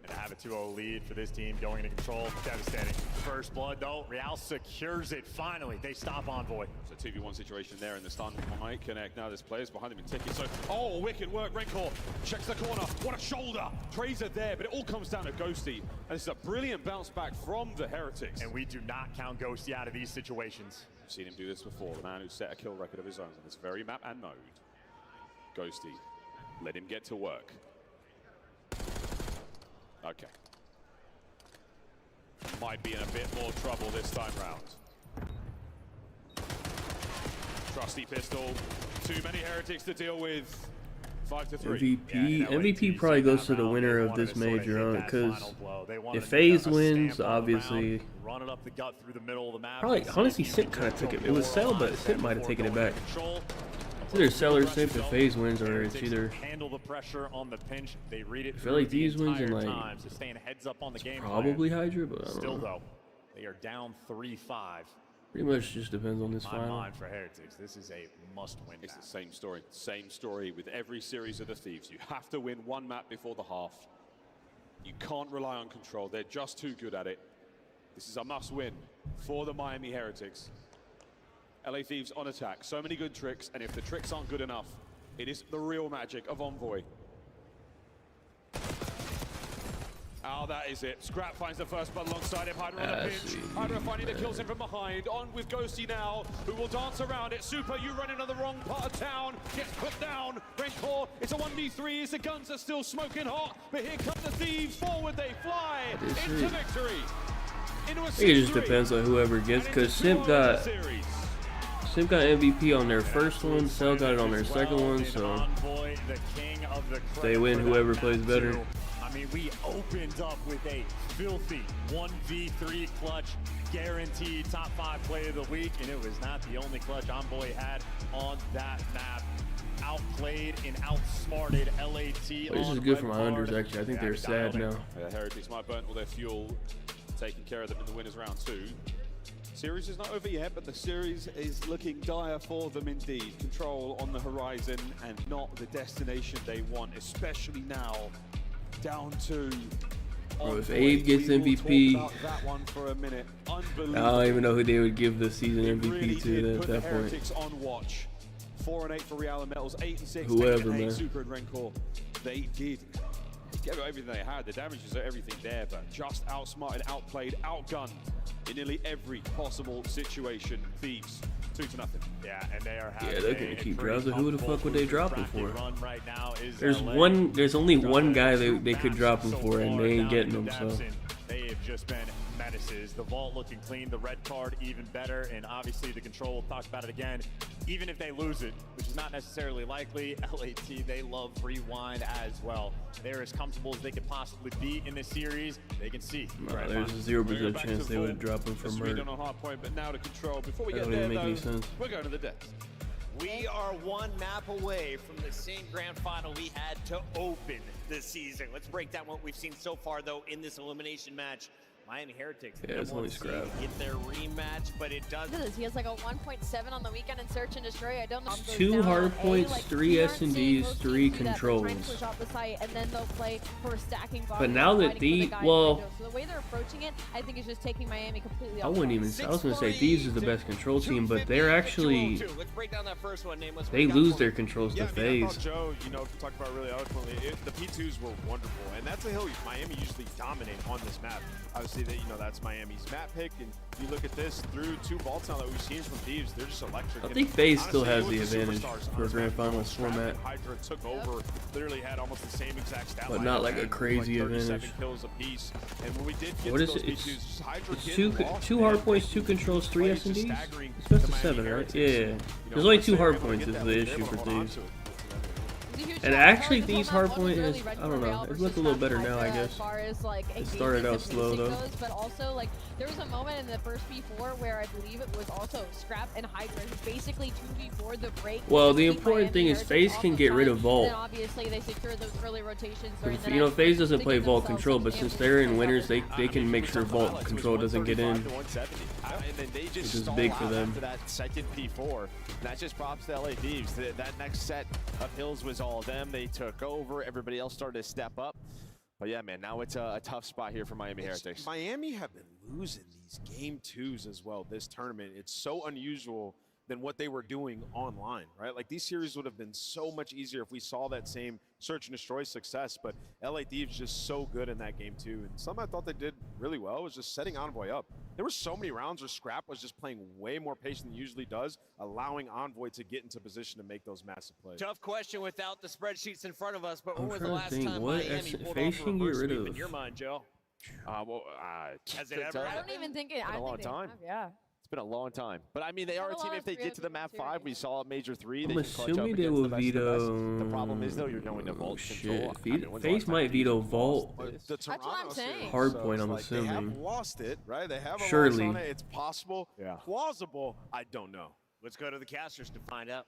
To have a 2-0 lead for this team going into control, devastating. First blood though, Real secures it finally. They stop Envoy. It's a 2v1 situation there, and the stun might connect. Now there's players behind him in tickets. So, oh, wicked work. Rencor checks the corner. What a shoulder. Tracer there, but it all comes down to Ghosty. And this is a brilliant bounce back from the Heretics. And we do not count Ghosty out of these situations. I've seen him do this before. The man who set a kill record of his own on this very map and mode. Ghosty, let him get to work. Okay. Might be in a bit more trouble this time round. Trusty pistol. Too many Heretics to deal with. 5-3. MVP probably goes to the winner of this major, because if FaZe wins, obviously. Probably, honestly, Simp kind of took it. It was Cell, but Simp might have taken it back. It's either Cell or Simp if FaZe wins, or it's either. Handle the pressure on the pinch. They read it. I feel like these wins and like heads up on the game probably Hydra, but I don't Still know. though, they are down 3-5. Pretty much just depends on this My final. mind for Heretics, this is a must-win. It's the same story. Same story with every series of the Thieves. You have to win one map before the half. You can't rely on control. They're just too good at it. This is a must-win for the Miami Heretics. LA Thieves on attack. So many good tricks, and if the tricks aren't good enough, it is the real magic of Envoy. Oh, that is it. Scrap finds the first blood alongside him. Hydra on the pinch. Hydra finding the kills in from behind. On with Ghosty now, who will dance around it. Super, you running on the wrong part of town. Gets put down. Rencor, it's a 1v3. The guns are still smoking hot. But here come the Thieves. Forward they fly into victory. Into a I think it just depends on whoever gets, because Simp got MVP on their first one, Cell got it on their second one, so they win whoever plays better. I mean, we opened up with a filthy 1v3 clutch, guaranteed top 5 play of the week, and it was not the only clutch Envoy had on that map. Outplayed and outsmarted LAT. This is good for my unders, actually. I think they're sad now. Heretics might burn all their fuel, taking care of them in the winners round 2. Series is not over yet, but the series is looking dire for them indeed. Control on the horizon and not the destination they want, especially now. Down to Bro, if Abe gets MVP, that one for a minute. I don't even know who they would give the season MVP really to at put that the point. Heretics on watch. 4-8 for Real and Metals, 8-6. Whoever, man. Super and Rencor. They did give everything they had. The damages are everything there, but just outsmarted, outplayed, outgunned in nearly every possible situation. Thieves, 2-0. Yeah, and they are Yeah, they're gonna keep dropping. Who the fuck would they drop him for? Right now is There's only one guy they could drop him for, and they ain't getting him. So they have just been menaces. The vault looking clean, the red card even better, and obviously the control. We'll talk about it again. Even if they lose it, which is not necessarily likely, LAT, they love rewind as well. They're as comfortable as they could possibly be in this series. They can see. there's a 0% chance they would drop him for murder. on Hardpoint, but now to Control. Before we That get don't there, even make any though, sense. we're going to the depths. We are one map away from the same grand final we had to open the season. Let's break down what we've seen so far, though, in this elimination match. Miami Heretics. Yeah, it's only Scrap. Get their rematch, but it does. Look at this. He has like a 1.7 on the weekend in Search and Destroy. I don't know. 2 Hardpoints, 3 S&Ds, 3 controls. Push off the site, and then they'll play for stacking. But now that so the way they're approaching it, I think is just taking Miami completely. I wouldn't even. I was gonna say Thieves is the best control team, but they're actually. Let's break down that first one. They lose their controls to FaZe. Joe, you know, talk about really eloquently. The P2s were wonderful, and that's a hill Miami usually dominate on this map. Obviously, that's Miami's map pick, and you look at this through 2 vaults now that we've seen from Thieves, they're just electric. I think FaZe still has the advantage for a grand finals format, Hydra took over, literally had almost the same exact stat but line, not like a crazy like 37 advantage. kills apiece. And when we did get What to is those it? P2s, Hydra It's did two Hardpoints, 2 controls, 3 S&Ds. It's best of 7, right? Yeah. There's only 2 Hardpoints is the issue for Thieves. And actually, Thieves Hardpoint is, I don't know, it looks a little better now, I guess. It started out slow, though. But also, like, there was a moment in the first P4 where I believe it was also Scrap and Hydra basically 2v4 the break. Well, the important thing is FaZe can get rid of Vault. And obviously, they secured those early rotations. You know, FaZe doesn't play Vault Control, but since they're in winners, they can make sure Vault Control doesn't get in, which is big for them. After that second P4, that just props to LA Thieves. That next set of hills was all them. They took over. Everybody else started to step up. But yeah, man, now it's a tough spot here for Miami Heretics. Miami have been losing these game 2s as well this tournament. It's so unusual than what they were doing online, right? Like these series would have been so much easier if we saw that same search and destroy success, but LA Thieves just so good in that game 2. And something I thought they did really well was just setting Envoy up. There were so many rounds where Scrap was just playing way more patient than he usually does, allowing Envoy to get into position to make those massive plays. Tough question without the spreadsheets in front of us, but I'm when was the trying to last think, time what Miami pulled off facing a get reverse rid sweep of? in your mind, Joe? Has it ever? I don't even think it. Been a long think time. They have, yeah. It's been a long time. But I mean, they are a team, if they get to the map 5, we saw at Major 3, they I'm can clutch up assuming they against will the best of the best. veto. The problem is, though, you're going to vault control. FaZe might veto Vault. That's what I'm saying. Hardpoint, I'm They have assuming. lost it, right? They have a Surely. loss on it. It's possible. Yeah. Plausible. I don't know. Let's go to the casters to find out.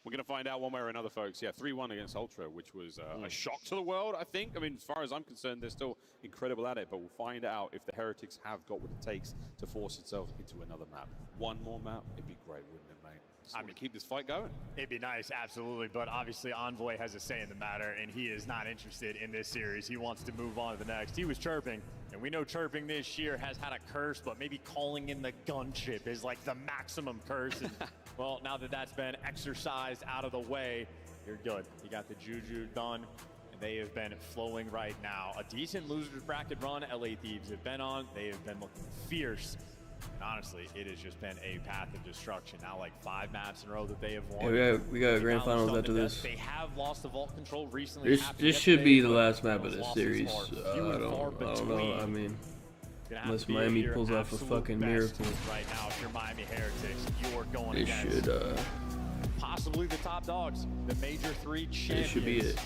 We're going to find out one way or another, folks. Yeah, 3-1 against Ultra, which was a shock to the world, I think. I mean, as far as I'm concerned, they're still incredible at it, but we'll find out if the Heretics have got what it takes to force itself into another map. One more map, it'd be great, wouldn't it, mate? I mean, keep this fight going. It'd be nice, absolutely, but obviously Envoy has a say in the matter, and he is not interested in this series. He wants to move on to the next. He was chirping, and we know chirping this year has had a curse, but maybe calling in the gunship is like the maximum curse. And, well, now that that's been exercised out of the way, you're good. You got the Juju done, and they have been flowing right now. A decent losers bracket run LA Thieves have been on. They have been looking fierce. And honestly, it has just been a path of destruction. Now, like 5 maps in a row that they have won. Yeah, we got grand finals after this. They have lost the vault control recently. This should be the last map of this series. I don't know. I mean, unless Miami pulls off a fucking miracle. Right now, if you're Miami Heretics, you're going This against should possibly the top dogs, the Major 3 champions. This should be it.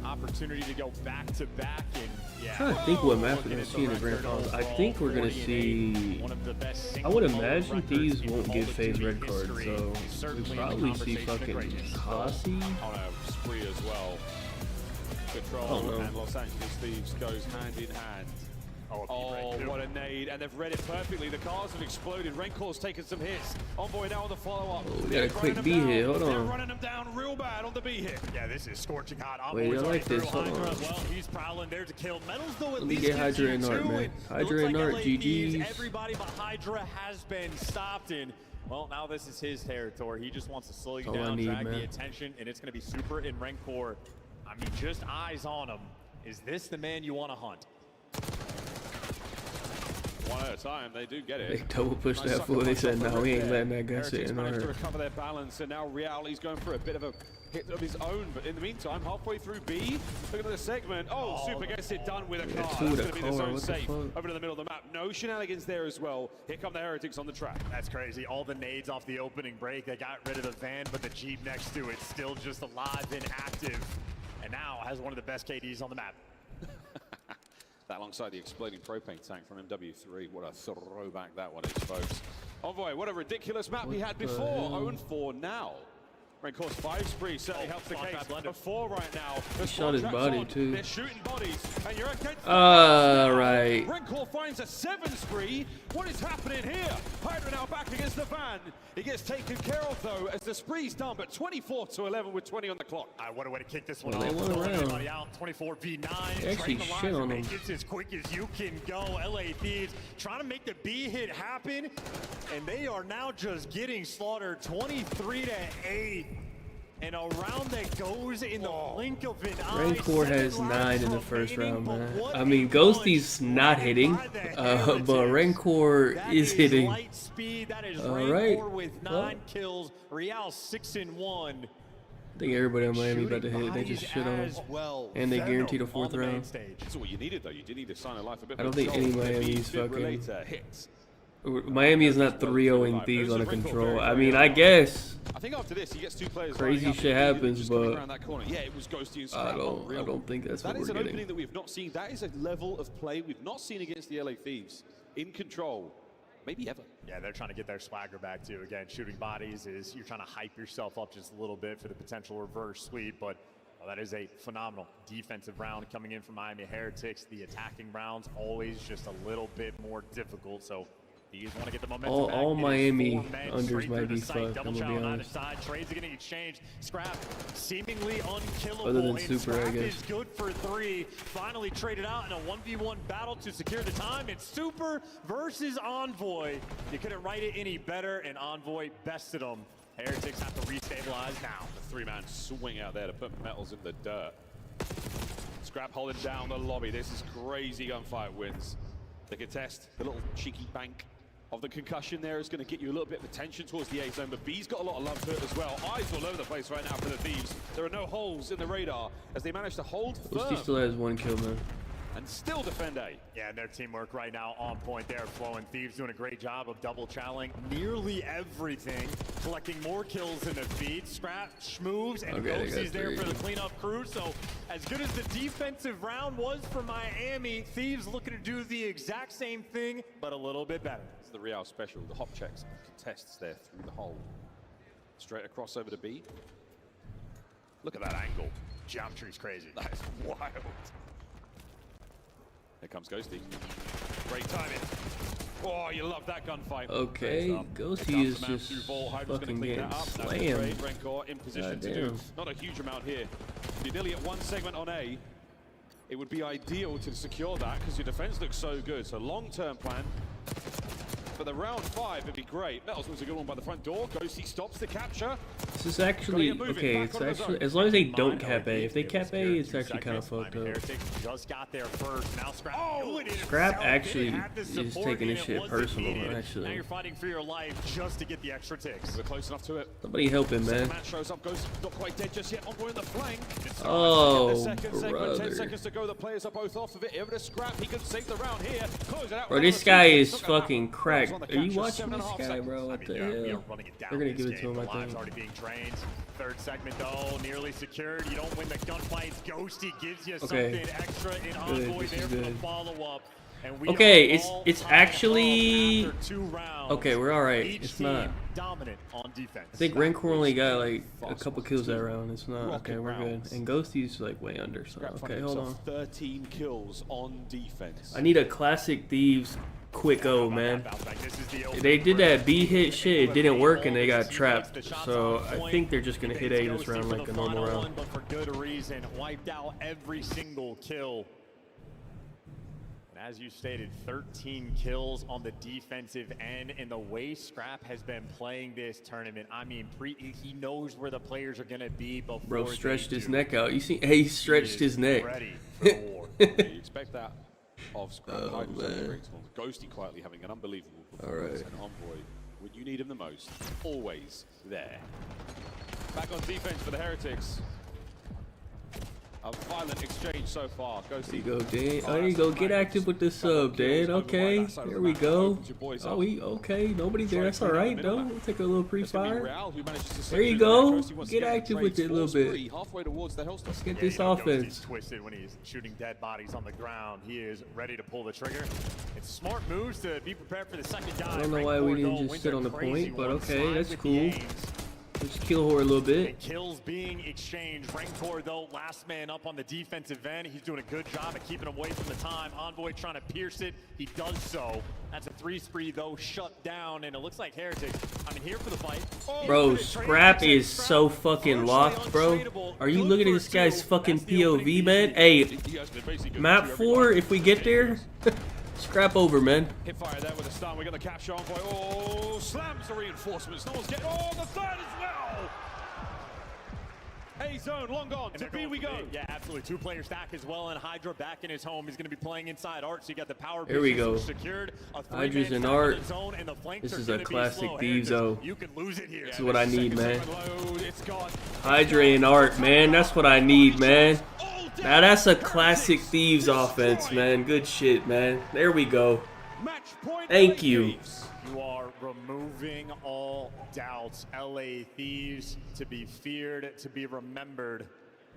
Opportunity to go back to back, and yeah. I'm trying to think what map we're gonna see in the grand finals. I think we're gonna see. I would imagine Thieves won't give FaZe red card, so we'll probably see fucking Hasi. On a spree as well. Control and Los Angeles Thieves goes hand in hand. Oh, what a nade, and they've read it perfectly. The cars have exploded. Renkor's taken some hits. Envoy now on the follow-up. Oh, we got a quick B hit. Hold They're on. running them down real bad on the B hit. Yeah, this is scorching hot. Wait, I like this. Hold on. Well, he's prowling there to kill. Metals, though, at Let me least get gives Hydra you and Art, 2, man. it Hydra looks and like Art, LA Thieves, GG's. everybody but Hydra has been stopped in. Well, now this is his territory. He just wants to slow you All I down, need, drag man. the attention, and it's going to be Super and Renkor. I mean, just eyes on him. Is this the man you want to hunt? One at a time, they do get it. They double pushed that sucker fool. They punch said, off the no, we rip ain't there. letting that guy sit Heretics in managed to our. recover their balance, and now Reality's going for a bit of a hit of his own. But in the meantime, halfway through B, look at the segment. Oh, Super gets it done with a Yeah, car. two with That's a going to be the car, zone what the safe. fuck? Over to the middle of the map. No shenanigans there as well. Here come the Heretics on the track. That's crazy. All the nades off the opening break. They got rid of the van, but the Jeep next to it still just alive and active. And now has one of the best KDs on the map. That alongside the exploding propane tank from MW3. What a throwback that one is, folks. Envoy, what a ridiculous map he had before. 0-4 now. Renkor's 5 spree certainly helps the case. A 4 right now. He shot his body, too. They're shooting bodies, and you're against Right. Renkor finds a 7 spree. What is happening here? Hydra now back against the van. He gets taken care of, though, as the spree's done, but 24-11 with 20 on the clock. What a way to kick this one Well, they off. won Throwing around. everybody out. 24v9. They actually Train the shit lines on and them. make it as quick as you can go. LA Thieves trying to make the B hit happen, and they are now just getting slaughtered 23-8. And a round that goes in the blink of an eye. Rancor has 9 in the first round, man. I mean, Ghosty's not hitting, but Rancor is hitting. Light speed. That is All Rancor right. with 9 kills. Real 6-1. I think everybody in Miami about to hit. They just shit on him. And they guaranteed a 4th round. That's what you needed, though. You did need to sign a life a bit I don't think any Miami's fucking. relator hits. Miami is not 3-0 in Thieves on a control. I mean, I guess I think after this, he gets 2 players. crazy lining up shit immediately, happens, just coming but around that corner. Yeah, it was Ghosty and I Scrap, unreal. don't think that's what That is we're an getting. opening that we've not seen. That is a level of play we've not seen against the LA Thieves. In control, maybe ever. Yeah, they're trying to get their swagger back too. Again, shooting bodies is you're trying to hype yourself up just a little bit for the potential reverse sweep, but that is a phenomenal defensive round coming in from Miami Heretics. The attacking rounds always just a little bit more difficult, so These want to get the momentum back. All Miami unders straight might through be the site. fucked. Double I'm gonna chow be on either honest. side. Trades are getting exchanged. Scrap seemingly unkillable. Other than and Super, I Scrap guess. is good for 3. Finally traded out in a 1v1 battle to secure the time. It's Super versus Envoy. You couldn't write it any better, and Envoy bested them. Heretics have to restabilize now. A 3-man swing out there to put Metals in the dirt. Scrap holding down the lobby. This is crazy gunfight wins. The contest, the little cheeky bank of the concussion there is going to get you a little bit of attention towards the A zone, but B's got a lot of love to it as well. Eyes all over the place right now for the Thieves. There are no holes in the radar as they manage to hold He firm still has 1 kill, man. and still defend A. Yeah, and their teamwork right now on point there. Flowing Thieves doing a great job of double chowing nearly everything, collecting more kills than the feed. Scrap, Schmoves, and Okay, Ghosties there 3. for the cleanup crew. So as good as the defensive round was for Miami, Thieves looking to do the exact same thing, but a little bit better. It's the Real special, the hop checks contests there through the hole. Straight across over to B. Look at that angle. Geometry's crazy. That's wild. Here comes Ghosty. Great timing. Oh, you love that gunfight. Okay, Ghosty is just fucking getting slammed. Rencor in position to do not a huge amount here. You're nearly at 1 segment on A. It would be ideal to secure that because your defense looks so good. So long-term plan. For the round 5, it'd be great. Metals was a good one by the front door. Ghosty stops the capture. This is actually okay. It's actually as long as they don't cap A. If they cap A, it's actually kind of fucked up. Just got there first. Now Scrap. Scrap actually is taking this shit personal. Now Actually, you're fighting for your life just to get the extra ticks. We're close enough to it. somebody help him, man. Matt shows up. Ghost not quite dead just yet. Envoy in the flank. Oh, Second segment, 10 brother. seconds to go. The players are both off of it. Even a Scrap, he could save the round here. Close it out. Bro, this guy is fucking cracked. Are you watching this guy, bro? What the hell? They're gonna give it to him, I think. Already being drained. Third segment though, nearly secured. You don't win the gunfights. Ghosty gives you something extra in Envoy there for the follow-up. Okay, it's actually okay. We're all right. It's not. Dominant on defense. I think Rancor only got like a couple kills that round. It's not okay. We're good. And Ghosty's like way under. So okay, hold on. 13 kills on defense. I need a classic Thieves quick O, man. They did that B hit shit. It didn't work and they got trapped. So I think they're just gonna hit A this round like a normal round. But for good reason, wiped out every single kill. As you stated, 13 kills on the defensive end, and the way Scrap has been playing this tournament, I mean, he knows where the players are going to be before. Bro stretched his neck out. You see, he stretched his neck. Ready for the war. You expect that of Scrap. Oh, man. Ghosty quietly having an unbelievable All performance. right. And Envoy, when you need him the most, always there. Back on defense for the Heretics. A violent exchange so far. There you go, Dan. Oh, there you go. Get active with the sub, Dan. Okay, here we go. Oh, okay. Nobody there. That's all right, though. We'll take a little pre-fire. There you go. Get active with it a little bit. Let's get this offense. Twisted when he's shooting dead bodies on the ground. He is ready to pull the trigger. It's smart moves to be prepared for the second dive. I don't know why we didn't just sit on the point, but okay, that's cool. Just kill her a little bit. Kills being exchanged. Rancor, though, last man up on the defensive end. He's doing a good job at keeping away from the time. Envoy trying to pierce it. He does so. That's a 3 spree, though, shut down. And it looks like Heretics, I mean, here for the fight. Bro, Scrap is so fucking locked, bro. Are you looking at this guy's fucking POV, man? Hey, map 4, if we get there, Scrap over, man. Hit fire there with a stun. We got the capture Envoy. Oh, slams the reinforcements. No one's getting. Oh, the third as well. A zone, long gone. To B we go. Yeah, absolutely. 2 player stack as well, and Hydra back in his home. He's going to be playing inside Art, so you got the power. Here we go. Secured. Hydra's in Art. This is a classic Thieves O. You can lose it here. This is what I need, man. Hydra in Art, man. That's what I need, man. Now that's a classic Thieves offense, man. Good shit, man. There we go. Thank you. You are removing all doubts. LA Thieves to be feared, to be remembered.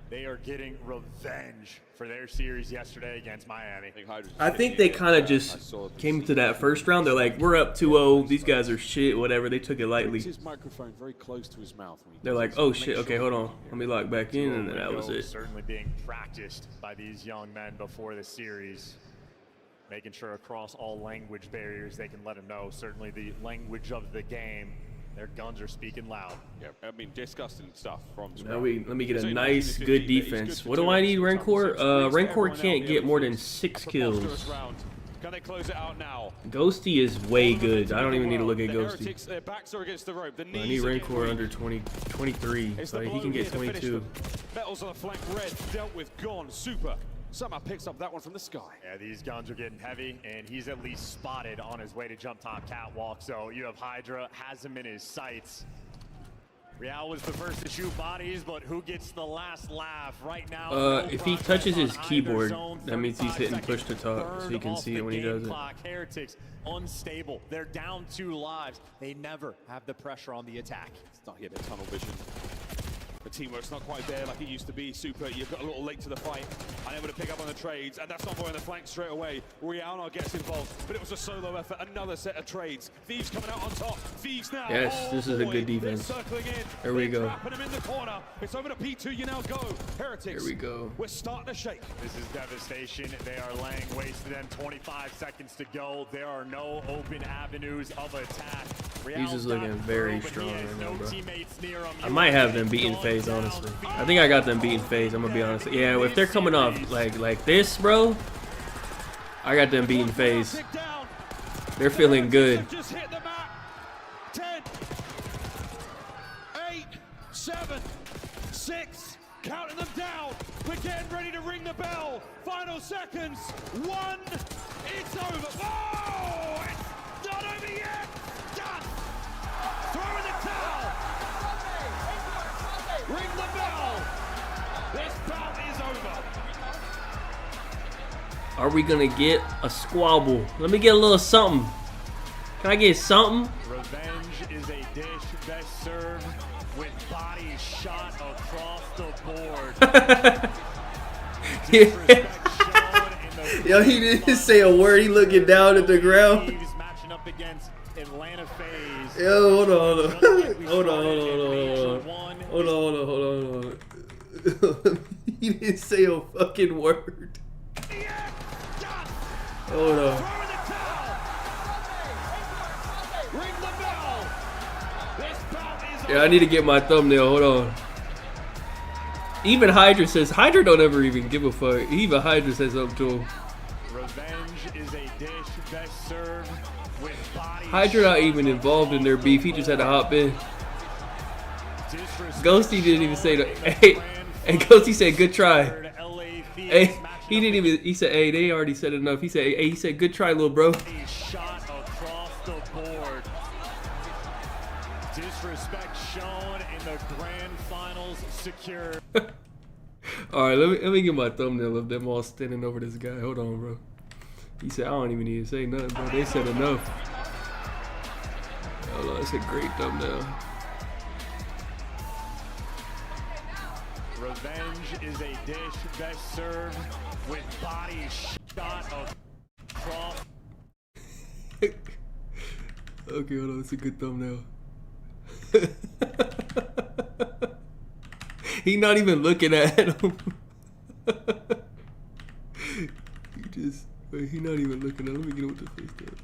They are getting revenge for their series yesterday against Miami. I think they kind of just came to that first round. They're like, we're up 2-0. These guys are shit, whatever. They took it lightly. His microphone very close to his mouth. They're like, oh shit, okay, hold on. Let me lock back in, and that was it. Certainly being practiced by these young men before the series. making sure across all language barriers they can let them know. Certainly the language of the game. Their guns are speaking loud. Yeah, I mean, disgusting stuff from Now let me get a nice, good defense. What do I need, Rancor? Rancor can't get more than 6 kills. Can they close it out now? Ghosty is way good. I don't even need to look at Ghosty. Their backs are against the rope. The I knees need are Rancor under 23, so he can get 22. Battles on the flank, red, dealt with, gone, super. Somehow picks up that one from the sky. Yeah, these guns are getting heavy, and he's at least spotted on his way to jump top catwalk. So you have Hydra, has him in his sights. Real was the first to shoot bodies, but who gets the last laugh right now? If he touches his keyboard, that means he's hitting push to talk, so you can see it when he does it. Heretics unstable. They're down 2 lives. They never have the pressure on the attack. It's not yet a tunnel vision. The teamwork's not quite there like it used to be. Super, you've got a little late to the fight. Unable to pick up on the trades, and that's not going the flank straight away. Real now gets involved, but it was a solo effort. Another set of trades. Thieves coming out on top. Thieves now. Yes, this is a good defense. Circling in. There we go. Trapping him in the corner. It's over to P2. You now go. Heretics. There we go. We're starting to shake. This is devastation. They are laying waste to them. 25 seconds to go. There are no open avenues of attack. He's just looking very strong right now, bro. I might have them beating FaZe, honestly. I think I got them beating FaZe, I'm gonna be honest. Yeah, if they're coming off like this, bro, I got them beating FaZe. They're feeling good. Just hit the map. 10, 8, 7, 6. Counting them down. We're getting ready to ring the bell. Final seconds. 1. It's over. Oh! It's not over yet. Done. Throw in the towel. Ring the bell. This bout is over. Are we gonna get a squabble? Let me get a little something. Can I get something? Revenge is a dish best served with bodies shot across the board. Yo, he didn't say a word. He looking down at the ground. Matching up against Atlanta FaZe. Yo, hold on. Hold on. He didn't say a fucking word. Hold on. Yeah, I need to get my thumbnail. Hold on. Even Hydra says, Hydra don't ever even give a fuck. Even Hydra says something to him. Revenge is a dish best served with bodies. Hydra not even involved in their beef. He just had to hop in. Ghosty didn't even say that. Hey, and Ghosty said, good try. Hey, he didn't even, he said, hey, they already said enough. He said, hey, he said, good try, little bro. Shot across the board. Disrespect shown in the grand finals secured. Alright, let me get my thumbnail of them all standing over this guy. Hold on, bro. He said, I don't even need to say nothing, bro. They said enough. Hold on, that's a great thumbnail. Revenge is a dish best served with bodies shot across. Okay, hold on, that's a good thumbnail. He not even looking at him. He not even looking at him. Let me get him with the face down.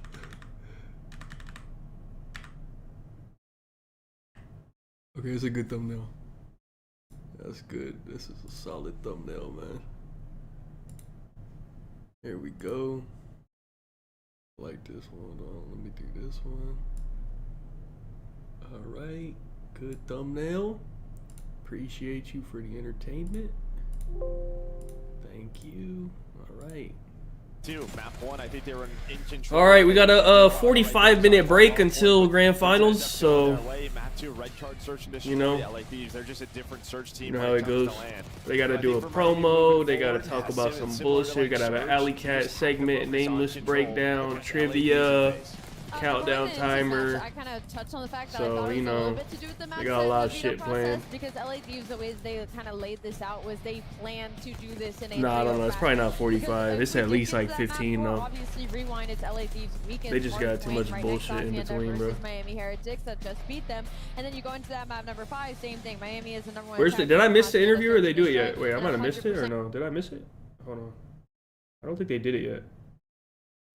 Okay, it's a good thumbnail. That's good. This is a solid thumbnail, man. Here we go. I like this one. Hold on, let me do this one. Alright, good thumbnail. Appreciate you for the entertainment. Thank you. Alright. Map 1, I think they were in control. Alright, we got a 45-minute break until grand finals, so you know, you know how it goes. They gotta do a promo, they gotta talk about some bullshit, gotta have an Alley Cat segment, nameless breakdown, trivia, countdown timer. I kind of touched on the fact that So, I thought it you was a know, little bit to do with the map they got a lot of set shit planned. Because LA Thieves, the way they kind of laid this out was they planned to do this in a Nah, I don't know. It's probably not 45. It's at least like that 15 map, though. Obviously, rewind it's LA Thieves weekend. They just got too much right bullshit in next to between, bro. Miami Heretics that just beat them, and then you go into that map number 5, same thing. Miami is the number 1. Where's the? Did I miss the interview or they do it yet? Wait, I might have missed it or no? Did I miss it? Hold on. I don't think they did it yet.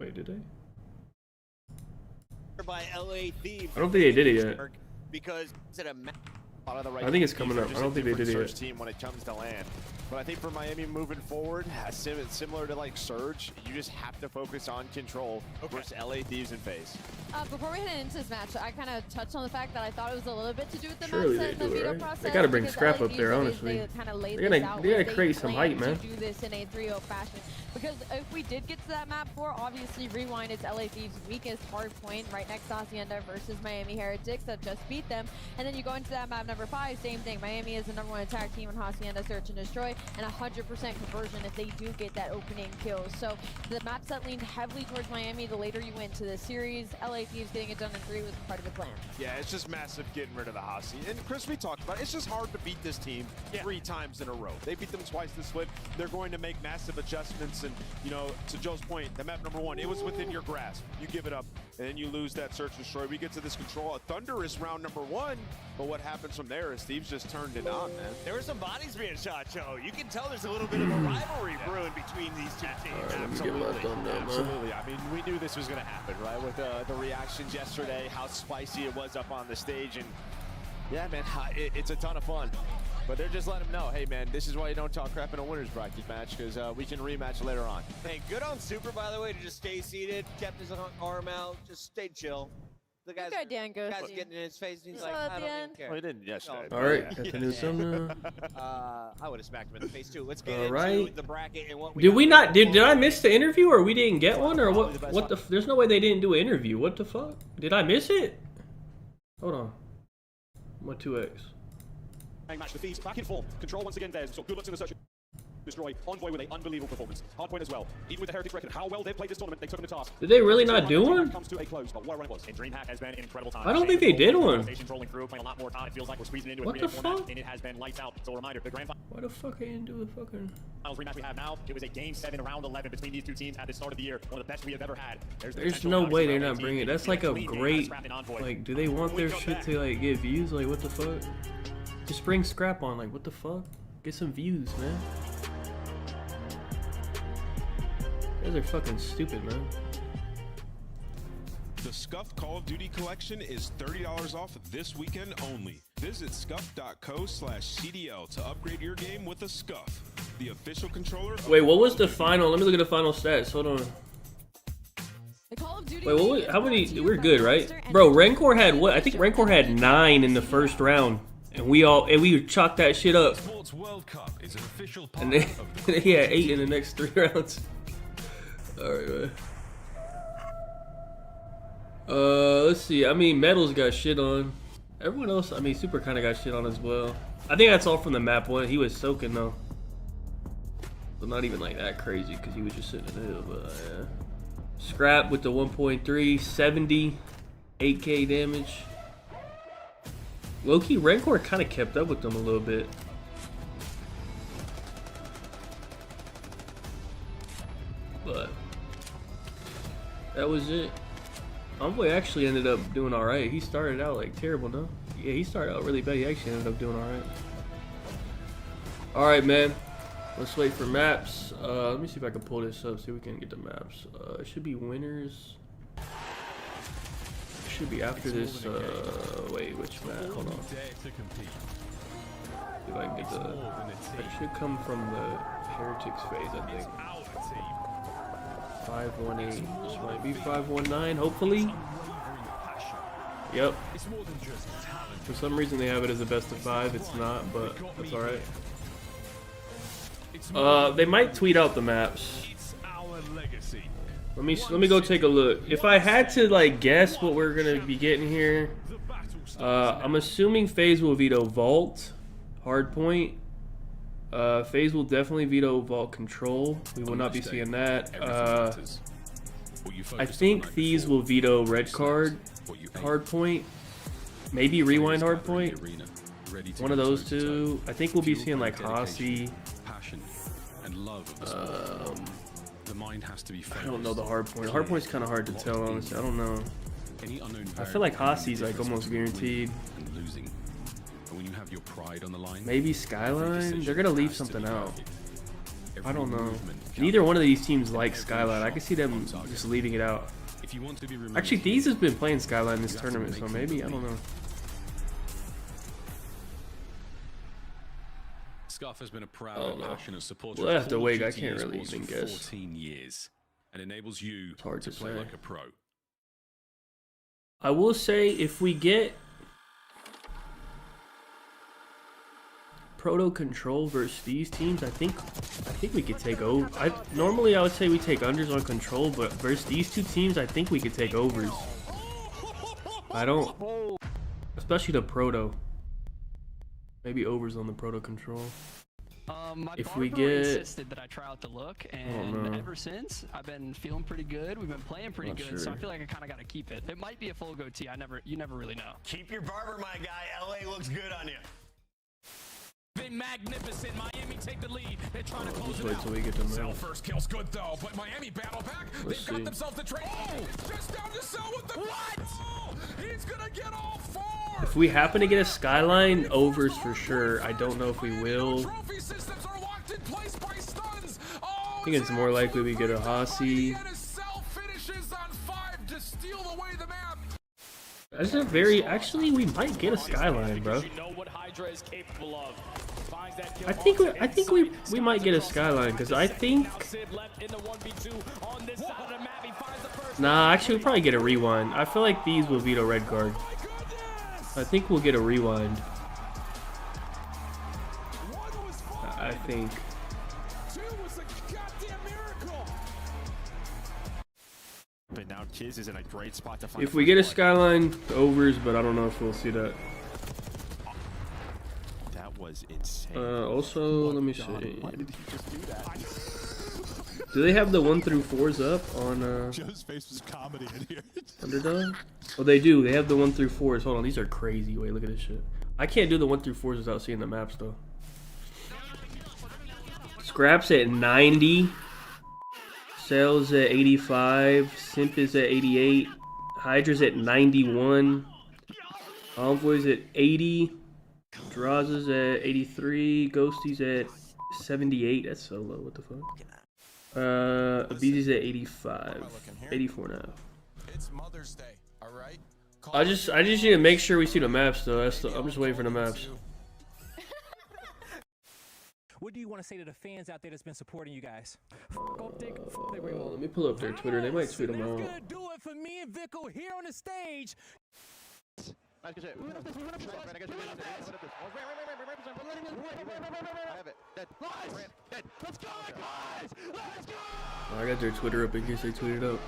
Wait, did they? By LA Thieves. I don't think they did it yet. Because it's at a I think it's coming up. I don't think they did it yet. Team when it comes to land. But I think for Miami moving forward, similar to like Surge, you just have to focus on control versus LA Thieves and FaZe. Before we head into this match, I kind of touched on the fact that I thought it was a little bit to do with the Surely map set they and the do, veto right? process. They gotta bring because Scrap LA up there, Thieves, honestly. They kind of laid They this gotta- out they where gotta create some plan height, man. to do this in a 3-0 fashion. Because if we did get to that map 4, obviously Rewind is LA Thieves' weakest hard point, right next to Hacienda versus Miami Heretics that just beat them. And then you go into that map number 5, same thing. Miami is the #1 attack team, and Hacienda search and destroy, and 100% conversion if they do get that opening kill. So the maps that leaned heavily towards Miami, the later you went to the series, LA Thieves getting it done in 3 was part of the plan. Yeah, it's just massive getting rid of the Hasi. And Chris, we talked about it. It's just hard to beat this team 3 times in a row. They beat them twice this split. They're going to make massive adjustments. And, you know, to Joe's point, the map number 1, it was within your grasp. You give it up, and then you lose that search and destroy. We get to this control. A thunderous round number 1. But what happens from there is Thieves just turned it on, man. There were some bodies being shot, Joe. You can tell there's a little bit of a rivalry brewing between these two teams. Absolutely. I mean, we knew this was going to happen, right? With the reactions yesterday, how spicy it was up on the stage. And yeah, man, it's a ton of fun. But they're just letting them know, hey, man, this is why you don't talk crap in a winner's bracket match, because we can rematch later on. Hey, good on Super, by the way, to just stay seated, kept his arm out, just stayed chill. The guy's getting in his face, and he's like, I don't even care. Well, he didn't yesterday. All right, got the new thumbnail. I would have smacked him in the face, too. Let's get All into right. the bracket and what we Did we not? Did I miss the interview, or we didn't get one, or what? What the? There's no way they didn't do an interview. What the fuck? Did I miss it? Hold on. What 2x? Match the Thieves back in form. Control once again there. So good luck to the search. Destroy. Envoy with an unbelievable performance. Hardpoint as well. Even with the Heretics record, how well they've played this tournament, they took them to task. Did they really not do one? Comes to a close, but what a run it was. And DreamHack has been an incredible time. I don't think they did one. Rolling through, playing a lot more time. It feels like we're squeezing into What the fuck? and it has been lights out. So a reminder, the grand Why the fuck I didn't do a fucking finals rematch we have now, it was a game 7 round 11 between these two teams at the start of the year. One of the best we have ever had. There's no way they're not bringing it. That's like a great, like, do they want their shit to like get views? Like, what the fuck? Just bring Scrap on, like, what the fuck? Get some views, man. You guys are fucking stupid, man. The Scuff Call of Duty collection is $30 off this weekend only. Visit scuff.co/CDL to upgrade your game with a Scuff, the official controller of Wait, what was the final? Let me look at the final stats. Hold on. Wait, what was, how many? We're good, right? Bro, Rancor had what? I think Rancor had 9 in the first round. And we chalked that shit up. And then he had 8 in the next 3 rounds. Alright, man. Let's see. I mean, Metals got shit on. Everyone else, I mean, Super kind of got shit on as well. I think that's all from the map 1. He was soaking, though. But not even like that crazy, because he was just sitting in the hill. But, yeah. Scrap with the 1.3, 70, 8k damage. Low-key, Rancor kind of kept up with them a little bit. But that was it. Envoy actually ended up doing alright. He started out like terrible, no? Yeah, he started out really bad. He actually ended up doing alright. Alright, man. Let's wait for maps. Let me see if I can pull this up, see if we can get the maps. It should be winners. Should be after this. Wait, which map? Hold on. See if I can get the. It should come from the Heretics phase, I think. 518. This might be 519. Hopefully. Yep. For some reason they have it as a best of 5. It's not, but that's all right. They might tweet out the maps. Let me go take a look. If I had to like guess what we're gonna be getting here, I'm assuming FaZe will veto Vault, Hardpoint. FaZe will definitely veto Vault Control. We will not be seeing that. I think Thieves will veto Red Card, Hardpoint, maybe Rewind Hardpoint. One of those two. I think we'll be seeing like Hasi. The mind has to be I don't know the Hardpoint. Hardpoint's kind of hard to tell, honestly. I don't know. I feel like Hasi's like almost guaranteed. And losing. But when you have your pride on the line, maybe Skyline. They're gonna leave something out. I don't know. Neither one of these teams like Skyline. I can see them just leaving it out. If you want to be remembered, Actually, Thieves has been playing Skyline this tournament, so maybe, I don't know. Scuff has been a proud, passionate supporter. We'll have to of wait. Call I of can't Duty really esports even for guess. 14 years, and enables you hard to to play say. like a pro. I will say if we get Proto Control versus these teams, I think we could take over. Normally I would say we take unders on Control, but versus these two teams, I think we could take overs. I don't, especially the Proto. Maybe overs on the Proto Control. My if we barber get, insisted that I try out the look, and ever since I've been feeling pretty good. We've been playing pretty good, so I feel like I kind of got to keep it. It might be a full goatee. You never really know. Keep your barber, my guy. LA looks good on you. Been magnificent. Miami take the lead. They're trying to close let's it wait out. till we get to Cell mid. first kill's good though, but Miami battle back. Let's They've got see. themselves the trade. Oh, just down to Cell with the what? Oh, he's gonna get all four. If we happen to get a Skyline, overs for sure. I don't know if we will. Trophy systems are locked in place by stuns. Oh, I think it's more likely we get a Hasi. and his Cell finishes on 5 to steal away the map. That's a very, actually we might get a Skyline, bro. You know what Hydra is capable of. I think we might get a Skyline because I think. Nah, actually we'll probably get a rewind. I feel like these will veto red card. I think we'll get a rewind. I think. But now Kiz is in a great spot to find. If we get a Skyline, overs, but I don't know if we'll see that. That was insane. Also, let me see. Why did he just do that? Do they have the 1 through 4s up on Joe's face was comedy in here. Underdog? Oh, they do. They have the 1 through 4s. Hold on, these are crazy. Wait, look at this shit. I can't do the 1 through 4s without seeing the maps though. Scraps at 90. Sales at 85. Simp is at 88. Hydra's at 91. Envoy's at 80. Draws is at 83. Ghosty's at 78. That's so low. What the fuck? Abizi's at 85. 84 now. It's Mother's Day, all right? I just need to make sure we see the maps though. I'm just waiting for the maps. What do you want to say to the fans out there that's been supporting you guys? Let me pull up their Twitter. They might tweet them out. That's gonna do it for me and Vico here on the stage. I got their Twitter up in case they tweet it up.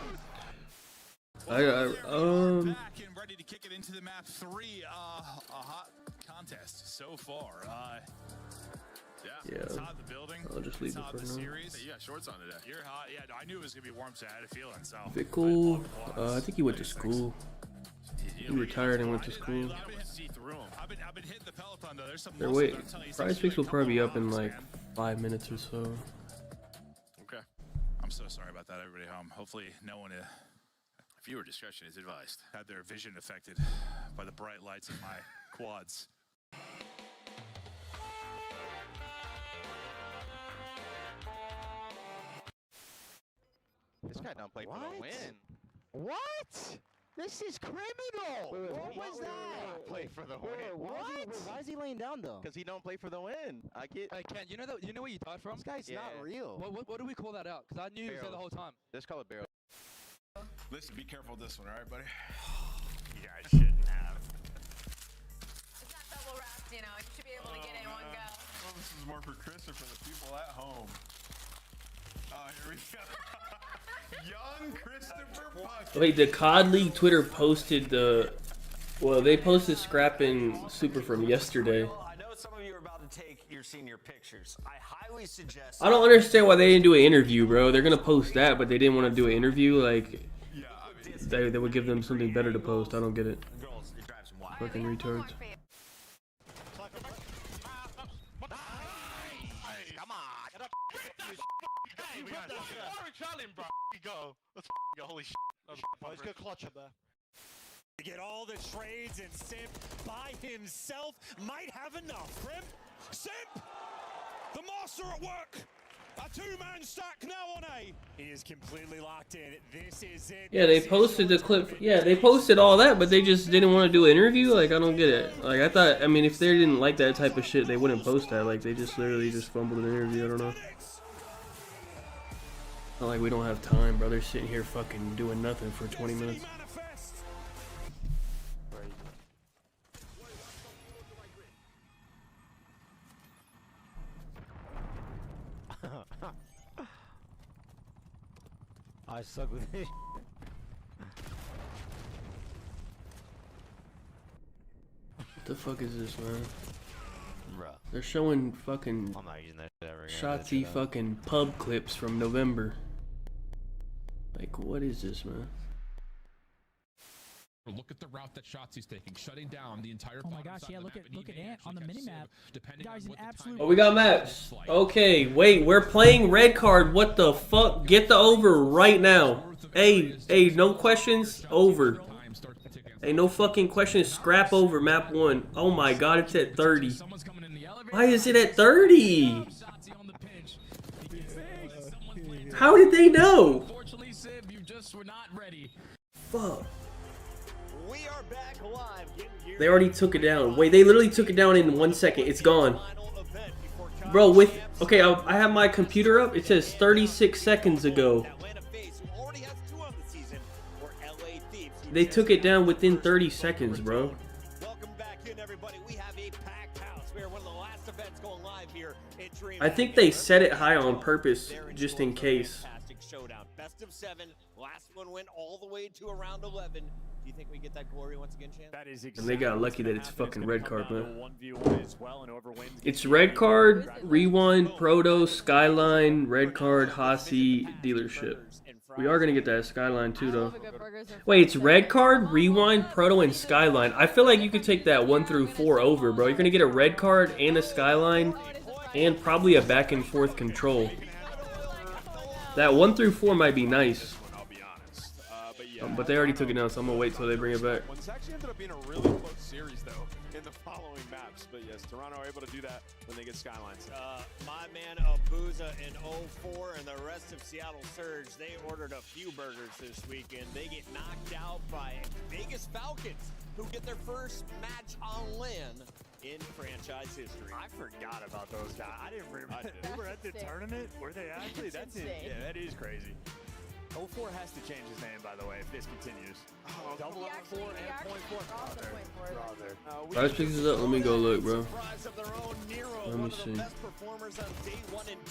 Back and ready to kick it into the map 3. A hot contest so far. Yeah, it's hot in the building. I'll just leave It's it hot for the now. series. You got shorts on today. You're hot. Yeah, no, I knew it was gonna be warm, so I had a feeling. So Vickle, I think he went to school. He retired and went to school. I've been hitting the peloton though. There's some They're muscles, waiting. I'm telling you, Prize Picks will probably be up in like 5 minutes or so. Okay. I'm so sorry about that, everybody home. Hopefully no one viewer discretion is advised. Had their vision affected by the bright lights of my quads. This guy don't play for the win. What? This is criminal. What was that? Play for the win. What? Why is he laying down though? Because he don't play for the win. I get. Hey Ken, you know where you thought from? This guy's not real. What do we call that out? Because I knew he was there the whole time. Let's call it barrel. Listen, be careful with this one, all right, buddy? You guys shouldn't have. It's not double wrapped, you know. You should be able to get it in one go. Well, this is more for Chris or for the people at home. Oh, here we go. Young Christopher Puck. Wait, the COD League Twitter posted the. Well, they posted Scrap and Super from yesterday. I know some of you are about to take your senior pictures. I highly suggest. I don't understand why they didn't do an interview, bro. They're gonna post that, but they didn't want to do an interview. Like, they would give them something better to post. I don't get it. Fucking retards. Come on. Hey, we got Charlie, bro. Go. Let's go. Holy shit. Let's go clutch up there. To get all the trades, and Simp by himself might have enough. Crimp, Simp, the master at work. A two-man stack now on A. He is completely locked in. This is it. Yeah, they posted the clip. Yeah, they posted all that, but they just didn't want to do an interview. Like, I don't get it. Like, I thought, I mean, if they didn't like that type of shit, they wouldn't post that. Like, they just literally just fumbled an interview. I don't know. Not like we don't have time, bro. They're sitting here fucking doing nothing for 20 minutes. I suck with it. What the fuck is this, man? Bruh. They're showing fucking I'm not using that shit ever again. shotty fucking pub clips from November. Like, what is this, man? Look at the route that Shotzi's taking, shutting down the entire. Oh my gosh, yeah, look at Ant on the minimap. Guys, an absolute. Oh, we got maps. Okay, wait, we're playing red card. What the fuck? Get the over right now. Hey, no questions. Over. Hey, no fucking questions. Scrap over map 1. Oh my god, it's at 30. Why is it at 30? How did they know? Fuck. We are back live. They already took it down. Wait, they literally took it down in 1 second. It's gone. Bro, with... Okay, I have my computer up. It says 36 seconds ago. They took it down within 30 seconds, bro. Welcome back in, everybody. We have a packed house. We are one of the last events going live here at Dream. I think they set it high on purpose, just in case. Showdown. Best of 7. Last one went all the way to around 11. Do you think we get that glory once again, Chan? That is And they got lucky that it's fucking red card, man. It's red card, Rewind, Proto, Skyline, red card, Hasi, dealership. We are gonna get that Skyline too, though. Wait, it's red card, Rewind, Proto, and Skyline. I feel like you could take that 1 through 4 over, bro. You're gonna get a red card and a Skyline, and probably a back and forth control. That 1 through 4 might be nice. But they already took it down, so I'm gonna wait till they bring it back. It's actually ended up being a really close series, though, in the following maps. But yes, Toronto are able to do that when they get Skylines. My man Abuza in 04 and the rest of Seattle Surge, they ordered a few burgers this weekend. They get knocked out by Vegas Falcons, who get their first match on land in franchise history. I forgot about those guys. I didn't remember. They were at the tournament? Were they actually? That's it. Yeah, that is crazy. 04 has to change his name, by the way, if this continues. Oh, double 04 and point 4. Price picks it up. Let me go look, bro. Let me see.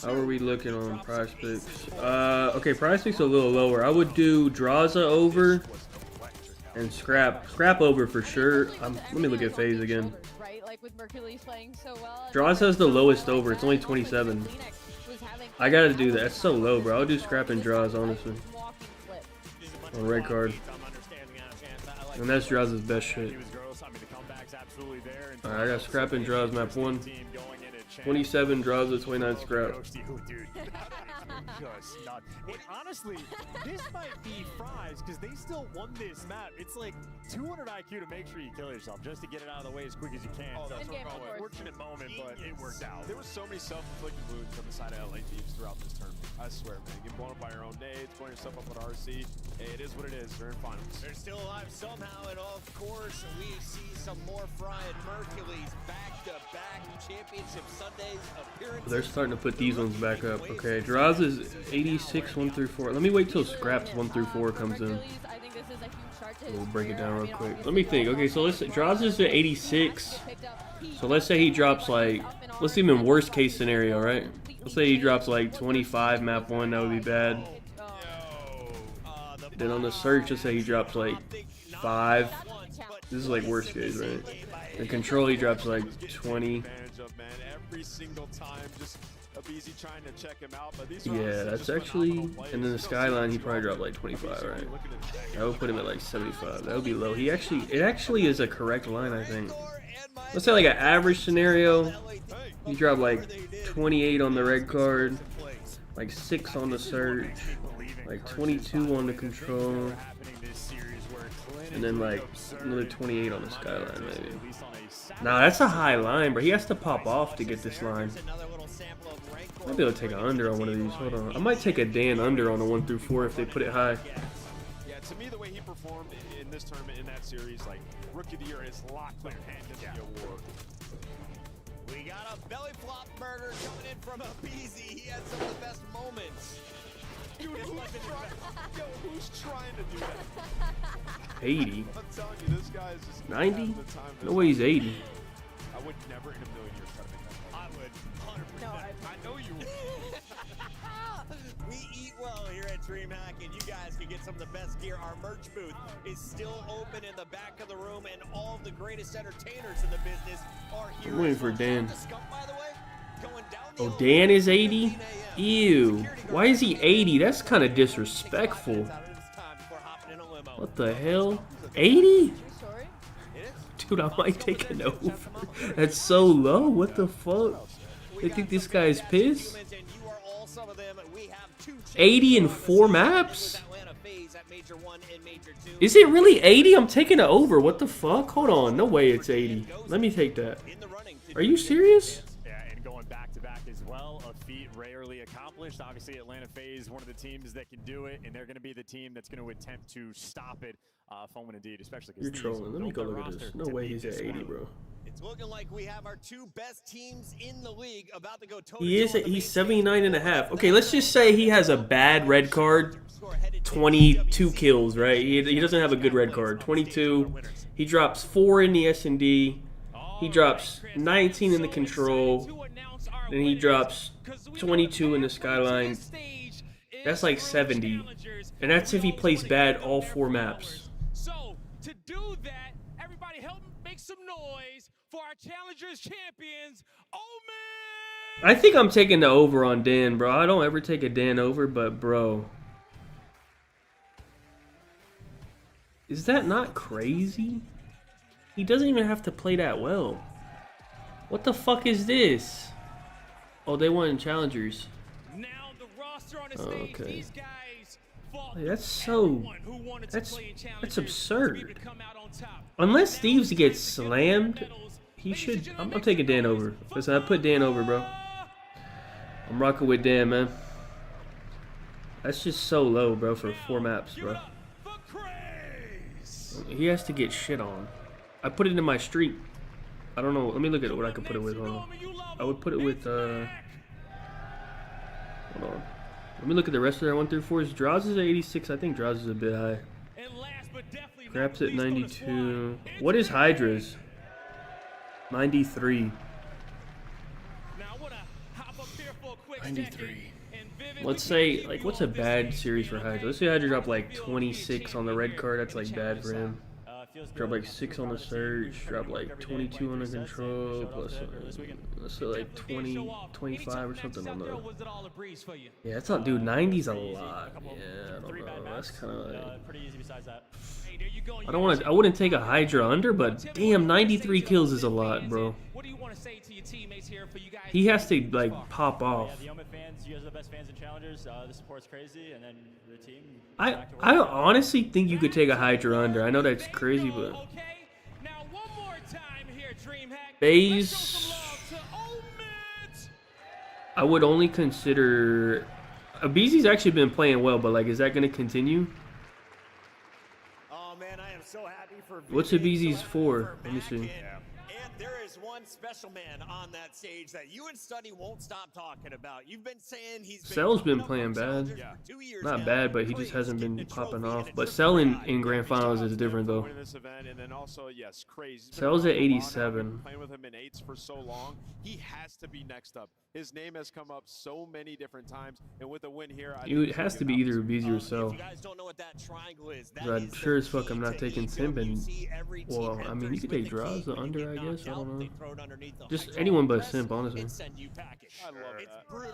How are we looking on price picks? Okay, price picks a little lower. I would do Draza over and Scrap over for sure. Let me look at FaZe again. Draza has the lowest over. It's only 27. I gotta do that. It's so low, bro. I'll do Scrap and Draws, honestly. On red card. And that's Draws' best shit. Alright, I got Scrap and Draws map 1. 27 Draws, 29 Scrap. Honestly, this might be Fries because they still won this map. It's like 200 IQ to make sure you kill yourself just to get it out of the way as quick as you can. Oh, that's so, fortunate moment, but it worked out. There was so many self-inflicted wounds on the side of LA Thieves throughout this tournament. I swear, man. You get blown up by your own nades, blowing yourself up with RC. Hey, it is what it is. They're in finals. They're still alive somehow, and of course, we see some more Fry and Mercules back-to-back championship Sundays appearances. They're starting to put these ones back up. Okay, Draws is 86 1 through 4. Let me wait till Scraps 1 through 4 comes in. We'll break it down real quick. Let me think. Okay, so let's say Draws is at 86. So let's say he drops like, let's even worst case scenario, right? Let's say he drops like 25 map 1. That would be bad. Then on the search, let's say he drops like 5. This is like worst case, right? The control, he drops like 20. Every single time, just easy trying to check him out. But these yeah, that's actually, and then the Skyline, he probably dropped like 25, right? I would put him at like 75. That would be low. It actually is a correct line, I think. Let's say like an average scenario, he dropped like 28 on the red card, like 6 on the search, like 22 on the control, and then like another 28 on the Skyline, maybe. Nah, that's a high line, bro. He has to pop off to get this line. I'd be able to take an under on one of these. Hold on. I might take a Dan under on a 1 through 4 if they put it high. Yeah, to me, the way he performed in this tournament, in that series, like Rookie of the Year, is locked clear hand in the award. We got a belly flop murder coming in from Abizi. He had some of the best moments. Dude, who's trying to do that? 80. I'm telling you, this guy is just 90? No way he's 80. I would never in a million years try to make that. I would 100%. No, I know you would. We eat well here at DreamHack, and you guys can get some of the best gear. Our merch booth is still open in the back of the room, and all of the greatest entertainers in the business are here. I'm waiting for Dan. Oh, Dan is 80? Ew. Why is he 80? That's kind of disrespectful. What the hell? 80? Dude, I might take an over. That's so low. What the fuck? They think this guy is pissed? 80 in 4 maps? Is it really 80? I'm taking it over. What the fuck? Hold on. No way it's 80. Let me take that. Are you serious? Yeah, and going back to back as well, a feat rarely accomplished. Obviously, Atlanta FaZe, one of the teams that can do it, and they're going to be the team that's going to attempt to stop it. Fun indeed, especially because you're trolling. Let me go look at this. No way he's at 80, bro. It's looking like we have our 2 best teams in the league about to go toe-to-toe. He's 79.5. Okay, let's just say he has a bad red card. 22 kills, right? He doesn't have a good red card. 22. He drops 4 in the S&D. He drops 19 in the control. Then he drops 22 in the Skyline. That's like 70. And that's if he plays bad all 4 maps. So, to do that, everybody help make some noise for our Challengers champions, Omen! I think I'm taking the over on Dan, bro. I don't ever take a Dan over, but bro. Is that not crazy? He doesn't even have to play that well. What the fuck is this? Oh, they won Challengers. Now the roster on the stage, okay. These guys that's so... That's absurd. Unless Thieves gets slammed, he should... I'm taking Dan over. Listen, I put Dan over, bro. I'm rocking with Dan, man. That's just so low, bro, for 4 maps, bro. He has to get shit on. I put it in my streak. I don't know. Let me look at what I could put it with. Hold on. I would put it with, hold on. Let me look at the rest of their 1 through 4s. Draws is at 86. I think Draws is a bit high. Craps at 92. What is Hydra's? 93. 93. Let's say, like, what's a bad series for Hydra? Let's say Hydra drop like 26 on the red card. That's like bad for him. Drop like 6 on the search. Drop like 22 on the control. Plus, let's say like 20, 25 or something on the. Yeah, that's not, dude. 90's a lot. Yeah, I don't know. That's kind of like. I don't want to. I wouldn't take a Hydra under, but damn, 93 kills is a lot, bro. He has to like pop off. Yeah, the Omen fans, you guys are the best fans and challengers. The support's crazy, and then the team. I honestly think you could take a Hydra under. I know that's crazy, but FaZe, I would only consider. Abizi's actually been playing well, but like, is that going to continue? Oh man, I am so happy for. What's Abizi's for? Let me see. There is one special man on that stage that you and Study won't stop talking about. You've been saying he's been Cell's been playing bad. Not bad, but he just hasn't been popping off. But Cell in Grand Finals is different though. Cell's at 87. Playing with him in 8s for so long, he has to be next up. His name has come up so many different times, and with a win here, it has to be either Abizi or Cell. I'm sure as fuck I'm not taking Simp, and well, I mean you could take Draws the under, I guess. I don't know. Just anyone but Simp, honestly.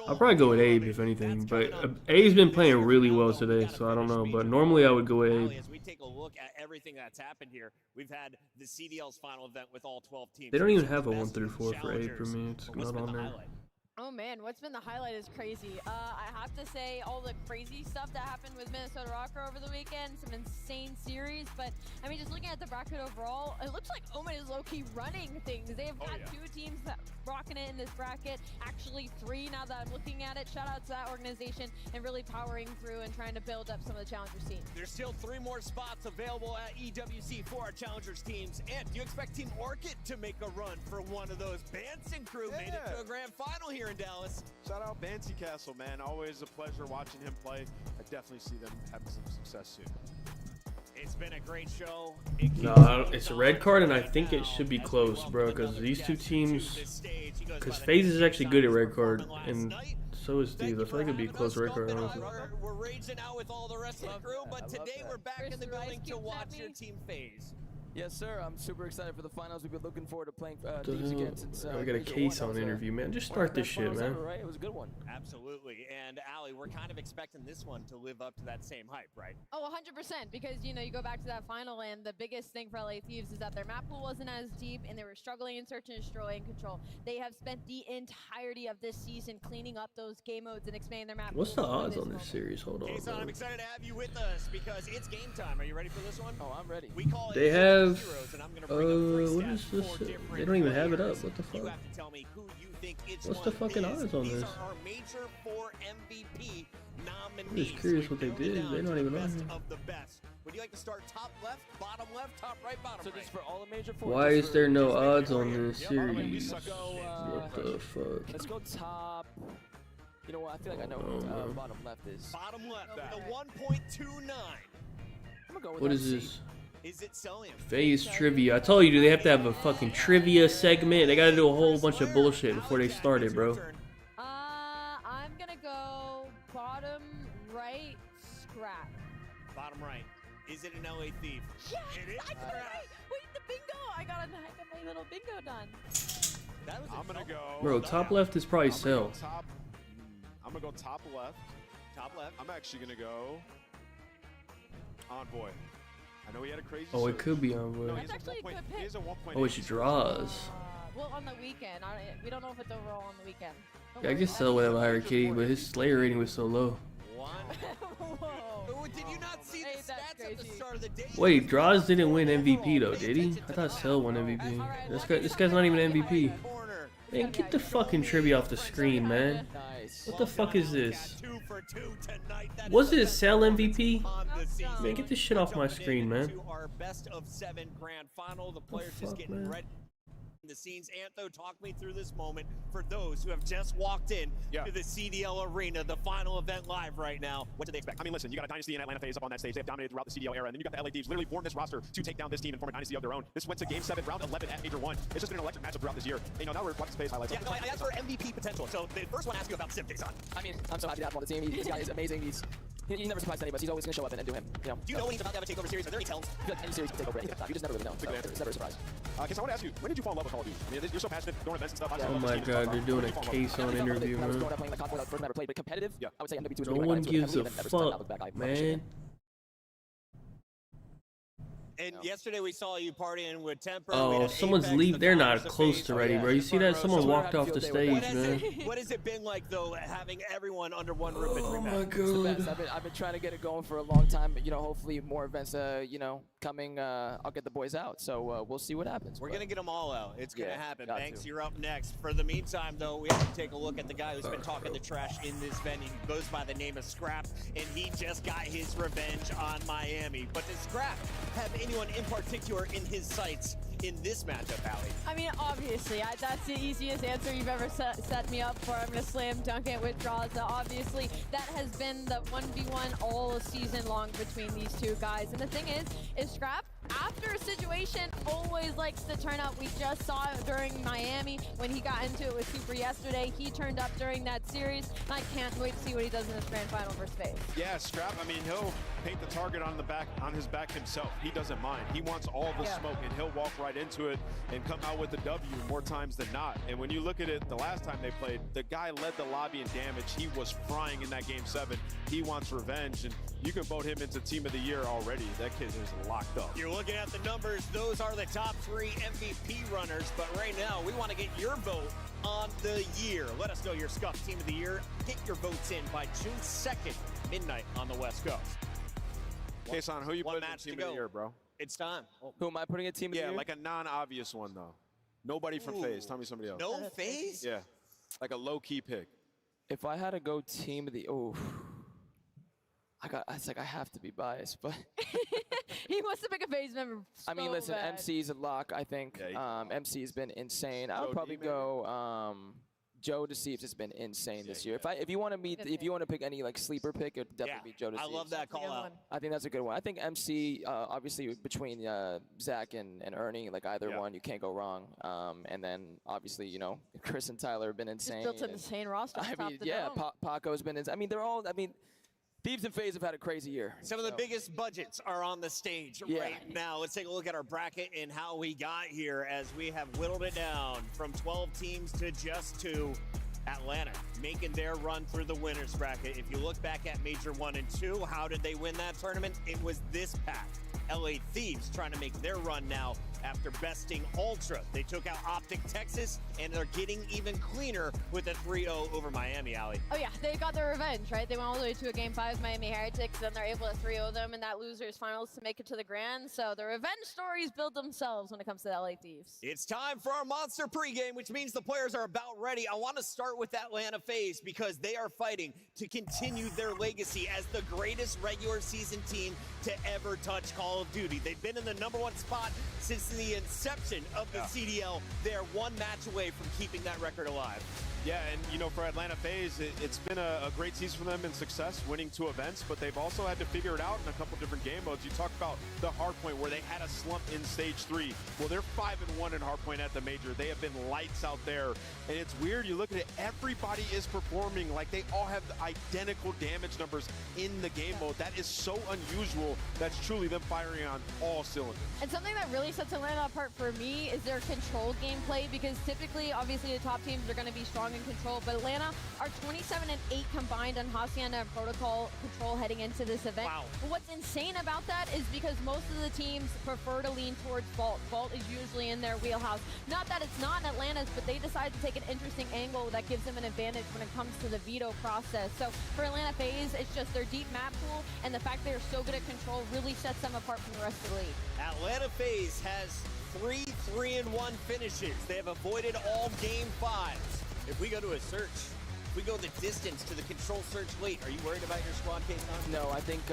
I'll probably go with Abe if anything, but Abe's been playing really well today, so I don't know. But normally I would go with Abe. As we take a look at everything that's happened here, we've had the CDL's final event with all 12 teams. They don't even have a 1 through 4 for Abe for me. It's not on there. Oh man, what's been the highlight is crazy. I have to say all the crazy stuff that happened with Minnesota Rocker over the weekend, some insane series, but I mean, just looking at the bracket overall, it looks like Omen is low-key running things. They've got 2 teams that rocking it in this bracket, actually 3 now that I'm looking at it. Shout out to that organization and really powering through and trying to build up some of the Challengers teams. There's still 3 more spots available at EWC for our Challengers teams. And do you expect Team Orchid to make a run for one of those? Banson crew made it to a grand final here in Dallas. Shout out Bancy Castle, man. Always a pleasure watching him play. I definitely see them having some success soon. It's been a great show. No, it's a red card, and I think it should be close, bro, because these 2 teams, because FaZe is actually good at red card, and so is Steve. I feel like it'd be a close red card, honestly. We're raging out with all the rest of the crew, but today we're back in the building to watch your team FaZe. Yes, sir. I'm super excited for the finals. We've been looking forward to playing Thieves again since. We got a case on interview, man. Just start this shit, man. Ever, right? It was a good one. Absolutely. And Allie, we're kind of expecting this one to live up to that same hype, right? Oh, 100%, because, you know, you go back to that final, and the biggest thing for LA Thieves is that their map pool wasn't as deep, and they were struggling in Search and Destroy and Control. They have spent the entirety of this season cleaning up those game modes and expanding their map What's pool the odds on this series? Hold on, Jason, I'm excited to have you with us because it's game time. Are you ready for this one? Oh, I'm ready. We call it They have... Heroes, and I'm gonna what is this? They don't even have it up. What the fuck? you have to tell me who you think each What's the one fucking is. odds on These this? are our major 4 MVP nominees. I'm just curious what they did. They're not even on here. Of the best. Would you like to start top left, top right, bottom So right? just for all the major 4. Why is there no odds on this Yep, series? let's go, What the fuck? Let's go top. You know what? I feel like I know what bottom left is. Bottom left, the 1.29. I'm gonna go with What that is this? Is it selling? FaZe trivia. I told you, they have to have a fucking trivia segment. They gotta do a whole bunch of bullshit before they start it, bro. I'm gonna go bottom right scrap. Bottom right. Is it an LA Thief? Yes, It is. I got it right. Wait, the bingo! I got my little bingo done. That was I'm gonna go. Bro, top left is probably Cell. I'm gonna go top left. Top left. I'm actually gonna go Envoy. I know he had a crazy. Oh, it search. could be Envoy. No, That's actually a good pick. He has a 1.8. Oh, it's draws. Well, on the weekend. We don't know if it's overall on the weekend. Yeah, I guess Cell would have a higher kitty, but his Slayer rating was so low. Whoa. Did you not see the stats at the start of the day? Wait, Draws didn't win MVP though, did he? I thought Cell won MVP. This guy's not even MVP. Man, get the fucking trivia off the screen, man. What the fuck is this? Was it a Cell MVP? Man, get this shit off my screen, man. Our best of 7 grand final. The players just getting ready. The scenes. Antho, talk me through this moment for those who have just walked in to the CDL arena, the final event live right now. What do they expect? I mean, listen, you got a Dynasty and Atlanta FaZe up on that stage. They have dominated throughout the CDL era, and then you got the LA Thieves literally formed this roster to take down this team and form a dynasty of their own. This went to Game 7, Round 11 at Major 1. It's just been an electric matchup throughout this year. And, you know, now we're watching FaZe highlights. Yeah, no, I asked for MVP potential. So the first one asked you about Sim, Jason. I mean, I'm so happy to have him on the team. This guy is amazing. He's never surprised anybody. He's always going to show up and do him. You know. Do you know when he's about to have a takeover series? Are there any tells? I feel like any series can take over any time. You just never really know. So it's never a surprise. Kiss, I want to ask you, when did you fall in love with Call of Duty? I mean, you're so passionate, going to events and stuff. Oh my god, they're doing a case on interview, man. But competitive, I would say MW2 No one gives a fuck, man. And yesterday we saw you partying with Temper. Oh, someone's leave. They're not close to ready, bro. You see that? Someone walked off the stage, man. What has it been like, though, having everyone under one roof? Oh my It's the best. god. I've been trying to get it going for a long time. But, you know, hopefully more events, you know, coming. I'll get the boys out. So we'll see what happens. We're gonna get them all out. It's gonna happen. got Banks, to. you're up next. For the meantime, though, we have to take a look at the guy who's been talking the trash in this venue. He goes by the name of Scrap, and he just got his revenge on Miami. But does Scrap have anyone in particular in his sights in this matchup, Allie? I mean, obviously, that's the easiest answer you've ever set me up for. I'm going to slam dunk it with Draza. Obviously, that has been the 1v1 all season long between these two guys. And the thing is Scrap, after a situation, always likes to turn up. We just saw it during Miami when he got into it with Super yesterday. He turned up during that series. And I can't wait to see what he does in this grand final versus FaZe. Yeah, Scrap, I mean, he'll paint the target on his back himself. He doesn't mind. He wants all the smoke, and he'll walk right into it and come out with the W more times than not. And when you look at it, the last time they played, the guy led the lobby in damage. He was frying in that Game 7. He wants revenge, and you can vote him into Team of the Year already. That kid is locked up. You Looking at the numbers, those are the top 3 MVP runners. But right now, we want to get your vote on the year. Let us know your Scuff Team of the Year. Get your votes in by June 2nd, midnight on the West Coast. Kason, who you putting match Team to of the go. Year, bro? It's time. Who am I putting a Team of the Year? Yeah, like a non-obvious one, though. Nobody from FaZe. Tell me somebody else. No FaZe? Yeah, like a low-key pick. If I had to go Team of the it's like I have to be biased, but He wants to pick a FaZe member. I mean, so listen, bad. MC's a lock. I think MC has been insane. I would Joe probably D, maybe? go. Joe Deceives has been insane this year. If you want to meet, if you want to pick any like sleeper pick, it'd definitely be Joe Deceives. I love that call out. I think that's a good one. I think MC, obviously between Zach and Ernie, like either one, you can't go wrong. And then obviously, you know, Chris and Tyler have been insane. Just built an insane roster. I mean, yeah, Paco's been insane. I mean, they're all. I mean, Thieves and FaZe have had a crazy year. Some of the biggest budgets are on the stage right now. Let's take a look at our bracket and how we got here as we have whittled it down from 12 teams to just 2. Atlanta making their run through the winners bracket. If you look back at Major 1 and 2, how did they win that tournament? It was this pack. LA Thieves trying to make their run now after besting Ultra. They took out Optic Texas, and they're getting even cleaner with a 3-0 over Miami, Alley. Oh yeah, they got their revenge, right? They went all the way to a Game 5 Miami Heretics, then they're able to 3-0 them in that losers finals to make it to the Grand. So the revenge stories build themselves when it comes to the LA Thieves. It's time for our monster pregame, which means the players are about ready. I want to start with Atlanta FaZe because they are fighting to continue their legacy as the greatest regular season team to ever touch Call of Duty. They've been in the #1 spot since the inception of the CDL. They're one match away from keeping that record alive. Yeah, and you know, for Atlanta FaZe, it's been a great season for them in success, winning 2 events, but they've also had to figure it out in a couple different game modes. You talk about the Hardpoint where they had a slump in Stage 3. Well, they're 5-1 in Hardpoint at the Major. They have been lights out there, and it's weird. You look at it, everybody is performing like they all have identical damage numbers in the game mode. That is so unusual. That's truly them firing on all cylinders. And something that really sets Atlanta apart for me is their control gameplay, because typically, obviously, the top teams are going to be strong in control, but Atlanta are 27-8 combined on Hacienda and Protocol control heading into this event. Wow. But what's insane about that is because most of the teams prefer to lean towards Vault. Vault is usually in their wheelhouse. Not that it's not in Atlanta's, but they decide to take an interesting angle that gives them an advantage when it comes to the veto process. So for Atlanta FaZe, it's just their deep map pool, and the fact they're so good at control really sets them apart from the rest of the league. Atlanta FaZe has 3 3-1 finishes. They have avoided all Game 5s. If we go to a search, if we go the distance to the control search late, are you worried about your squad, Kason? No, I think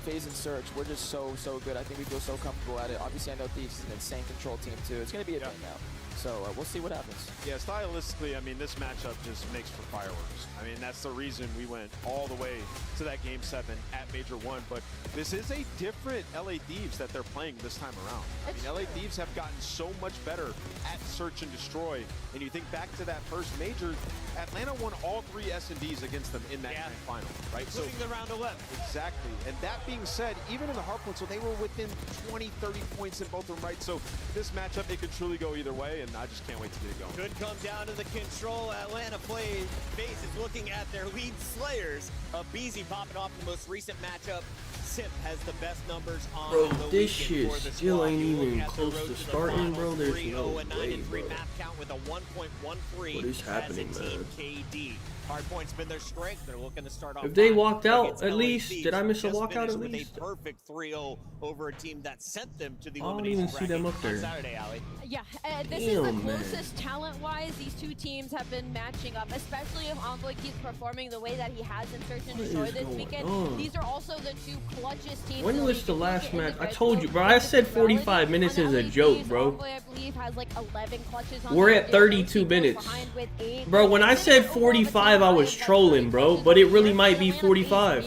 FaZe and Search, we're just so good. I think we feel so comfortable at it. Obviously, I know Thieves is an insane control team too. It's going to be a thing now. So we'll see what happens. Yeah, stylistically, I mean, this matchup just makes for fireworks. I mean, that's the reason we went all the way to that Game 7 at Major 1. But this is a different LA Thieves that they're playing this time around. I mean, LA Thieves have gotten so much better at Search and Destroy. And you think back to that first Major, Atlanta won all 3 S&Ds against them in that grand final, right? Including the round 11. Exactly. And that being said, even in the Hardpoint, so they were within 20, 30 points in both of them, right? So this matchup, it could truly go either way, and I just can't wait to get it going. Could come down to the control. Atlanta FaZe is looking at their lead slayers. Beezy popping off the most recent matchup. Sip has the best numbers on bro, the this shit for the still squad. ain't You look even at the close road to the starting, bro. finals, There's 3-0 no and 9 way, and 3 bro. map count with a 1.13 What is happening, as a team man? KD. Hardpoint's been their strength. They're looking to start off. If they hot walked out, against at LA least, Thieves, did I miss a just walkout finished at with least? a perfect 3-0 over a team that sent them to the I don't elimination even see them bracket up there. on Saturday, Allie. Yeah, this is the Damn, man. closest talent-wise these two teams have been matching up, especially if Envoy keeps performing the way that he has in Search and What Destroy is this going weekend. on? These are also the 2 clutchest teams. When in was the league. last In match? I red told zone, you, bro. I said versus 45 minutes on is a LA joke, Thieves, bro. Envoy, I believe, has like 11 clutches on We're their at team. 32 minutes. Behind with 8. Bro, when I said 45, I was trolling, bro. But it really might be 45.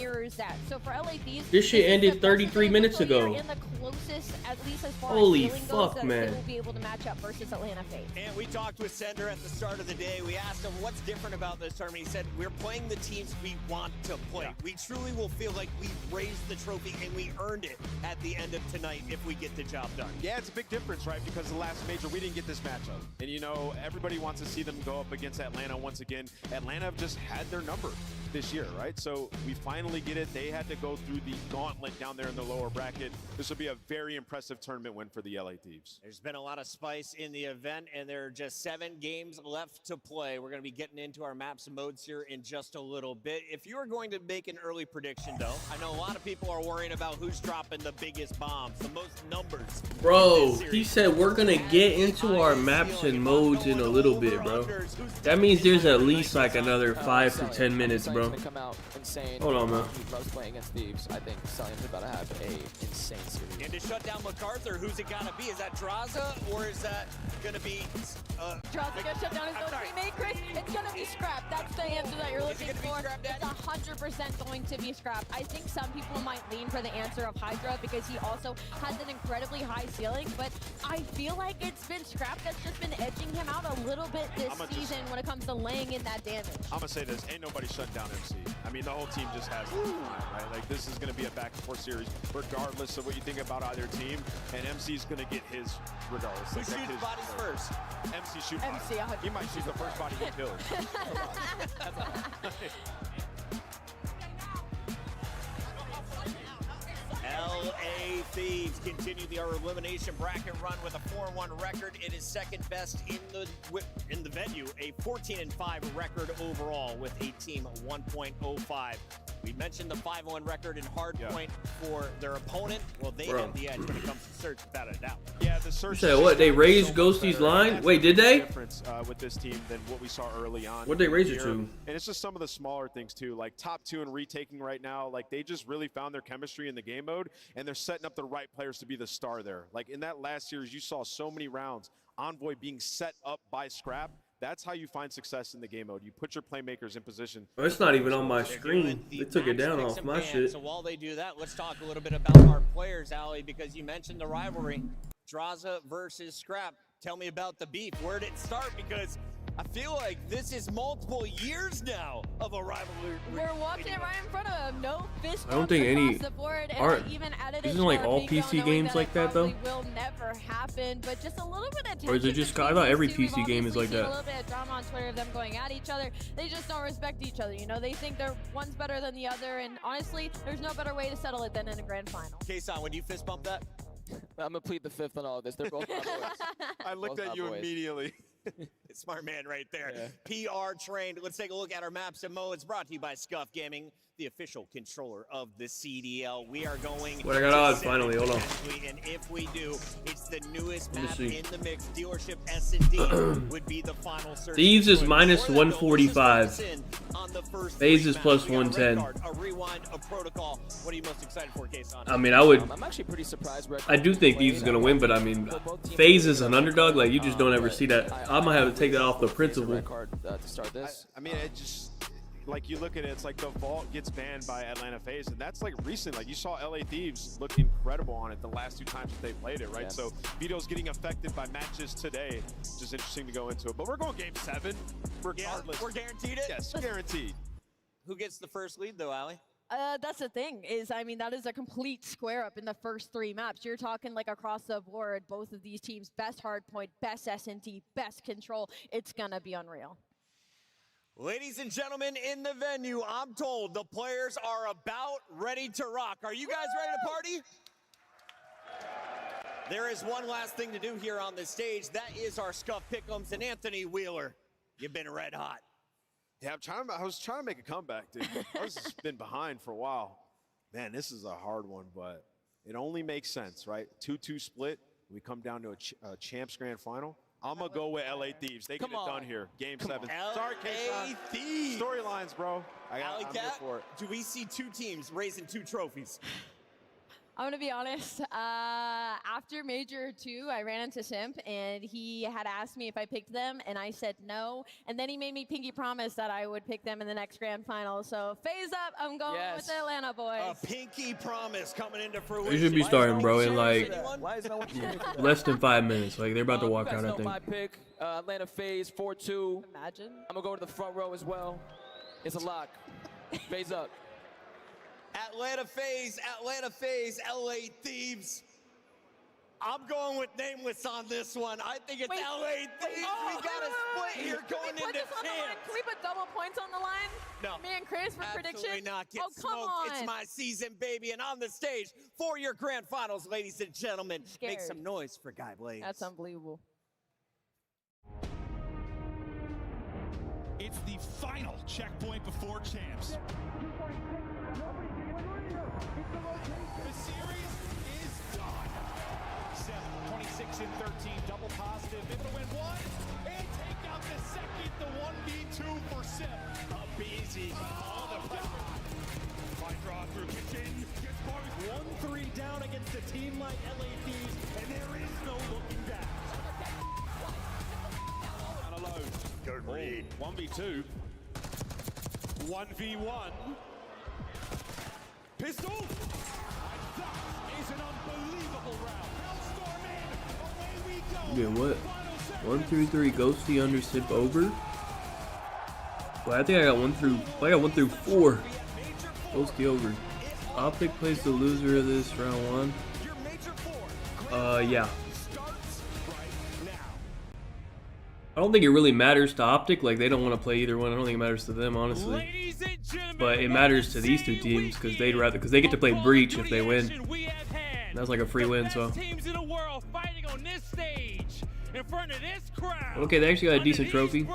So for LA Thieves, This shit is ended the 33 minutes possibility ago. they're in the closest, at least as far Holy as ceiling fuck, goes, that man. they will be able to match up versus Atlanta FaZe. And we talked with Sender at the start of the day. We asked him what's different about this tournament. He said, we're playing the teams we want to play. We truly will feel like we've raised the trophy and we earned it at the end of tonight if we get the job done. Yeah, it's a big difference, right? Because the last Major, we didn't get this matchup. And, you know, everybody wants to see them go up against Atlanta once again. Atlanta have just had their number. this year, right? So we finally get it. They had to go through the gauntlet down there in the lower bracket. This will be a very impressive tournament win for the LA Thieves. There's been a lot of spice in the event, and there are just 7 games left to play. We're going to be getting into our maps and modes here in just a little bit. If you were going to make an early prediction, though, I know a lot of people are worrying about who's dropping the biggest bombs, the most numbers. Bro, he said we're going to get into our maps and modes in a little bit, bro. That means there's at least like another 5 to 10 minutes, bro. Come out insane. Hold on, man. He loves playing against Thieves. I think Salion's about to have a insane series. And to shut down MacArthur, who's it gotta be? Is that Draza, or is that gonna be Draza gonna shut down his own teammate, Chris? It's gonna be Scrap. That's the answer that you're looking for. It's 100% going to be Scrap. I think some people might lean for the answer of Hydra because he also has an incredibly high ceiling, but I feel like it's been Scrap that's just been edging him out a little bit this season when it comes to laying in that damage. I'm gonna say this, ain't nobody shutting down MC. I mean, the whole team just has it, right? Like, this is gonna be a back-and-forth series, regardless of what you think about either team, and MC's gonna get his regardless. Who shoots bodies first? MC shoots MC, bodies. He might shoot the first body get killed. LA Thieves continue their elimination bracket run with a 4-1 record. It is second best in the venue, a 14-5 record overall with a team 1.05. We mentioned the 5-1 record in Hardpoint for their opponent. Well, they have the edge when it comes to search, without a doubt. Yeah, the search. You said what? They raised Ghosty's line? Wait, did they? Difference with this team than what we saw early on. What'd they raise it to? And it's just some of the smaller things too, like top 2 in retaking right now. Like, they just really found their chemistry in the game mode, and they're setting up the right players to be the star there. Like in that last series, you saw so many rounds. Envoy being set up by Scrap. That's how you find success in the game mode. You put your playmakers in position. Oh, it's not even on my screen. They took it down off my shit. So while they do that, let's talk a little bit about our players, Ali, because you mentioned the rivalry. Draza versus Scrap. Tell me about the beef. Where did it start? Because I feel like this is multiple years now of a rivalry. We're watching it right in front of him. No fist I don't think any the board, and aren't. even added Isn't like all PC games like that though? Will never happen, but just a little bit of Or is it just? I thought every PC game is like A that. little bit of drama on Twitter of them going at each other. They just don't respect each other. You know, they think they're one's better than the other, and honestly, there's no better way to settle it than in a grand final. Kason, would you fist bump that? I'm gonna plead the fifth on all of this. They're both my boys. I looked at you immediately. Smart man right there. Yeah. PR trained. Let's take a look at our maps and modes brought to you by Scuff Gaming, the official controller of the CDL. We are going. What I got odds finally. Hold on. And if we do, it's the newest map in the mix. Dealership S&D would be the final search. Thieves is minus 145. FaZe is plus 110. A rewind of protocol. What are you most excited for, Kason? I mean, I would. I'm actually pretty surprised. I do think Thieves is gonna win, but I mean, FaZe is an underdog. Like, you just don't ever see that. I might have to take that off the principle. To start this. I mean, it just, like, you look at it, it's like the vault gets banned by Atlanta FaZe, and that's like recent. Like, you saw LA Thieves look incredible on it the last 2 times that they played it, right? So Vito's getting affected by matches today, which is interesting to go into it. But we're going game 7 regardless. Yeah, we're guaranteed it? Yes, guaranteed. Who gets the first lead though, Ali? That's the thing is, I mean, that is a complete square up in the first 3 maps. You're talking like across the board, both of these teams, best Hardpoint, best S&D, best Control. It's gonna be unreal. Ladies and gentlemen in the venue, I'm told the players are about ready to rock. Are you guys ready to party? There is one last thing to do here on this stage. That is our Scuff Pick'ems, and Anthony Wheeler, you've been red hot. Yeah, I was trying to make a comeback, dude. I was just been behind for a while. Man, this is a hard one, but it only makes sense, right? 2-2 split. We come down to a champs grand final. I'm going to go with LA Thieves. They get it done here. Game 7. Sorry, LA Thieves. Storylines, bro. I'm here for it. Do we see 2 teams raising 2 trophies? I'm gonna be honest, after Major 2, I ran into Simp, and he had asked me if I picked them, and I said no, and then he made me pinky promise that I would pick them in the next grand final, so phase up, I'm going with the Atlanta boys. A pinky promise coming into fruition. You should be starting, bro, in like less than 5 minutes. Like, they're about to walk out, I think. My pick, Atlanta FaZe 4-2. Imagine. I'm gonna go to the front row as well. It's a lock. FaZe up. Atlanta FaZe, LA Thieves. I'm going with Nameless on this one. I think it's LA Thieves. We got a split here going into champs. Can we put double points on the line? No. Me and Chris for prediction? Absolutely not. Get come smoked. on. It's my season, baby. And on the stage for your grand finals, ladies and gentlemen, make some noise for Guy Blaze. That's unbelievable. It's the final checkpoint before champs. The series is done. 26 and 13, double positive. Able to win one and take out the second, the 1v2 for Sip. Up easy. All the pressure. Fight draw through kitchen. Gets both 1-3 down against a team like LA Thieves, and there is no looking back. Down alone. Good read. 1v2. 1v1. Pistol. That is an unbelievable round. Hellstorm in. Away we go. Yeah, what? 1 through 3, Ghosty under Sip over. Well, I think I got 1 through 4. Ghosty over. Optic plays the loser of this round 1. Yeah. I don't think it really matters to Optic. Like, they don't want to play either one. I don't think it matters to them, honestly. But it matters to these two teams because they get to play Breach if they win. And that's like a free win, so. Okay, they actually got a decent trophy.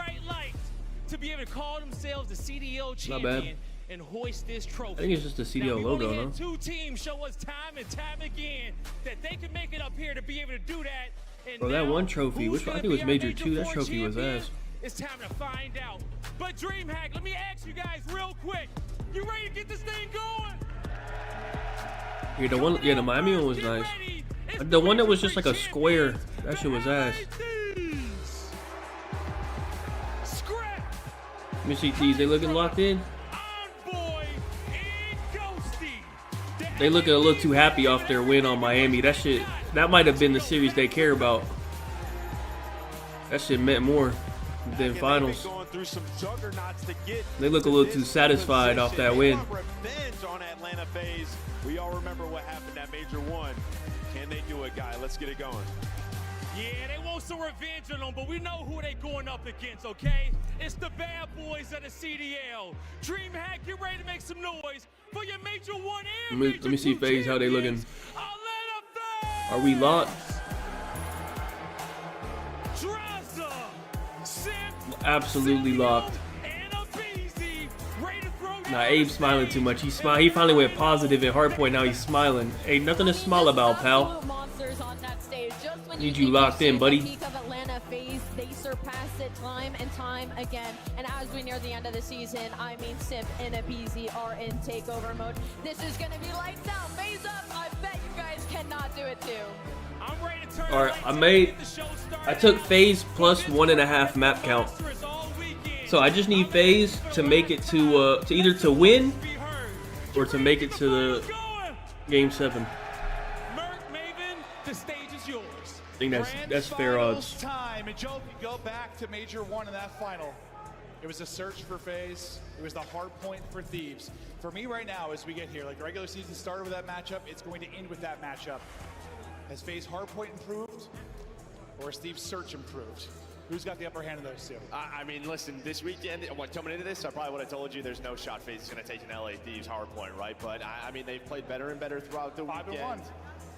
To be able to call themselves the CDL Not bad. champion and hoist this trophy. I think it's just a CDL logo, no? Two teams show us time and time again that they can make it up here to be able to do that. And Bro, that one trophy, which I think it was Major 2, that trophy was ass. It's time to find out. But DreamHack, let me ask you guys real quick. You ready to get this thing going? Yeah, the Miami one was nice. The one that was just like a square, that shit was ass. Let me see these, they looking locked in? They looking a little too happy off their win on Miami. That shit, that might have been the series they care about. That shit meant more than finals. They look a little too satisfied off that win. Revenge on Atlanta FaZe. We all remember what happened at Major 1. Can they do it, Guy? Let's get it going. Yeah, they want some revenge on them, but we know who they going up against, okay? It's the bad boys of the CDL. DreamHack, get ready to make some noise for your Major 1 and Let me see FaZe, how they looking. Are we locked? Absolutely locked. Nah, Abe's smiling too much. He finally went positive in Hardpoint. Now he's smiling. Ain't nothing to smile about, pal. Need you locked in, buddy. Peak of Atlanta FaZe, they surpassed it time and time again. And as we near the end of the season, I mean, Sip and Abeezy are in takeover mode. This is going to be lights out. FaZe up. I bet you guys cannot do it too. I'm ready to turn. All right, I took FaZe plus 1.5 map count. So I just need FaZe to make it to either to win or to make it to the game 7. The stage is yours. I think that's fair odds. Time. And Joe, if you go back to Major 1 in that final, it was a search for FaZe. It was the hard point for Thieves. For me right now, as we get here, like the regular season started with that matchup, it's going to end with that matchup. Has FaZe Hardpoint improved, or has Thieves Search improved? Who's got the upper hand in those two? I mean, listen, this weekend, coming into this, I probably would have told you there's no shot FaZe is going to take an LA Thieves Hardpoint, right? But, I mean, they've played better and better throughout the weekend.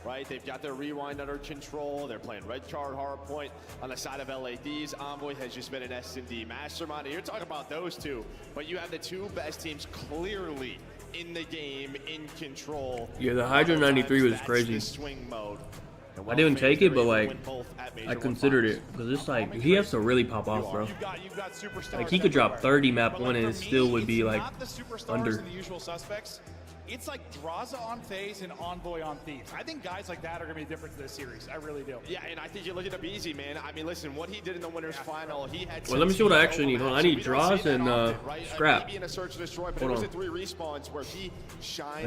Right, they've got their rewind under control. They're playing Card Hardpoint on the side of LA Thieves. Envoy has just been an S&D mastermind. You're talking about those two, but you have the two best teams clearly in the game, in control. Yeah, the Hydra 93 was crazy. Swing mode. I didn't take it, but like, I considered it because it's like he has to really pop off, bro. Like he could drop 30 map 1 and it still would be like under. The usual suspects. It's like Draza on FaZe and Envoy on Thieves. I think guys like that are going to be the difference in this series. I really do. Yeah, and I think you look at Abeezy, man. I mean, listen, what he did in the winners final, he had. Well, let me see what I actually need. Hold on, I need draws and scrap. Hold on. I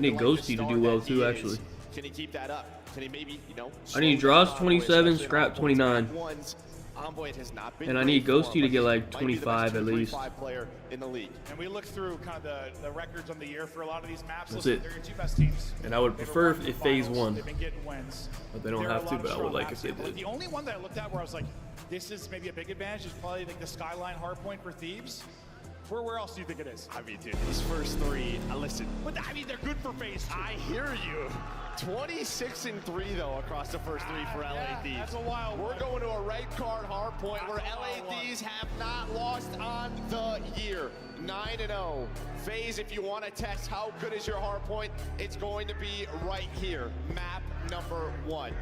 need Ghosty to do well too, actually. Can he keep that up? Can he maybe, I need draws 27, scrap 29. Envoy has not been. And I need Ghosty to get like 25 at least. Player in the league. And we look through kind of the records on the year for a lot of these maps. That's Listen, it. they're your two best teams. And I would prefer if FaZe won. They've been getting wins. But they don't have to, but I would like if they did. The only one that I looked at where I was like, this is maybe a big advantage is probably like the Skyline Hardpoint for Thieves. Where else do you think it is? I mean, dude, these first three, listen. But I mean, they're good for FaZe. I hear you. 26-3 though across the first three for LA Thieves. That's a wild We're one. going to a red card hard point where LA Thieves have not lost on the year. 9-0. FaZe, if you want to test how good is your hard point, it's going to be right here. Map number 1.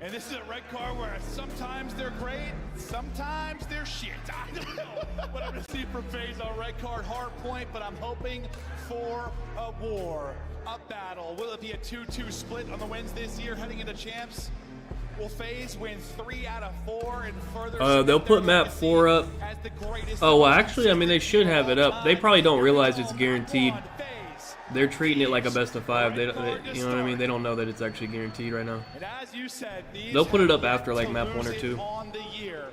And this is a red card where sometimes they're great, sometimes they're shit. I don't know what I'm going to see from FaZe on red card hard point, but I'm hoping for a war, a battle. Will it be a 2-2 split on the wins this year heading into champs? Will FaZe win 3 out of 4 and further? They'll put map 4 up. Oh, well, actually, I mean, they should have it up. They probably don't realize it's guaranteed. They're treating it like a best of 5. They you know what I mean? They don't know that it's actually guaranteed right now. And as you said, They'll put it up after like map 1 or 2. On the year.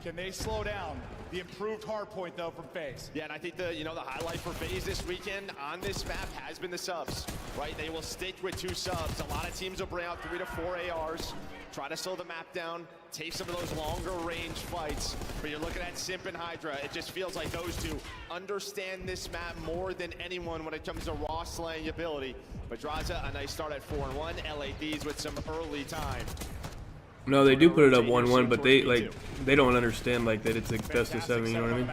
Can they slow down the improved hard point though from FaZe? Yeah, and I think the highlight for FaZe this weekend on this map has been the subs, right? They will stick with 2 subs. A lot of teams will bring out 3 to 4 ARs, try to slow the map down, take some of those longer range fights. But you're looking at Simp and Hydra. It just feels like those two understand this map more than anyone when it comes to raw slaying ability. But Draza, a nice start at 4-1. LADs with some early time. No, they do put it up 1-1, but they don't understand like that it's a best of 7. You know what I mean?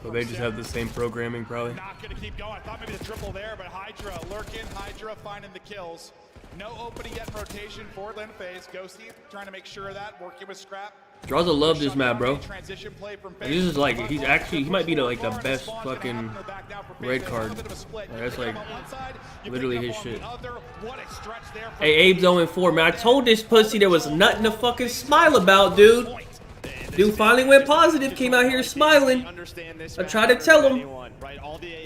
So they just have the same programming probably. Not gonna keep going. I thought maybe the triple there, but Hydra lurking. Hydra finding the kills. No opening yet in rotation for Lynn FaZe. Ghosty trying to make sure of that, working with Scrap. Draza love this map, bro. Transition play from And this is like he might be like the best fucking red card. That's like literally his shit. Hey, Abe's 0-4, man. I told this pussy there was nothing to fucking smile about, dude. Dude finally went positive, came out here smiling. I tried to tell him.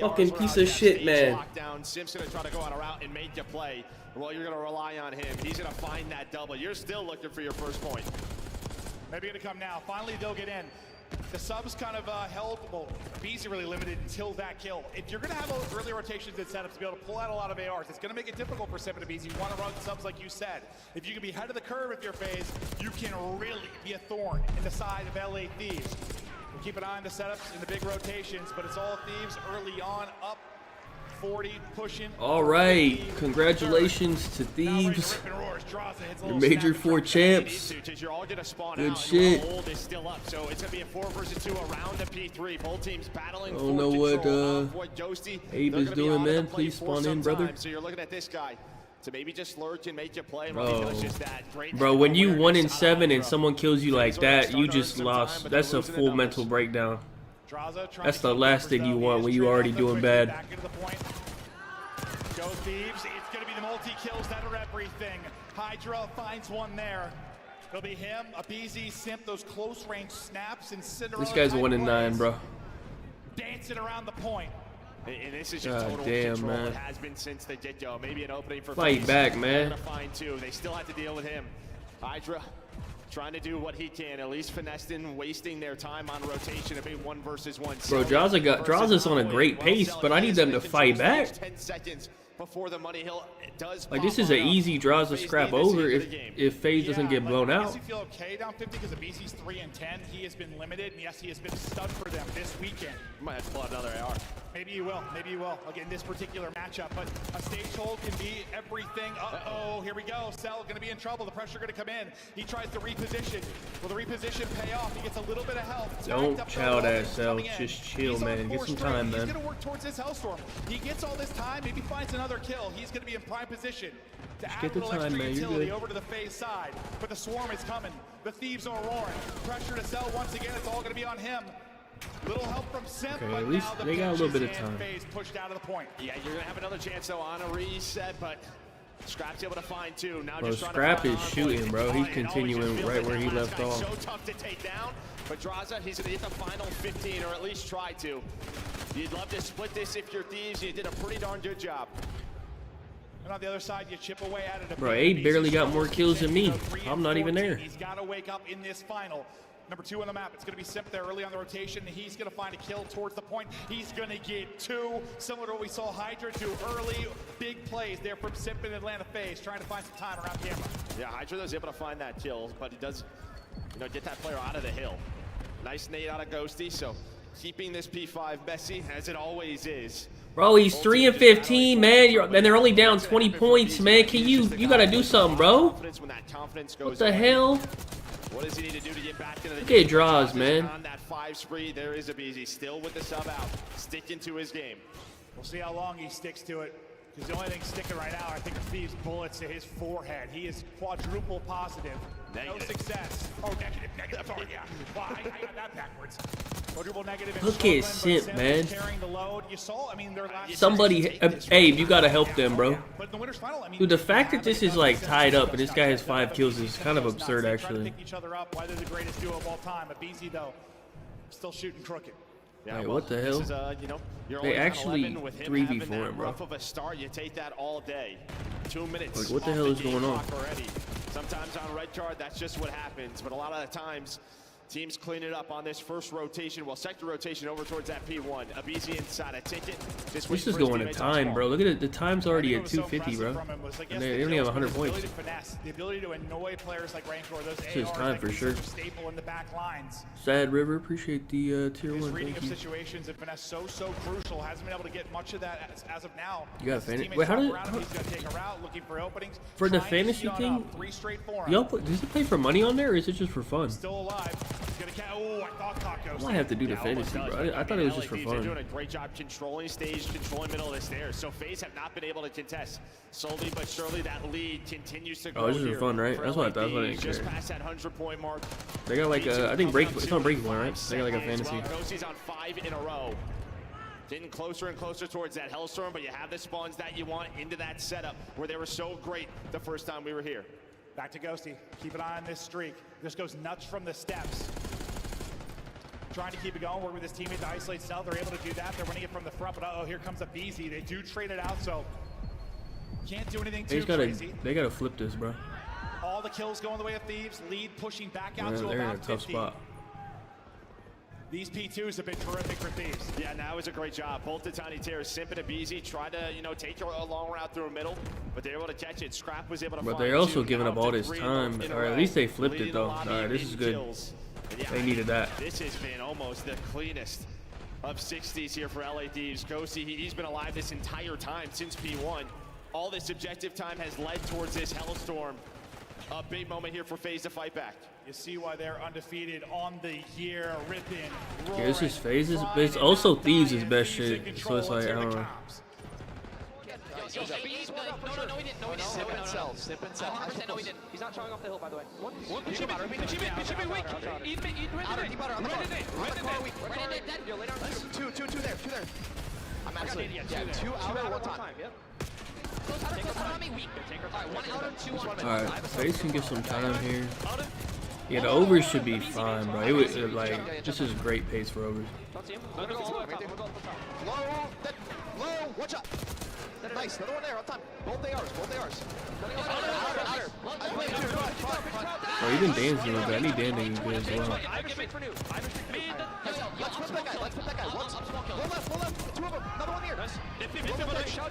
Fucking piece of shit, man. Simp's gonna try to go on a route and make you play. Well, you're gonna rely on him. He's gonna find that double. You're still looking for your first point. Maybe gonna come now. Finally, they'll get in. The subs kind of held, well, BZ really limited until that kill. If you're gonna have those early rotations and setups to be able to pull out a lot of ARs, it's gonna make it difficult for Simp and BZ. You wanna run subs like you said. If you can be ahead of the curve if you're FaZe, you can really be a thorn in the side of LA Thieves. We'll keep an eye on the setups in the big rotations, but it's all Thieves early on, up 40, pushing. All right, congratulations to Thieves. Your Major 4 champs. Good shit. So it's gonna be a 4 versus 2 around the P3. Both teams battling. I don't know what Abe is doing, man. Please spawn in, brother. So you're looking at this guy. So maybe just lurk and make you play. Bro, when you 1-7 and someone kills you like that, you just lost. That's a full mental breakdown. That's the last thing you want when you already doing bad. Go Thieves, it's going to be the multi-kills that are everything. Hydra finds one there. It'll be him, a BZ, Simp, those close range snaps, and Cinderella. This guy's 1-9, bro. Dancing around the point. And this is just total control. It has been since the get-go. Maybe an opening for Fight back, man. Find 2. They still have to deal with him. Hydra trying to do what he can, at least finessing, wasting their time on rotation. A big 1 versus 1. Bro, Draza's on a great pace, but I need them to fight back. 10 seconds before the money hill does. Like, this is an easy Draza scrap over if FaZe doesn't get blown out. Does he feel okay down 50 because the BC's 3-10? He has been limited, and yes, he has been a stud for them this weekend. You might have to pull out another AR. Maybe you will. Maybe you will. Again, this particular matchup, but a stage hold can be everything. Uh-oh, here we go. Cell going to be in trouble. The pressure going to come in. He tries to reposition. Will the reposition pay off? He gets a little bit of help. Don't chow that Cell. Just chill, man. Get some time, man. He's going to work towards this Hellstorm. He gets all this time. Maybe finds another kill. He's going to be in prime position to add a little extra utility over to the FaZe side. But the Swarm is coming. The Thieves are roaring. Pressure to Cell once again. It's all going to be on him. Little help from Simp, okay, but at least now the they got a little bit of time. FaZe pushed out of the point. Yeah, you're gonna have another chance though on a reset, but Scrap's able to find 2. Now bro, just Scrap is shooting, bro. He's continuing right where he left off. So tough to take down, but Draza, he's gonna hit the final 15, or at least try to. You'd love to split this if you're Thieves. You did a pretty darn good job. And on the other side, you chip away at it. Bro, Abe barely got more kills than me. I'm not even there. He's got to wake up in this final. Number 2 on the map. It's going to be Simp there early on the rotation. He's going to find a kill towards the point. He's going to get 2, similar to what we saw Hydra do early. Big plays there from Simp in Atlanta FaZe, trying to find some time around camera. Yeah, Hydra was able to find that kill, but he does, get that player out of the hill. Nice nade out of Ghosty, so keeping this P5 messy, as it always is. Bro, he's 3 and 15, man. And they're only down 20 points, man. Can you gotta do something, bro? What the hell? What does he need to do to get back into the Look at draws, man. On that 5 spree, there is Abizi still with the sub out, sticking to his game. We'll see how long he sticks to it. Because the only thing sticking right now, I think, are Thieves' bullets to his forehead. He is quadruple positive. Negative. No success. Oh, negative. Oh, yeah. Well, I got that backwards. Quadruple negative. Look at Simp, man. Carrying the load. You saw, I mean, their last Somebody, Abe, you gotta help them, bro. But in the winner's final, I mean, Dude, the fact that this is like tied up and this guy has 5 kills is kind of absurd, Trying actually. to pick each other up. Why they're the greatest duo of all time. Abizi, though, still shooting crooked. Yeah, Wait, what the hell? This is, you're They only down actually 11 with him 3v4 having that him, bro. rough of a start. You take that all day. 2 minutes. Like, what the off hell is game going on? clock already. Sometimes on red card, that's just what happens. But a lot of the times, teams clean it up on this first rotation. Well, second rotation over towards that P1. Abizi inside a ticket. This is going to time, bro. Look at it. The time's already at 250, bro. And they only have 100 points. The ability to annoy players like Rancor. Those This is ARs time that for can sure. staple in the back lines. Sad River, appreciate the tier His 1. reading Thank of you. situations and finesse so crucial. Hasn't been able to get much of that as of now. You got His fantasy. teammates Wait, how walk did around him, he's gonna take a route, looking for openings. for the Trying to fantasy shut thing? up 3 straight for him. Y'all does it play for money on there, or is it just for fun? Still alive. He's gonna oh, I thought Tacos. I might have to do the fantasy, bro. I thought it was just for They're fun. doing a great job controlling stage, controlling middle of the stairs. So FaZe have not been able to contest. Slowly but surely, that lead continues to grow. Oh, this is for here fun, right? for That's what I thought. That's what I LAD. didn't Just care. past that 100-point mark. They got like a, I think it's on Breakable, right? They got like a Seconds, fantasy. well, Ghosty's on 5 in a row. Getting closer and closer towards that Hellstorm, but you have the spawns that you want into that setup where they were so great the first time we were here. Back to Ghosty. Keep an eye on this streak. This goes nuts from the steps. Trying to keep it going, work with his teammate to isolate Stealth. They're able to do that. They're winning it from the front, but uh-oh, here comes Abizi. They do trade it out, so can't do anything too crazy. They gotta flip this, bro. All the kills going the way of Thieves. Lead pushing back out to They're in a about tough 50. spot. These P2s have been terrific for Thieves. Yeah, now was a great job. Both the Tiny Tears, Simp and Abizi tried to, take a long route through the middle, but they were able to catch it. Scrap was able to But find they're also 2 giving out up all to this 3 time. in a Or at row, least they flipped leading it the though. lobby Alright, this in is good. kills. And yeah, They needed that. This has been almost the cleanest of 60s here for LA Thieves. Ghosty, he's been alive this entire time since P1. All this objective time has led towards this Hellstorm. A big moment here for FaZe to fight back. You see why they're undefeated on the year, ripping, Yeah, this is phases, but it's also Thieves' best shit. So it's like, I don't know. No, he didn't. No, he didn't. Sip and sell. Sip and sell. 100% no, he didn't. He's not showing off the hill, by the way. Two there. I'm actually, yeah, 2 out at one time. Yep. Alright, FaZe can get some time here. Yeah, the overs should be fine, bro. It was like, this is great pace for overs. Low, watch out. Nice, another one there on time. Both ARs. Oh, you've been dancing a little bit. I need Dan to get good as well. Let's flip that guy. One left. 2 of them. Another one here.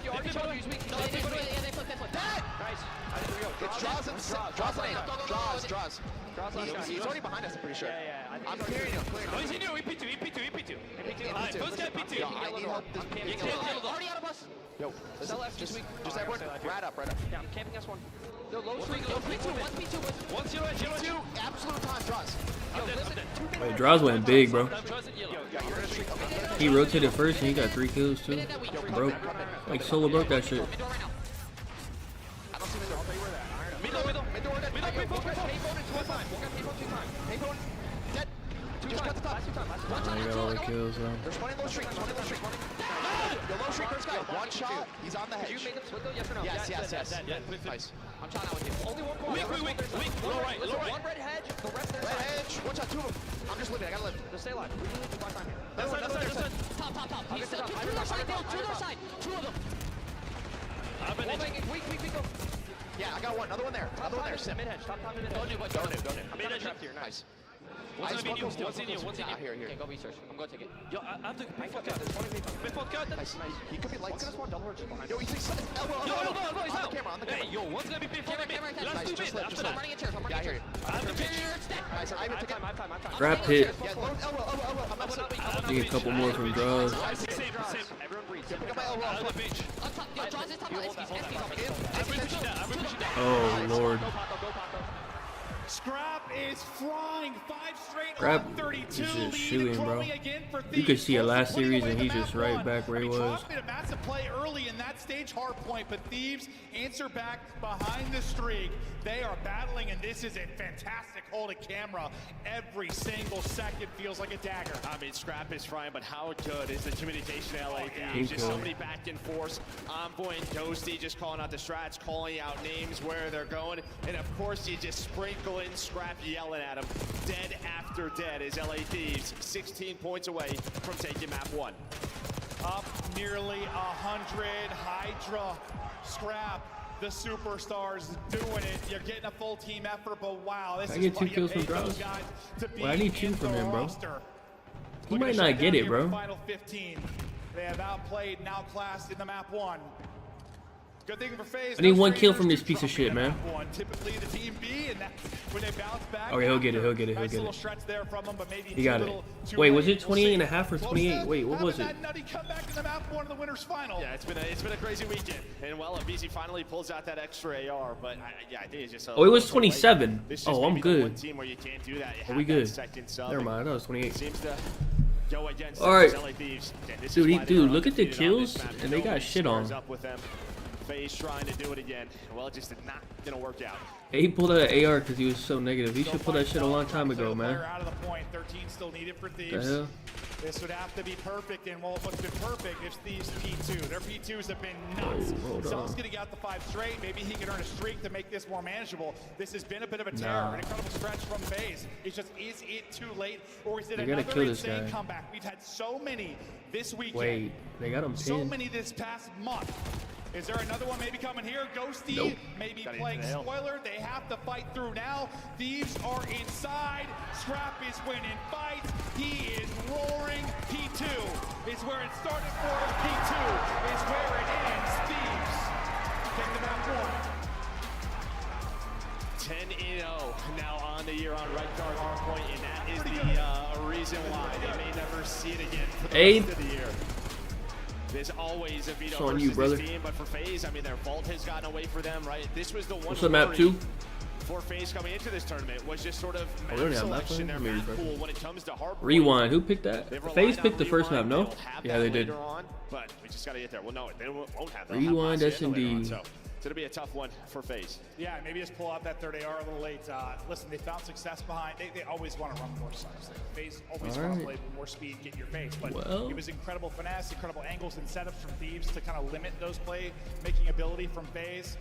You already showed he's weak. It's draws and draws. He's already behind us, I'm pretty sure. I'm clearing him. He knew. EP2. First guy P2. I need help. Already out of us. Yo, just everyone, right up. Yeah, I'm camping S1. Yo, low streak, P2, 1P2, absolute time, draws. Yo, listen. Wait, Draws went big, bro. He rotated first and he got 3 kills too. Broke. Like solo broke that shit. I don't see middle. Payphone, dead. Just cut the top. I got all the kills though. There's one in low streak. Yo, low streak, first guy. One shot. He's on the hedge. Did you make them split though? Yes or no? Yes. Nice. I'm trying out with you. Only one corner. Weak. Low right. One red hedge. The rest there. Red hedge. Watch out, 2 of them. I'm just living. I gotta live. Just stay alive. We need to buy time here. That's side. Top. He's to the side. To the side. 2 of them. Weak, go. Yeah, I got one. Another one there. Another one there. Sim. Mid-hedge. Top mid-hedge. Don't do. I'm gonna trap here. Nice. One's in you. Here. Okay, go research. I'm going to take it. Yo, I have to mid-foot cut. Nice. He could be lights. Look at this one. Double behind. Yo, he's elbow. No, he's on the camera. Hey, yo, one's gonna be big for me. Nice, just lift. I'm running in chairs. I hear you. I have time. Grab hit. Yeah, elbow. Need a couple more from draws. Everyone breathe. Pick up my elbow. Out of the beach. Oh Lord. Scrap is flying 5 straight. Scrap 32, is just leading shooting, the bro. Crowley again for You could Thieves. see it last Putting series away and the he's map just right one. back where he was. Trump made a massive play early in that stage Hardpoint, but Thieves answer back behind the streak. They are battling, and this is a fantastic hold of camera. Every single second feels like a dagger. I mean, Scrap is frying, but how good is the communication at LA Thieves? Just so many back and forth. Envoy and Ghosty just calling out the strats, calling out names, where they're going. And of course, you just sprinkle in Scrap yelling at him. Dead after dead is LA Thieves, 16 points away from taking map 1. Up nearly 100. Hydra, Scrap, the superstars doing it. You're getting a full team effort, but wow, this I is get 2 why you kills pay from those draws. guys to be Well, I need 2 in from the him, bro. roster. He Looking might to not shut get down it, here bro. for Final 15. They have outplayed and outclassed in the map 1. Good thing for FaZe. I need no 1 kill strangers from this to piece of Trump shit, in man. map 1. Typically the team B, and that's when they bounce back. Okay, he'll get it, after. he'll get it, he'll Nice get little it. stretch there from him, but maybe He got it. Wait, was it 28 and a half or 28? Wait, what was it? That nutty comeback in the map 1 of the winners final. Yeah, it's been a crazy weekend. And well, BZ finally pulls out that extra AR, but I think it's just Oh, it was 27. This is Oh, I'm maybe the one good. team where you can't do that. You Are we have that good? second sub. Never mind, I thought it was 28. Seems to go against All right. LA Thieves. And this is Dude, why they dude, are look at the undefeated on this kills, map. and they got Nobody shit on. scores up with them. FaZe trying to do it again. Well, it just did not gonna work out. He pulled out an AR because he was so negative. He should pull that shit a long time ago, man. Out of the point, 13 still needed for The Thieves. hell? This would have to be perfect, and well, what's been perfect is Thieves P2. Their P2s have been nuts. hold Zell's on. gonna get out the 5 straight. Maybe he can earn a streak to make this more manageable. This has been a bit of a terror, an incredible stretch from FaZe. It's just, is it too late, or is it They gotta another kill this insane guy. comeback? We've had so many this weekend. Wait, they got him So pinned. many this past month. Is there another one maybe coming here? Ghosty Nope. maybe Got it playing into the spoiler. They have to fight through now. Thieves are inside. Scrap is winning fights. He is roaring. P2 is where it started for him. P2 is where it ends. Thieves take the map 1. 10-0 now on the year on right Card Hardpoint, and that is the reason why they may never see it again for the rest of the year. There's always a veto It's on versus you, brother. this team, but for FaZe, I mean, their vault has gotten away for them, right? This was the one What's the map worry 2? for FaZe coming into this tournament was just sort of Oh, map we don't have map selection, one? their Maybe map first. pool when it comes to Hardpoint. Rewind. Who picked that? They've relied FaZe on picked the first map, Rewind. no? They'll have Yeah, that they did. later on, but we just got to get there. Well, no, they won't have that. Rewind They'll have Hacienda later on, S&D. So it's going to be a tough one for FaZe. Yeah, maybe just pull out that third AR a little late. Listen, they found success behind. They always want to run more sides. FaZe always want to play with more speed, get your face. But Well. it was incredible finesse, incredible angles and setups from Thieves to kind of limit those play-making ability from FaZe.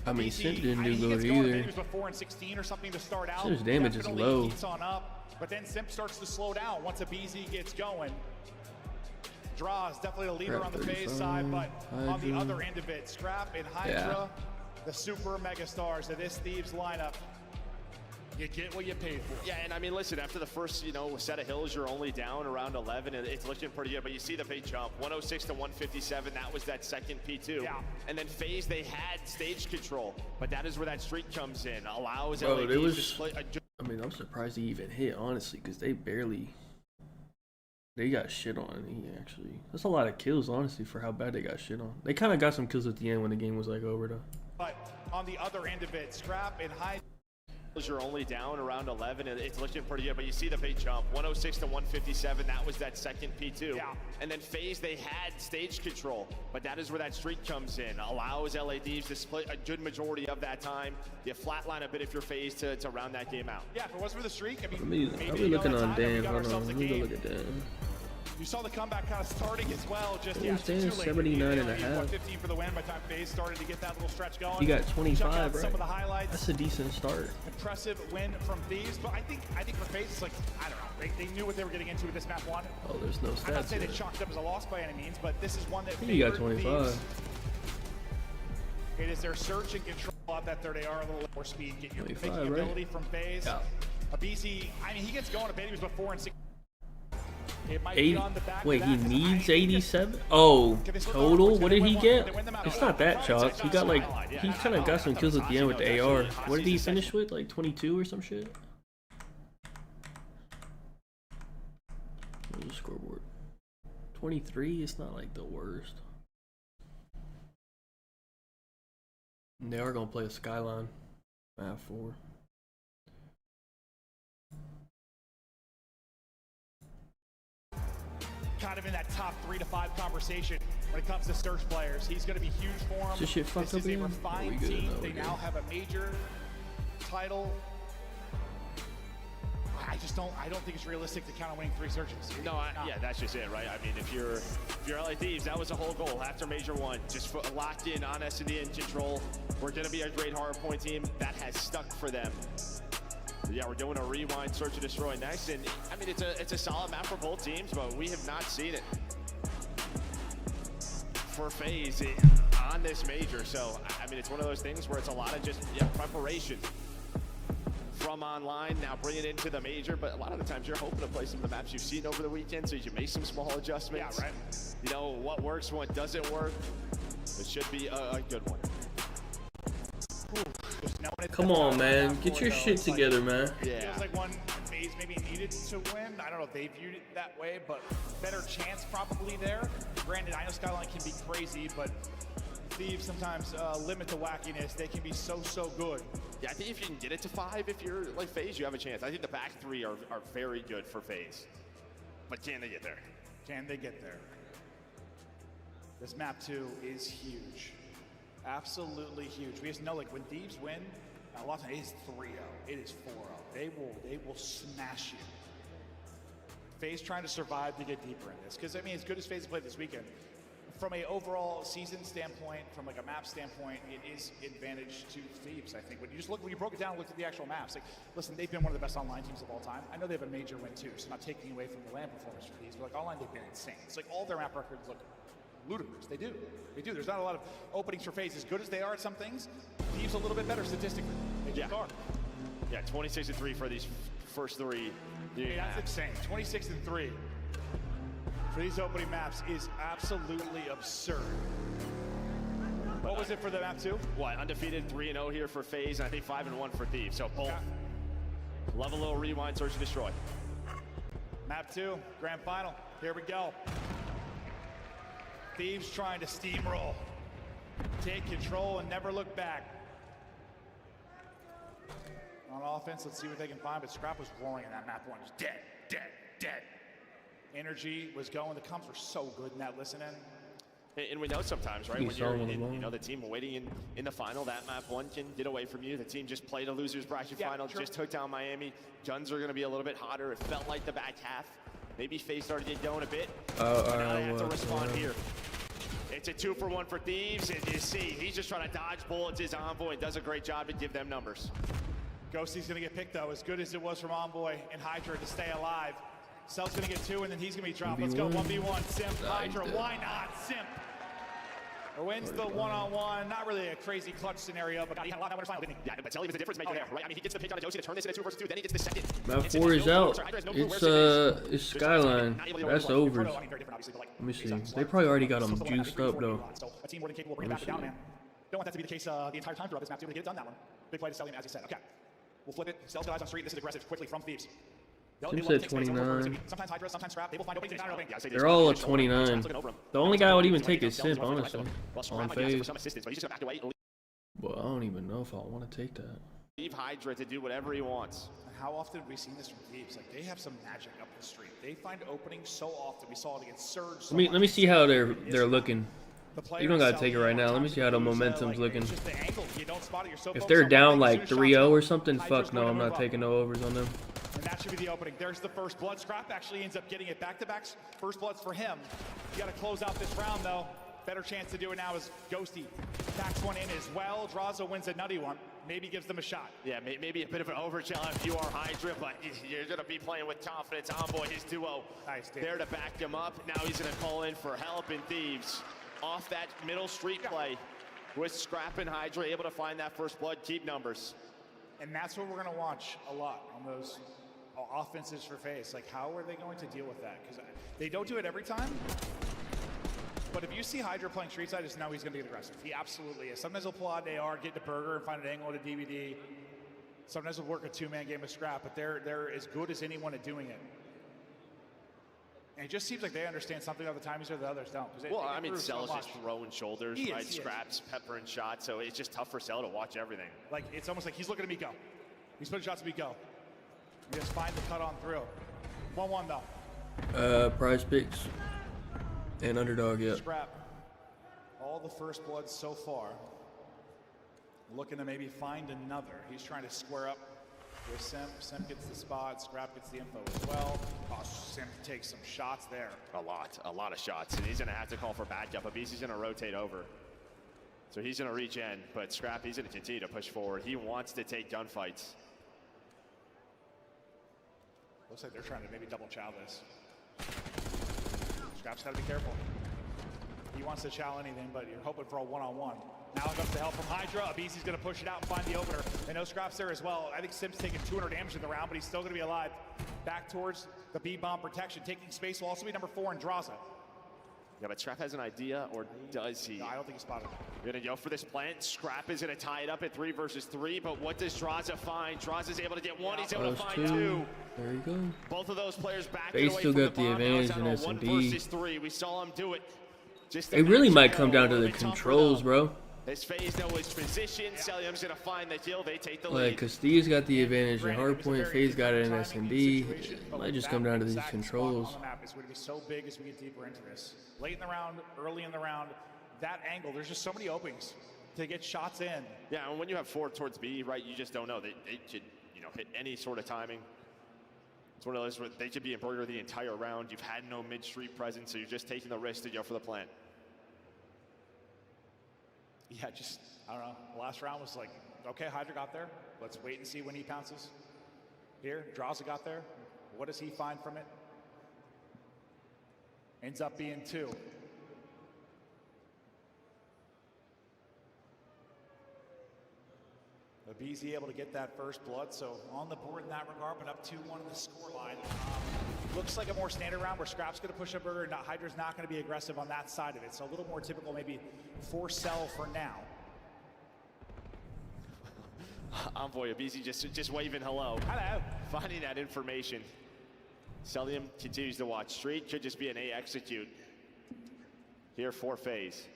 I mean, BC, Simp didn't do he good gets going, maybe either. it was before in 16 or something to start out. Simp's damage is Definitely low. heats on up, but then Simp starts to slow down once a BZ gets going. Draw is definitely a leader on the FaZe side, but on the Hydra. other end of it, Scrap and Hydra, the super mega stars of this Thieves lineup. You get what you paid for. Yeah, and I mean, listen, after the first, set of hills, you're only down around 11, and it's looking pretty good, but you see the big jump, 106 to 157, that was that second P2. Yeah. And then FaZe, they had stage control, but that is where that streak comes in, allows Bro, LADs it was. to split a I mean, I'm surprised he even hit, honestly, because they barely. They got shit on. That's a lot of kills, honestly, for how bad they got shit on. They kind of got some kills at the end when the game was like over, though. But on the other end of it, Scrap and Hydra. You're only down around 11, and it's looking pretty good, but you see the big jump, 106 to 157, that was that second P2. Yeah. And then FaZe, they had stage control, but that is where that streak comes in, allows LADs to split a good majority of that time. You flatline a bit if you're FaZe to round that game out. Yeah, if it was for the streak, I mean, I'll be looking on Dan. Hold on, let me go look at Dan. You saw the comeback kind of starting as well. Just Yeah, too late. 79 and a half. 115 for the win by the time FaZe started to get that little stretch going. He got Check 25, out right? some of the highlights. That's a decent start. Impressive win from Thieves, but I think for FaZe, it's like, I don't know. They knew what they were getting into with this map 1. Oh, there's no stats. I'm not saying they yet. chalked up as a loss by any means, but this is one that I think he got favored 25. Thieves. It is their search and control out that third AR, a little more speed. Get your 25, making right? ability from phase. Yeah. A BC, I mean, he gets going a bit. He was before and 6. It might 80. be on the back. Wait, he needs 87? Oh, total? What did he get? It's not that chalk. He got like, he kind of got some kills at the end with the AR. What did he finish with? Like 22 or some shit? Where's the scoreboard? 23? It's not like the worst. And they are going to play a Skyline map 4. Kind of in that top 3 to 5 conversation when it comes to search players. He's going to be huge for him. Is this shit fucked This up is a again? refined team. They now have a major title. I don't think it's realistic to count on winning 3 searches. No, yeah, that's just it, right? I mean, if you're LA Thieves, that was the whole goal after Major 1. Just locked in on S&D and Control. We're going to be a great hardpoint team. That has stuck for them. Yeah, we're doing a rewind, search and destroy next, and I mean it's a solid map for both teams, but we have not seen it for FaZe on this major. So I mean, it's one of those things where it's a lot of just preparation from online. Now bring it into the major, but a lot of the times you're hoping to play some of the maps you've seen over the weekend, so you can make some small adjustments. Yeah, right. You know what works, what doesn't work. It should be a good one. Come on, man. Get your shit together, man. It feels like one FaZe maybe needed to win. I don't know if they viewed it that way, but better chance probably there. Granted, I know Skyline can be crazy, but Thieves sometimes limit the wackiness. They can be so good. Yeah, I think if you can get it to 5, if you're like FaZe, you have a chance. I think the back 3 are very good for FaZe. But can they get there? Can they get there? This map 2 is huge. Absolutely huge. We just know, like, when Thieves win, a lot of times it is 3-0. It is 4-0. They will smash you. FaZe trying to survive to get deeper in this. Because, I mean, as good as FaZe played this weekend, from a overall season standpoint, from like a map standpoint, it is advantage to Thieves, I think. When you broke it down and looked at the actual maps, like, listen, they've been one of the best online teams of all time. I know they have a major win too, so not taking away from the LAN performance for Thieves, but like online they've been insane. It's like all their map records look ludicrous. They do. There's not a lot of openings for FaZe. As good as they are at some things, Thieves a little bit better statistically. They just are. Yeah, 26-3 for these first 3. Yeah, that's insane. 26-3 for these opening maps is absolutely absurd. What was it for the map 2? What, undefeated 3-0 here for FaZe, and I think 5-1 for Thieves. So both. Love a little rewind, search and destroy. Map 2, grand final. Here we go. Thieves trying to steamroll, take control, and never look back. On offense, let's see what they can find, but Scrap was roaring in that map 1. Just dead. Energy was going. The comps were so good in that listen in. And we know sometimes, right, when you're in, the team waiting in the final, that map 1 can get away from you. The team just played a loser's bracket final, just took down Miami. Guns are going to be a little bit hotter. It felt like the back half. Maybe FaZe started to get going a bit. Now they have to respond here. It's a 2-for-1 for Thieves, and you see, he's just trying to dodge bullets. His Envoy does a great job to give them numbers. Ghosty's going to get picked, though, as good as it was from Envoy and Hydra to stay alive. Cell's going to get 2, and then he's going to be dropped. Let's go 1v1. Simp, Hydra, why not? Simp wins the one-on-one. Not really a crazy clutch scenario, but he had a lot of final, didn't he? Yeah, but Telly was a difference maker there, right? I mean, he gets the pick on a Josie to turn this into a 2 versus 2, then he gets the second. Map 4 is out. It's Skyline. That's over. Let me see. They probably already got them juiced up, though. A team more than capable of bringing back down, man. Don't want that to be the case the entire time throughout this map, too. They get it done, that one. Big play to Stellium, as he said. Okay. We'll flip it. Cell's got eyes on street. This is aggressive. Quickly from Thieves. Team said 29. Sometimes Hydra, sometimes Scrap. They will find openings. They're all at 29. The only guy I would even take is Simp, honestly, on FaZe. Well, I don't even know if I want to take that. Leave Hydra to do whatever he wants. How often have we seen this from Thieves? Like, they have some magic up the street. They find openings so often. We saw it against Surge. Let me see how they're looking. You don't gotta take it right now. Let me see how the momentum's looking. If they're down like 3-0 or something, fuck no, I'm not taking no overs on them. And that should be the opening. There's the first blood. Scrap actually ends up getting it back-to-back. First bloods for him. You got to close out this round, though. Better chance to do it now is Ghosty packs one in as well. Draza wins a nutty one. Maybe gives them a shot. Yeah, maybe a bit of an overchill if you are Hydra, but you're going to be playing with confidence. Envoy, his duo, there to back him up. Now he's going to call in for help, and Thieves off that middle street play with Scrap and Hydra able to find that first blood, keep numbers. And that's what we're going to watch a lot on those offenses for FaZe. Like, how are they going to deal with that? Because they don't do it every time. But if you see Hydra playing street side, just know he's going to be aggressive. He absolutely is. Sometimes he'll pull out an AR, get the burger, and find an angle at a DVD. Sometimes he'll work a two-man game of Scrap, but they're as good as anyone at doing it. And it just seems like they understand something of the times that the others don't. Well, I mean, Cell's just throwing shoulders, right? He Scraps, peppering shots, so it's just tough for Cell to watch everything. Like, it's almost like he's looking at me go. He's putting shots at me go. You just find the cut on through. 1-1 though. Prize picks and underdog, yeah. Scrap. All the first bloods so far. Looking to maybe find another. He's trying to square up with Sim. Sim gets the spot. Scrap gets the info as well. Oh, Sim takes some shots there. A lot of shots. And he's going to have to call for backup. Abisi's going to rotate over. So he's going to reach in, but Scrap, he's going to continue to push forward. He wants to take gunfights. Looks like they're trying to maybe double chow this. Scrap's got to be careful. He wants to chow anything, but you're hoping for a one-on-one. Now it comes the help from Hydra. Abisi's going to push it out and find the opener. They know Scrap's there as well. I think Sim's taking 200 damage in the round, but he's still going to be alive. Back towards the B-bomb protection. Taking space will also be number 4 in Draza. Yeah, but Scrap has an idea, or does he? No, I don't think he spotted him. We're going to go for this plant. Scrap is going to tie it up at 3 versus 3, but what does Draza find? Draza's able to get 1, he's able to find 2. There you go. Both of those players back They away still from got the bomb. advantage in 1 S&D. versus 3. We saw him do it. Just It really might come down to the controls, bro. As FaZe know his position, Celium's going to find the kill. They take the Like, lead. because Steve's got the advantage in Hardpoint, FaZe got it in S&D. It might just come down to these controls. On the map is going to be so big as we get deeper into this. Late in the round, early in the round, that angle, there's just so many openings to get shots in. Yeah, and when you have 4 towards B, right, you just don't know. They could, hit any sort of timing. It's one of those where they could be in burger the entire round. You've had no mid-street presence, so you're just taking the risk to go for the plant. Yeah, just, I don't know. The last round was like, okay, Hydra got there. Let's wait and see when he pounces. Here, Draza got there. What does he find from it? Ends up being 2. Abisi able to get that first blood, so on the board in that regard, but up 2-1 in the scoreline. Looks like a more standard round where Scrap's going to push up burger, and Hydra's not going to be aggressive on that side of it. So a little more typical maybe for Cell for now. Envoy, Abisi just waving hello. Hello. Finding that information. Celium continues to watch. Street could just be an A execute here for FaZe.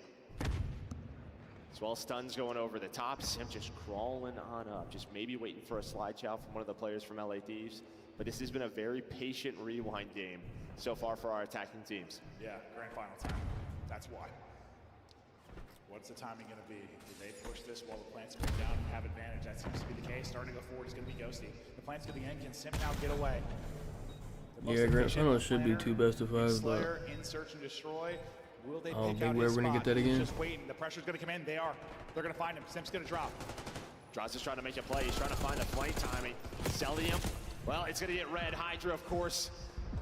As well, stuns going over the top. Sim just crawling on up. Just maybe waiting for a slide chow from one of the players from LA Thieves. But this has been a very patient rewind game so far for our attacking teams. Yeah, grand final time. That's why. What's the timing going to be? Do they push this while the plant's going down and have advantage? That seems to be the case. Starting to go forward is going to be Ghosty. The plant's going to be in. Can Sim now get away? Yeah, grand final should be 2 best of 5, but in search and destroy. Will they I don't pick think out we're his ever going to spot? get that again. Just waiting. The pressure's going to come in. They are. They're going to find him. Sim's going to drop. Draza's trying to make a play. He's trying to find a flank timing. Celium, well, it's going to get red. Hydra, of course.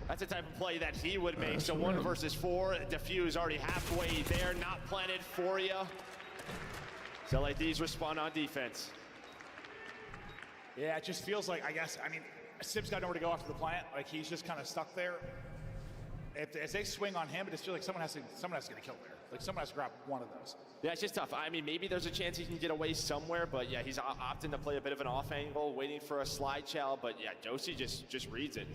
That's the type of play that he would make. So 1 versus 4. Diffuse already halfway there. Not planted for you. So like these respond on defense. Yeah, it just feels like, I mean, Sim's got nowhere to go after the plant. Like, he's just kind of stuck there. As they swing on him, it just feels like someone has to get killed there. Like, someone has to grab one of those. Yeah, it's just tough. I mean, maybe there's a chance he can get away somewhere, but yeah, he's opting to play a bit of an off angle, waiting for a slide chow, but yeah, Josie just reads it.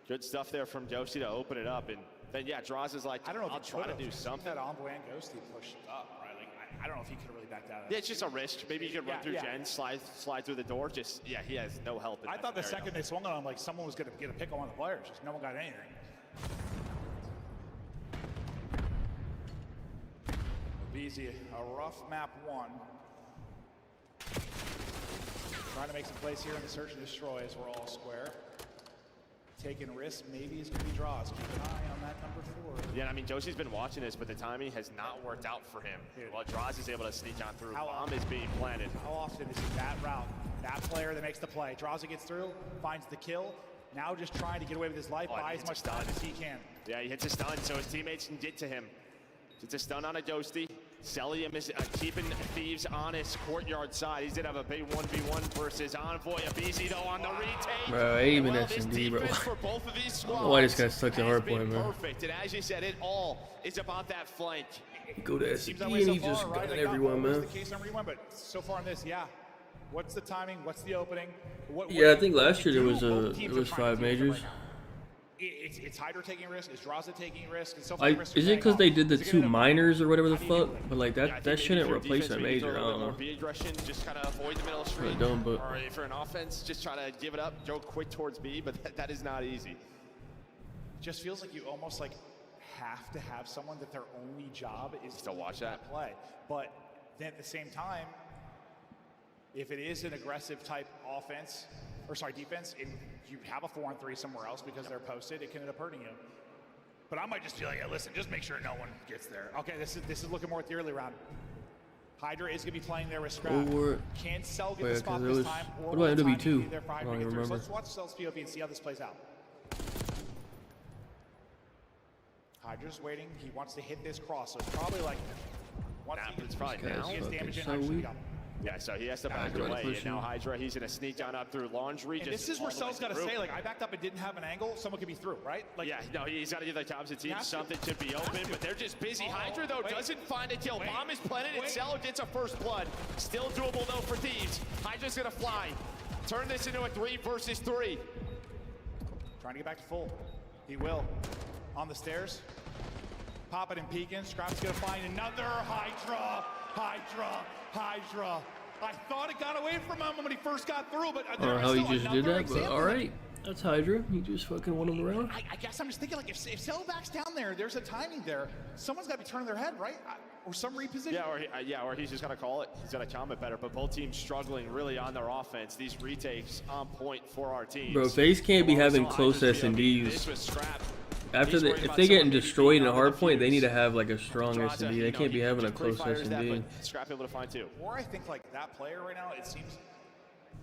Good stuff there from Josie to open it up, and then yeah, Draws is like, I don't know, I'll try to do something. That Envoy and Ghosty pushed up, right? Like, I don't know if he could have really backed out of that. Yeah, it's just a risk. Maybe he could run through Gen, slide through the door. Just, yeah, he has no help in I that thought the scenario. second they swung on him, like someone was going to get a pick on one of the players. Just no one got anything. Easy, a rough map 1. Trying to make some plays here in the search and destroy as we're all square. Taking risks, maybe he's going to be Draws. Keep an eye on that number 4. Yeah, I mean, Josie's been watching this, but the timing has not worked out for him. While Draws is able to sneak on through, bomb is being planted. How often is it that route? That player that makes the play. Draws it, gets through, finds the kill. Now just trying to get away with his life, buy as much time as he can. Yeah, he hits a stun, so his teammates can get to him. It's a stun on a Ghosty. Celium is keeping Thieves on his courtyard side. He did have a big 1v1 versus Envoy. Abizi though on the retake. Bro, even S&D, bro. For both of these I squads, don't know why this guy stuck to Hardpoint, man. perfect. And as you said, it all is about that flank. Go to S&D and he just got everyone, man. The case on rewind, but so far in this, yeah. What's the timing? What's the opening? Yeah, I think last year there was 5 majors. It's Hydra taking risk. It's Draza taking risk. And so far Is it because they did the 2 minors or whatever the fuck? But like that shouldn't replace that major. I don't know. Aggression, just kind of avoid the middle of the street. Or for an offense, just try to give it up, go quick towards B. But that is not easy. Just feels like you almost like have to have someone that their only job is to watch that play. But then at the same time, if it is an aggressive type offense, or sorry, defense, and you have a 4-on-3 somewhere else because they're posted, it can end up hurting you. But I might just be like, yeah, listen, just make sure no one gets there. Okay, this is looking more at the early round. Hydra is going to be playing there with Scrap. Can Cell get the spot this time? What about NW2? I don't even remember. Let's watch Cell's POV and see how this plays out. Hydra's waiting. He wants to hit this cross, so it's probably like once it's probably now. He gets damage in, so Hydra's weak. Yeah, so he has to back away, and now Hydra, he's going to sneak down up through Laundry. And this is where Cell's got to say, like, I backed up and didn't have an angle, someone could be through, right? Like, yeah, no, he's got to give the opposite team something to be open, but they're just busy. Hydra, though, doesn't find a kill. Bomb is planted, and Cell gets a first blood. Still doable, though, for Thieves. Hydra's going to fly. Turn this into a 3 versus 3. Trying to get back to full. He will. On the stairs. Popping and peeking. Scrap's going to find another Hydra. Hydra. I thought it got away from him when he first got through, but I don't know how he just did that, but alright. That's Hydra. He just fucking won him around. I guess I'm just thinking, like, if Cell backs down there, there's a timing there. Someone's got to be turning their head, right? Or some reposition. Yeah, or he's just got to call it. He's got to comment better, but both teams struggling really on their offense. These retakes on point for our teams. Bro, FaZe can't be having close S&Ds. After if they're getting destroyed in a Hardpoint, they need to have like a strong S&D. They can't be having a close S&D. Scrap able to find two. Or I think like that player right now, it seems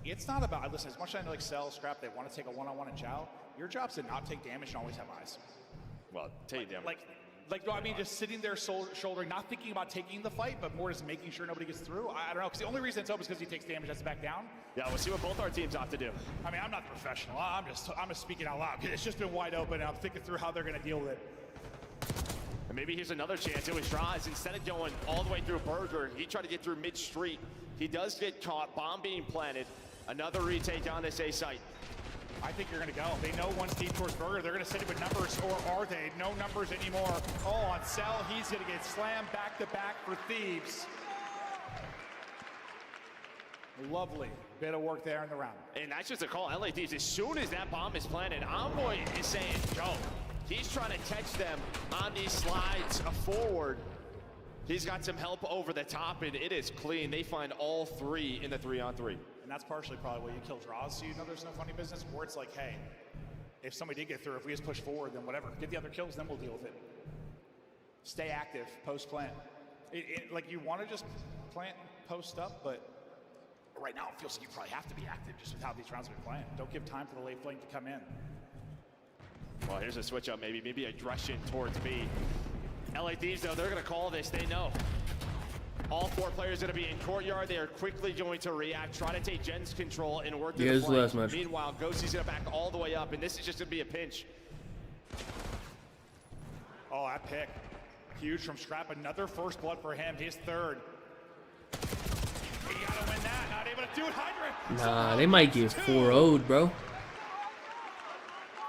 it's not about, listen, as much as I know like Cell, Scrap, they want to take a one-on-one and chow. Your job's to not take damage and always have eyes. Well, take damage. Like, no, I mean, just sitting there shouldering, not thinking about taking the fight, but more just making sure nobody gets through. I don't know, because the only reason it's open is because he takes damage, has to back down. Yeah, we'll see what both our teams opt to do. I mean, I'm not the professional. I'm just speaking out loud. It's just been wide open, and I'm thinking through how they're going to deal with it. And maybe here's another chance. It was Draws. Instead of going all the way through Burger, he tried to get through mid-street. He does get caught. Bomb being planted. Another retake on this A site. I think you're going to go. They know once deep towards Burger, they're going to send it with numbers, or are they? No numbers anymore. Oh, on Cell, he's going to get slammed back-to-back for Thieves. Lovely bit of work there in the round. And that's just a call. LA Thieves, as soon as that bomb is planted, Envoy is saying, go. He's trying to catch them on these slides forward. He's got some help over the top, and it is clean. They find all three in the 3-on-3. And that's partially probably why you kill Draws, so you know there's no funny business, or it's like, hey, if somebody did get through, if we just push forward, then whatever. Get the other kills, then we'll deal with it. Stay active, post-plant. Like, you want to just plant, post up, but right now it feels like you probably have to be active just with how these rounds have been playing. Don't give time for the late flank to come in. Well, here's a switch up, maybe aggression towards B. LA Thieves, though, they're going to call this. They know. All four players going to be in courtyard. They are quickly going to react, try to take Gen's control and work through the flank. Meanwhile, Ghosty's going to back all the way up, and this is just going to be a pinch. Oh, that pick. Huge from Scrap. Another first blood for him. His third. He got to win that. Not able to do it. Hydra. Nah, they might get 4-0'd, bro.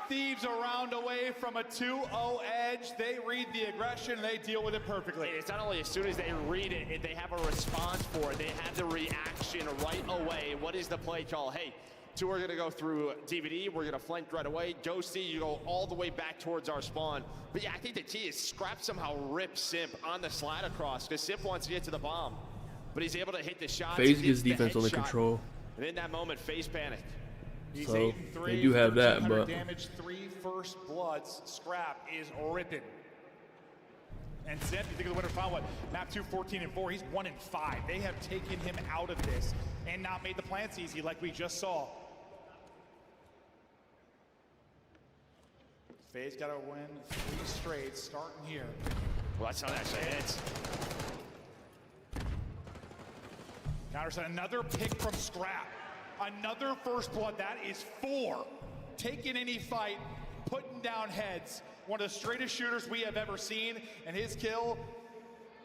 Thieves a round away from a 2-0 edge. They read the aggression and they deal with it perfectly. It's not only as soon as they read it, they have a response for it. They have the reaction right away. What is the play call? Hey, two are going to go through DVD. We're going to flank right away. Ghosty, you go all the way back towards our spawn. But yeah, I think the key is Scrap somehow rips Simp on the slide across because Simp wants to get to the bomb. But he's able to hit the shot. FaZe gets defense on the control. And in that moment, FaZe panicked. He's so 8-3, they do have that, but damage, 3 first bloods. Scrap is ripping. And Simp, you think of the winner final, what? Map 2, 14-4. He's 1-5. They have taken him out of this and not made the plants easy like we just saw. FaZe got to win 3 straight, starting here. Well, that's how that shit hits. Counterset, another pick from Scrap. Another first blood, that is 4. Taking any fight, putting down heads. One of the straightest shooters we have ever seen, and his kill,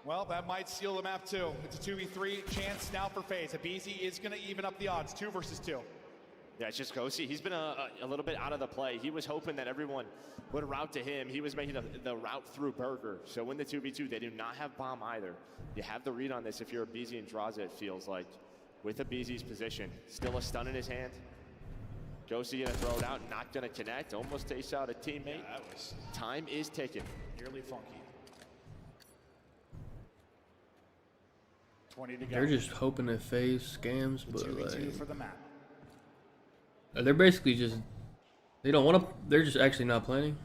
well, that might seal the map too. It's a 2v3 chance now for FaZe. Abizi is gonna even up the odds, 2 versus 2. Yeah, it's just Ghosty. He's been a little bit out of the play. He was hoping that everyone would route to him. He was making the route through Burger. So when the 2v2, they do not have bomb either. You have the read on this if you're Abizi and Draza, it feels like. With Abizi's position, still a stun in his hand. Ghosty gonna throw it out, not gonna connect. Almost takes out a teammate. Yeah, that was time is ticking. nearly funky. 20 to go. They're just hoping that FaZe scams, but 2v2 like for the map. they're basically just they don't want to. They're just actually not planning.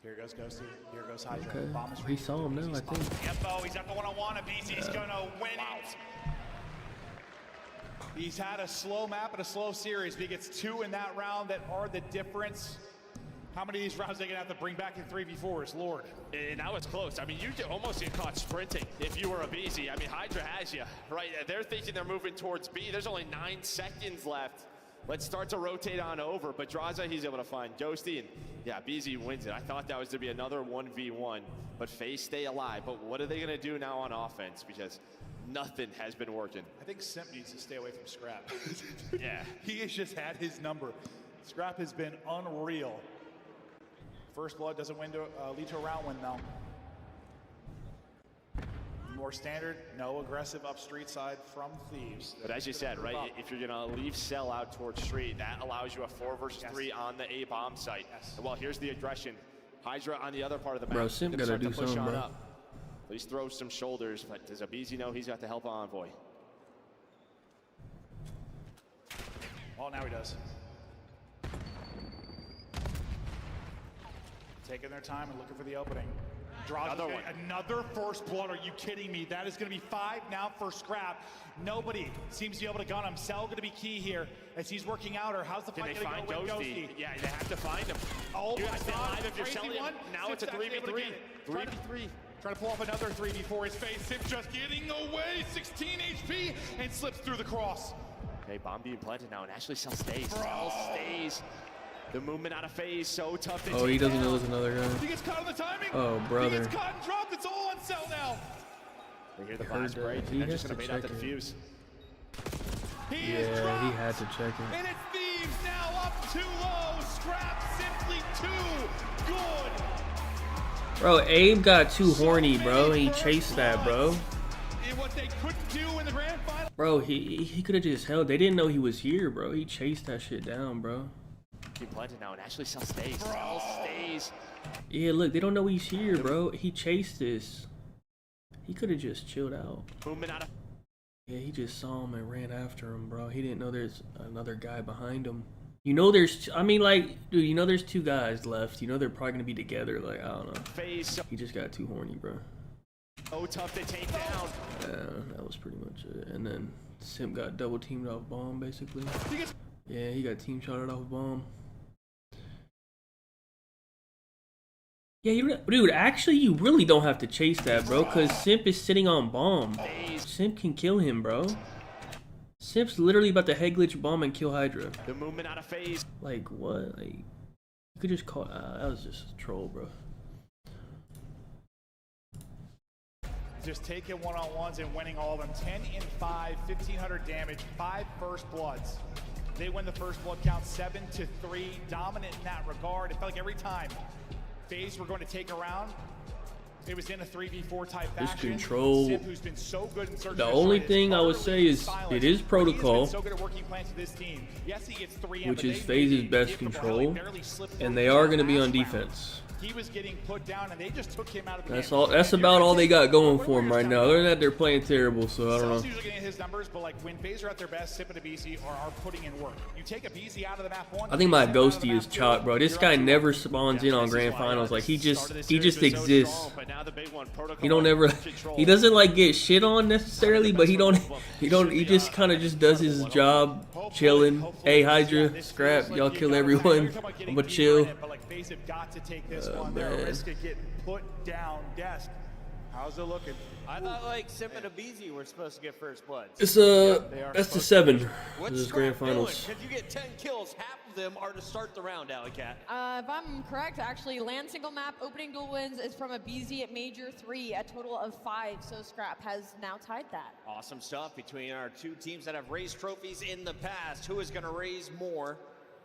Here goes Ghosty. Here goes Hydra. Okay, Bomb is he saw him now, I think. Yep, he's at the one-on-one. Abizi's gonna win it. He's had a slow map and a slow series, but he gets 2 in that round that are the difference. How many of these rounds are they gonna have to bring back in 3v4s, Lord? And that was close. I mean, you almost get caught sprinting if you were Abizi. I mean, Hydra has you, right? They're thinking they're moving towards B. There's only 9 seconds left. Let's start to rotate on over. But Draza, he's able to find Ghosty, and yeah, BZ wins it. I thought that was to be another 1v1, but FaZe stay alive. But what are they gonna do now on offense? Because nothing has been working. I think Simp needs to stay away from Scrap. Yeah. He has just had his number. Scrap has been unreal. First blood doesn't lead to a round win though. More standard, no aggressive up street side from Thieves. But as you said, right, if you're gonna leave cell out towards street, that allows you a 4 versus 3 on the A bomb site. Yes. Well, here's the aggression. Hydra on the other part of the map. Bro, Simp gotta do something, bro. Up. Please throw some shoulders, but does Abizi know he's got to help Envoy? Oh, now he does. Taking their time and looking for the opening. Draws another first blood. Are you kidding me? That is going to be 5 now for Scrap. Nobody seems to be able to gun him. Cell going to be key here as he's working out. Or how's the fight going to go with Ghosty? Yeah, they have to find him. Oh you my guys been God! live if you're selling him. Now it's a 3v3. 3v3. Trying to pull off another 3v4. His face. Simp just getting away. 16 HP and slips through the cross. Okay, bomb being planted now, and Ashley Cell stays. Cell stays. The movement out of FaZe, so tough to take. Oh, he doesn't know there's another guy. He gets caught on the timing. Oh, brother. He gets caught and dropped. It's all on Cell now. We hear the blast break, and they're just going to bait out the defuse. He is dropped. He had to check it. And it's Thieves now up too low. Scrap simply too good. Bro, Abe got too horny, bro. He chased that, bro. And what they couldn't do in the grand final. Bro, he could have just held. They didn't know he was here, bro. He chased that shit down, bro. Keep planted now, and Ashley Cell stays. Cell stays. Yeah, look, they don't know he's here, bro. He chased this. He could have just chilled out. Movement out of. Yeah, he just saw him and ran after him, bro. He didn't know there's another guy behind him. You know there's, I mean, like, dude, you know there's 2 guys left. You know they're probably gonna be together. Like, I don't know. FaZe. He just got too horny, bro. So tough to take down. Yeah, that was pretty much it. And then Simp got double teamed off bomb, basically. Yeah, he got team shotted off bomb. Yeah, dude, actually, you really don't have to chase that, bro, because Simp is sitting on bomb. Simp can kill him, bro. Simp's literally about to head glitch bomb and kill Hydra. The movement out of FaZe. Like, what? Like, you could just call. That was just a troll, bro. Just taking one-on-ones and winning all of them. 10 and 5, 1,500 damage, 5 first bloods. They win the first blood count 7-3, dominant in that regard. It felt like every time FaZe were going to take a round, it was in a 3v4 type fashion. This control. Simp, who's been so good in search the only thing I would say is it is protocol, so good at working plans with this team. Yes, he gets 3M, which is FaZe's best control, and they are going to be on defense. He was getting put down, and they just took him out of the That's game. all. That's about all they got going for him right now. Other than that, they're playing terrible, so I don't know. Usually getting his numbers, but like when FaZe are at their best, Simp and Abizi are putting in work. You take Abizi out of the map one. I think my Ghosty is chalk, bro. This guy never spawns in on grand finals. Like he just exists. He don't ever. He doesn't like get shit on necessarily, but he just kind of just does his job, chilling. Hey Hydra, Scrap, y'all kill everyone. I'm gonna chill. But like FaZe have got to take this one. They're at risk of getting put down. Desk. How's it looking? I thought like Simp and Abizi were supposed to get first blood. It's that's the 7. This is grand finals. Because you get 10 kills, half of them are to start the round, Alley Cat. If I'm correct, actually, land single map opening duel wins is from Abizi at Major 3, a total of 5. So Scrap has now tied that. Awesome stuff between our two teams that have raised trophies in the past. Who is going to raise more?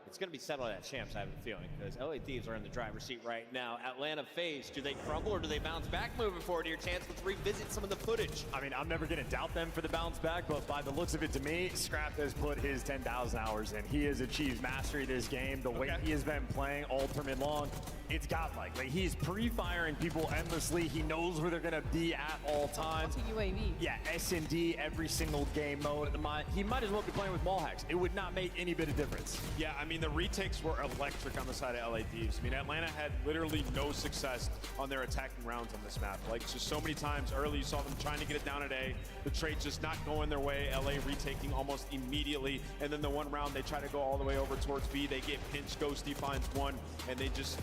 It's going to be settled at Champs, I have a feeling, because LA Thieves are in the driver's seat right now. Atlanta FaZe, do they crumble or do they bounce back moving forward to your chance to revisit some of the footage? I mean, I'm never going to doubt them for the bounce back, but by the looks of it to me, Scrap has put his 10,000 hours in. He has achieved mastery of this game. The way he has been playing all tournament long, it's godlike. Like, he's pre-firing people endlessly. He knows where they're going to be at all times. UAV. Yeah, S&D every single game mode. He might as well be playing with wall hacks. It would not make any bit of difference. Yeah, I mean, the retakes were electric on the side of LA Thieves. I mean, Atlanta had literally no success on their attacking rounds on this map. Like, just so many times early, you saw them trying to get it down at A. The trades just not going their way. LA retaking almost immediately. And then the one round, they try to go all the way over towards B. They get pinched. Ghosty finds one, and they just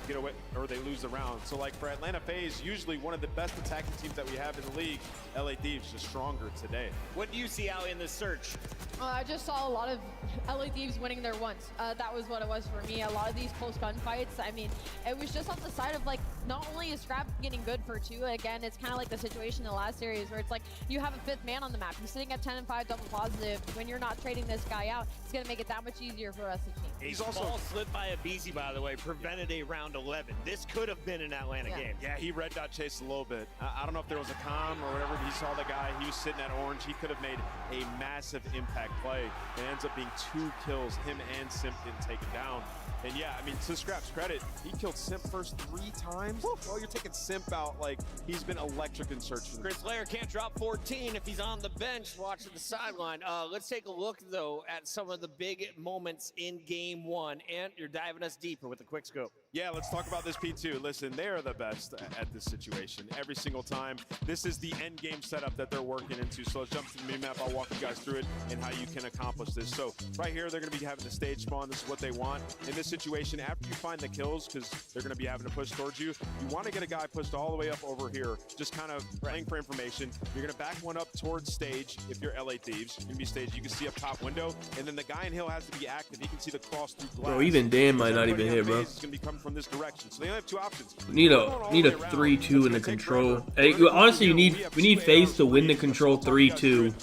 get away, or they lose the round. So, like, for Atlanta FaZe, usually one of the best attacking teams that we have in the league, LA Thieves just stronger today. What do you see, Allie, in this search? I just saw a lot of LA Thieves winning their ones. That was what it was for me. A lot of these close gunfights, I mean, it was just on the side of, like, not only is Scrap getting good for 2, again, it's kind of like the situation in the last series where it's like you have a 5th man on the map. He's sitting at 10 and 5 double positive. When you're not trading this guy out, it's going to make it that much easier for us to team. He's also ball slid by Abizi, by the way, prevented a round 11. This could have been an Atlanta game. Yeah, he red dot chased a little bit. I don't know if there was a comm or whatever. He saw the guy. He was sitting at orange. He could have made a massive impact play. It ends up being 2 kills. Him and Simp didn't take him down. And yeah, I mean, to Scrap's credit, he killed Simp first 3 times. Well, you're taking Simp out. Like, he's been electric in search for Chris Lair can't drop 14 if he's on the bench watching the sideline. Let's take a look, though, at some of the big moments in Game 1. And you're diving us deeper with a quick scope. Yeah, let's talk about this P2. Listen, they're the best at this situation every single time. This is the end game setup that they're working into. So let's jump to the mini-map. I'll walk you guys through it and how you can accomplish this. So right here, they're going to be having the stage spawn. This is what they want. In this situation, after you find the kills, because they're going to be having to push towards you, you want to get a guy pushed all the way up over here, just kind of playing for information. You're going to back one up towards stage if you're LA Thieves. You're going to be stage. You can see up top window. And then the guy in hill has to be active. He can see the cross through glass. Bro, even Dan might not even hit, bro. It's going to be coming from this direction. So they only have 2 options. Need a 3-2 in the control. Hey, honestly, we need FaZe to win the control 3-2,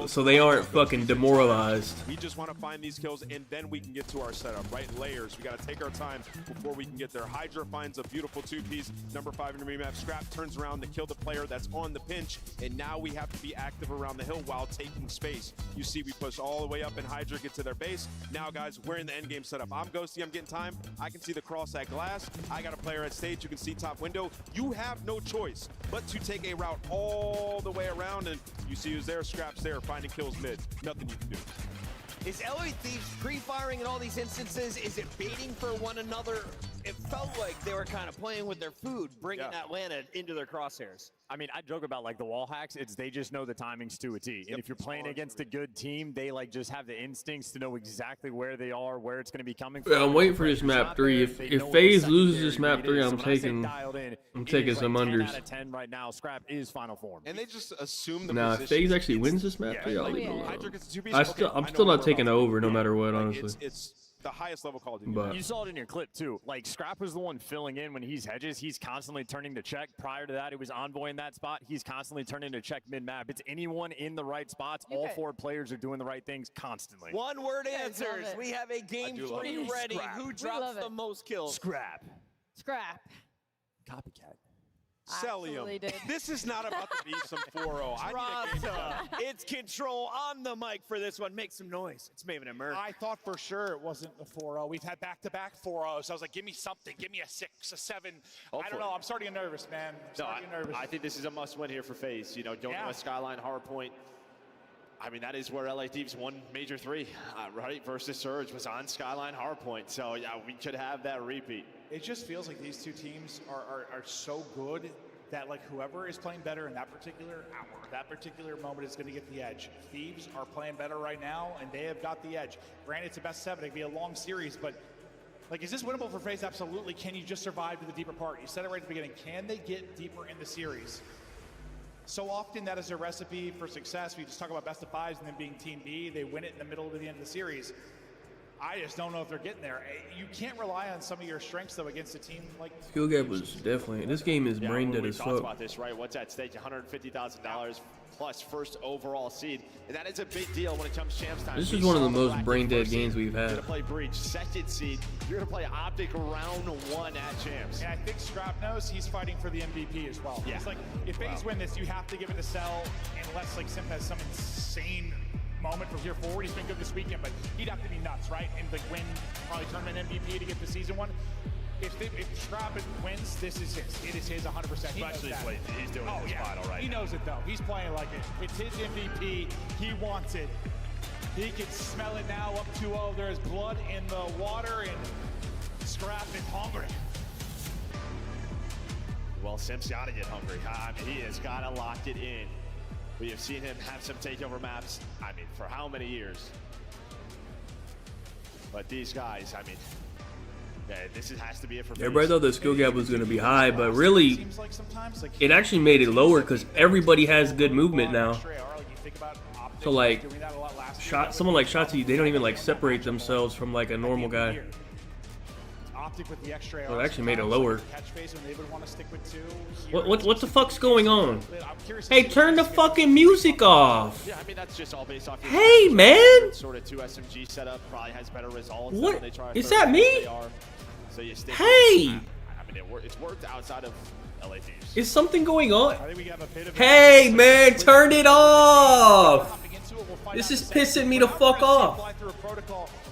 so they aren't fucking demoralized. We just want to find these kills, and then we can get to our setup, right? Layers. We got to take our time before we can get there. Hydra finds a beautiful 2-piece, number 5 in the remap. Scrap turns around to kill the player that's on the pinch, and now we have to be active around the hill while taking space. You see, we push all the way up, and Hydra get to their base. Now, guys, we're in the end game setup. I'm Ghosty. I'm getting time. I can see the cross at glass. I got a player at stage. You can see top window. You have no choice but to take a route all the way around, and you see who's there. Scrap's there, finding kills mid. Nothing you can do. Is LA Thieves pre-firing in all these instances? Is it baiting for one another? It felt like they were kind of playing with their food, bringing Atlanta into their crosshairs. I mean, I joke about like the wall hacks. It's they just know the timings to a T. And if you're playing against a good team, they like just have the instincts to know exactly where they are, where it's going to be coming from. Yeah, I'm waiting for this map 3. If FaZe loses this map 3, I'm taking some unders. 10 out of 10 right now. Scrap is final form. And they just assume the Nah, if position. FaZe actually wins this map 3, I'll leave it alone. I'm still not taking over no matter what, honestly. It's the highest level Call of Duty. But you saw it in your clip too. Like Scrap was the one filling in when he's hedges. He's constantly turning to check. Prior to that, it was Envoy in that spot. He's constantly turning to check mid-map. It's anyone in the right spots. All 4 players are doing the right things constantly. One-word answers. We have a game 3 ready. Scrap. Who drops the most kills? Scrap. Scrap. Copycat. Cellium. This is not about to be some 4-0. I need a game. It's Control on the mic for this one. Make some noise. It's Maven and Merc. I thought for sure it wasn't the 4-0. We've had back-to-back 4-0s. So I was like, give me something. Give me a 6, a 7. I don't know. I'm starting to get nervous, man. I think this is a must-win here for FaZe. You know, going to a Skyline Hardpoint. I mean, that is where LA Thieves won Major 3, right? Versus Surge was on Skyline Hardpoint. So, yeah, we could have that repeat. It just feels like these 2 teams are so good that like whoever is playing better in that particular hour, that particular moment is going to get the edge. Thieves are playing better right now, and they have got the edge. Granted, it's a best 7. It can be a long series, but Like, is this winnable for FaZe? Absolutely. Can you just survive to the deeper part? You said it right at the beginning. Can they get deeper in the series? So often that is a recipe for success. We just talk about best of fives and then being Team B. They win it in the middle to the end of the series. I just don't know if they're getting there. You can't rely on some of your strengths, though, against a team like... Skill gap was definitely... This game is brain dead as fuck. We talked about this, right? What's at stake? $150,000 plus first overall seed. And that is a big deal when it comes champs time. This is one of the most brain dead games we've had. You're going to play Breach, second seed. You're going to play Optic round 1 at champs. And I think Scrap knows he's fighting for the MVP as well. Yeah. It's like, if FaZe win this, you have to give it to Cell, unless like Simp has some insane moment from here forward. He's been good this weekend, but he'd have to be nuts, right? And like win probably tournament MVP to get the season one. If Scrap wins, this is his. It is his 100%. He knows that. He's doing his final right He now. knows it though. He's playing like it. It's his MVP. He wants it. He can smell it now. Up 2-0. There's blood in the water, and Scrap is hungry. Well, Simp's got to get hungry. I mean, he has got to lock it in. We have seen him have some takeover maps, I mean, for how many years? But these guys, I mean, yeah, this has to be it for Everybody thought the skill gap was going to be high, but really, it actually made it lower because everybody has good movement now. So like, someone like Shotzi, they don't even like separate themselves from like a normal guy. With the extra So it actually made it lower. What What the fuck's going on? Hey, turn the fucking music off. Yeah, I mean, that's just all based off. Hey, man. Sort of 2 SMG setup probably has better results. What? When they try Is that me? So you stick Hey. I mean, it's worked outside of LA Thieves. Is something going on? Hey, man, turn it off. This is pissing me the fuck off.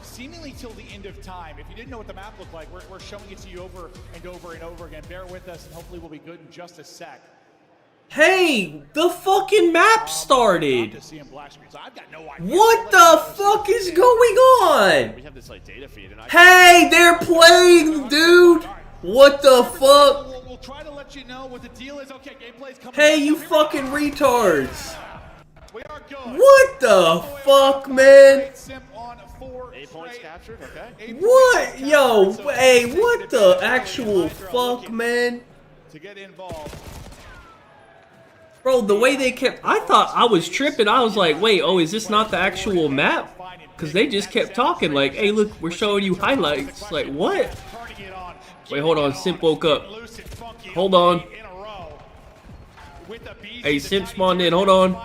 Seemingly till the end of time. If you didn't know what the map looked like, we're showing it to you over and over and over again. Bear with us, and hopefully we'll be good in just a sec. Hey, the fucking map started. What the fuck is going on? We have this like data feed, and Hey, they're playing, dude. What the fuck? We'll try to let you know what the deal is. Okay, gameplay's coming. Hey, you fucking retards. What the fuck, man? 8 points captured, okay. What? Yo, hey, what the actual fuck, man? To get involved. Bro, the way they kept... I thought I was tripping. I was like, wait, oh, is this not the actual map? Because they just kept talking like, hey, look, we're showing you highlights. Like, what? Wait, hold on. Simp woke up. Hold on. Hey, Simp spawned in. Hold on.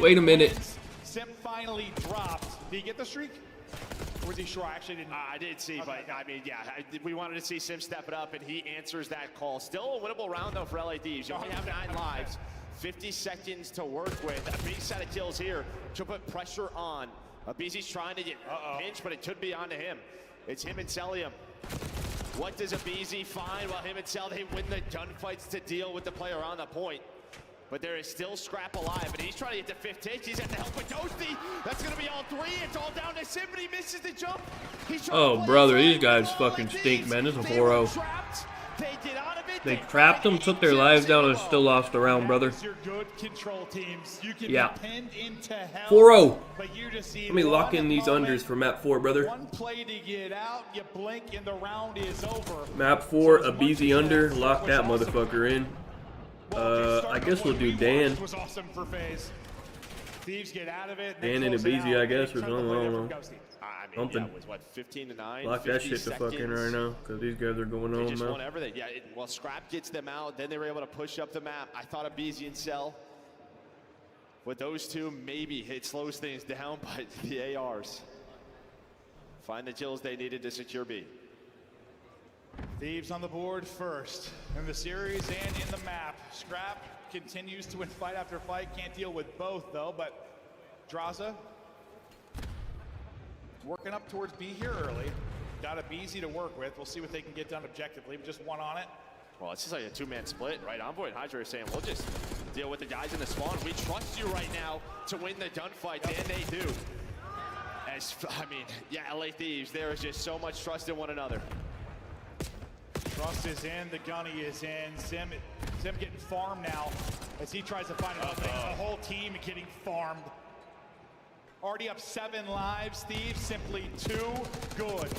Wait a minute. Simp finally dropped. Did he get the streak? Or was he sure? I actually didn't. I did see, but I mean, yeah, we wanted to see Sim step it up, and he answers that call. Still a winnable round, though, for LA Thieves. You only have 9 lives, 50 seconds to work with. A big set of kills here to put pressure on. Abizi's trying to get pinched, but it could be onto him. It's him and Celium. What does Abizi find while him and Cel, they win the gunfights to deal with the player on the point? But there is still Scrap alive, and he's trying to get to 5th take. He's at the help with Toasty. That's going to be all 3. It's all down to Sim, but he misses the jump. Oh, brother, these guys fucking stink, man. This is a 4-0. They trapped them, took their lives down, and still lost the round, brother. Yeah. 4-0. Let me lock in these unders for map 4, brother. One play to get out, you blink, and the round is over. Map 4, Abizi under. Lock that motherfucker in. I guess we'll do Dan. Was awesome for FaZe. Thieves get out of it. Dan and Abizi, I guess, or something. I don't know. Something. Yeah, was what, 15 to 9? Lock that shit the fuck in right now, because these guys are going They on just now. won everything. Yeah, well, Scrap gets them out. Then they were able to push up the map. I thought Abizi and Cell. With those two, maybe it slows things down, but the ARs find the kills they needed to secure B. Thieves on the board first in the series and in the map. Scrap continues to win fight after fight. Can't deal with both though, but Draza working up towards B here early. Got Abizi to work with. We'll see what they can get done objectively. Just one on it. Well, it's just like a 2-man split, right? Envoy and Hydra are saying, we'll just deal with the guys in the spawn. We trust you right now to win the gunfight, and they do. I mean, yeah, LA Thieves, there is just so much trust in one another. Trust is in, the gunny is in. Sim getting farmed now as he tries to find another thing. The whole team getting farmed. Already up 7 lives. Thieves simply too good.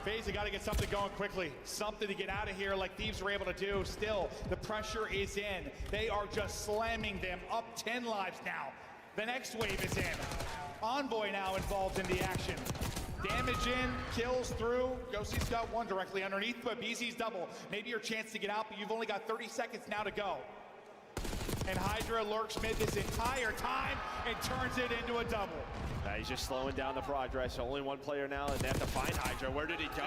FaZe, they got to get something going quickly. Something to get out of here like Thieves were able to do. Still, the pressure is in. They are just slamming them up 10 lives now. The next wave is in. Envoy now involved in the action. Damage in, kills through. Ghostie's got one directly underneath, but BZ's double. Maybe your chance to get out, but you've only got 30 seconds now to go. And Hydra lurks mid this entire time and turns it into a double. He's just slowing down the progress. Only one player now, and they have to find Hydra. Where did he go?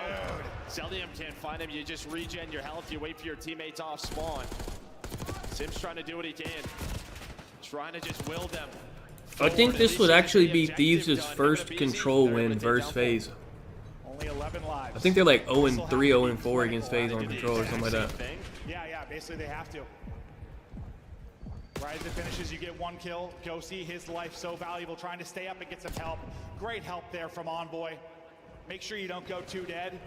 Zeldium can't find him. You just regen your health. You wait for your teammates off spawn. Sim's trying to do what he can. Trying to just will them. I think this would actually be Thieves' first control win versus FaZe. Only 11 lives. I think they're like 0-3, 0-4 against FaZe on control or something like that. Yeah, basically they have to. Right as it finishes, you get 1 kill. Ghosty, his life so valuable, trying to stay up and get some help. Great help there from Envoy. Make sure you don't go 2 dead.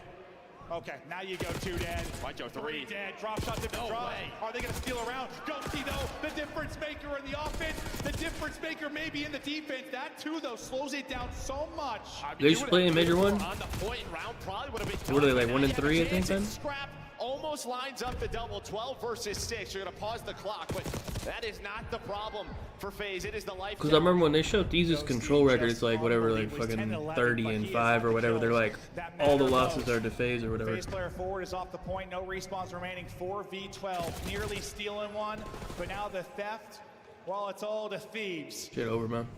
Okay, now you go 2 dead. Might go 3 dead. Drop shot to the drop. Are they going to steal around? Ghosty, though, the difference maker in the offense. The difference maker maybe in the defense. That, too, though, slows it down so much. They just play in Major 1? On the point round probably would have been What are they, like 1-3, I think, then? Scrap almost lines up the double, 12 versus 6. You're going to pause the clock, but that is not the problem for FaZe. It is the life. Because I remember when they showed Thieves' control record, it's like whatever, like fucking 30-5 or whatever. They're like, all the losses are to FaZe or whatever. FaZe player forward is off the point. No respawns remaining. 4v12. Nearly stealing one, but now the theft, well, it's all to Thieves. Shit over, man.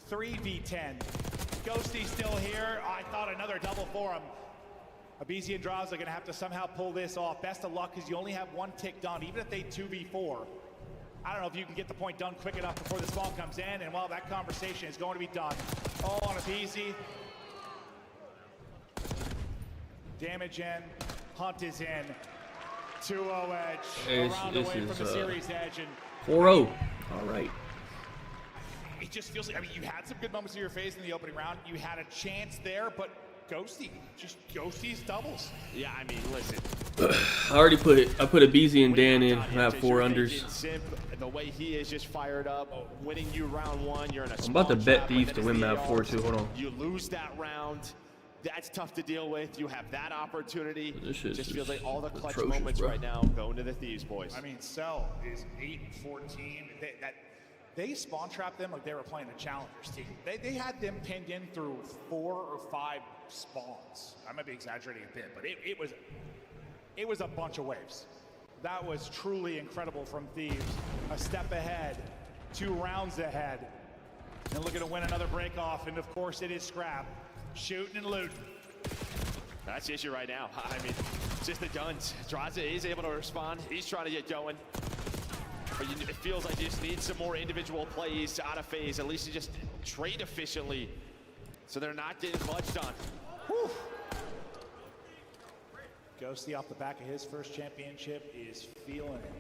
3v10. Ghosty still here. I thought another double for him. Abizi and Draws are going to have to somehow pull this off. Best of luck because you only have 1 tick done, even if they 2v4. I don't know if you can get the point done quick enough before the spawn comes in, and well, that conversation is going to be done. All on Abizi. Damage in. Hunt is in. 2-0 edge. Around away from the series edge. 4-0. All right. It just feels like, I mean, you had some good moments of your phase in the opening round. You had a chance there, but Ghosty's doubles. Yeah, I mean, listen. I put a BZ and Dan in. I have 4 unders. Simp, the way he is just fired up, winning you round 1. You're in a I'm about to bet Thieves to win map 4 too. Hold on. You lose that round. That's tough to deal with. You have that opportunity. This It just feels like all the clutch moments right now going to the Thieves, boys. I mean, Cell is 8-14. They spawn trapped them like they were playing the Challengers team. They had them pinned in through 4 or 5 spawns. I might be exaggerating a bit, but it was a bunch of waves. That was truly incredible from Thieves. A step ahead, 2 rounds ahead, and looking to win another break off. And of course, it is Scrap, shooting and looting. That's the issue right now. I mean, it's just the guns. Draza is able to respond. He's trying to get going. But it feels like you just need some more individual plays out of FaZe. At least you just trade efficiently so they're not getting clutched on. Whew. Ghosty off the back of his first championship is feeling it.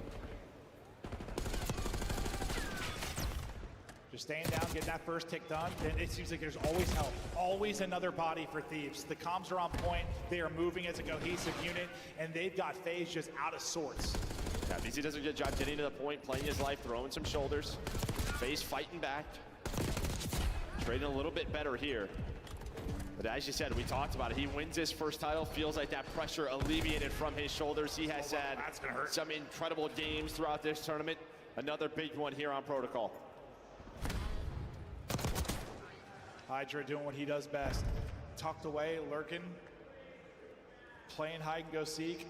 Just staying down, getting that first tick done. Then it seems like there's always help. Always another body for Thieves. The comms are on point. They are moving as a cohesive unit, and they've got FaZe just out of sorts. Yeah, BZ does a good job getting to the point, playing his life, throwing some shoulders. FaZe fighting back. Trading a little bit better here. But as you said, we talked about it. He wins his first title, feels like that pressure alleviated from his shoulders. He has had some incredible games throughout this tournament. Another big one here on Protocol. Hydra doing what he does best. Tucked away, lurking. Playing hide and go seek.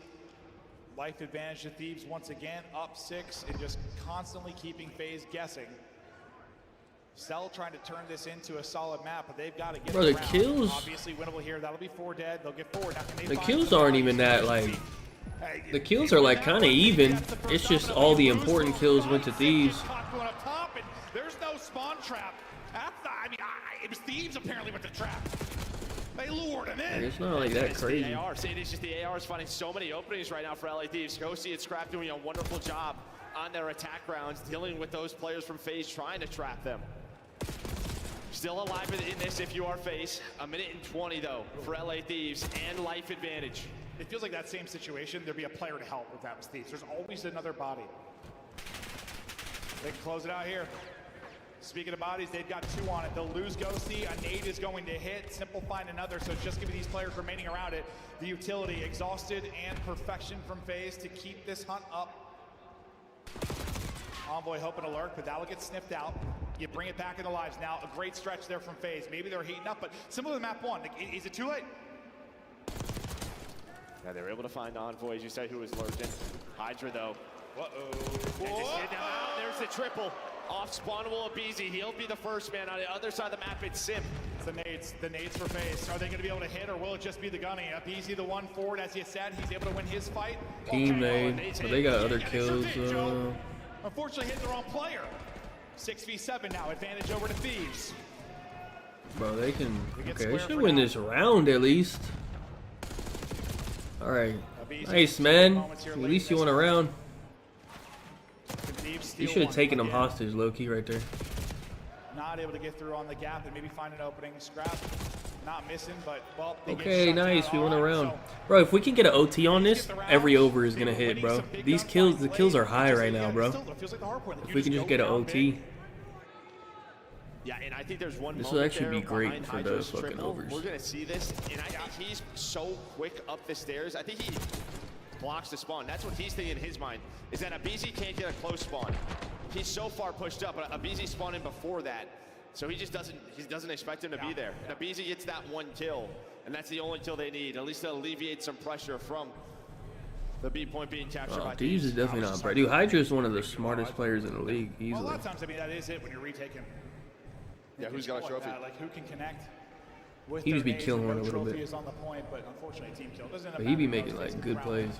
Life advantage to Thieves once again, up 6 and just constantly keeping FaZe guessing. Cell trying to turn this into a solid map, but they've got to get the kills. Obviously winnable here. That'll be 4 dead. They'll get 4. Now, the kills aren't even that like. The kills are like kind of even. It's just all the important kills went to Thieves. There's no spawn trap. I mean, it was Thieves apparently with the trap. They lured him in. It's not like that crazy. It's just the ARs finding so many openings right now for LA Thieves. Ghosty and Scrap doing a wonderful job on their attack rounds, dealing with those players from FaZe trying to trap them. Still alive in this if you are FaZe. 1:20 though for LA Thieves and life advantage. It feels like that same situation. There'd be a player to help if that was Thieves. There's always another body. They can close it out here. Speaking of bodies, they've got 2 on it. They'll lose Ghosty. A nade is going to hit. Simple find another. So it's just giving these players remaining around it the utility. Exhausted and perfection from FaZe to keep this hunt up. Envoy hoping to lurk, but that will get sniffed out. You bring it back into lives now. A great stretch there from FaZe. Maybe they're heating up, but similar to map 1. Is it too late? Yeah, they were able to find Envoy, as you said, who was lurking. Hydra, though. There's the triple. Off spawnable Abizi. He'll be the first man. On the other side of the map, it's Simp. It's the nades for FaZe. Are they going to be able to hit, or will it just be the gunning? Abizi, the one forward, as you said, he's able to win his fight. Team nade. But they got other kills. Unfortunately, hit the wrong player. 6v7 now. Advantage over to Thieves. Bro, they can. Okay, they should win this round at least. All right. Nice, man. At least you won a round. You should have taken them hostage, low-key, right there. Not able to get through on the gap and maybe find an opening. Scrap not missing, but well. Okay, nice. We won a round, bro. If we can get an OT on this, every over is gonna hit, bro. These kills, the kills are high right now, bro. If we can just get an OT. Yeah, and I think there's one. This will actually be great for those fucking overs. We're gonna see this, and I think he's so quick up the stairs. I think he blocks the spawn. That's what he's thinking in his mind, is that Abizi can't get a close spawn. He's so far pushed up, but Abizi spawned in before that, so he just doesn't expect him to be there. And Abizi gets that 1 kill, and that's the only kill they need. At least to alleviate some pressure from the B point being captured by Thieves is definitely not bright. Dude, Hydra is one of the smartest players in the league, easily. Well, a lot of times, I mean, that is it when you're retaking. Yeah, who's got a trophy? Like who can connect? He just be killing one a little bit. Is on the point, but unfortunately, team kill. But he be making like good plays.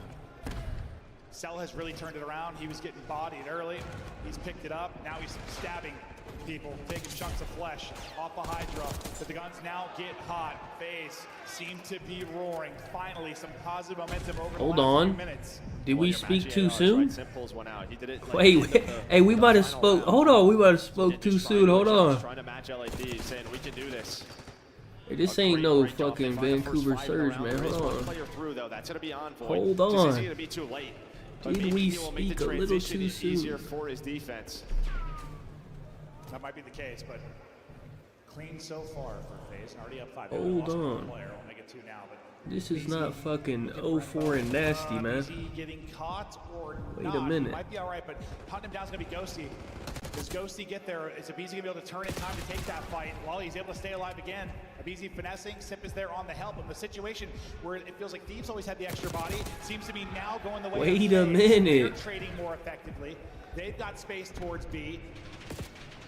Cell has really turned it around. He was getting bodied early. He's picked it up. Now he's stabbing people, taking chunks of flesh off a Hydra. But the guns now get hot. FaZe seem to be roaring. Finally, some positive momentum over the last few minutes. Did we speak too soon? Wait, hey, we might have spoke. Hold on, we might have spoke too soon. Hold on. Trying to match LAD, saying we can do this. Hey, this ain't no fucking Vancouver Surge, man. Hold on. Hold on. Did we speak a little too soon? Easier for his defense. That might be the case, but clean so far for FaZe. Already up 5. Hold on. We'll make it 2 now, but this is not fucking 0-4 and nasty, man. Is he getting caught or Wait not? a minute. He might be all right, but hunting him down is going to be Ghosty. Does Ghosty get there? Is Abizi going to be able to turn in time to take that fight while he's able to stay alive again? Abizi finessing, Simp is there on the help of the situation where it feels like Thieves always had the extra body. Seems to be now going the way Wait of a FaZe. minute. They're trading more effectively. They've got space towards B.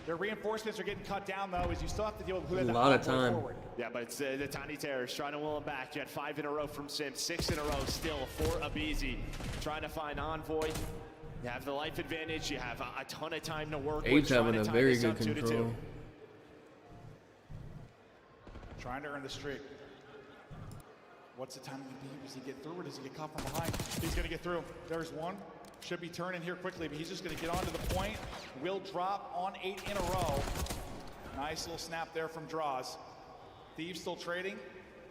Their reinforcements are getting cut down, though, as you still have to deal with who has a lot of time. Forward. Yeah, but it's the Tiny Terrors trying to will him back. You had 5 in a row from Simp, 6 in a row still for Abizi. Trying to find Envoy. You have the life advantage. You have a ton of time to work with. Having a very good control. Trying to earn the streak. What's the timing of B? Does he get through or does he get caught from behind? He's going to get through. There's one. Should be turning here quickly, but he's just going to get onto the point. Will drop on 8 in a row. Nice little snap there from Draws. Thieves still trading.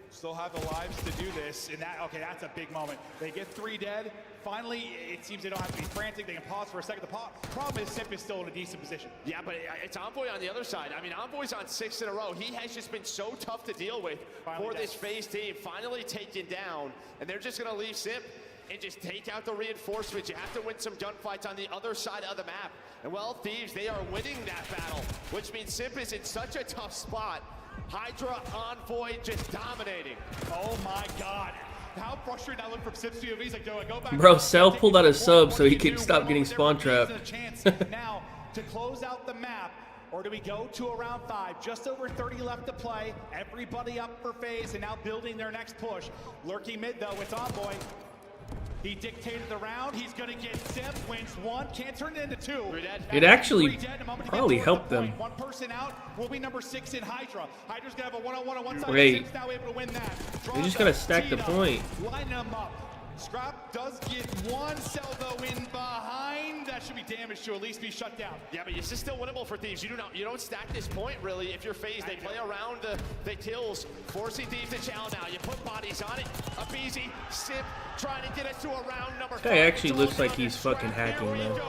Still have the lives to do this. And that, okay, that's a big moment. They get 3 dead. Finally, it seems they don't have to be frantic. They can pause for a second. The problem is Simp is still in a decent position. Yeah, but it's Envoy on the other side. I mean, Envoy's on 6 in a row. He has just been so tough to deal with for this FaZe team. Finally taken down, and they're just going to leave Simp and just take out the reinforcements. You have to win some gunfights on the other side of the map. And well, Thieves, they are winning that battle, which means Simp is in such a tough spot. Hydra, Envoy just dominating. Oh my God. How frustrating that looked from Simp to He's like, do I go back? Bro, Cell pulled out a sub so he could stop getting spawn trapped. Now, to close out the map, or do we go to a round 5? Just over 30 left to play. Everybody up for FaZe and now building their next push. Lurking mid though, it's Envoy. He dictated the round. He's going to get Simp, wins 1, can't turn it into 2. It actually probably helped them. One person out will be number 6 in Hydra. Hydra's going to have a one-on-one on one side. Wait. Simp's now able to win that. They just got to stack the point. Line them up. Scrap does get 1. Cell though in behind. That should be damaged to at least be shut down. Yeah, but this is still winnable for Thieves. You don't stack this point really if you're FaZe. They play around the kills, forcing Thieves to challenge now. You put bodies on it. Abizi, Simp, trying to get it to a round number 5. This guy actually looks like he's fucking hacking, man.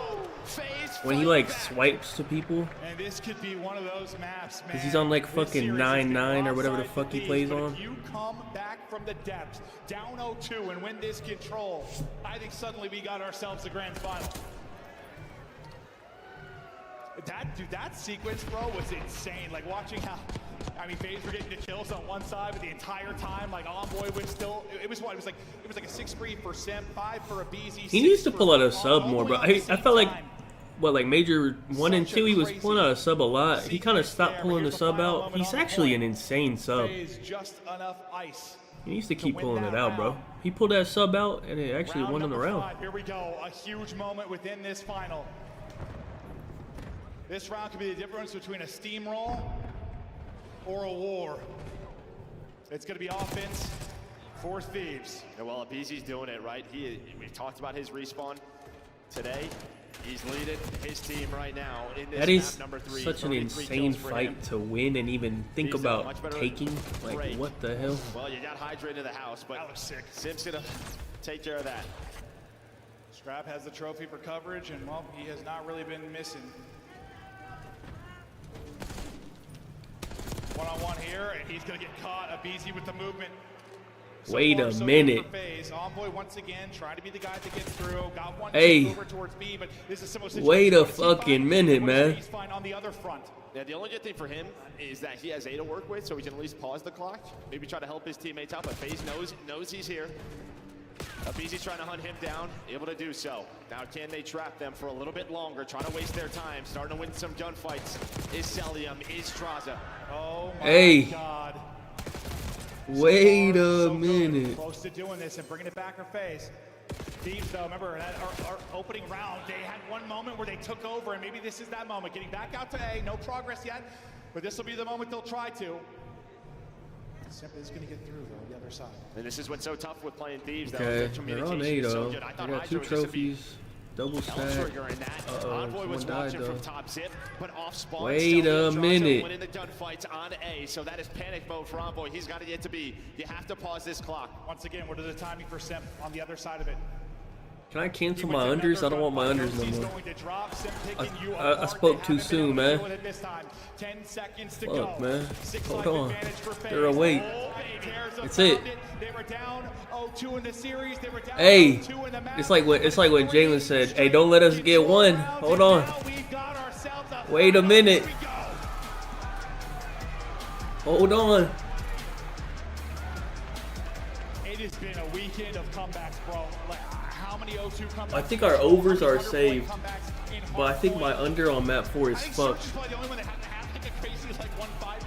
when he like swipes to people. And this could be one of those maps, man. Cause he's on like fucking 9-9 or whatever the fuck he plays on. If you come back from the depths, down 0-2 and win this control, I think suddenly we got ourselves a grand final. That sequence, bro, was insane. Like watching how, I mean, FaZe were getting the kills on one side, but the entire time, like Envoy was still. It was what? It was like a 6-3 for Simp, 5 for a BZ. He needs to pull out a sub more, bro. I felt like, what, like Major 1 and 2, he was pulling out a sub a lot. He kind of stopped pulling the sub out. He's actually an insane sub. Just enough ice. He needs to keep pulling it out, bro. He pulled that sub out, and it actually won him the round. Here we go. A huge moment within this final. This round could be the difference between a steamroll or a war. It's going to be offense for Thieves. Yeah, well, BZ's doing it, right? We talked about his respawn today. He's leading his team right now in this that is map number 3. Such an insane fight to win and even think about taking. Like, what the hell? Well, you got Hydra into the house, but that looks sick. Sim's going to take care of that. Scrap has the trophy for coverage, and, well, he has not really been missing. One-on-one here, and he's going to get caught. A BZ with the movement. Wait a minute. Envoy once again trying to be the guy that gets through. Got one over towards B, but this is similar situation. Wait a fucking minute, man. On the other front. Yeah, the only good thing for him is that he has A to work with, so he can at least pause the clock. Maybe try to help his teammates out, but FaZe knows he's here. BZ's trying to hunt him down, able to do so. Now can they trap them for a little bit longer, trying to waste their time, starting to win some gunfights. Is Celium, is Traza. Oh my God. Wait a minute. Close to doing this and bringing it back for FaZe. Thieves, though, remember that our opening round, they had one moment where they took over, and maybe this is that moment. Getting back out to A, no progress yet, but this will be the moment they'll try to. Simp is going to get through, though, the other side. And this is what's so tough with playing Thieves. Okay, they're on A, though. They got 2 trophies. Double stack. Envoy died, though. Top zip, but off spawn. Wait a minute. Winning the gunfights on A, so that is panic mode for Envoy. He's got to get to B. You have to pause this clock. Once again, what is the timing for Simp on the other side of it? Can I cancel my unders? I don't want my unders no more. I spoke too soon, man. 10 seconds to Fuck, man. Hold on. They're awake. That's it. Hey, it's like what Jalen said. Hey, don't let us get one. Hold on. Wait a minute. Hold on. It has been a weekend of comebacks, bro. Like, how many 0-2 comebacks? I think our overs are saved, but I think my under on map 4 is fucked.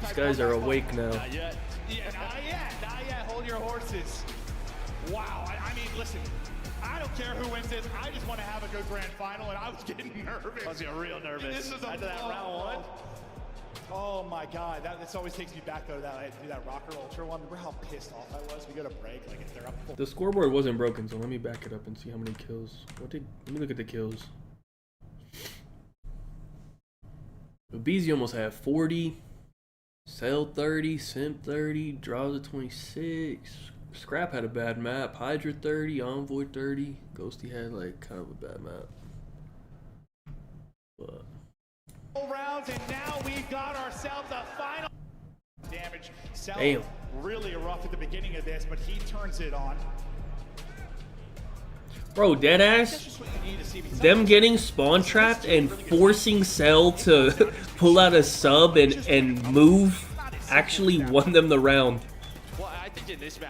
These guys are awake now. Not yet. Not yet. Hold your horses. Wow. I mean, listen. I don't care who wins this. I just want to have a good grand final, and I was getting nervous. I was getting real nervous. This is after that round 1. Oh my God, this always takes me back though. That I had to do that Rocker Ultra one. Remember how pissed off I was? We got a break, like if they're up. The scoreboard wasn't broken, so let me back it up and see how many kills. Let me look at the kills. But BZ almost had 40, Cell 30, Simp 30, Draws at 26. Scrap had a bad map. Hydra 30, Envoy 30. Ghosty had like kind of a bad map. But rounds, and now we've got ourselves a final damage. Damn. Really rough at the beginning of this, but he turns it on. Bro, deadass, them getting spawn trapped and forcing Cell to pull out a sub and move actually won them the round.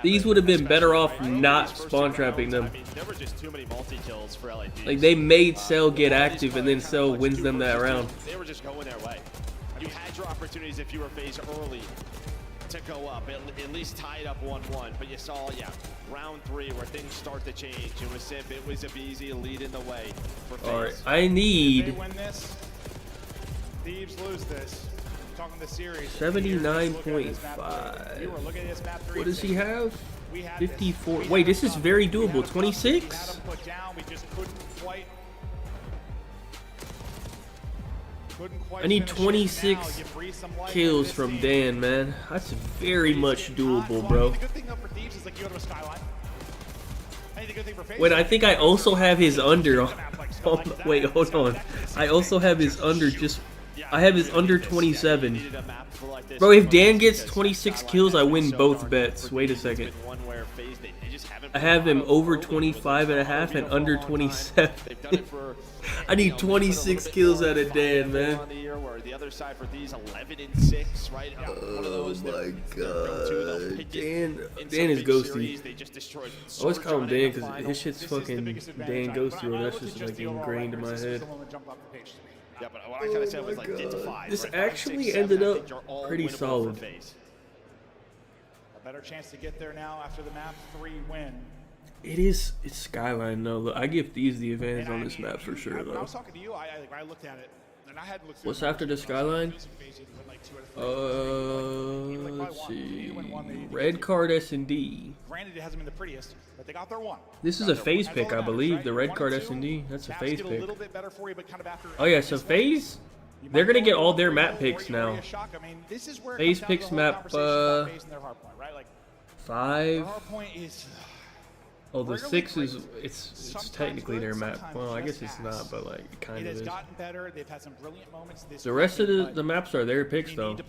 These would have been better off not spawn trapping them. I mean, there were just too many multi-kills for LAD. Like, they made Cell get active and then Cell wins them that round. They were just going their way. You had your opportunities if you were FaZe early to go up, at least tie it up 1-1. But you saw, round 3 where things start to change. It was Simp, it was Abizi leading the way for FaZe. All right, I need. If they win this, Thieves lose this. Talking the series. 79.5. What does he have? 54. Wait, this is very doable. 26? I need 26 kills from Dan, man. That's very much doable, bro. Wait, I think I also have his under on. Wait, hold on. I also have his under just. I have his under 27. Bro, if Dan gets 26 kills, I win both bets. Wait a second. I have him over 25.5 and under 27. I need 26 kills out of Dan, man. Oh my god. Dan is ghosty. I always call him Dan because his shit's fucking Dan ghosty, or that's just like ingrained in my head. Yeah, but what I kind of said was like get to 5. This actually ended up pretty solid. A better chance to get there now after the map 3 win. It's Skyline though. Look, I give these the advantage on this map for sure When I though. was talking to you, I looked at it and I had to look through. What's after the Skyline? Let's see. Red Card S&D. Granted, it hasn't been the prettiest, but they got their one. This is a phase pick, I believe. The Red Card S&D. That's a phase pick. Oh yeah, so phase. They're gonna get all their map picks now. Phase picks map 5. Oh, the 6 is it's technically their map. Well, I guess it's not, but like it kind of is. The rest of the maps are their picks though. Okay, I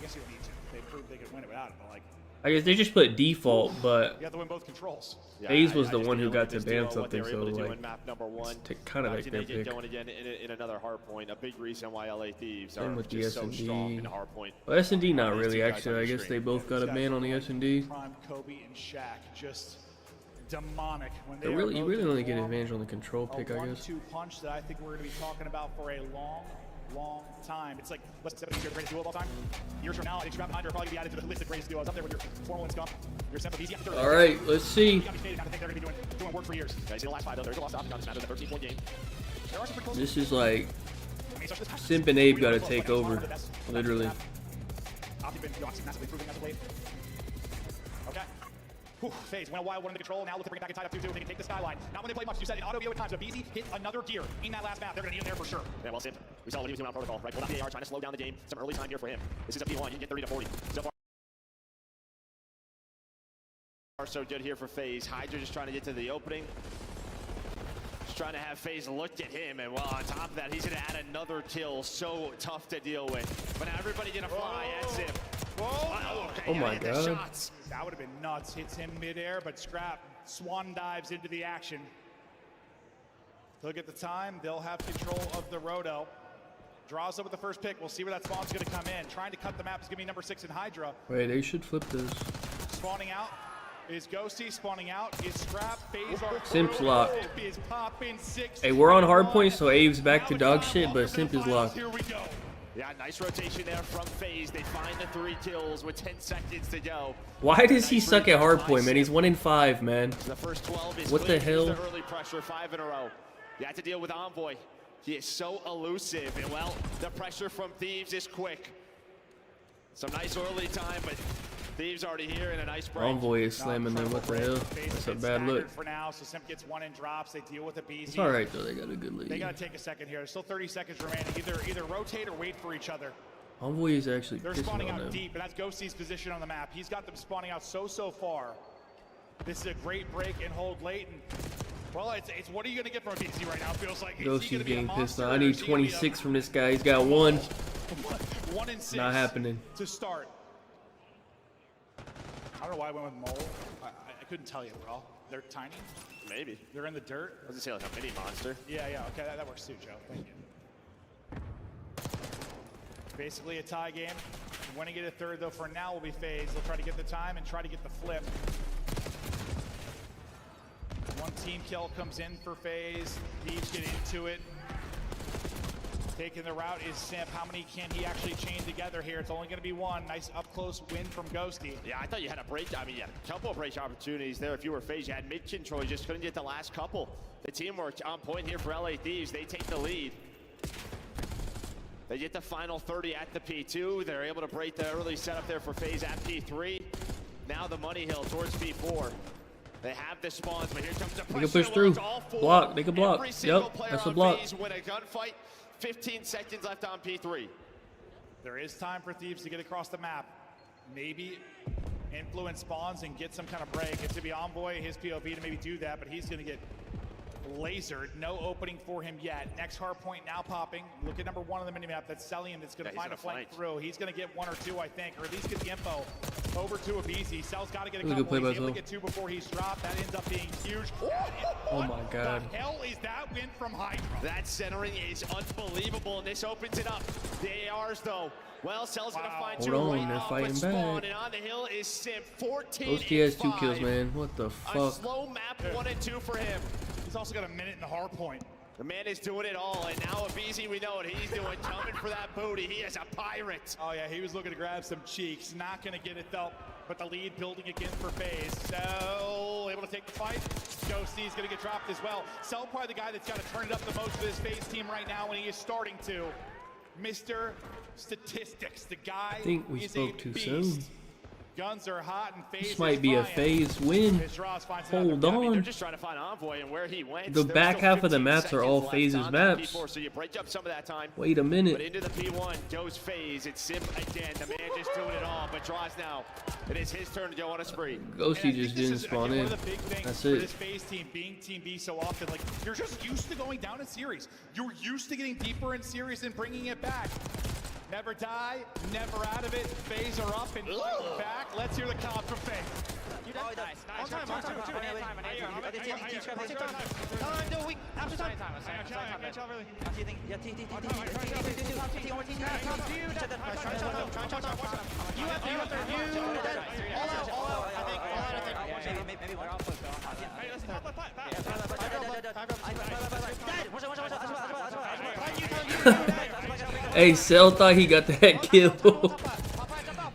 guess you don't need to. They proved they could win it without it, but like. I guess they just put default, but You have to win both controls. FaZe was the one who got to ban something, so like map number 1. it's kind of like their pick. Going again in another Hardpoint. A big reason why LA Thieves Same are with the just so strong in S&D. Hardpoint. Well, S&D not really actually. I guess they both got a ban on the S&D. Prime Kobe and Shaq just demonic when they You really are only get advantage on the control pick, I guess. 1-2 punch that I think we're going to be talking about for a long time. It's like, let's say you're the greatest duo of all time. Years from now, I think Scrap and Hydra are probably going to be added to the list of greatest duos up there with your Formal and Scum. Your Simple Easy. All right, let's see. I think they're going to be doing work for years. Guys, in the last 5 though, there's a lost option on this matter, the 13-point game. This is like Simp and Abe got to take over, literally. Okay. Whew, FaZe went a while, one in the control. Now look to bring it back and tied up 2-2. They can take the Skyline. Not when they play much. You said in auto BO at times, but BZ hit another gear in that last map. They're going to need him there for sure. Yeah, well, Simp, we saw what he was doing on protocol, right? Pulled out the AR, trying to slow down the game. Some early time here for him. This is a P1. You can get 30 to 40. So far, so good here for FaZe. Hydra just trying to get to the opening. Just trying to have FaZe look at him, and well, on top of that, he's going to add another kill. So tough to deal with. But now everybody going to fly at Simp. Oh my god. That would have been nuts. Hits him midair, but Scrap swan dives into the action. Look at the time. They'll have control of the roto. Draws up with the first pick. We'll see where that spawn's going to come in. Trying to cut the map is going to be number 6 in Hydra. Wait, they should flip this. Spawning out is Ghosty. Spawning out is Scrap. FaZe are Simp's locked. is popping 6. Hey, we're on Hardpoint, so Abe's back to dog shit, but Simp is locked. Here we go. Yeah, nice rotation there from FaZe. They find the 3 kills with 10 seconds to go. Why does he suck at Hardpoint, man? He's 1 in 5, man. The first 12 is what the hell? The early pressure, 5 in a row. You have to deal with Envoy. He is so elusive, and well, the pressure from Thieves is quick. Some nice early time, but Thieves already here in a nice break. Envoy is slamming them. What the hell? That's a bad look. For now, so Simp gets 1 in drops. They deal with the BZ. It's all right though. They got a good lead. They got to take a second here. There's still 30 seconds remaining. Either rotate or wait for each other. Envoy is actually They're pissing spawning on out them. deep, and that's Ghosty's position on the map. He's got them spawning out so far. This is a great break and hold late. And well, it's what are you going to get from a BZ right now? It feels like Ghosty's getting pissed on. I need 26 from this guy. He's got 1. 1 in 6. Not happening. To start. I don't know why I went with Mole. I couldn't tell you, bro. They're tiny. Maybe. They're in the dirt. I was gonna say like a mini monster. Yeah, okay, that works too, Joe. Thank you. Basically a tie game. Winning it a third, though, for now will be FaZe. They'll try to get the time and try to get the flip. 1 team kill comes in for FaZe. Thieves get into it. Taking the route is Simp. How many can he actually chain together here? It's only going to be 1. Nice up-close win from Ghosty. Yeah, I thought you had a break. I mean, you had a couple of break opportunities there. If you were FaZe, you had mid-control. You just couldn't get the last couple. The teamwork on point here for LA Thieves. They take the lead. They get the final 30 at the P2. They're able to break the early setup there for FaZe at P3. Now the money hill towards P4. They have the spawns, but here comes the pressure. They can push through. Block. They can block. Yep, that's a block. Win a gunfight. 15 seconds left on P3. There is time for Thieves to get across the map. Maybe influence spawns and get some kind of break. It's going to be Envoy, his POV to maybe do that, but he's going to get lasered. No opening for him yet. Next hard point now popping. Look at number 1 on the minimap. That's Celian that's going to find a flank through. He's going to get 1 or 2, I think, or at least get the info over to Abizi. Cell's got to get a couple. He's able to get 2 before he's dropped. That ends up being huge. Oh my God. What the hell is that win from Hydra? That centering is unbelievable, and this opens it up. The ARs, though. Well, Cell's going to find 2 on, they're fighting spawn, back. and on the hill is Simp. 14 Post has 2 kills, man. What the A fuck? slow map 1 and 2 for him. He's also got a minute in the hard point. The man is doing it all, and now Abizi, we know what he's doing, coming for that booty. He is a pirate. Oh yeah, he was looking to grab some cheeks. Not going to get it though. But the lead building again for FaZe. Cell able to take the fight. Ghosty is going to get dropped as well. Cell probably the guy that's got to turn it up the most for this FaZe team right now, and he is starting to. Mr. Statistics, the guy I think we is spoke a too beast. soon. Guns are hot and FaZe This might be a FaZe win. Hold on. They're just trying to find Envoy and where he went. The back half of the maps are all FaZe's maps. So you break up some of that time. Wait a minute. But into the P1 goes FaZe. It's Simp again. The man just doing it all. But Draws now. It is his turn to go on a spree. Ghosty just didn't spawn in. One of the big things That's for it. this FaZe team being Team B so often, like you're just used to going down in series. You're used to getting deeper in series and bringing it back. Never die, never out of it. FaZe are up and back. Let's hear the count from FaZe. On time. Hey, Cell thought he got that kill.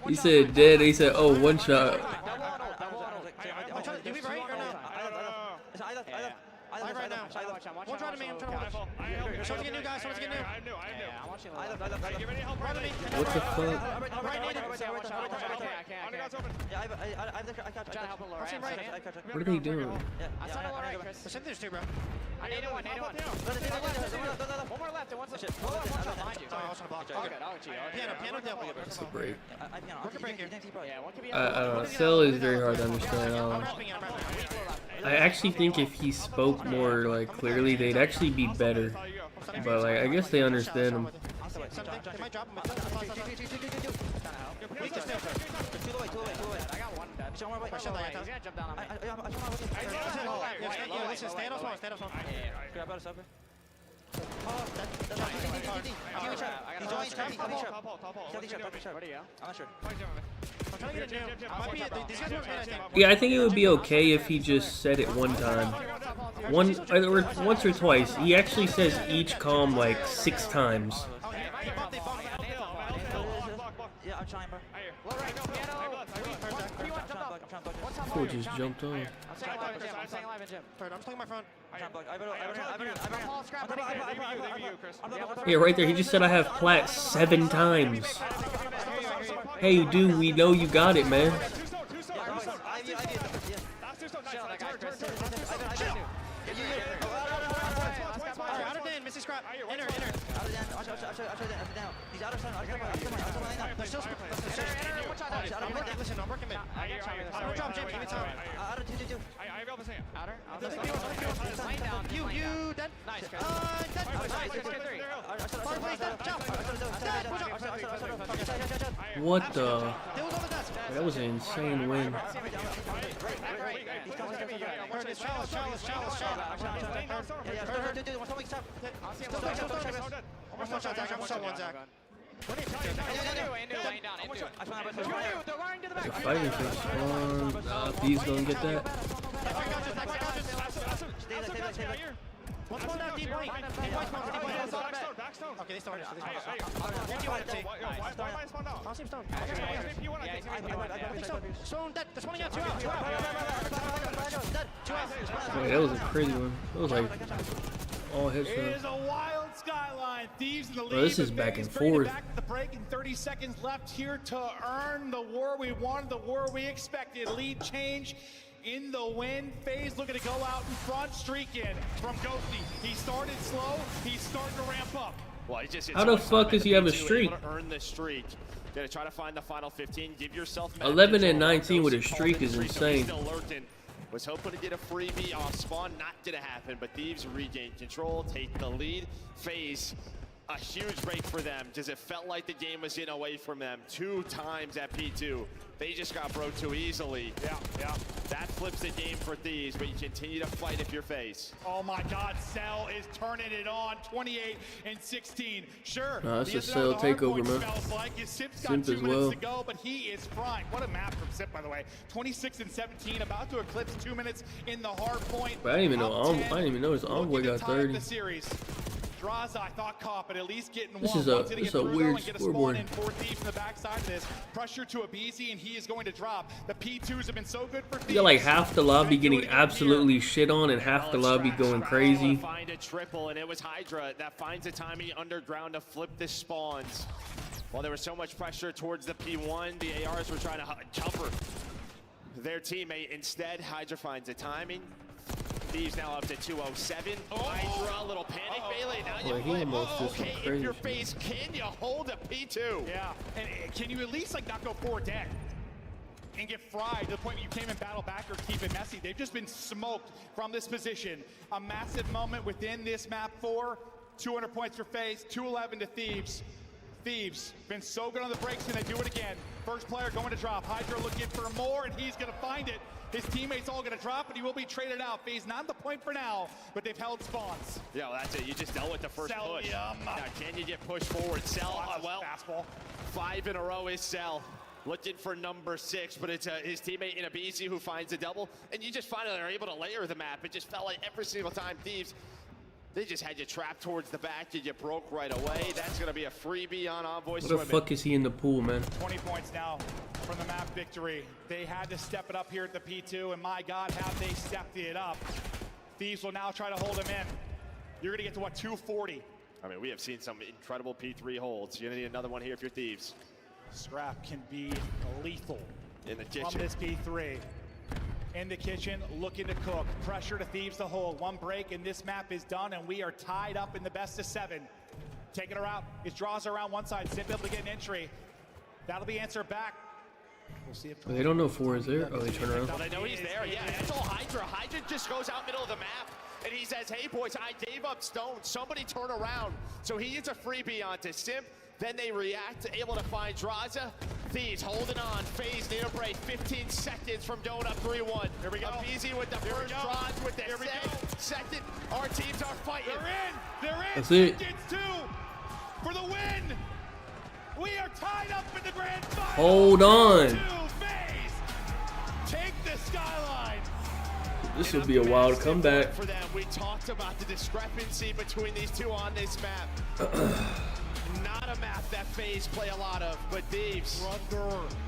He said dead. He said, oh, 1 shot. What the fuck? What are they doing? I need one. One more left. One shot behind you. What's the break? Yeah, I don't know. Cell is very hard to understand. I actually think if he spoke more like clearly, they'd actually be better. But like, I guess they understand him. Yeah, I think it would be okay if he just said it one time. Once or twice. He actually says each comm like 6 times. Fool just jumped on. Yeah, right there. He just said I have plat 7 times. Hey, dude, we know you got it, man. What the? That was an insane win. Fighting for spawn. Thieves don't get that. Okay, they started. Wait, that was a crazy one. That was like all It is headshots. a wild Skyline. Thieves in the lead. Bro, this is back and forth. Back to the break and 30 seconds left here to earn the war we wanted, the war we expected. Lead change in the win. FaZe looking to go out in front. Streak in from Ghosty. He started slow. He's starting to ramp up. Well, he just How the fuck does he have a streak? Earn the streak. Gonna try to find the final 15. Give yourself 11 and 19 with a streak is insane. Still lurking. Was hoping to get a freebie off spawn, not gonna happen, but Thieves regain control, take the lead. FaZe, a huge break for them, because it felt like the game was getting away from them 2 times at P2. They just got broke too easily. Yeah. That flips the game for Thieves, but you continue to fight if you're FaZe. Oh my God, Cell is turning it on, 28-16. Sure. Nah, that's a Cell takeover, man. Like Simp's got Simp 2 as minutes well. to go, but he is frying. What a map from Simp, by the way. 26-17, about to eclipse 2 minutes in the hard point. But I didn't even know. I didn't even know his envoy got 30. The series. Draza, I thought caught, but at least getting This one. is a weird scoreboard. And 4 Thieves in the backside of this. Pressure to Abizi, and he is going to drop. The P2s have been so good for Thieves. You got like half the lobby getting absolutely shit on and half the lobby going crazy. Find a triple, and it was Hydra that finds the timing underground to flip the spawns. While there was so much pressure towards the P1, the ARs were trying to cover their teammate. Instead, Hydra finds the timing. Thieves now up to 207. Hydra, a little panic melee. Now you he almost did some okay, crazy if you're shit. FaZe, can you hold a P2? Yeah, and can you at least like not go 4 dead and get fried to the point where you can't even battle back or keep it messy? They've just been smoked from this position. A massive moment within this map 4. 200 points for FaZe, 211 to Thieves. Thieves been so good on the breaks, and they do it again. First player going to drop. Hydra looking for more, and he's going to find it. His teammates all going to drop, and he will be traded out. FaZe not the point for now, but they've held spawns. Yeah, well, that's it. You just dealt with the first push. Now, can you get pushed forward? Cell, well, fastball. 5 in a row is Cell. Looking for number 6, but it's his teammate in Abizi who finds a double. And you just finally are able to layer the map. It just felt like every single time Thieves, they just had you trapped towards the back and you broke right away. That's going to be a freebie on Envoy What the swimming. fuck is he in the pool, man? 20 points now from the map victory. They had to step it up here at the P2, and my God, have they stepped it up. Thieves will now try to hold him in. You're going to get to, what, 240? I mean, we have seen some incredible P3 holds. You're going to need another one here if you're Thieves. Scrap can be lethal in the kitchen. From this P3. In the kitchen, looking to cook. Pressure to Thieves to hold. 1 break, and this map is done, and we are tied up in the best of 7. Taking her out. It draws around one side. Simp able to get an entry. That'll be answered back. We'll see if They don't know 4 is there. Oh, they turn around. Well, they know he's there. Yeah, that's all Hydra. Hydra just goes out middle of the map, and he says, hey, boys, I gave up stone. Somebody turn around. So he gets a freebie onto Simp. Then they react, able to find Draza. Thieves holding on. FaZe near break. 15 seconds from going up 3-1. Here we go. Abizi with the first Draza with the second. Our teams are fighting. They're in. They're in. That's it. Seconds 2 for the win. We are tied up in the grand final. Hold on. FaZe take the Skyline. This will be a wild comeback. For them, we talked about the discrepancy between these two on this map. Not a map that FaZe play a lot of, but Thieves,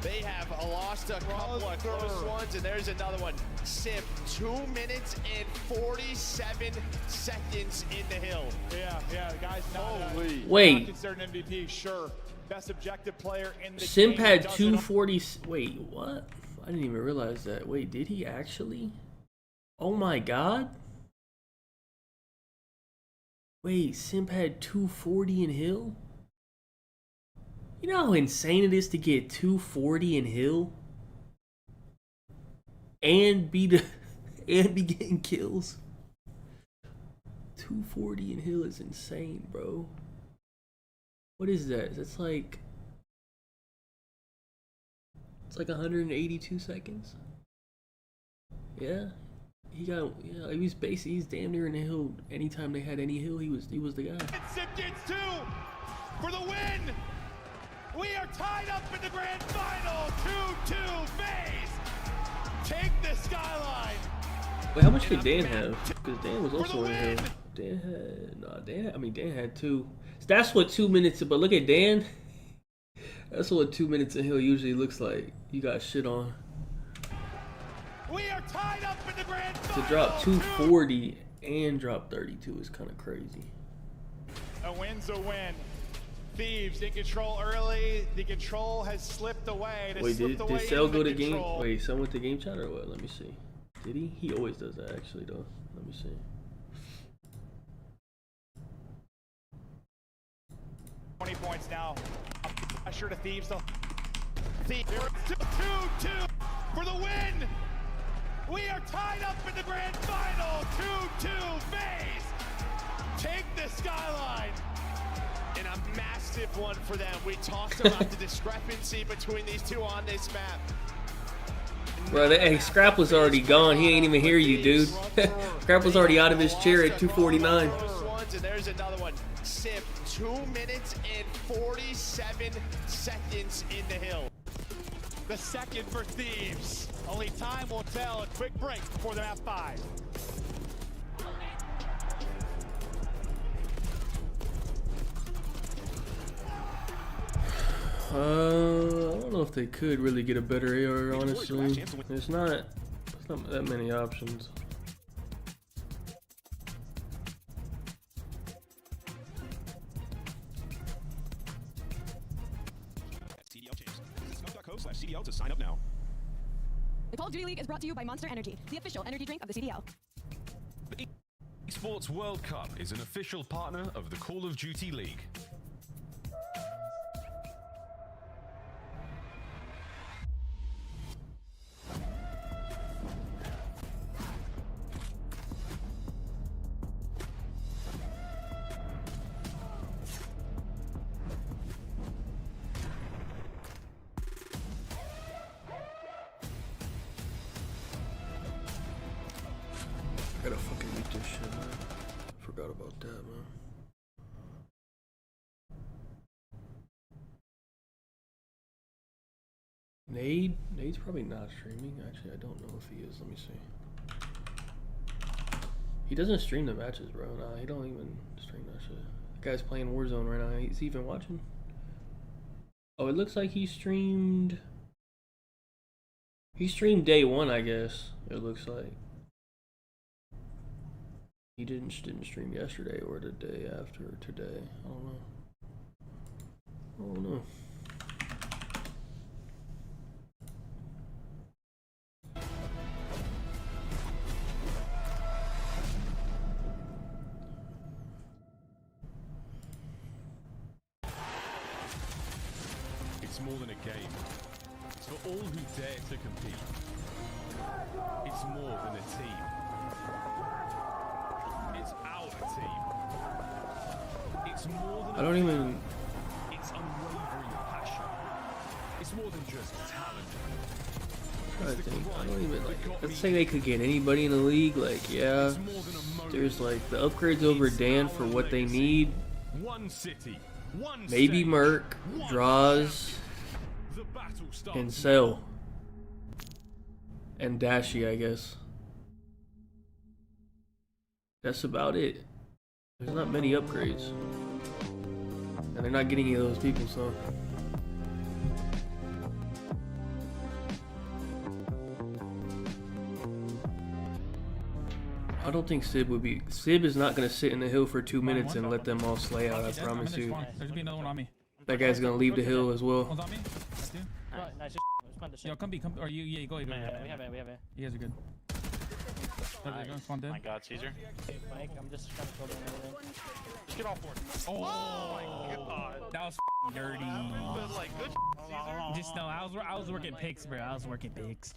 they have lost a couple of close ones, and there's another one. Simp, 2 minutes and 47 seconds in the hill. Yeah, the guy's not, Wait. not considered an MVP, sure. Best objective player in the Simp game. had 240. Wait, what? I didn't even realize that. Wait, did he actually? Oh my God. Wait, Simp had 240 in Hill? You know how insane it is to get 240 in Hill? And be getting kills? 240 in Hill is insane, bro. What is that? That's like... It's like 182 seconds? Yeah. He got, yeah, he was basically, he's damn near in the Hill. Anytime they had any Hill, he was the guy. Simp gets 2 for the win. We are tied up in the grand final. 2-2 FaZe take the Skyline. Wait, how much did Dan have? Because Dan was also in Hill. Dan had, Dan had 2. That's what 2 minutes, but look at Dan. That's what 2 minutes in Hill usually looks like. You got shit on. We are tied up in the grand final. To drop 240 and drop 32 is kind of crazy. A win's a win. Thieves in control early. The control has slipped away. Wait, did Cell go to game? Wait, Cell went to game chat or what? Let me see. Did he? He always does that actually though. Let me see. Points now. Pressure to Thieves. Thieves 2-2 for the win. We are tied up in the grand final. 2-2 phase. Take the Skyline. And a massive one for them. We talked about the discrepancy between these two on this map. Bro, hey, Scrap was already gone. He ain't even hear you, dude. Scrap was already out of his chair at 249. And there's another one. Sip, 2 minutes and 47 seconds in the hill. The second for Thieves. Only time will tell. A quick break before the map 5. I don't know if they could really get a better AR, honestly. There's not that many options. CDL to sign up now. The Call of Duty League is brought to you by Monster Energy, the official energy drink of the CDL. The Esports World Cup is an official partner of the Call of Duty League. I gotta fucking eat this shit, man. Forgot about that, man. Nade's probably not streaming. Actually, I don't know if he is. Let me see. He doesn't stream the matches, bro. Nah, he don't even stream that shit. The guy's playing Warzone right now. He's even watching. Oh, it looks like he streamed. He streamed day 1, I guess. It looks like. He didn't stream yesterday or the day after today. I don't know. I don't know. It's more than a game. It's for all who dare to compete. It's more than a team. It's our team. It's more than I don't even. It's unwavering passion. It's more than just talent. I don't even like. Let's say they could get anybody in the league. Like, yeah, there's like the upgrades over Dan for what they need. One city, one maybe stage, Merc, Draws, and Cell, and Dashi, I guess. That's about it. There's not many upgrades. And they're not getting any of those people, so. I don't think Sib would be. Sib is not going to sit in the hill for 2 minutes and let them all slay out, I promise you. There's be another one on me. That guy's going to leave the hill as well. One's on me. That's you. Nice. Yo, come, or you, yeah, go. We have it. You guys are good. Oh my God, Caesar. Mike, I'm just trying to kill them everything. Just get off board. Oh my God. That was dirty. Like, good. Just no, I was working picks, bro. I was working picks.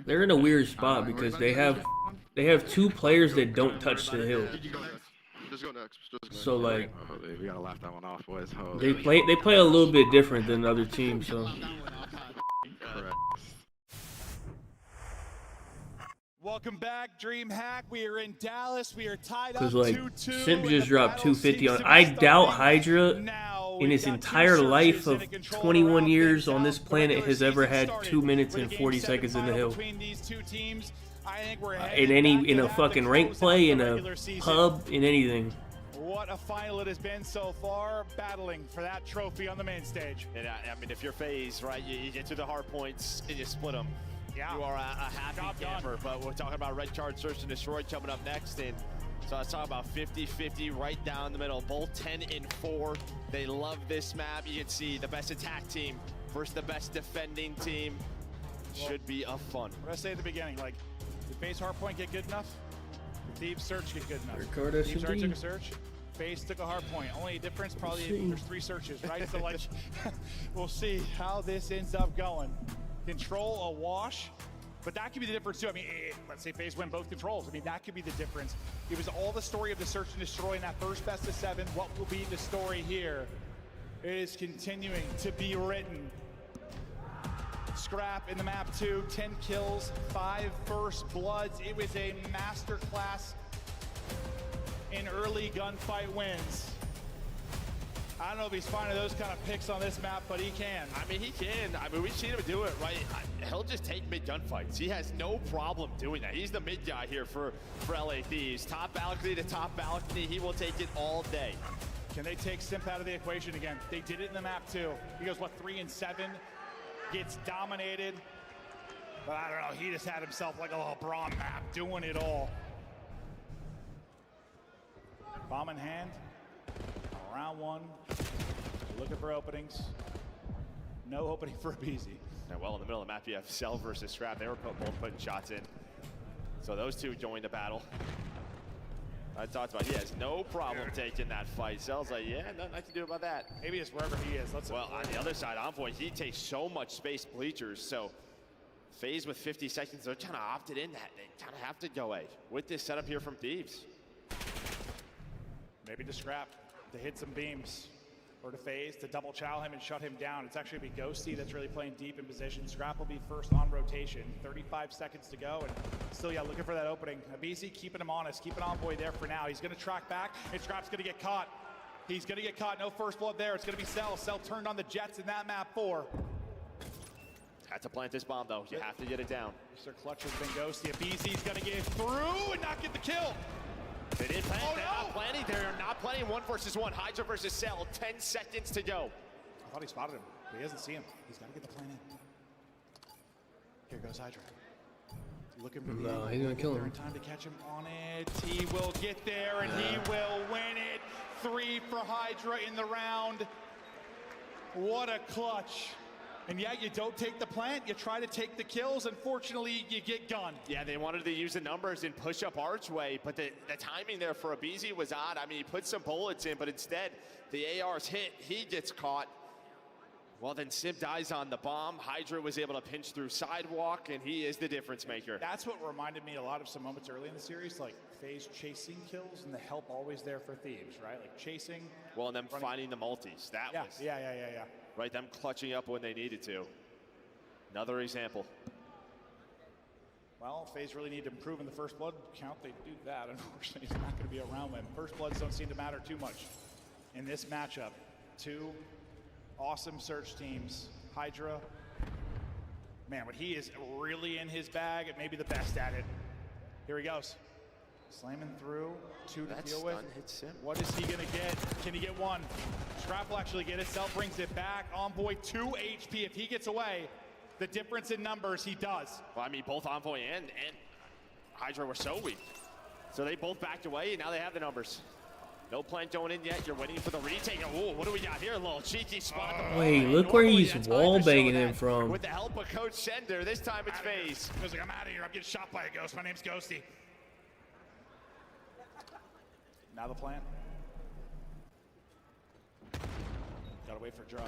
They're in a weird spot because they have 2 players that don't touch the hill. So like, we gotta laugh that one off, boys. they play a little bit different than other teams. So. Welcome back, DreamHack. We are in Dallas. We are tied up 2-2. Because like, Simp just dropped 250 on. I doubt Hydra in his entire life of 21 years on this planet has ever had 2 minutes and 40 seconds in the hill. In a fucking rank play, in a pub, in anything. What a final it has been so far, battling for that trophy on the main stage. And I mean, if you're FaZe, right, you get to the hard points and you split them. Yeah. You are a happy camper, but we're talking about Red Card Search and Destroy coming up next. And so let's talk about 50-50 right down the middle. Both 10-4. They love this map. You can see the best attack team versus the best defending team. Should be a fun. What I say at the beginning, like, FaZe Hardpoint get good enough? Thieves Search get good enough. Card Thieves S&D. already took a search. FaZe took a Hardpoint. Only difference, probably there's 3 searches, right? So like, we'll see how this ends up going. Control a wash, but that could be the difference too. I mean, let's say FaZe win both controls. I mean, that could be the difference. It was all the story of the search and destroy in that first best of 7. What will be the story here? It is continuing to be written. Scrap in the map 2, 10 kills, 5 first bloods. It was a masterclass in early gunfight wins. I don't know if he's finding those kind of picks on this map, but he can. I mean, he can. I mean, we've seen him do it, right? He'll just take mid gunfights. He has no problem doing that. He's the mid guy here for LA Thieves. Top balcony to top balcony, he will take it all day. Can they take Simp out of the equation again? They did it in the map 2. He goes, what, 3 and 7? Gets dominated. But I don't know, he just had himself like a little Braum map, doing it all. Bomb in hand. Round 1. Looking for openings. No opening for Abizi. And well, in the middle of the map, you have Cell versus Scrap. They were both putting shots in. So those two joined the battle. I talked about he has no problem taking that fight. Cell's like, yeah, nothing I can do about that. Maybe it's wherever he is. Well, on the other side, Envoy, he takes so much space bleachers. So FaZe with 50 seconds, they're kind of opted in that. They kind of have to go A with this setup here from Thieves. Maybe to Scrap to hit some beams, or to FaZe to double chow him and shut him down. It's actually gonna be Ghosty that's really playing deep in position. Scrap will be first on rotation. 35 seconds to go, and still, yeah, looking for that opening. Abizi keeping him honest, keeping Envoy there for now. He's gonna track back, and Scrap's gonna get caught. He's gonna get caught, no first blood there. It's gonna be Cell. Cell turned on the Jets in that map 4. Had to plant this bomb, though. You have to get it down. Mr. Clutch has been Ghosty. Abizi's gonna get through and not get the kill. They didn't plant. They're not planning. They're not planning 1 versus 1. Hydra versus Cell. 10 seconds to go. I thought he spotted him, but he doesn't see him. He's got to get the plan in. Here goes Hydra. Looking for No, he's gonna kill him. in time to catch him on it. He will get there, and he will win it. 3 for Hydra in the round. What a clutch. And yeah, you don't take the plant, you try to take the kills. Unfortunately, you get gunned. Yeah, they wanted to use the numbers and push up Archway, but the timing there for Abizi was odd. I mean, he put some bullets in, but instead, the AR's hit. He gets caught. Well, then Simp dies on the bomb. Hydra was able to pinch through Sidewalk, and he is the difference maker. That's what reminded me a lot of some moments early in the series, like FaZe chasing kills and the help always there for Thieves, right? Like chasing. Well, and them finding the multis. That was. Yeah. Right, them clutching up when they needed to. Another example. Well, FaZe really need to improve in the first blood count. They do that. Unfortunately, it's not going to be a round win. First bloods don't seem to matter too much in this matchup. 2 awesome search teams. Hydra, man, but he is really in his bag, maybe the best at it. Here he goes. Slamming through, 2 to deal with. What is he gonna get? Can he get 1? Scrap will actually get it. Cell brings it back. Envoy 2 HP. If he gets away, the difference in numbers, he does. Well, I mean, both Envoy and Hydra were so weak. So they both backed away, and now they have the numbers. No plant going in yet. You're waiting for the retake. Oh, what do we got here? A little cheeky spot. Wait, look where he's wall banging him from. With the help of Coach Sender, this time it's FaZe. He was like, I'm out of here. I'm getting shot by a ghost. My name's Ghosty. Now the plan. Gotta wait for draws.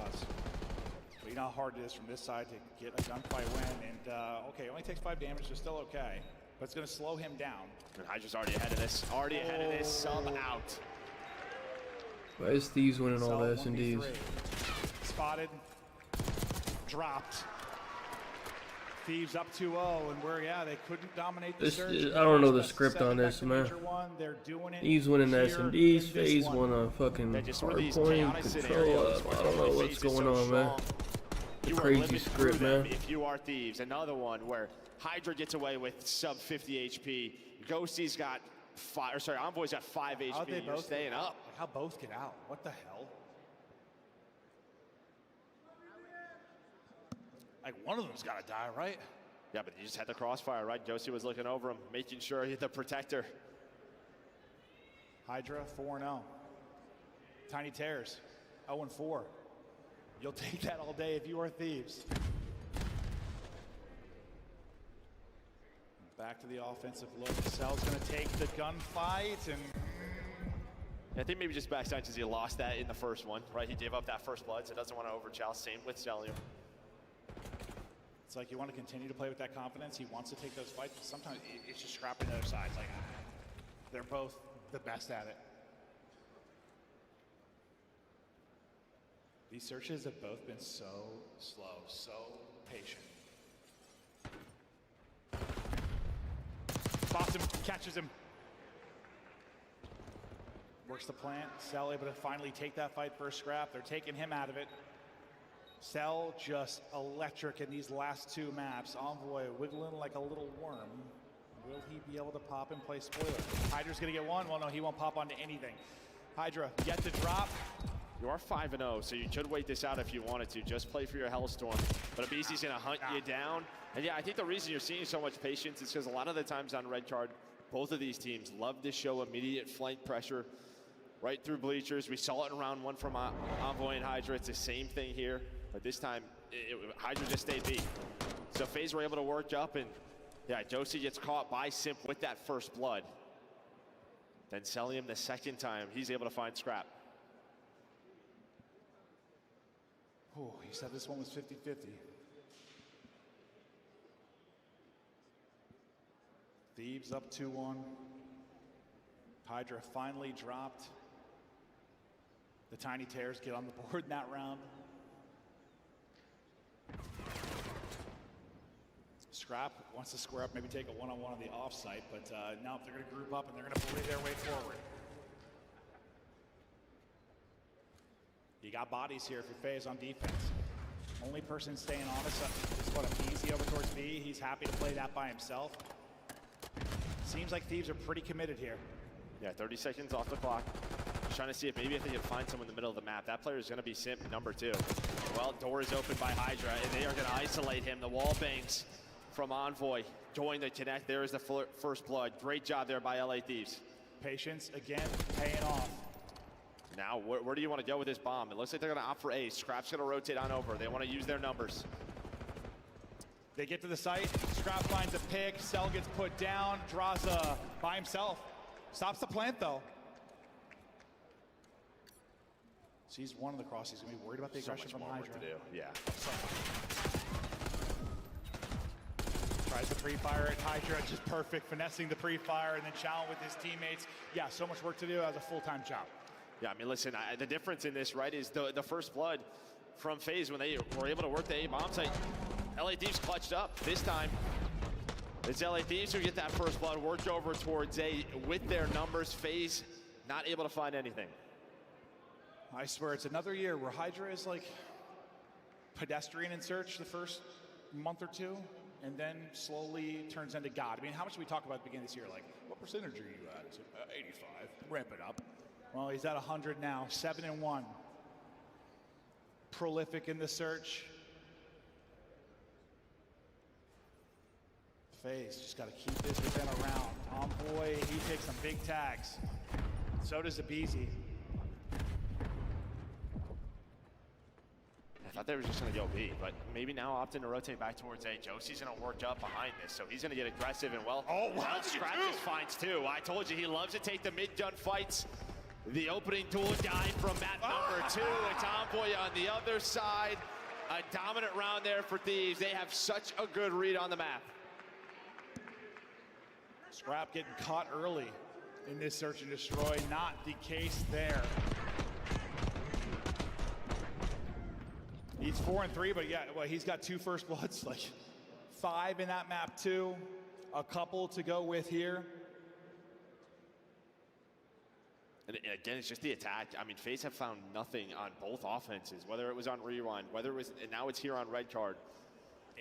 But you know how hard it is from this side to get a gunfight win. And okay, only takes 5 damage, so still okay. But it's gonna slow him down. And Hydra's already ahead of this. Already ahead of this. Sub out. Why is Thieves winning all the S&Ds? Spotted. Dropped. Thieves up 2-0, and they couldn't dominate the search. I don't know the script on this, man. They're doing it. Thieves winning the S&Ds, FaZe won a fucking hardpoint, control up. I don't know what's going on, man. The crazy script, man. If you are Thieves, another one where Hydra gets away with sub 50 HP. Ghosty's got 5, or sorry, Envoy's got 5 HP. How'd they You're both staying up. How both get out? What the hell? Like, one of them's got to die, right? Yeah, but you just had the crossfire, right? Ghosty was looking over him, making sure he hit the protector. Hydra, 4-0. Tiny Tears, 0-4. You'll take that all day if you are Thieves. Back to the offensive look. Cell's going to take the gunfight, and I think maybe just backside because he lost that in the first one, right? He gave up that first blood, so doesn't want to overchallenge. Same with Stellium. It's like you want to continue to play with that confidence. He wants to take those fights, but sometimes it's just scrapping the other side. Like, they're both the best at it. These searches have both been so slow, so patient. Spots him, catches him. Works the plant. Cell able to finally take that fight first scrap. They're taking him out of it. Cell just electric in these last two maps. Envoy wiggling like a little worm. Will he be able to pop and play spoiler? Hydra's gonna get one. Well, no, he won't pop onto anything. Hydra, get the drop. You are 5-0, so you could wait this out if you wanted to. Just play for your Hellstorm. But Abisi's going to hunt you down. And yeah, I think the reason you're seeing so much patience is because a lot of the times on red card, both of these teams love to show immediate flank pressure right through bleachers. We saw it in round one from Envoy and Hydra. It's the same thing here. But this time, Hydra just stayed beat. So FaZe were able to work up, and yeah, Josie gets caught by Simp with that first blood. Then Cellium the second time, he's able to find Scrap. Oh, he said this one was 50-50. Thieves up 2-1. Hydra finally dropped. The Tiny Tears get on the board in that round. Scrap wants to square up, maybe take a one-on-one on the offsite, but no, they're going to group up and they're going to bully their way forward. You got bodies here for FaZe on defense. Only person staying honest is what, Easy over towards B. He's happy to play that by himself. Seems like Thieves are pretty committed here. Yeah, 30 seconds off the clock. Just trying to see if maybe they can find someone in the middle of the map. That player is going to be Simp number 2. Well, door is open by Hydra, and they are going to isolate him. The wall bangs from Envoy going to connect. There is the first blood. Great job there by LA Thieves. Patience, again, paying off. Now, where do you want to go with this bomb? It looks like they're going to opt for A. Scrap's going to rotate on over. They want to use their numbers. They get to the site. Scrap finds a pick. Cell gets put down. Draws by himself. Stops the plant, though. Sees one of the cross. He's going to be worried about the aggression from Hydra. To do. Yeah. Tries the pre-fire at Hydra. Just perfect. Finessing the pre-fire and then challenge with his teammates. Yeah, so much work to do as a full-time job. Yeah, I mean, listen, the difference in this, right, is the first blood from FaZe when they were able to work the A bomb site. LA Thieves clutched up. This time, it's LA Thieves who get that first blood, worked over towards A with their numbers. FaZe not able to find anything. I swear, it's another year where Hydra is like pedestrian in search the first month or two, and then slowly turns into God. I mean, how much did we talk about at the beginning of this year? Like, what percentage are you at? It's 85. Ramp it up. Well, he's at 100 now, 7-1. Prolific in the search. FaZe just got to keep this within a round. Envoy, he takes some big tags. So does Abizi. I thought they were just going to go B, but maybe now opting to rotate back towards A. Josie's going to work up behind this, so he's going to get aggressive and well. Oh, wow. Scrap just finds 2. I told you he loves to take the mid-gun fights. The opening duel guy from map number 2. It's Envoy on the other side. A dominant round there for Thieves. They have such a good read on the map. Scrap getting caught early in this search and destroy. Not the case there. He's 4-3, but yeah, well, he's got 2 first bloods, like 5 in that map too. A couple to go with here. And again, it's just the attack. I mean, FaZe have found nothing on both offenses, whether it was on Rewind, whether it was, and now it's here on Red Card.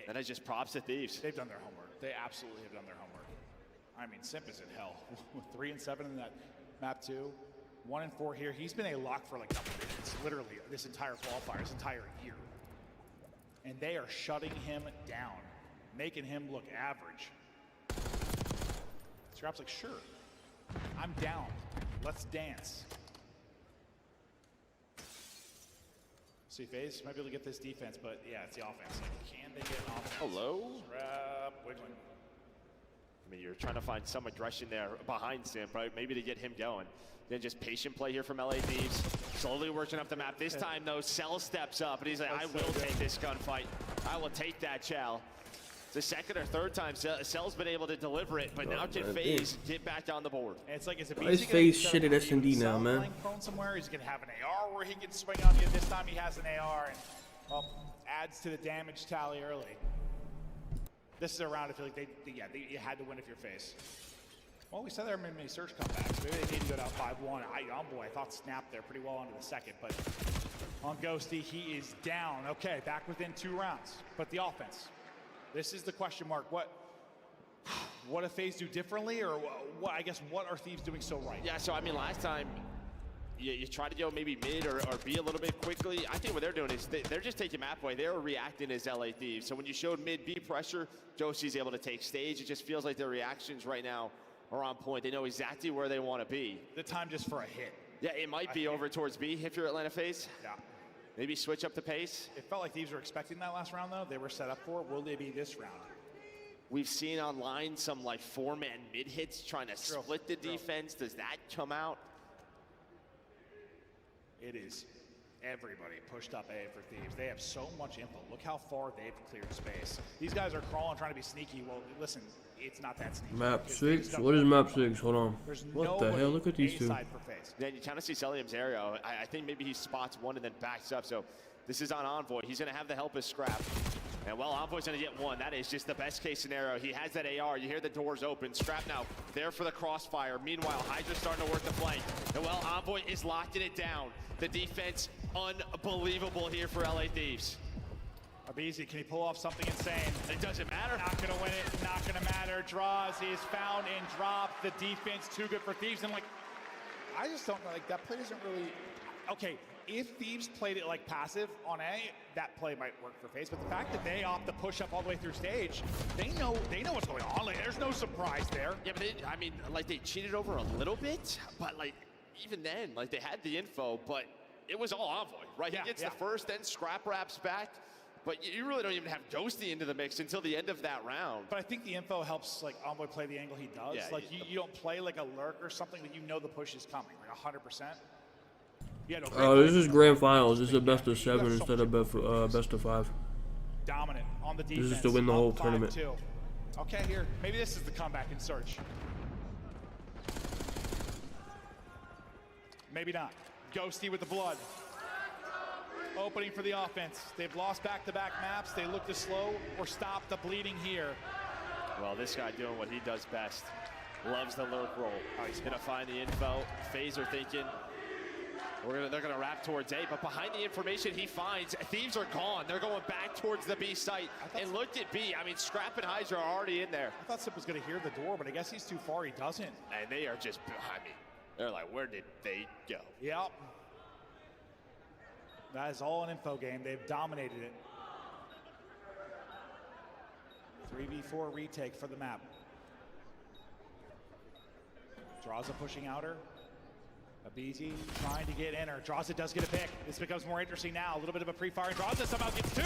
That is just props to Thieves. They've done their homework. They absolutely have done their homework. I mean, Simp is in hell. 3-7 in that map 2. 1-4 here. He's been a lock for like double digits, literally, this entire qualifier, this entire year. And they are shutting him down, making him look average. Scrap's like, sure, I'm down. Let's dance. See, FaZe might be able to get this defense, but yeah, it's the offense. Like, can they get off? Hello? Scrap wiggling. I mean, you're trying to find some aggression there behind Simp, right? Maybe to get him going. Then just patient play here from LA Thieves. Slowly working up the map. This time, though, Cell steps up, and he's like, I will take this gunfight. I will take that chow. The second or third time Cell's been able to deliver it, but now can FaZe get back on the board. And it's like, is it Why is FaZe shit at S&D now, man? Somewhere he's gonna have an AR where he can swing on you. This time he has an AR, and well, adds to the damage tally early. This is a round I feel like you had to win if you're FaZe. Well, we said there were many search comebacks. Maybe they need to go down 5-1. I thought snapped there pretty well onto the second, but on Ghosty, he is down. Okay, back within 2 rounds. But the offense, this is the question mark. What do FaZe do differently, or what? I guess what are Thieves doing so right? Yeah, so I mean, last time you try to go maybe mid or be a little bit quickly. I think what they're doing is they're just taking map away. They're reacting as LA Thieves. So when you showed mid B pressure, Ghosty's able to take stage. It just feels like their reactions right now are on point. They know exactly where they want to be. The time just for a hit. Yeah, it might be over towards B if you're Atlanta FaZe. Yeah. Maybe switch up the pace. It felt like Thieves were expecting that last round, though. They were set up for it. Will they be this round? We've seen online some like 4-man mid hits trying to split the defense. Does that come out? It is everybody pushed up A for Thieves. They have so much info. Look how far they've cleared space. These guys are crawling, trying to be sneaky. Well, listen, it's not that sneaky. Map 6? What is map 6? Hold on. What the hell? Look at these two. Yeah, you kind of see Celium's area. I think maybe he spots one and then backs up. So this is on Envoy. He's going to have the help of Scrap. And well, Envoy's going to get one. That is just the best case scenario. He has that AR. You hear the doors open. Scrap now there for the crossfire. Meanwhile, Hydra's starting to work the flank. And well, Envoy is locking it down. The defense, unbelievable here for LA Thieves. Abizi, can he pull off something insane? It doesn't matter. Not going to win it. Not going to matter. Draws. He is found and dropped. The defense too good for Thieves. And like, I just don't know. Like, that play doesn't really. Okay, if Thieves played it like passive on A, that play might work for FaZe. But the fact that they opt to push up all the way through stage, they know what's going on. Like, there's no surprise there. Yeah, but I mean, like, they cheated over a little bit, but like, even then, like, they had the info, but it was all Envoy, right? Yeah, he gets the first, then Scrap wraps back. But you really don't even have Ghosty into the mix until the end of that round. But I think the info helps, like, Envoy play the angle he does. Yeah, like, you don't play like a lurk or something that you know the push is coming, like 100%. Yeah, no, This is grand finals. This is a best of 7 instead of best of 5. Dominant on the defense. This is to win the whole tournament. Okay, here. Maybe this is the comeback in search. Maybe not. Ghosty with the blood. Opening for the offense. They've lost back-to-back maps. They look to slow or stop the bleeding here. Well, this guy doing what he does best. Loves the lurk roll. He's going to find the info. FaZe are thinking they're going to wrap towards A, but behind the information he finds, Thieves are gone. They're going back towards the B site. And look at B. I mean, Scrap and Hydra are already in there. I thought Sip was going to hear the door, but I guess he's too far. He doesn't. And they are just, I mean, they're like, where did they go? Yep. That is all an info game. They've dominated it. 3v4 retake for the map. Draza pushing outer. Abizi trying to get inner. Draza does get a pick. This becomes more interesting now. A little bit of a pre-fire. Draza somehow gets 2.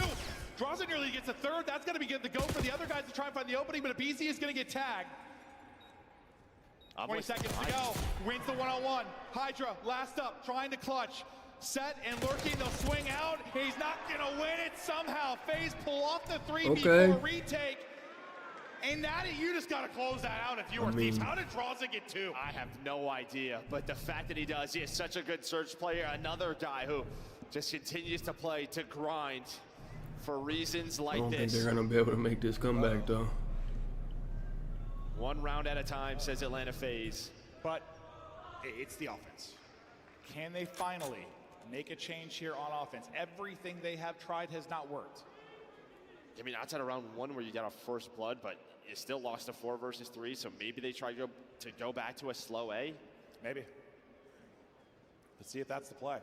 Draza nearly gets a 3rd. That's going to be good to go for the other guys to try and find the opening, but Abizi is going to get tagged. 20 seconds to go. Wins the one-on-one. Hydra, last up, trying to clutch. Set and lurking, they'll swing out. He's not gonna win it somehow. FaZe pull off the 3v4 retake. And Natty, you just gotta close that out if you were Thieves. How did Draza get 2? I have no idea, but the fact that he does, he is such a good search player. Another guy who just continues to play, to grind for reasons like this. I don't think they're gonna be able to make this comeback though. 1 round at a time, says Atlanta FaZe. But it's the offense. Can they finally make a change here on offense? Everything they have tried has not worked. I mean, outside of round 1 where you got a first blood, but you still lost to 4 versus 3, so maybe they try to go back to a slow A? Maybe. Let's see if that's the play.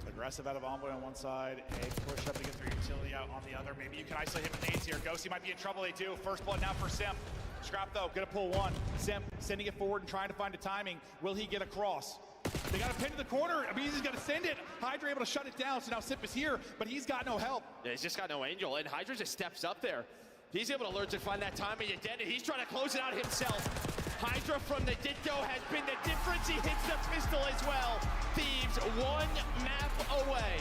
Aggressive out of Envoy on one side, a push up to get through utility out on the other. Maybe you can isolate him with nades here. Ghosty might be in trouble, they do. First blood now for Simp. Scrap though, gonna pull 1. Simp sending it forward and trying to find a timing. Will he get across? They got a pin to the corner. Abizi's got to send it. Hydra able to shut it down, so now Sip is here, but he's got no help. Yeah, he's just got no angel, and Hydra just steps up there. He's able to learn to find that timing again, and he's trying to close it out himself. Hydra from the get-go has been the difference. He hits the pistol as well. Thieves 1 map away.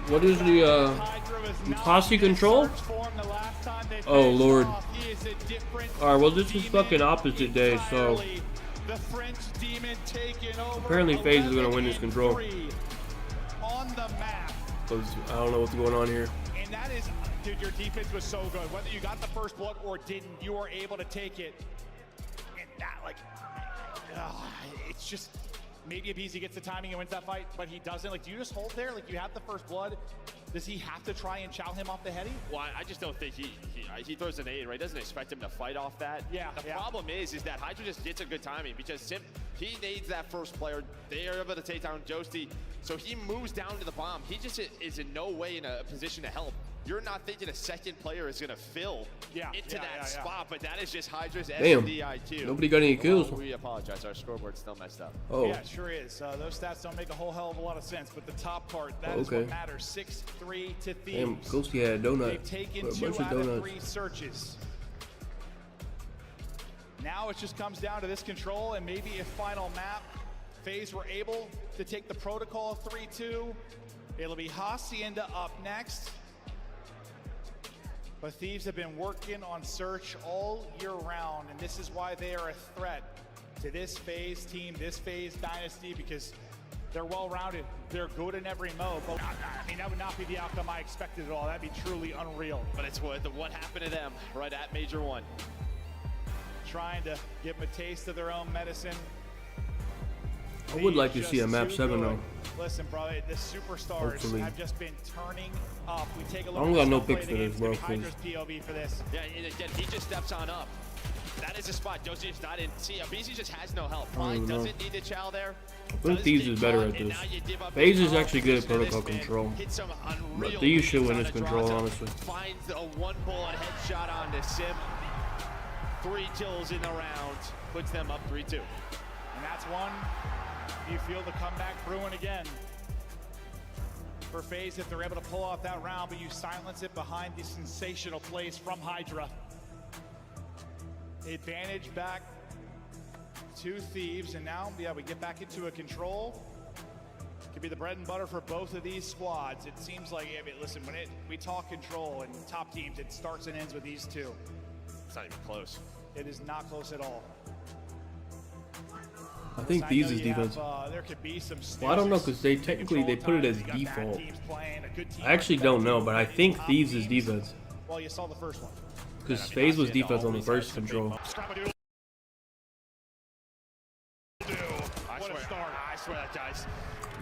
What is the Hacienda Control? Oh Lord. Alright, well this is fucking opposite day, so apparently FaZe is gonna win this control. Because I don't know what's going on here. And that is, dude, your defense was so good. Whether you got the first blood or didn't, you were able to take it. And that, like, it's just, maybe Abizi gets the timing and wins that fight, but he doesn't. Like, do you just hold there? Like, you have the first blood. Does he have to try and chow him off the heady? Well, I just don't think he throws an 8, right? Doesn't expect him to fight off that. Yeah. The problem is that Hydra just gets a good timing because Simp, he needs that first player. They are able to take down Joesty, so he moves down to the bomb. He just is in no way in a position to help. You're not thinking a second player is going to fill into that spot, but that is just Hydra's S&D IQ. Nobody got any kills. We apologize. Our scoreboard's still messed up. Oh. Yeah, it sure is. Those stats don't make a whole hell of a lot of sense, but the top part, that is what matters. 6-3 to Thieves. Damn, Ghosty had a donut. They've taken 2 out of 3 searches. Now it just comes down to this control and maybe a final map. FaZe were able to take the protocol 3-2. It'll be Hacienda up next. But Thieves have been working on search all year round, and this is why they are a threat to this FaZe team, this FaZe dynasty, because they're well-rounded. They're good in every mode. But I mean, that would not be the outcome I expected at all. That'd be truly unreal. But it's what happened to them right at Major 1. Trying to give them a taste of their own medicine. I would like to see a map 7 though. Listen, bro, the superstars have just been turning up. We take a look. I don't got no picks for this, bro. Hydra's POV for this. Yeah, and again, he just steps on up. That is a spot. Joseph's not in. See, Abizi just has no help. Probably doesn't need to chow there. I think Thieves is better at this. FaZe is actually good at protocol control. But Thieves should win this control, honestly. Finds a 1-bullet headshot onto Sim. 3 kills in the round. Puts them up 3-2. And that's one. You feel the comeback brewing again for FaZe if they're able to pull off that round, but you silence it behind the sensational plays from Hydra. Advantage back to Thieves, and now, we get back into a control. Could be the bread and butter for both of these squads. It seems like, listen, when we talk control and top teams, it starts and ends with these two. It's not even close. It is not close at all. I think Thieves is defense. There could be some well, I don't know because they technically put it as default. I actually don't know, but I think Thieves is defense. Well, you saw the first one. Because FaZe was defense on the first control. What a start. I swear that guy's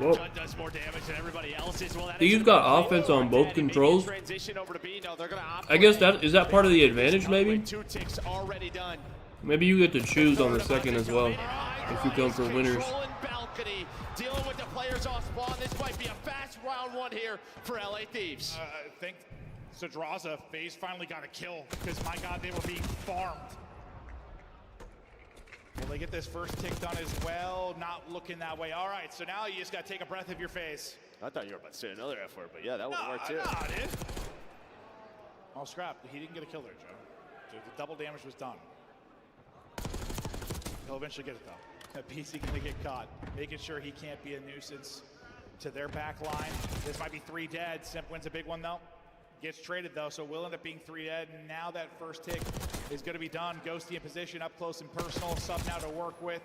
Judd does more damage than everybody else's. Well, Thieves got offense on both controls. I guess is that part of the advantage, maybe? 2 ticks already done. Maybe you get to choose on the second as well, if you come for winners. Balcony, dealing with the players off spawn. This might be a fast round 1 here for LA Thieves. I think Sadraza, FaZe finally got a kill, because my God, they were being farmed. Will they get this first tick done as well? Not looking that way. All right, so now you just got to take a breath of your FaZe. I thought you were about to say another F word, but yeah, that would work too. Nah, dude. Oh, scrap. He didn't get a kill there, Joe. So the double damage was done. He'll eventually get it though. PC gonna get caught, making sure he can't be a nuisance to their back line. This might be 3 dead. Simp wins a big one though. Gets traded though, so will end up being 3 dead. And now that first tick is gonna be done. Ghosty in position, up close and personal. Sub now to work with.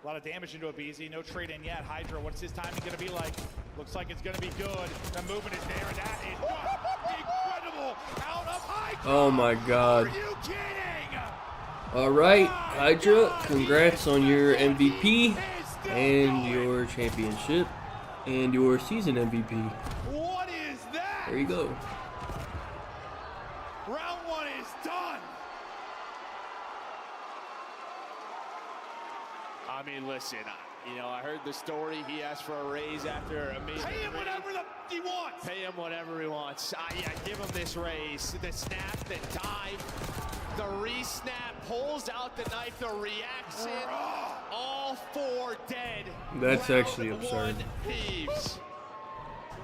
A lot of damage into Abizi. No trade in yet. Hydra, what's his timing gonna be like? Looks like it's gonna be good. The movement is there, and that is incredible. Out of Hydra. Oh my God. Are you kidding? All right, Hydra, congrats on your MVP and your championship and your season MVP. What is that? There you go. Round 1 is done. I mean, listen, I heard the story. He asked for a raise after a amazing. Pay him whatever he wants. Pay him whatever he wants. Yeah, give him this raise. The snap, the dive, the re-snap. pulls out the knife, the reaction, all 4 dead. That's Round actually absurd. 1 Thieves.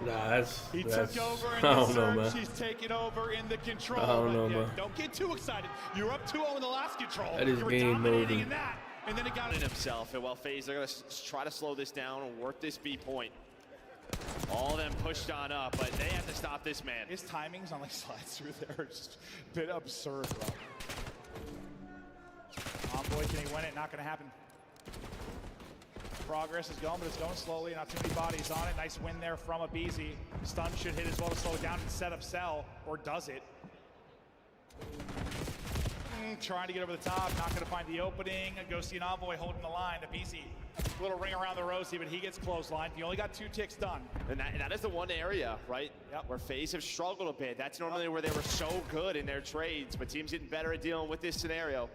Nah, that's He that's. took over in I the don't know, search. man. He's taking over in the control. I don't know, But, man. Don't get too excited. You were up 2-0 in the last control. That is you were game dominating over. in that. And then it got In himself, and while FaZe, they're going to try to slow this down and work this B point. All of them pushed on up, but they have to stop this man. His timings on like slides through there are just a bit absurd, bro. Envoy, can he win it? Not going to happen. Progress is going, but it's going slowly. Not too many bodies on it. Nice win there from Abizi. Stun should hit as well to slow it down and set up Cell, or does it? Trying to get over the top, not going to find the opening. Ghosty and Envoy holding the line. Abizi, little ring around the rosy, but he gets clotheslined. He only got 2 ticks done. And that is the one area, right, where FaZe have struggled a bit. That's normally where they were so good in their trades, but teams getting better at dealing with this scenario.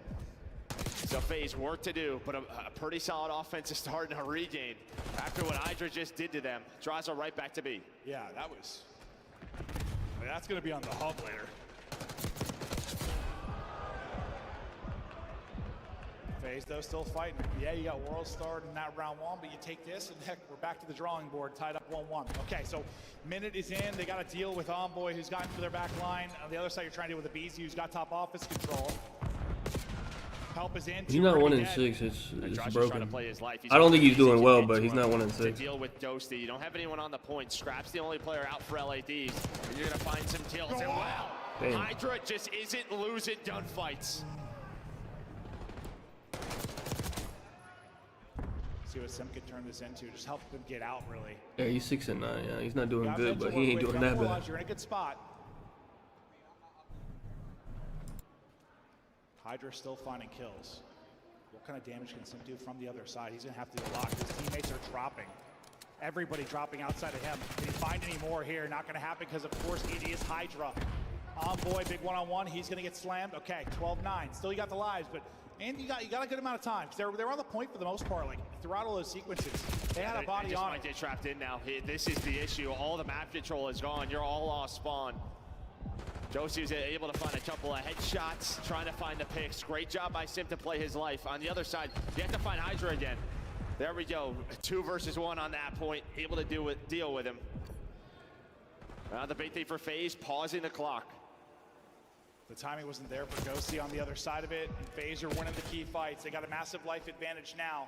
So FaZe work to do, but a pretty solid offensive start and a regain after what Hydra just did to them. Draws her right back to B. Yeah, that was... I mean, that's going to be on the hub later. FaZe, though, still fighting. Yeah, you got World Star in that round 1, but you take this, and heck, we're back to the drawing board, tied up 1-1. Okay, so minute is in. They got to deal with Envoy, who's gotten to their back line. On the other side, you're trying to deal with Abizi, who's got top office control. Help is in. He's not 1-6. It's broken. Trying to play his life. I don't think he's doing well, but he's not 1-6. To deal with Ghosty, you don't have anyone on the point. Scrap's the only player out for LA Thieves. And you're gonna find some kills. And wow, damn. Hydra just isn't losing gunfights. See what Sim could turn this into. Just help them get out, really. Yeah, he's 6-9. Yeah, he's not doing good, but he ain't doing that bad. You're in a good spot. Hydra still finding kills. What kind of damage can Sim do from the other side? He's going to have to do a lot. His teammates are dropping. Everybody dropping outside of him. Can he find any more here? Not going to happen because, of course, it is Hydra. Envoy, big one-on-one. He's going to get slammed. Okay, 12-9. Still, you got the lives, but and you got a good amount of time. They were on the point for the most part. Like throughout all those sequences, they had a body just on might it. get trapped in now. This is the issue. All the map control is gone. You're all off spawn. Josie was able to find a couple of headshots, trying to find the picks. Great job by Sim to play his life. On the other side, you have to find Hydra again. There we go. 2 versus 1 on that point. Able to deal with him. Now the big thing for FaZe, pausing the clock. The timing wasn't there for Ghosty on the other side of it. And FaZe are winning the key fights. They got a massive life advantage now.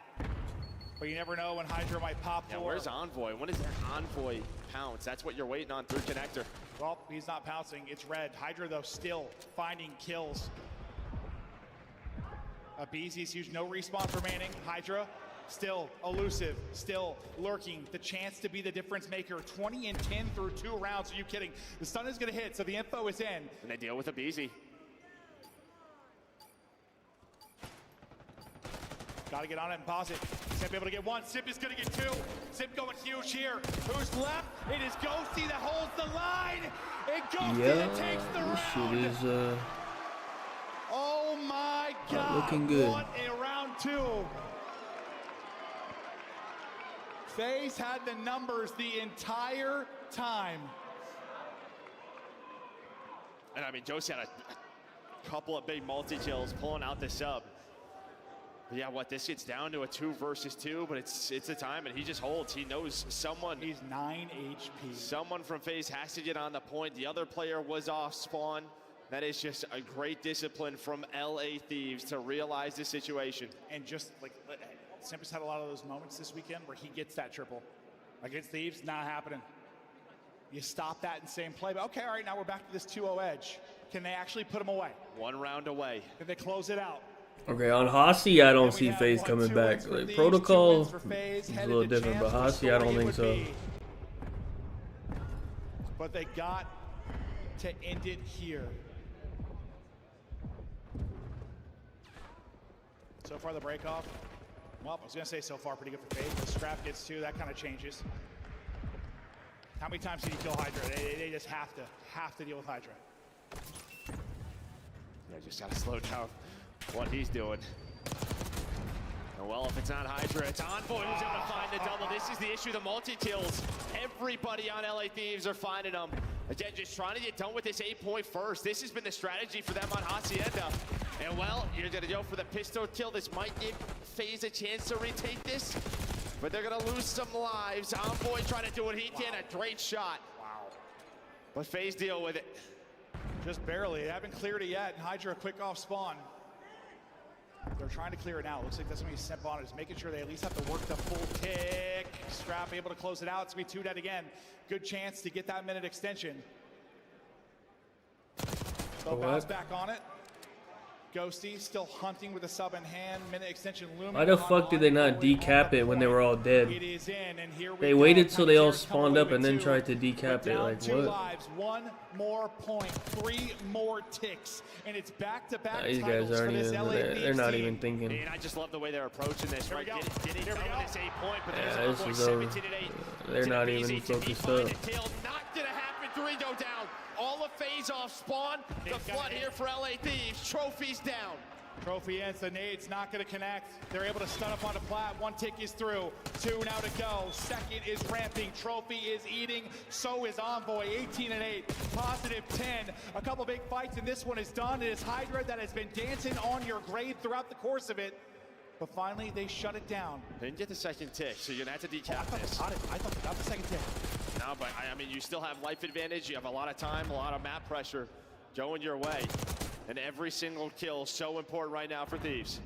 But you never know when Hydra might pop Yeah, for. where's Envoy? When is that Envoy pounce? That's what you're waiting on through connector. Well, he's not pouncing. It's red. Hydra, though, still finding kills. Abizi's huge. No respawns remaining. Hydra still elusive, still lurking. The chance to be the difference maker. 20-10 through 2 rounds. Are you kidding? The stun is going to hit, so the info is in. And they deal with Abizi. Got to get on it and pause it. Sip able to get 1. Sip is going to get 2. Sip going huge here. Who's left? It is Ghosty that holds the line. And Ghosty that takes the round. This shit is oh my God. looking good. What a round 2. FaZe had the numbers the entire time. And I mean, Josie had a couple of big multi-kills pulling out the sub. Yeah, what, this gets down to a 2 versus 2, but it's a time, and he just holds. He knows someone. He's 9 HP. Someone from FaZe has to get on the point. The other player was off spawn. That is just a great discipline from LA Thieves to realize the situation. And just like, Simpus had a lot of those moments this weekend where he gets that triple. Against Thieves, not happening. You stop that in the same play, but okay, all right, now we're back to this 2-0 edge. Can they actually put him away? 1 round away. Can they close it out? Okay, on Hasi, I don't see FaZe coming back. Like, Protocol is a little different, but Hasi, I don't think so. But they got to end it here. So far, the break off. Well, I was going to say so far pretty good for FaZe, but Scrap gets 2. That kind of changes. How many times did he kill Hydra? They just have to deal with Hydra. Yeah, just got to slow down what he's doing. And well, if it's not Hydra, it's Envoy who's able to find the double. This is the issue, the multi-kills. Everybody on LA Thieves are finding them. Again, just trying to get done with this 8-point first. This has been the strategy for them on Hacienda. And well, you're gonna go for the pistol kill. This might give FaZe a chance to retake this, but they're gonna lose some lives. Envoy trying to do it. He did a great shot. Wow. But FaZe deal with it. Just barely. They haven't cleared it yet. Hydra quick off spawn. They're trying to clear it now. Looks like that's going to be Simp on it. Just making sure they at least have to work the full kick. Scrap able to close it out. It's going to be 2 dead again. Good chance to get that minute extension. They'll bounce back on it. Ghosty still hunting with a sub in hand. Minute extension looming. Why the fuck did they not decap it when they were all dead? It is in, and here we They go. waited till they all spawned up and then tried to decap it. Like, 2 what? lives, 1 more point, 3 more ticks, and it's back-to-back These guys titles for aren't this even. LA They're not team. even thinking. And I just love the way they're approaching this. Right? Getting Here we going go. this 8-point, but Yeah, there's this Envoy is over. 17-8. They're not even Easy to focused find up. a kill. Not gonna happen. 3 go down. All of FaZe off spawn. The flood here for LA Thieves. Trophies down. Trophy ends, the nade's not going to connect. They're able to stun up on the plat. 1 tick is through, 2 now to go. Second is ramping, Trophy is eating, so is Envoy. 18-8, positive 10. A couple big fights, and this one is done. It is Hydra that has been dancing on your grave throughout the course of it. But finally, they shut it down. Didn't get the second tick, so you're going to have to decap this. I thought they got the second tick. No, but I mean, you still have life advantage. You have a lot of time, a lot of map pressure going your way. And every single kill so important right now for Thieves.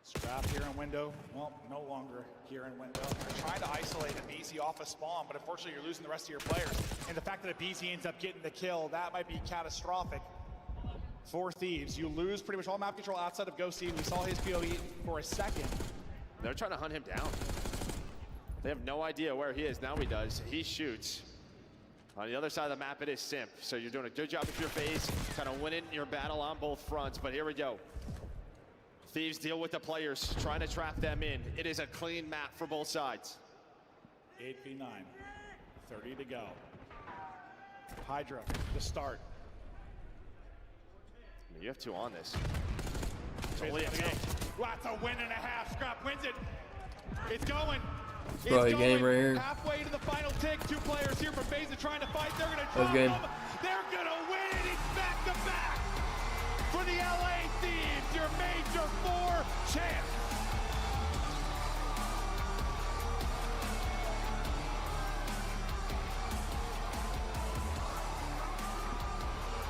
Scrap here in window. Well, no longer here in window. They're trying to isolate a BZ off a spawn, but unfortunately you're losing the rest of your players. And the fact that a BZ ends up getting the kill, that might be catastrophic for Thieves. You lose pretty much all map control outside of Ghosty. We saw his POE for a second. They're trying to hunt him down. They have no idea where he is. Now he does. He shoots. On the other side of the map, it is Simp. So you're doing a good job with your FaZe, kind of winning your battle on both fronts. But here we go. Thieves deal with the players, trying to trap them in. It is a clean map for both sides. 8v9, 30 to go. Hydra, the start. I mean, you have 2 on this. It's only a tick. That's a win and a half. Scrap wins it. It's going. It's probably a game right here. Halfway to the final tick. 2 players here for FaZe trying to fight. They're going to That's drop game. them. They're going to win it. It's back to back for the LA Thieves, your Major 4 champ.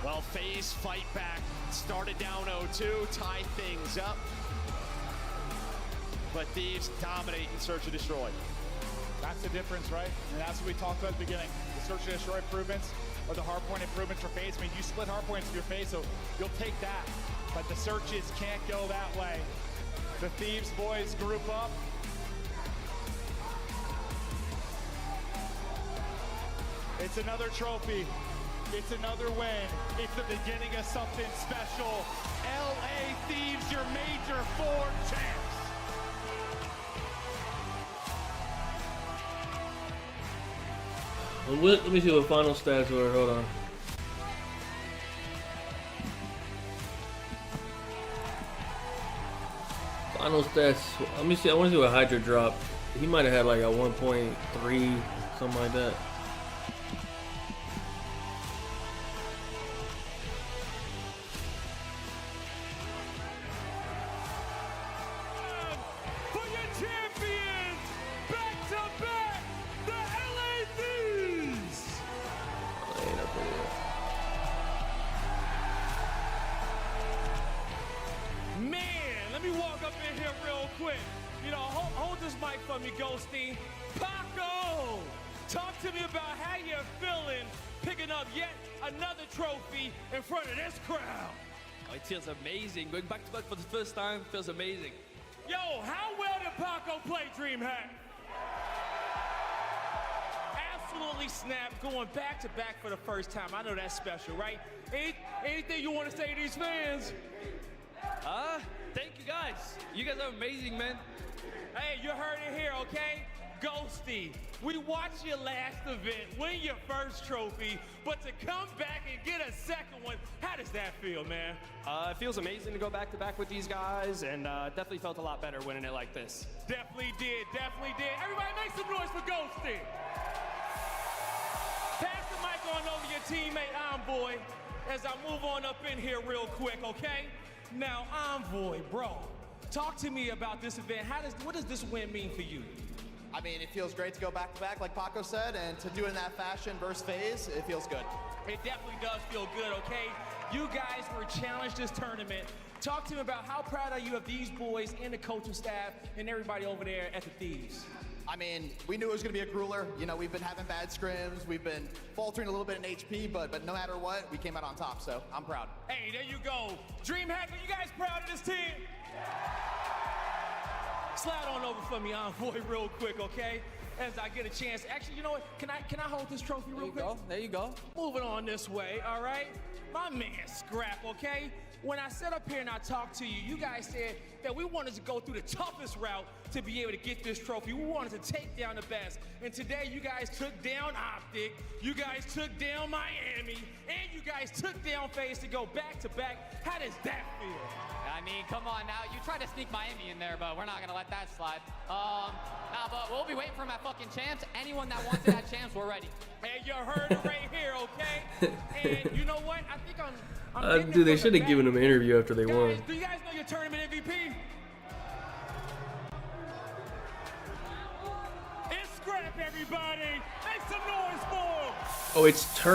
Well, FaZe fight back. Started down 0-2, tie things up. But Thieves dominate in Search and Destroy. That's the difference, right? And that's what we talked about at the beginning. The Search and Destroy improvements or the Hardpoint improvements for FaZe. I mean, you split Hardpoints with your FaZe, so you'll take that. But the Searches can't go that way. The Thieves boys group up. It's another trophy. It's another win. It's the beginning of something special. LA Thieves, your Major 4 champs. Let me see what final stats were. Hold on. Final stats. Let me see. I want to see what Hydra dropped. He might have had like a 1.3, something like that. For your champions, back to back, the LA Thieves. Man, let me walk up in here real quick. You know, hold this mic for me, Ghosty. Paco, talk to me about how you're feeling picking up yet another trophy in front of this crowd. Oh, it feels amazing. Going back to back for the first time feels amazing. Yo, how well did Paco play DreamHack? Absolutely snapped, going back to back for the first time. I know that's special, right? Anything you want to say to these fans? Thank you guys. You guys are amazing, man. Hey, you heard it here, okay? Ghosty, we watched your last event, win your first trophy, but to come back and get a second one, how does that feel, man? It feels amazing to go back to back with these guys, and definitely felt a lot better winning it like this. Definitely did, definitely did. Everybody make some noise for Ghosty. Pass the mic on over your teammate, Envoy. as I move on up in here real quick, okay? Now, Envoy, bro, talk to me about this event. What does this win mean for you? I mean, it feels great to go back-to-back, like Paco said, and to do it in that fashion versus phase, it feels good. It definitely does feel good, okay? You guys were challenged this tournament. Talk to me about how proud are you of these boys and the coaching staff and everybody over there at the Thieves? I mean, we knew it was going to be a grueler. You know, we've been having bad scrims. We've been faltering a little bit in HP, but no matter what, we came out on top, so I'm proud. Hey, there you go. DreamHack, are you guys proud of this team? Slide on over for me, Envoy, real quick, okay? As I get a chance. Actually, you know what? Can I hold this trophy real quick? There you go. Moving on this way, all right? My man, Scrap, okay? When I sat up here and I talked to you, you guys said that we wanted to go through the toughest route to be able to get this trophy. We wanted to take down the best. And today, you guys took down Optic, you guys took down Miami, and you guys took down FaZe to go back-to-back. How does that feel? I mean, come on now. You tried to sneak Miami in there, but we're not going to let that slide. Nah, but we'll be waiting for my fucking champs. Anyone that wants that champs, we're ready. And you heard it right here, okay? And you know what? I think I'm Dude, they should have given him an interview after they won. Do you guys know your tournament MVP? It's Scrap, everybody. Make some noise for him. Oh, it's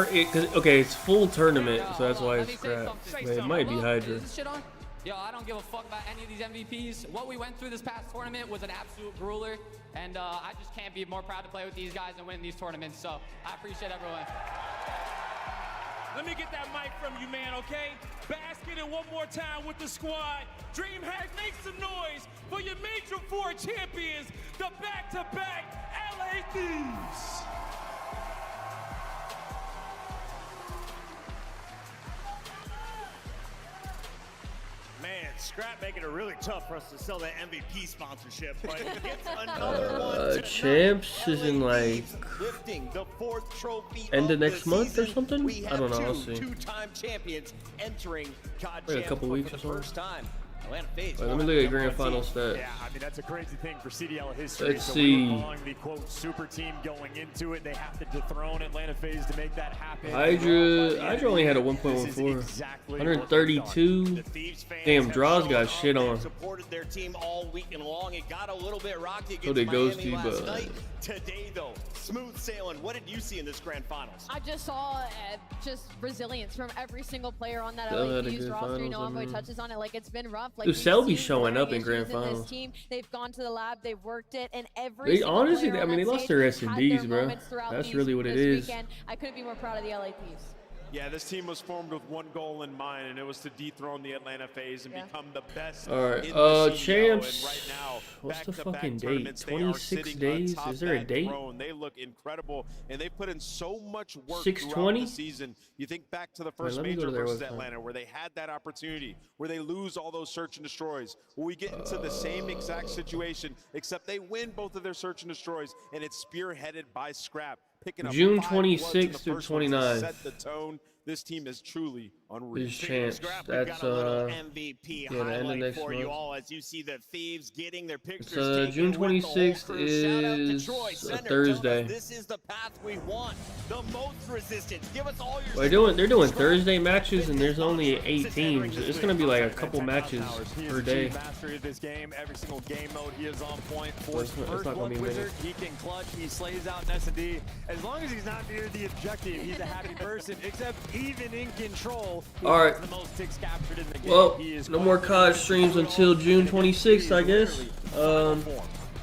okay, it's full tournament, so that's why it's Scrap. But it might be Hydra. Is this shit on? Yo, I don't give a fuck about any of these MVPs. What we went through this past tournament was an absolute grueler, and I just can't be more proud to play with these guys and win these tournaments, so I appreciate everyone. Let me get that mic from you, man, okay? Basket it one more time with the squad. DreamHack, make some noise for your Major 4 champions, the back-to-back LA Thieves. Man, Scrap making it really tough for us to sell that MVP sponsorship, but he gets another one. Champs is in like lifting the 4th trophy end of next month or something. I don't know. I'll see. Two-time champions entering COD Like a couple weeks for or the something. first time. Atlanta FaZe. Wait, let me look at grand final stats. Yeah, I mean, that's a crazy thing for CDL history. Let's so see. We were calling the quote super team going into it. They have to dethrone Atlanta FaZe to make that happen. Hydra only had a 1.14. 132. Damn, draws got shit on. Supported their team all weekend long. It got a little bit rocky So against did Miami Ghosty, last but night. Today, though, smooth sailing. What did you see in this grand finals? I just saw just resilience from every single player on that Still LA had a Thieves good roster. You know, finals, I Envoy mean. touches on it. Like, it's been rough. Like, Dude, we've Selby seen showing growing up in grand issues in finals. This team. They've gone to the lab. They've worked it, and every They single honestly, player I on mean, they that lost stage their has had S&Ds, bro. moments throughout That's these- really what it this is. weekend. I couldn't be more proud of the LA Thieves. Yeah, this team was formed with one goal in mind, and it was to dethrone the Atlanta FaZe and become the best. All right, in the CDL. champs. And right now, What's the back-to-back fucking date? tournaments, they are 26 sitting days? atop Is there a that date? throne. They look incredible, and they put in so much work 6/20? throughout the season. You think back to the Wait, first let me go major to their versus website. Atlanta, where they had that opportunity, where they lose all those search and destroys. Well, we get into the same exact situation, except they win both of their search and destroys, and it's spearheaded by Scrap. Picking up June 5 bloods in the 26th through first one to 29th. set the tone. This team is truly unreal. These champs. Scrap, we've That's got a little MVP yeah, the end of highlight next for you month. all as you see the Thieves getting their pictures It's taken June with the whole 26th crew. Shout out to is Troy, a Center, Thursday. telling us this is the path we want. The most resistance. Give us all your Well, they're doing Thursday matches, and there's only 8 teams. It's gonna be like a couple matches per day. Mastery of this game, every single game mode, he is on point. So it's not gonna be Wizard, many. he can clutch, he slays out in S&D. As long as he's not near the objective, he's a happy person. Except even in control, he All right. has the most ticks captured in the game. Well, He is no more COD streams until June 26th, I guess.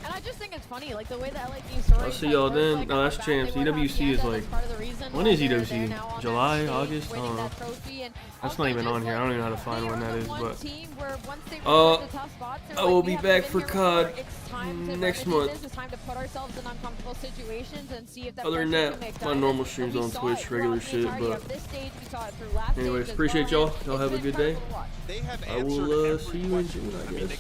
And I just think it's funny, like the way the LA Thieves story. I'll see y'all then. No, that's champs. EWC is like, when is EWC? July, August? I don't know. That's not even on here. I don't even know how to find when that is, but I will be back for COD next month. It's time to put ourselves in uncomfortable situations and see if that Other than that, my normal streams on Twitch, regular shit, but anyways, appreciate y'all. Y'all have a good day. I will see you in June, I guess.